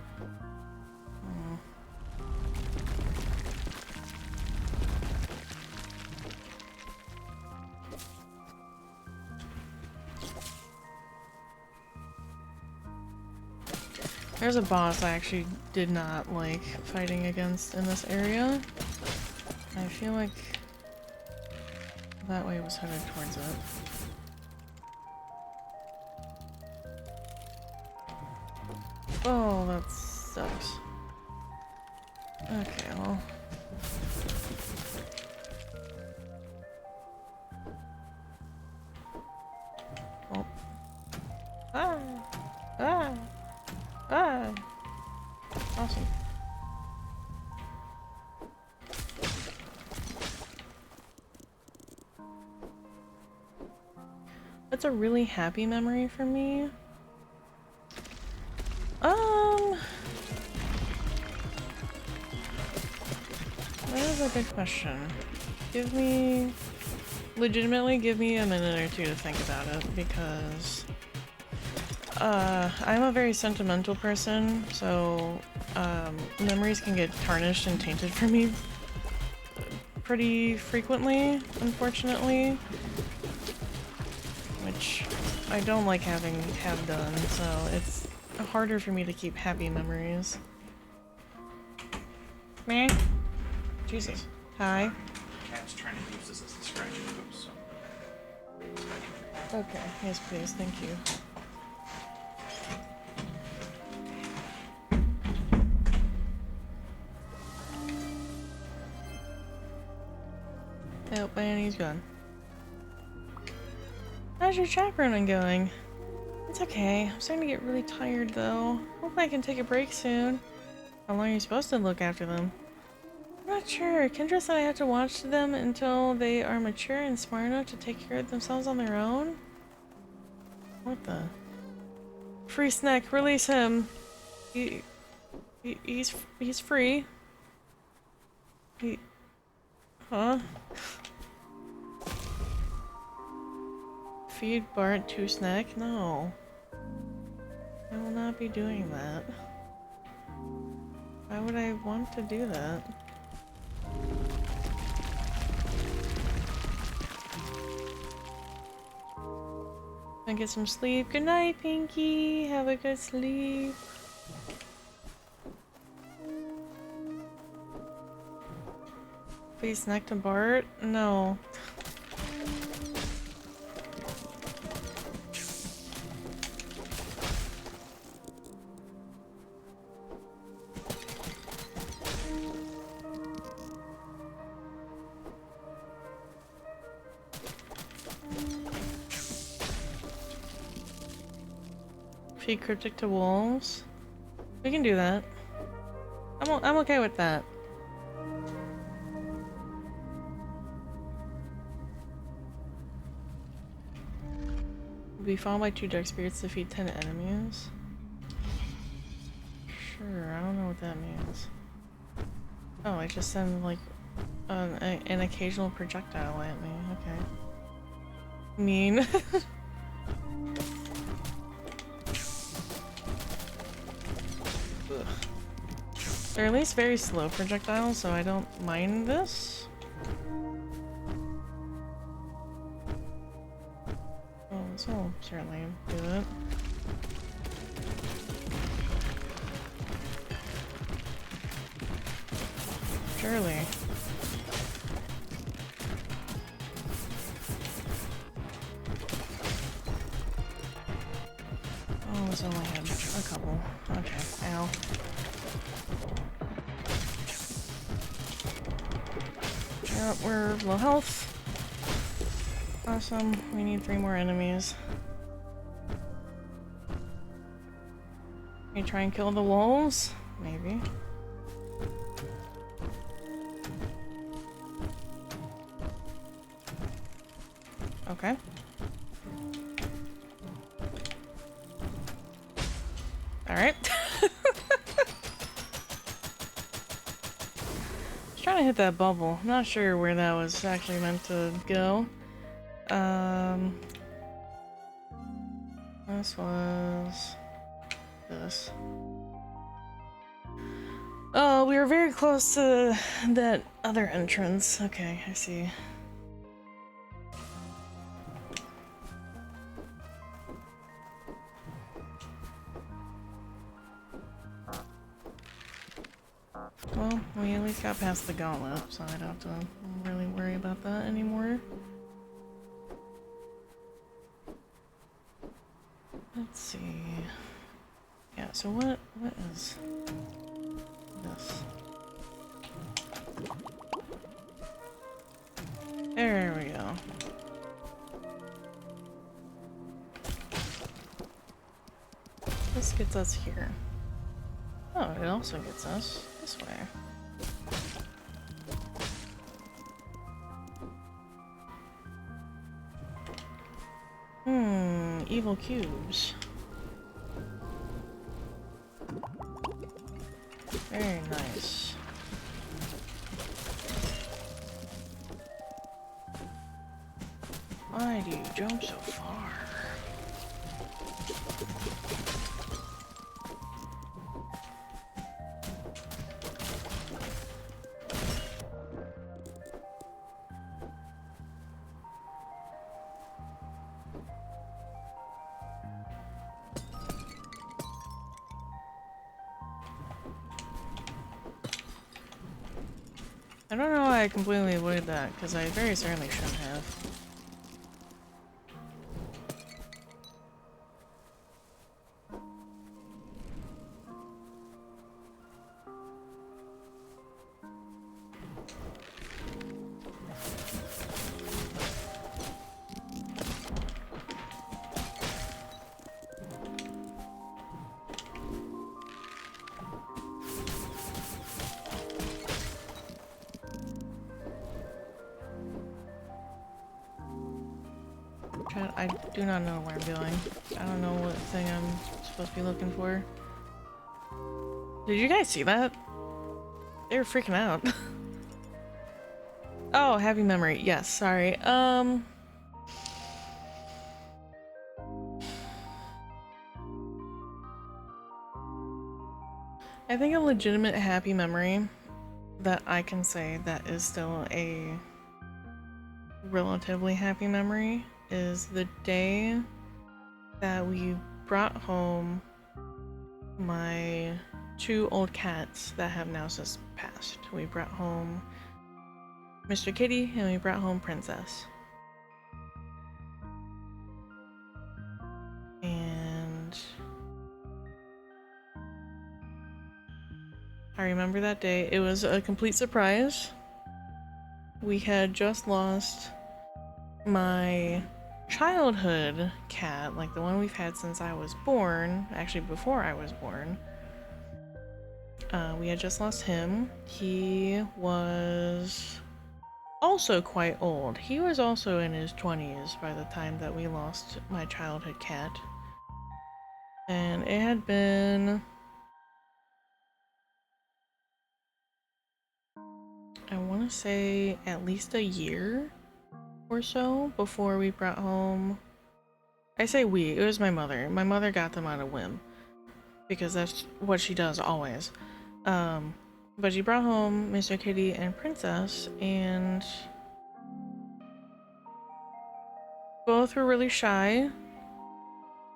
There's a boss I actually did not like fighting against in this area. I feel like that way was headed towards it. Oh, that sucks. Okay, well. Oh. Ah! Ah! Ah! Awesome. That's a really happy memory for me. That is a good question. Legitimately give me a minute or two to think about it, because I'm a very sentimental person, so memories can get tarnished and tainted for me pretty frequently, unfortunately, which I don't like have done, so it's harder for me to keep happy memories. Meh. Jesus. Hi. Cat's trying to use this as a scratching post, so. Okay. Yes, please. Thank you. Nope, and he's gone. How's your chat running going? It's okay. I'm starting to get really tired though. Hope I can take a break soon. How long are you supposed to look after them? I'm not sure. Kendra said I have to watch them until they are mature and smart enough to take care of themselves on their own? What the? Free snack, release him. He's free. Huh? Feed Bart 2 snack? No. I will not be doing that. Why would I want to do that? And get some sleep. Good night, Pinky. Have a good sleep. Face neck to Bart? No. Feed cryptic to wolves? We can do that. I'm okay with that. Be followed by 2 dark spirits to defeat 10 enemies. Sure, I don't know what that means. Oh, I just send like an occasional projectile at me. Okay. Mean. They're at least very slow projectiles, so I don't mind this. Oh, this will certainly do it. Surely. Oh, this only had a couple. Okay, ow. Yep, we're low health. Awesome. We need 3 more enemies. Can we try and kill the wolves? Maybe. Okay. Alright. Trying to hit that bubble. I'm not sure where that was actually meant to go. This was this. Oh, we were very close to that other entrance. Okay, I see. Well, we at least got past the gauntlet, so I don't have to really worry about that anymore. Let's see. Yeah, so what is this? There we go. This gets us here. Oh, it also gets us this way. Evil cubes. Very nice. Why do you jump so far? I don't know why I completely avoided that, because I very certainly shouldn't have. I do not know what I'm doing. I don't know what thing I'm supposed to be looking for. Did you guys see that? They were freaking out. Oh, happy memory. Yes, sorry. I think a legitimate happy memory that I can say that is still a relatively happy memory is the day that we brought home my 2 old cats that have now since passed. We brought home Mr. Kitty, and we brought home Princess. And I remember that day. It was a complete surprise. We had just lost my childhood cat, like the one we've had since I was born, actually before I was born. We had just lost him. He was also quite old. He was also in his 20s by the time that we lost my childhood cat. And it had been, I want to say, at least a year or so before we brought home. I say we, it was my mother. My mother got them on a whim because that's what she does always. But she brought home Mr. Kitty and Princess, and both were really shy.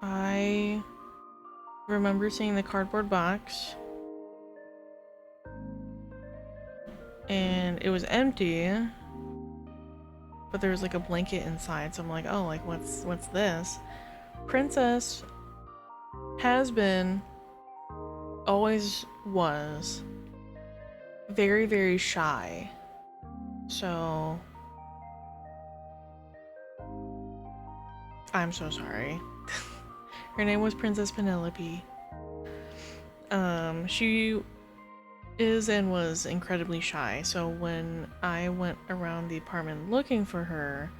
I remember seeing the cardboard box, and it was empty, but there was like a blanket inside, so I'm like, oh, like what's this? Princess has been, always was, very, very shy. So I'm so sorry. Her name was Princess Penelope. She is and was incredibly shy, so when I went around the apartment looking for her,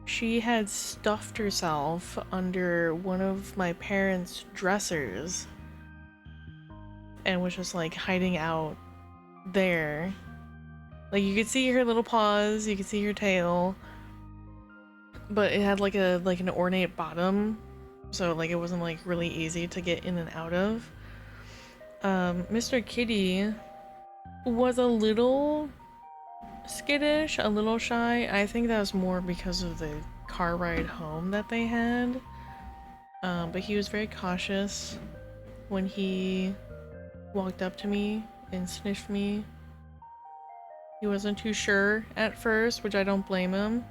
she had stuffed herself under one of my parents' dressers and was just like hiding out there. Like you could see her little paws, you could see her tail, but it had like an ornate bottom, so like it wasn't like really easy to get in and out of. Mr. Kitty was a little skittish, a little shy. I think that was more because of the car ride home that they had. But he was very cautious when he walked up to me and sniffed me. He wasn't too sure at first, which I don't blame him.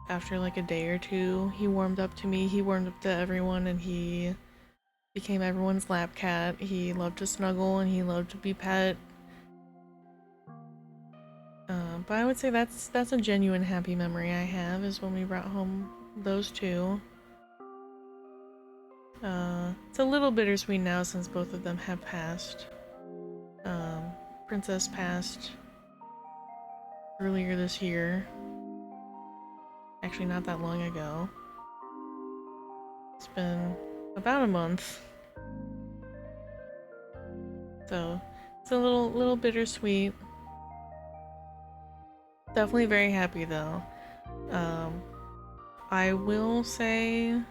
After like a day or two, he warmed up to me, he warmed up to everyone, and he became everyone's lap cat. He loved to snuggle and he loved to be pet. But I would say that's a genuine happy memory I have, is when we brought home those two. It's a little bittersweet now since both of them have passed. Princess passed earlier this year. Actually, not that long ago. It's been about a month. So it's a little bittersweet. Definitely very happy though. I will say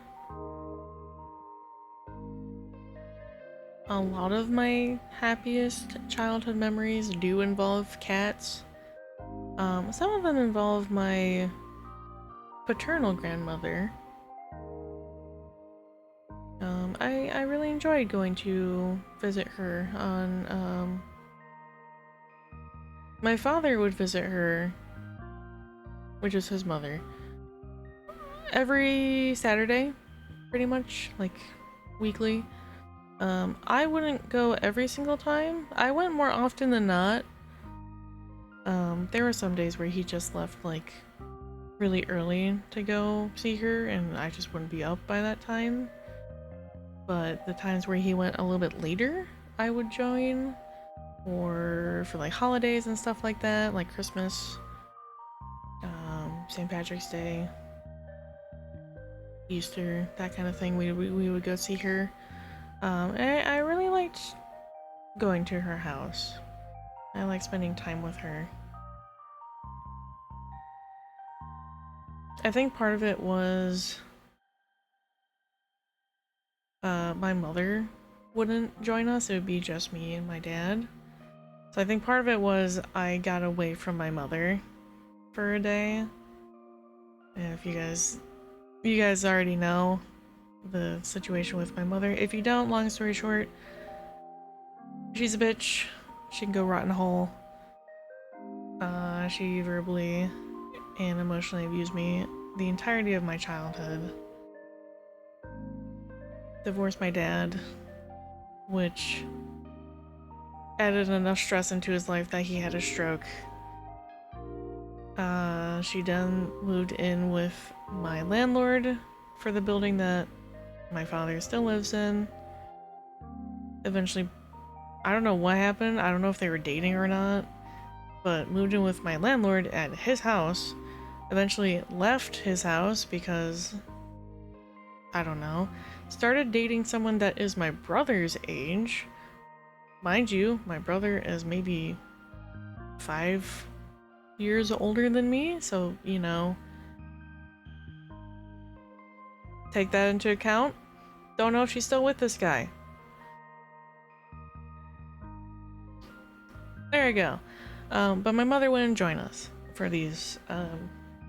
a lot of my happiest childhood memories do involve cats. Some of them involve my paternal grandmother. I really enjoyed going to visit her on, my father would visit her, which is his mother, every Saturday, pretty much, like, weekly. I wouldn't go every single time. I went more often than not. There were some days where he just left, like, really early to go see her, and I just wouldn't be up by that time. But the times where he went a little bit later, I would join. Or for, like, holidays and stuff like that, like Christmas, St. Patrick's Day, Easter, that kind of thing, we would go see her. I really liked going to her house. I like spending time with her. I think part of it was my mother wouldn't join us. It would be just me and my dad. So I think part of it was I got away from my mother for a day. And if you guys already know the situation with my mother. If you don't, long story short, she's a bitch. She can go rot in a hole. She verbally and emotionally abused me the entirety of my childhood. Divorced my dad, which added enough stress into his life that he had a stroke. She then moved in with my landlord for the building that my father still lives in. Eventually, I don't know what happened. I don't know if they were dating or not, but moved in with my landlord at his house. Eventually left his house because, I don't know, started dating someone that is my brother's age. Mind you, my brother is maybe 5 years older than me, so, you know, take that into account. Don't know if she's still with this guy. There you go. But my mother wouldn't join us for these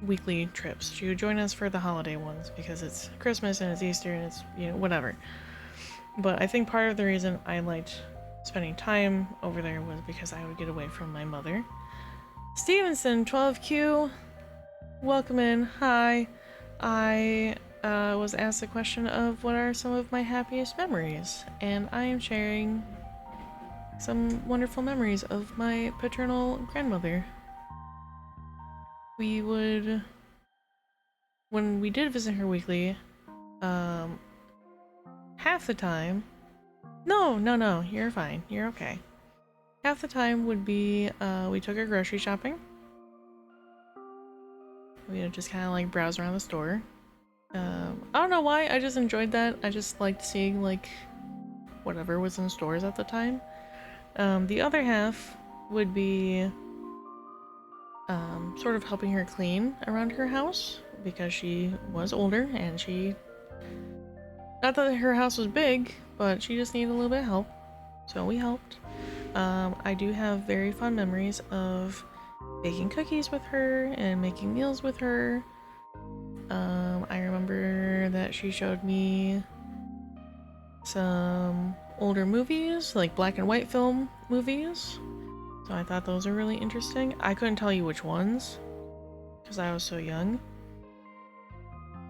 weekly trips. She would join us for the holiday ones because it's Christmas and it's Easter and it's, you know, whatever. But I think part of the reason I liked spending time over there was because I would get away from my mother. Stevenson, 12Q, welcome in. Hi. I was asked the question of what are some of my happiest memories, and I am sharing some wonderful memories of my paternal grandmother. We would, when we did visit her weekly, half the time, no, you're fine, you're okay. Half the time would be, we took her grocery shopping. We would just kind of like browse around the store. I don't know why, I just enjoyed that. I just liked seeing like whatever was in stores at the time. The other half would be sort of helping her clean around her house because she was older and she, not that her house was big, but she just needed a little bit of help, so we helped. I do have very fond memories of baking cookies with her and making meals with her. I remember that she showed me some older movies, like black and white film movies. So I thought those were really interesting. I couldn't tell you which ones, because I was so young.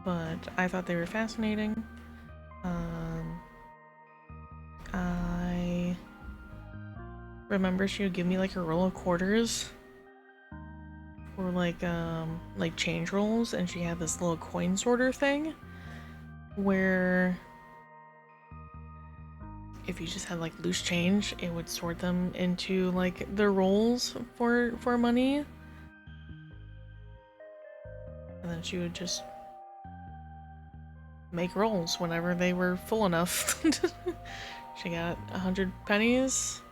But I thought they were fascinating. I remember she would give me like a roll of quarters. Or like change rolls, and she had this little coin sorter thing where if you just had like loose change, it would sort them into like the rolls for money. And then she would just make rolls whenever they were full enough. She got 100 pennies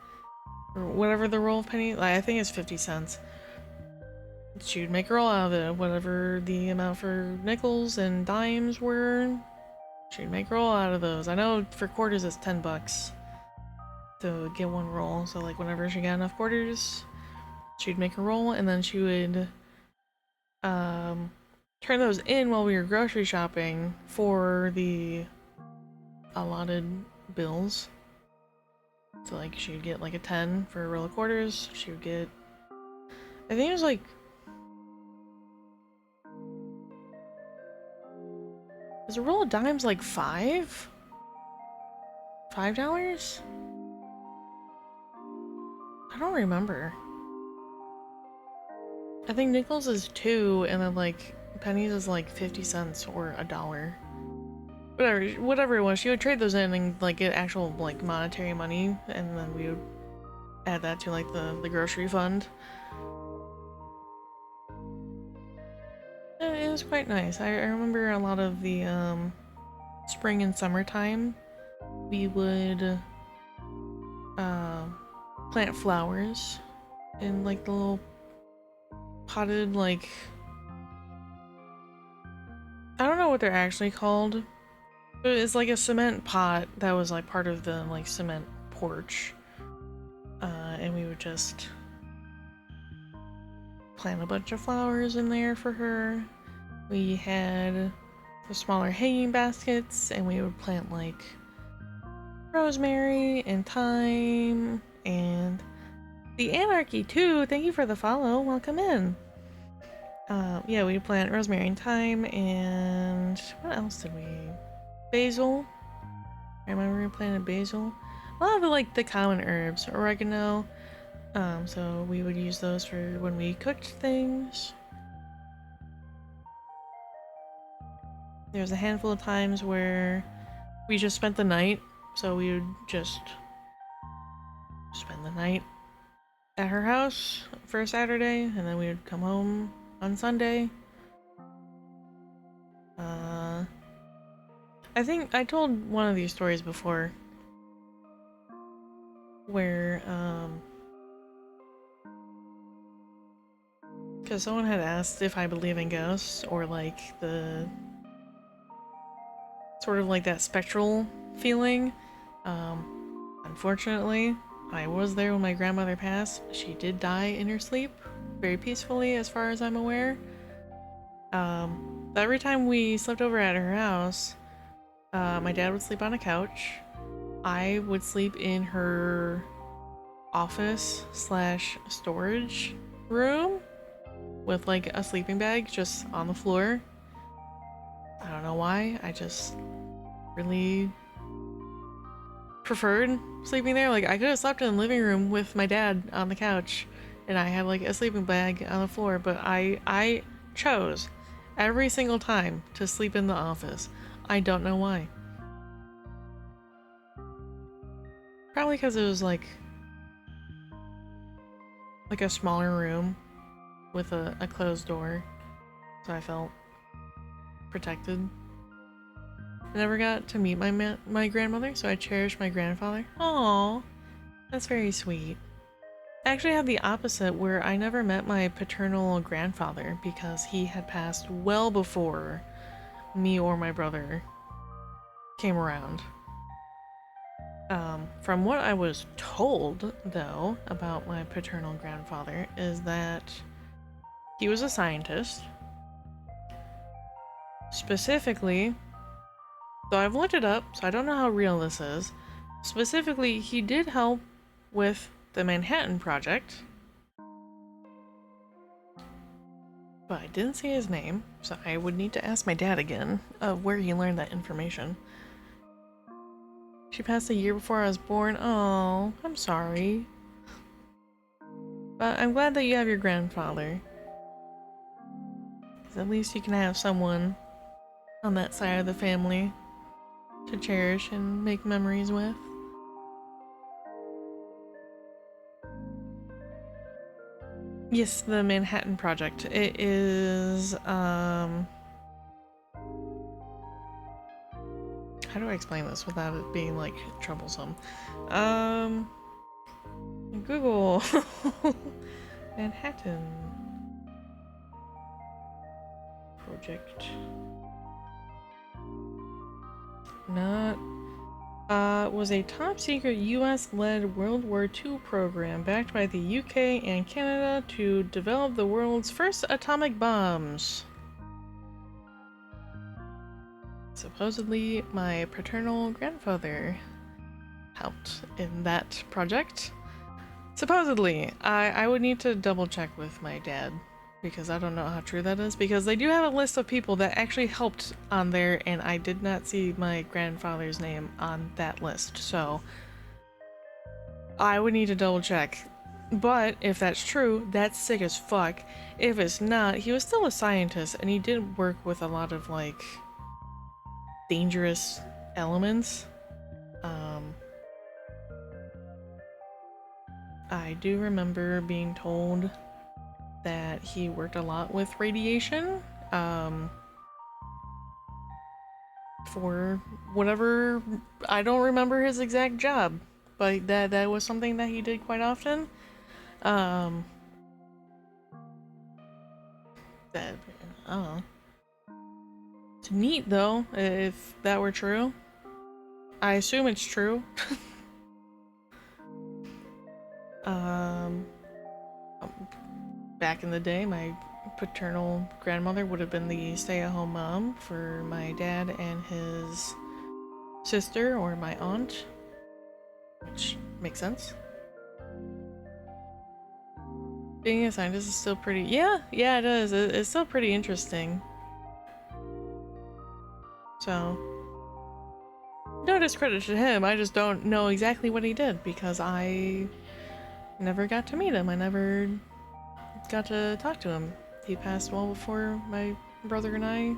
or whatever the roll of pennies, I think it's 50 cents. She would make a roll out of it, whatever the amount for nickels and dimes were. She'd make a roll out of those. I know for quarters it's 10 bucks to get one roll, so like whenever she got enough quarters, she'd make a roll, and then she would turn those in while we were grocery shopping for the allotted bills. So like she would get like a 10 for a roll of quarters. She would get, I think it was like, is a roll of dimes like $5? $5? I don't remember. I think nickels is 2, and then like pennies is like 50 cents or $1. Whatever it was, she would trade those in and like get actual like monetary money, and then we would add that to like the grocery fund. It was quite nice. I remember a lot of the spring and summertime we would plant flowers in like the little potted, like, I don't know what they're actually called, but it's like a cement pot that was like part of the like cement porch, and we would just plant a bunch of flowers in there for her. We had the smaller hanging baskets, and we would plant like rosemary and thyme and The Anarchy too. Thank you for the follow. Welcome in. Yeah, we plant rosemary and thyme, and what else did we? Basil. I remember we planted basil. A lot of the common herbs, oregano. So we would use those for when we cooked things. There's a handful of times where we just spent the night, so we would just spend the night at her house for a Saturday, and then we would come home on Sunday. I think I told one of these stories before where, because someone had asked if I believe in ghosts or like the sort of like that spectral feeling. Unfortunately, I was there when my grandmother passed. She did die in her sleep, very peacefully as far as I'm aware. Every time we slept over at her house, my dad would sleep on a couch. I would sleep in her office slash storage room with like a sleeping bag just on the floor. I don't know why. I just really preferred sleeping there. Like, I could have slept in the living room with my dad on the couch and I had like a sleeping bag on the floor, but I chose every single time to sleep in the office. I don't know why. Probably because it was like a smaller room with a closed door, so I felt protected. I never got to meet my grandmother, so I cherish my grandfather. Aww, that's very sweet. I actually had the opposite, where I never met my paternal grandfather because he had passed well before me or my brother came around. From what I was told, though, about my paternal grandfather is that he was a scientist. Specifically, so I've looked it up, so I don't know how real this is. Specifically, he did help with the Manhattan Project, but I didn't see his name, so I would need to ask my dad again of where he learned that information. She passed a year before I was born. Oh, I'm sorry. But I'm glad that you have your grandfather. 'Cause at least you can have someone on that side of the family to cherish and make memories with. Yes, the Manhattan Project. It is, how do I explain this without it being, like, troublesome? Google. Manhattan Project. Not, was a top-secret US-led World War II program backed by the UK and Canada to develop the world's first atomic bombs. Supposedly, my paternal grandfather helped in that project. Supposedly. I would need to double check with my dad, because I don't know how true that is, because they do have a list of people that actually helped on there, and I did not see my grandfather's name on that list, so I would need to double check. But if that's true, that's sick as fuck. If it's not, he was still a scientist, and he did work with a lot of, like, dangerous elements. I do remember being told that he worked a lot with radiation, for whatever, I don't remember his exact job, but that was something that he did quite often. That, I don't know. It's neat though, if that were true. I assume it's true. Back in the day, my paternal grandmother would have been the stay-at-home mom for my dad and his sister, or my aunt, which makes sense. Being a scientist is still pretty... Yeah, it is. It's still pretty interesting. So... no discredit to him, I just don't know exactly what he did because I never got to meet him. I never got to talk to him. He passed well before my brother and I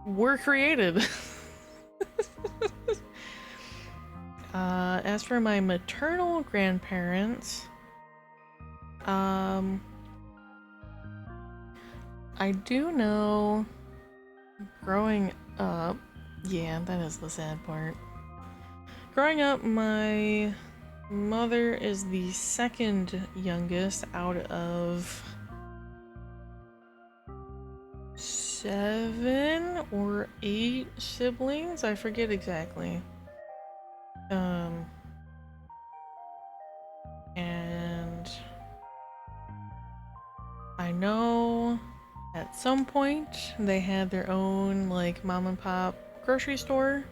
were created. As for my maternal grandparents, I do know growing up, yeah, that is the sad part. Growing up, my mother is the second youngest out of 7 or 8 siblings. I forget exactly. And I know at some point they had their own like mom and pop grocery store.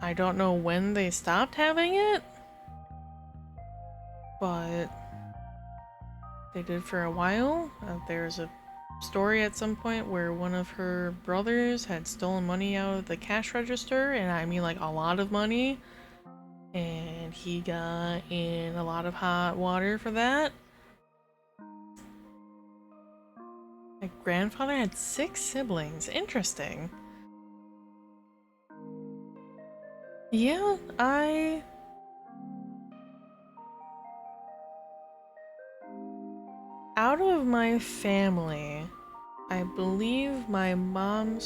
I don't know when they stopped having it, but they did for a while. There's a story at some point where one of her brothers had stolen money out of the cash register, and I mean like a lot of money, and he got in a lot of hot water for that. My grandfather had 6 siblings. Interesting. Yeah, out of my family, I believe my mom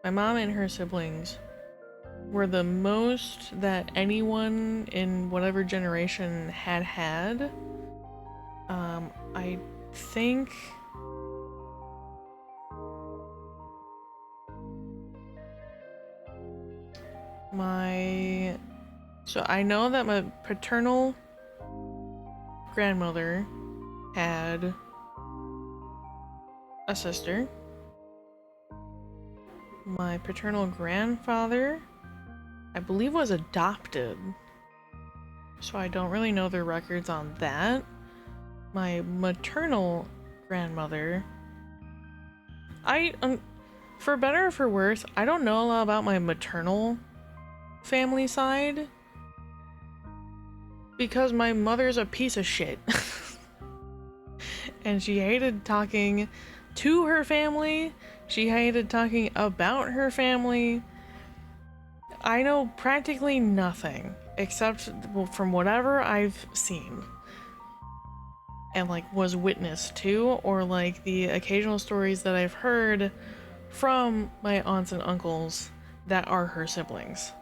and her siblings were the most that anyone in whatever generation had. I think so I know that my paternal grandmother had a sister. My paternal grandfather, I believe, was adopted, so I don't really know their records on that. My maternal grandmother, for better or for worse, I don't know a lot about my maternal family side because my mother's a piece of shit. And she hated talking to her family. She hated talking about her family. I know practically nothing except from whatever I've seen and like was witness to, or like the occasional stories that I've heard from my aunts and uncles that are her siblings.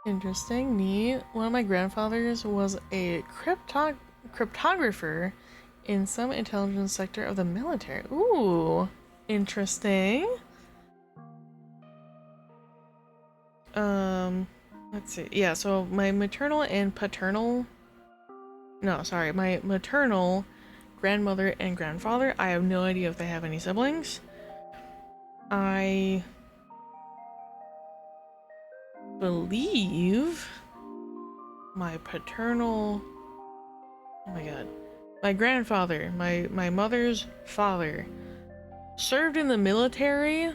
Interesting, neat. One of my grandfathers was a cryptographer in some intelligence sector of the military. Ooh, interesting. Let's see. Yeah, so my maternal and paternal... No, sorry, my maternal grandmother and grandfather, I have no idea if they have any siblings. I believe my paternal... Oh my god. My grandfather, my mother's father, served in the military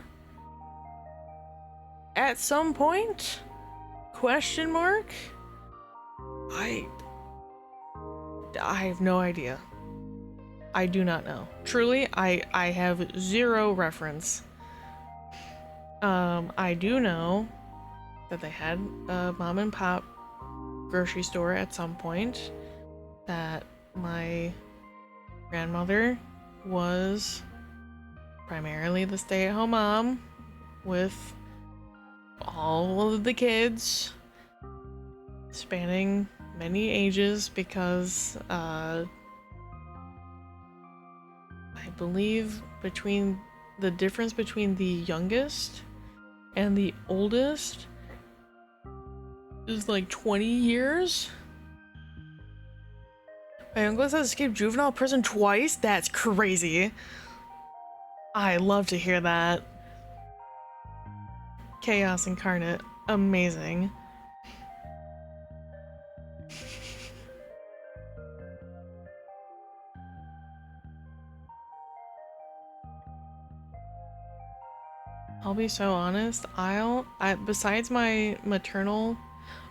at some point? Question mark? I have no idea. I do not know. Truly, I have zero reference. I do know that they had a mom and pop grocery store at some point, that my grandmother was primarily the stay-at-home mom with all of the kids spanning many ages, because I believe the difference between the youngest and the oldest is like 20 years. My uncle has escaped juvenile prison twice? That's crazy. I love to hear that. Chaos incarnate. Amazing. be so honest. Besides my maternal,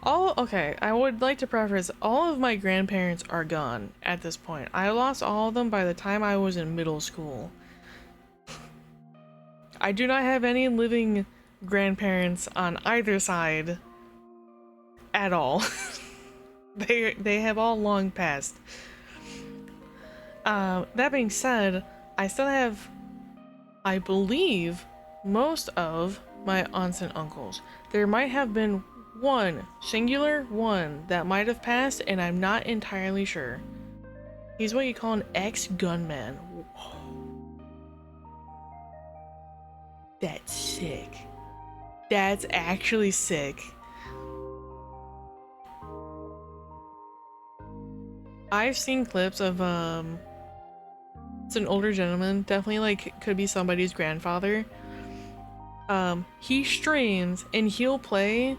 okay, I would like to preface, all of my grandparents are gone at this point. I lost all of them by the time I was in middle school. I do not have any living grandparents on either side at all. They have all long passed. That being said, I still have, I believe, most of my aunts and uncles. There might have been one, singular one, that might have passed, and I'm not entirely sure. He's what you call an ex-gunman. Whoa. That's sick. That's actually sick. I've seen clips of, it's an older gentleman, definitely like could be somebody's grandfather. He streams and he'll play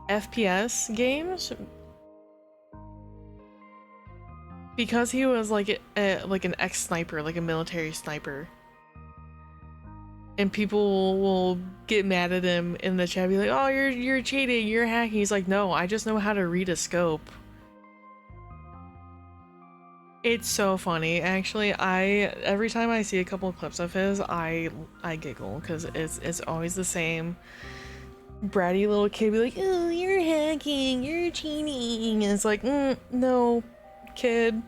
FPS games because he was like an ex-sniper, like a military sniper. And people will get mad at him in the chat, be like, "Oh, you're cheating, you're hacking." He's like, "No, I just know how to read a scope." It's so funny, actually. Every time I see a couple of clips of his, I giggle because it's always the same bratty little kid be like, "Oh, you're hacking, you're cheating," and it's like, no, kid.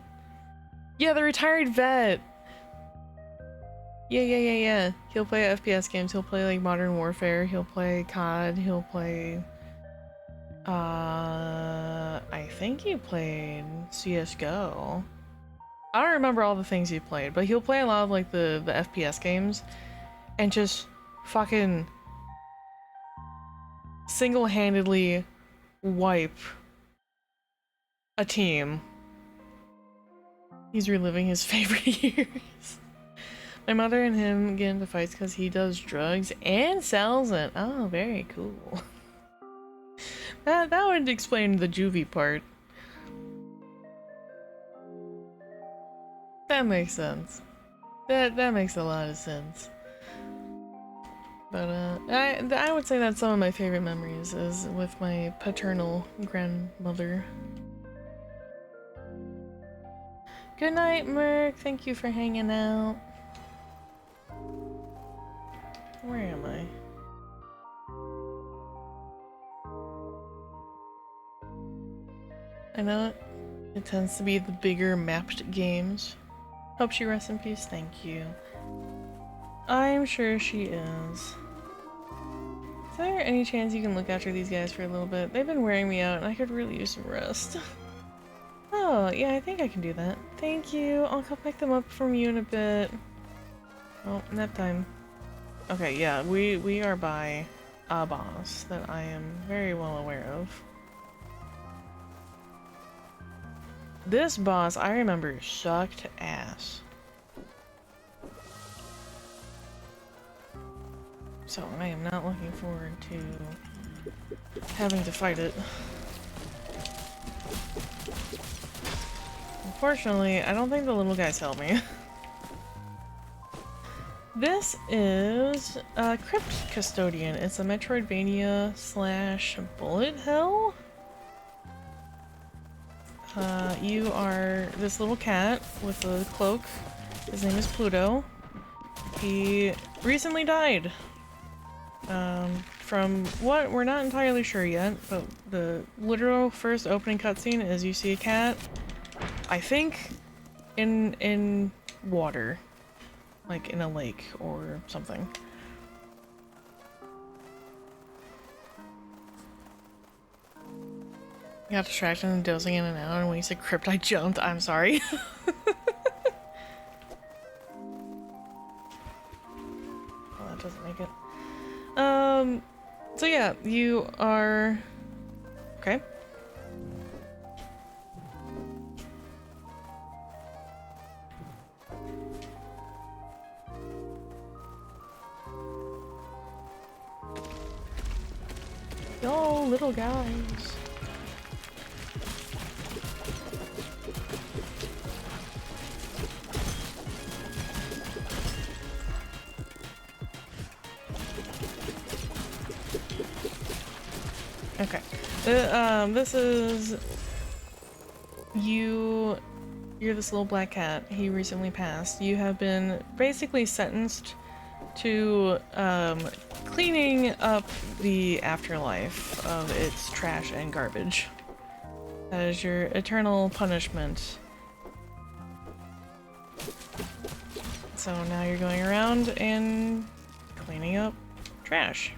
Yeah, the retired vet. Yeah. He'll play FPS games. He'll play like Modern Warfare. He'll play COD. He'll play. I think he played CS:GO. I don't remember all the things he played, but he'll play a lot of like the FPS games and just fucking single-handedly wipe a team. He's reliving his favorite years. My mother and him get into fights because he does drugs and sells it. Oh, very cool. That would explain the juvie part. That makes sense. That makes a lot of sense. But I would say that some of my favorite memories is with my paternal grandmother. Good night, Merc. Thank you for hanging out. Where am I? I know it tends to be the bigger mapped games. Hope she rests in peace. Thank you. I'm sure she is. Is there any chance you can look after these guys for a little bit? They've been wearing me out and I could really use some rest. Oh, yeah, I think I can do that. Thank you. I'll come pick them up from you in a bit. Oh, nap time. Okay, yeah, we are by a boss that I am very well aware of. This boss, I remember, sucked ass. So I am not looking forward to having to fight it. Unfortunately, I don't think the little guys help me. This is Crypt Custodian. It's a metroidvania slash bullet hell. You are this little cat with a cloak. His name is Pluto. He recently died. From what we're not entirely sure yet, but the literal first opening cutscene is you see a cat, I think, in water, like in a lake or something. Got distracted and dozing in and out, and when you said crypt, I jumped. I'm sorry. Well, that doesn't make it. So yeah, you are... Okay. Yo, little guys. Okay. This is you. You're this little black cat. He recently passed. You have been basically sentenced to cleaning up the afterlife of its trash and garbage. That is your eternal punishment. So now you're going around and cleaning up trash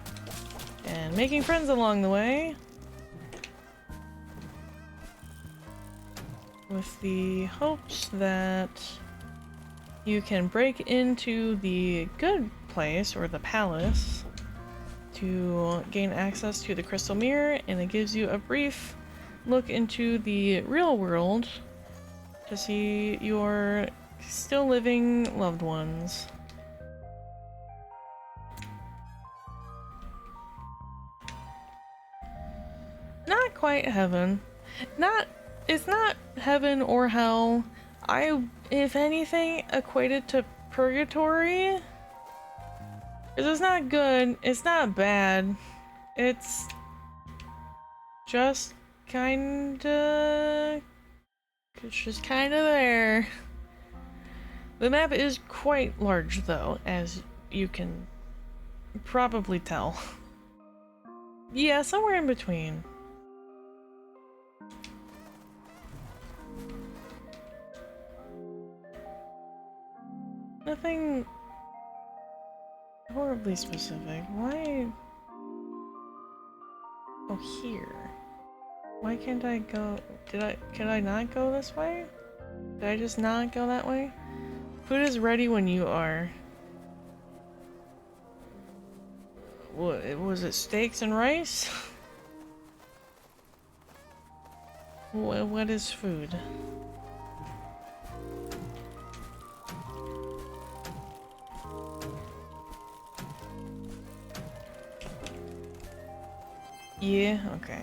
and making friends along the way, with the hopes that you can break into the good place, or the palace, to gain access to the crystal mirror, and it gives you a brief look into the real world to see your still living loved ones. Not quite heaven. It's not heaven or hell. I, if anything, equated to purgatory. 'Cause it's not good, it's not bad. It's just kinda... It's just kinda there. The map is quite large though, as you can probably tell. Yeah, somewhere in between. Nothing horribly specific. Why? Oh, here. Why can't I go? Can I not go this way? Did I just not go that way? Food is ready when you are. What was it? Steaks and rice? What is food? Yeah, okay.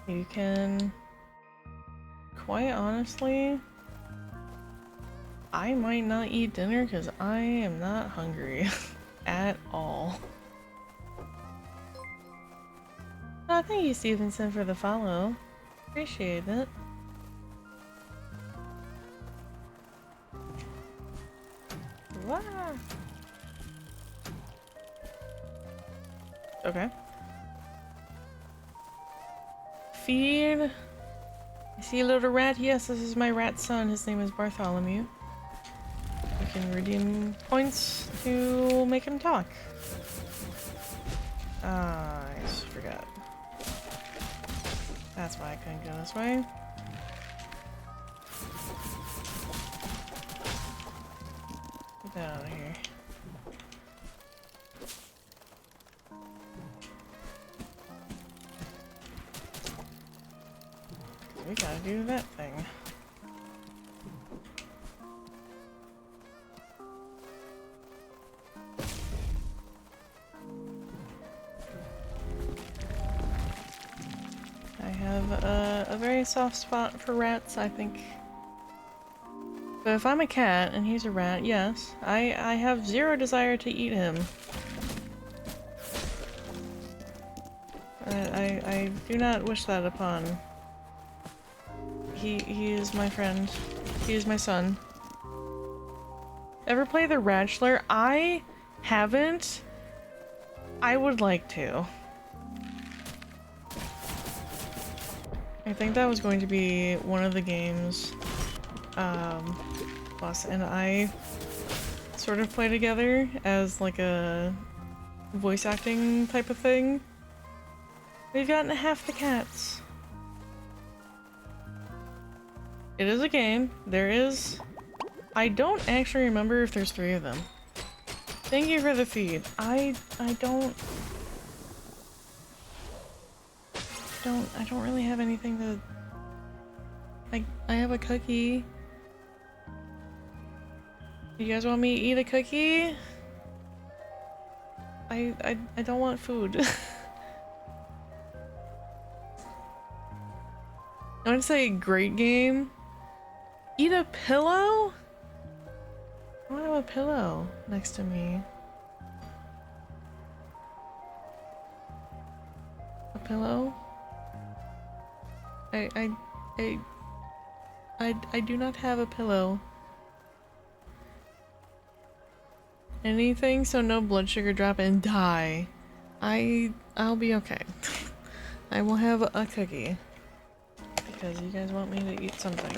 You can... Quite honestly, I might not eat dinner because I am not hungry at all. Oh, thank you, Stevenson, for the follow. Appreciate it. Wow. Okay. Feed. I see a little rat. Yes, this is my rat son. His name is Bartholomew. You can redeem points to make him talk. Ah, I just forgot. That's why I couldn't go this way. Get that out of here. We gotta do that thing. I have a very soft spot for rats, I think. But if I'm a cat and he's a rat, yes, I have zero desire to eat him. I do not wish that upon. He is my friend. He is my son. Ever play the Ratchler? I haven't. I would like to. I think that was going to be one of the games Boss and I sort of play together as like a voice acting type of thing. We've gotten half the cats. It is a game. There is... I don't actually remember if there's 3 of them. Thank you for the feed. I don't really have anything to... I have a cookie. You guys want me to eat a cookie? I don't want food. I want to say great game. Eat a pillow? I don't have a pillow next to me. A pillow? I do not have a pillow. Anything so no blood sugar drop and die. I'll be okay. I will have a cookie. Because you guys want me to eat something.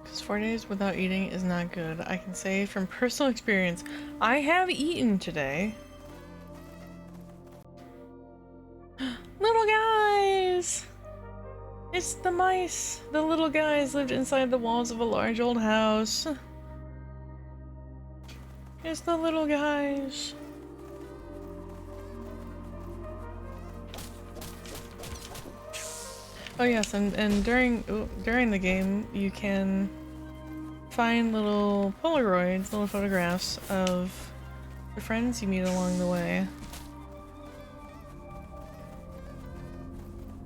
Because 4 days without eating is not good. I can say from personal experience, I have eaten today. Little guys! It's the mice! The little guys lived inside the walls of a large old house. It's the little guys. Oh yes, and during the game you can find little Polaroids, little photographs of the friends you meet along the way.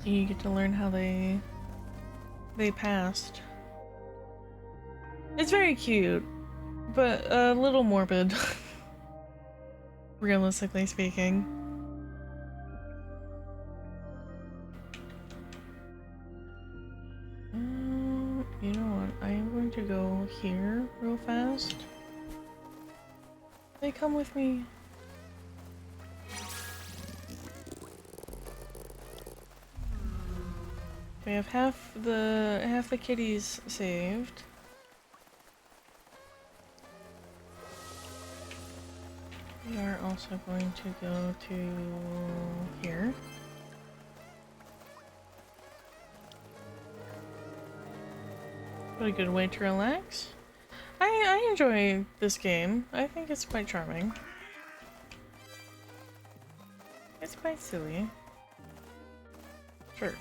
You get to learn how they passed. It's very cute, but a little morbid, realistically speaking. You know what? I am going to go here real fast. They come with me. We have half the kitties saved. We are also going to go to here. What a good way to relax. I enjoy this game. I think it's quite charming. It's quite silly. Sure.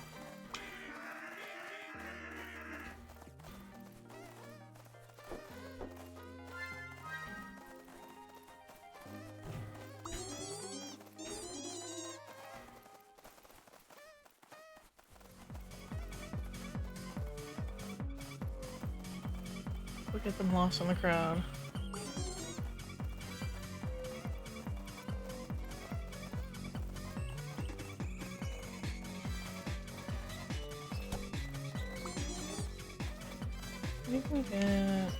Look at them lost in the crowd. We can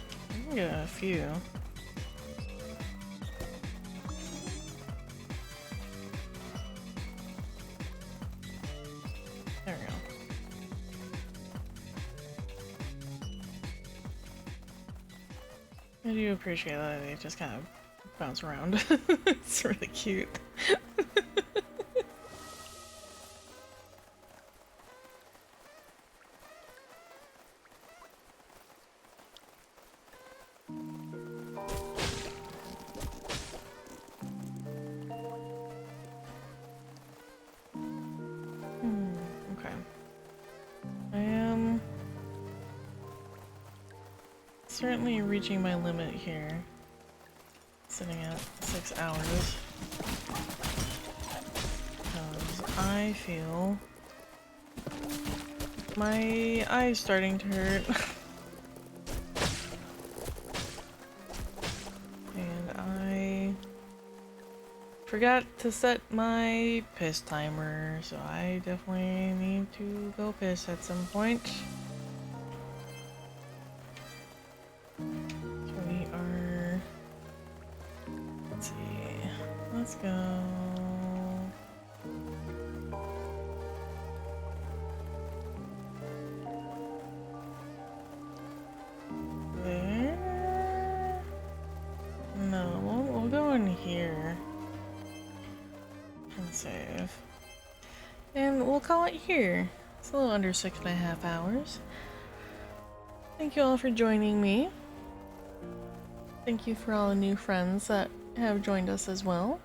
get a few. There we go. I do appreciate that they just kind of bounce around. It's really cute. Okay. I am certainly reaching my limit here. Sitting at 6 hours. Because I feel my eyes starting to hurt. And I forgot to set my piss timer, so I definitely need to go piss at some point. So we are. Let's see. Let's go. There. No, we'll go in here and save. And we'll call it here. It's a little under 6.5 hours. Thank you all for joining me. Thank you for all the new friends that have joined us as well.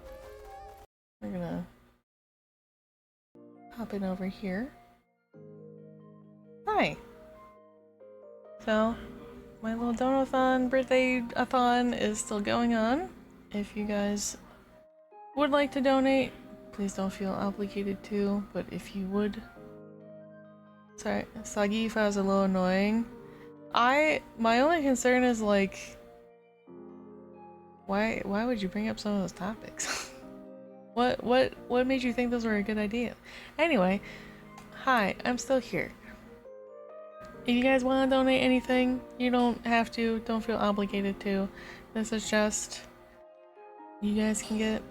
We're gonna hop in over here. Hi! So, my little donathon, birthday-a-thon is still going on. If you guys would like to donate, please don't feel obligated to, but if you would... Sorry, Soggy, if I was a little annoying. My only concern is like... Why would you bring up some of those topics? What made you think those were a good idea? Anyway, hi, I'm still here. If you guys want to donate anything, you don't have to, don't feel obligated to. This is just, you guys can get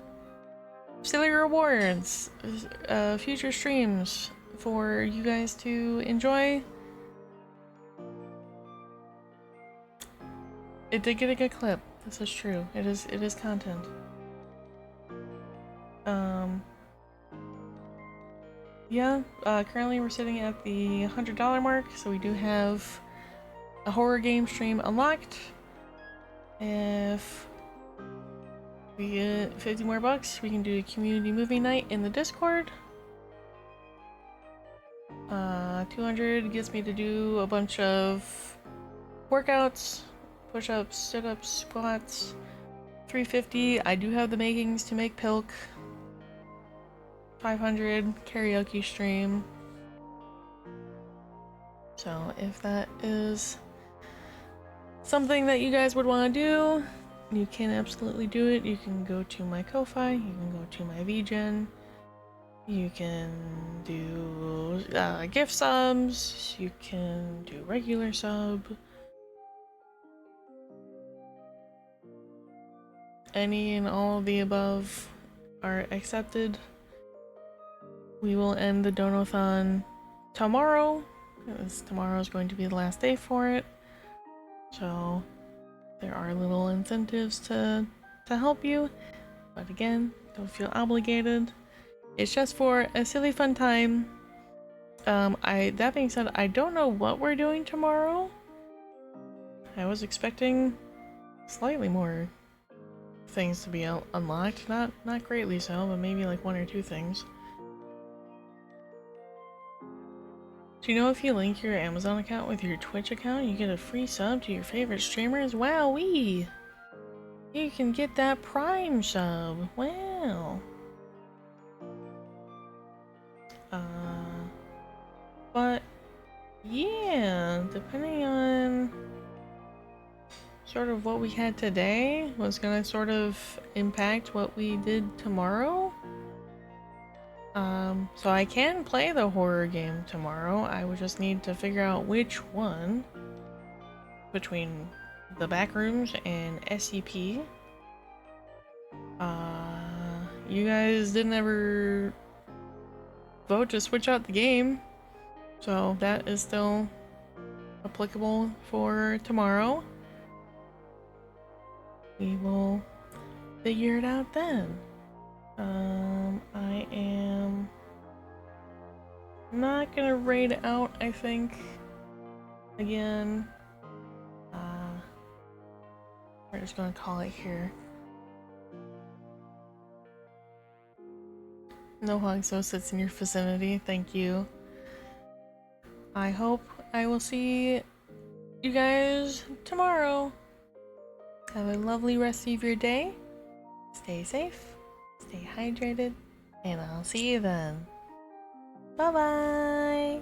silly rewards, future streams for you guys to enjoy. It did get a good clip. This is true. It is content. Yeah, currently we're sitting at the $100 mark, so we do have a horror game stream unlocked. If we get 50 more bucks, we can do a community movie night in the Discord. 200 gets me to do a bunch of workouts, push-ups, sit-ups, squats. 350, I do have the makings to make pilk. 500 karaoke stream. So if that is something that you guys would want to do, you can absolutely do it. You can go to my Ko-Fi, you can go to my VGen, you can do gift subs, you can do regular sub. Any and all of the above are accepted. We will end the donathon tomorrow, because tomorrow is going to be the last day for it. So there are little incentives to help you, but again, don't feel obligated. It's just for a silly fun time. That being said, I don't know what we're doing tomorrow. I was expecting slightly more things to be unlocked. Not greatly so, but maybe like 1 or 2 things. Do you know if you link your Amazon account with your Twitch account, you get a free sub to your favorite streamers? Wowee! You can get that Prime sub. Wow. But yeah, depending on sort of what we had today was gonna sort of impact what we did tomorrow. So I can play the horror game tomorrow. I would just need to figure out which one between the Backrooms and SCP. You guys didn't ever vote to switch out the game, so that is still applicable for tomorrow. We will figure it out then. I am not gonna raid out, I think, again. We're just gonna call it here. No Hogso sits in your vicinity, thank you. I hope I will see you guys tomorrow. Have a lovely rest of your day. Stay safe, stay hydrated, and I'll see you then. Bye bye!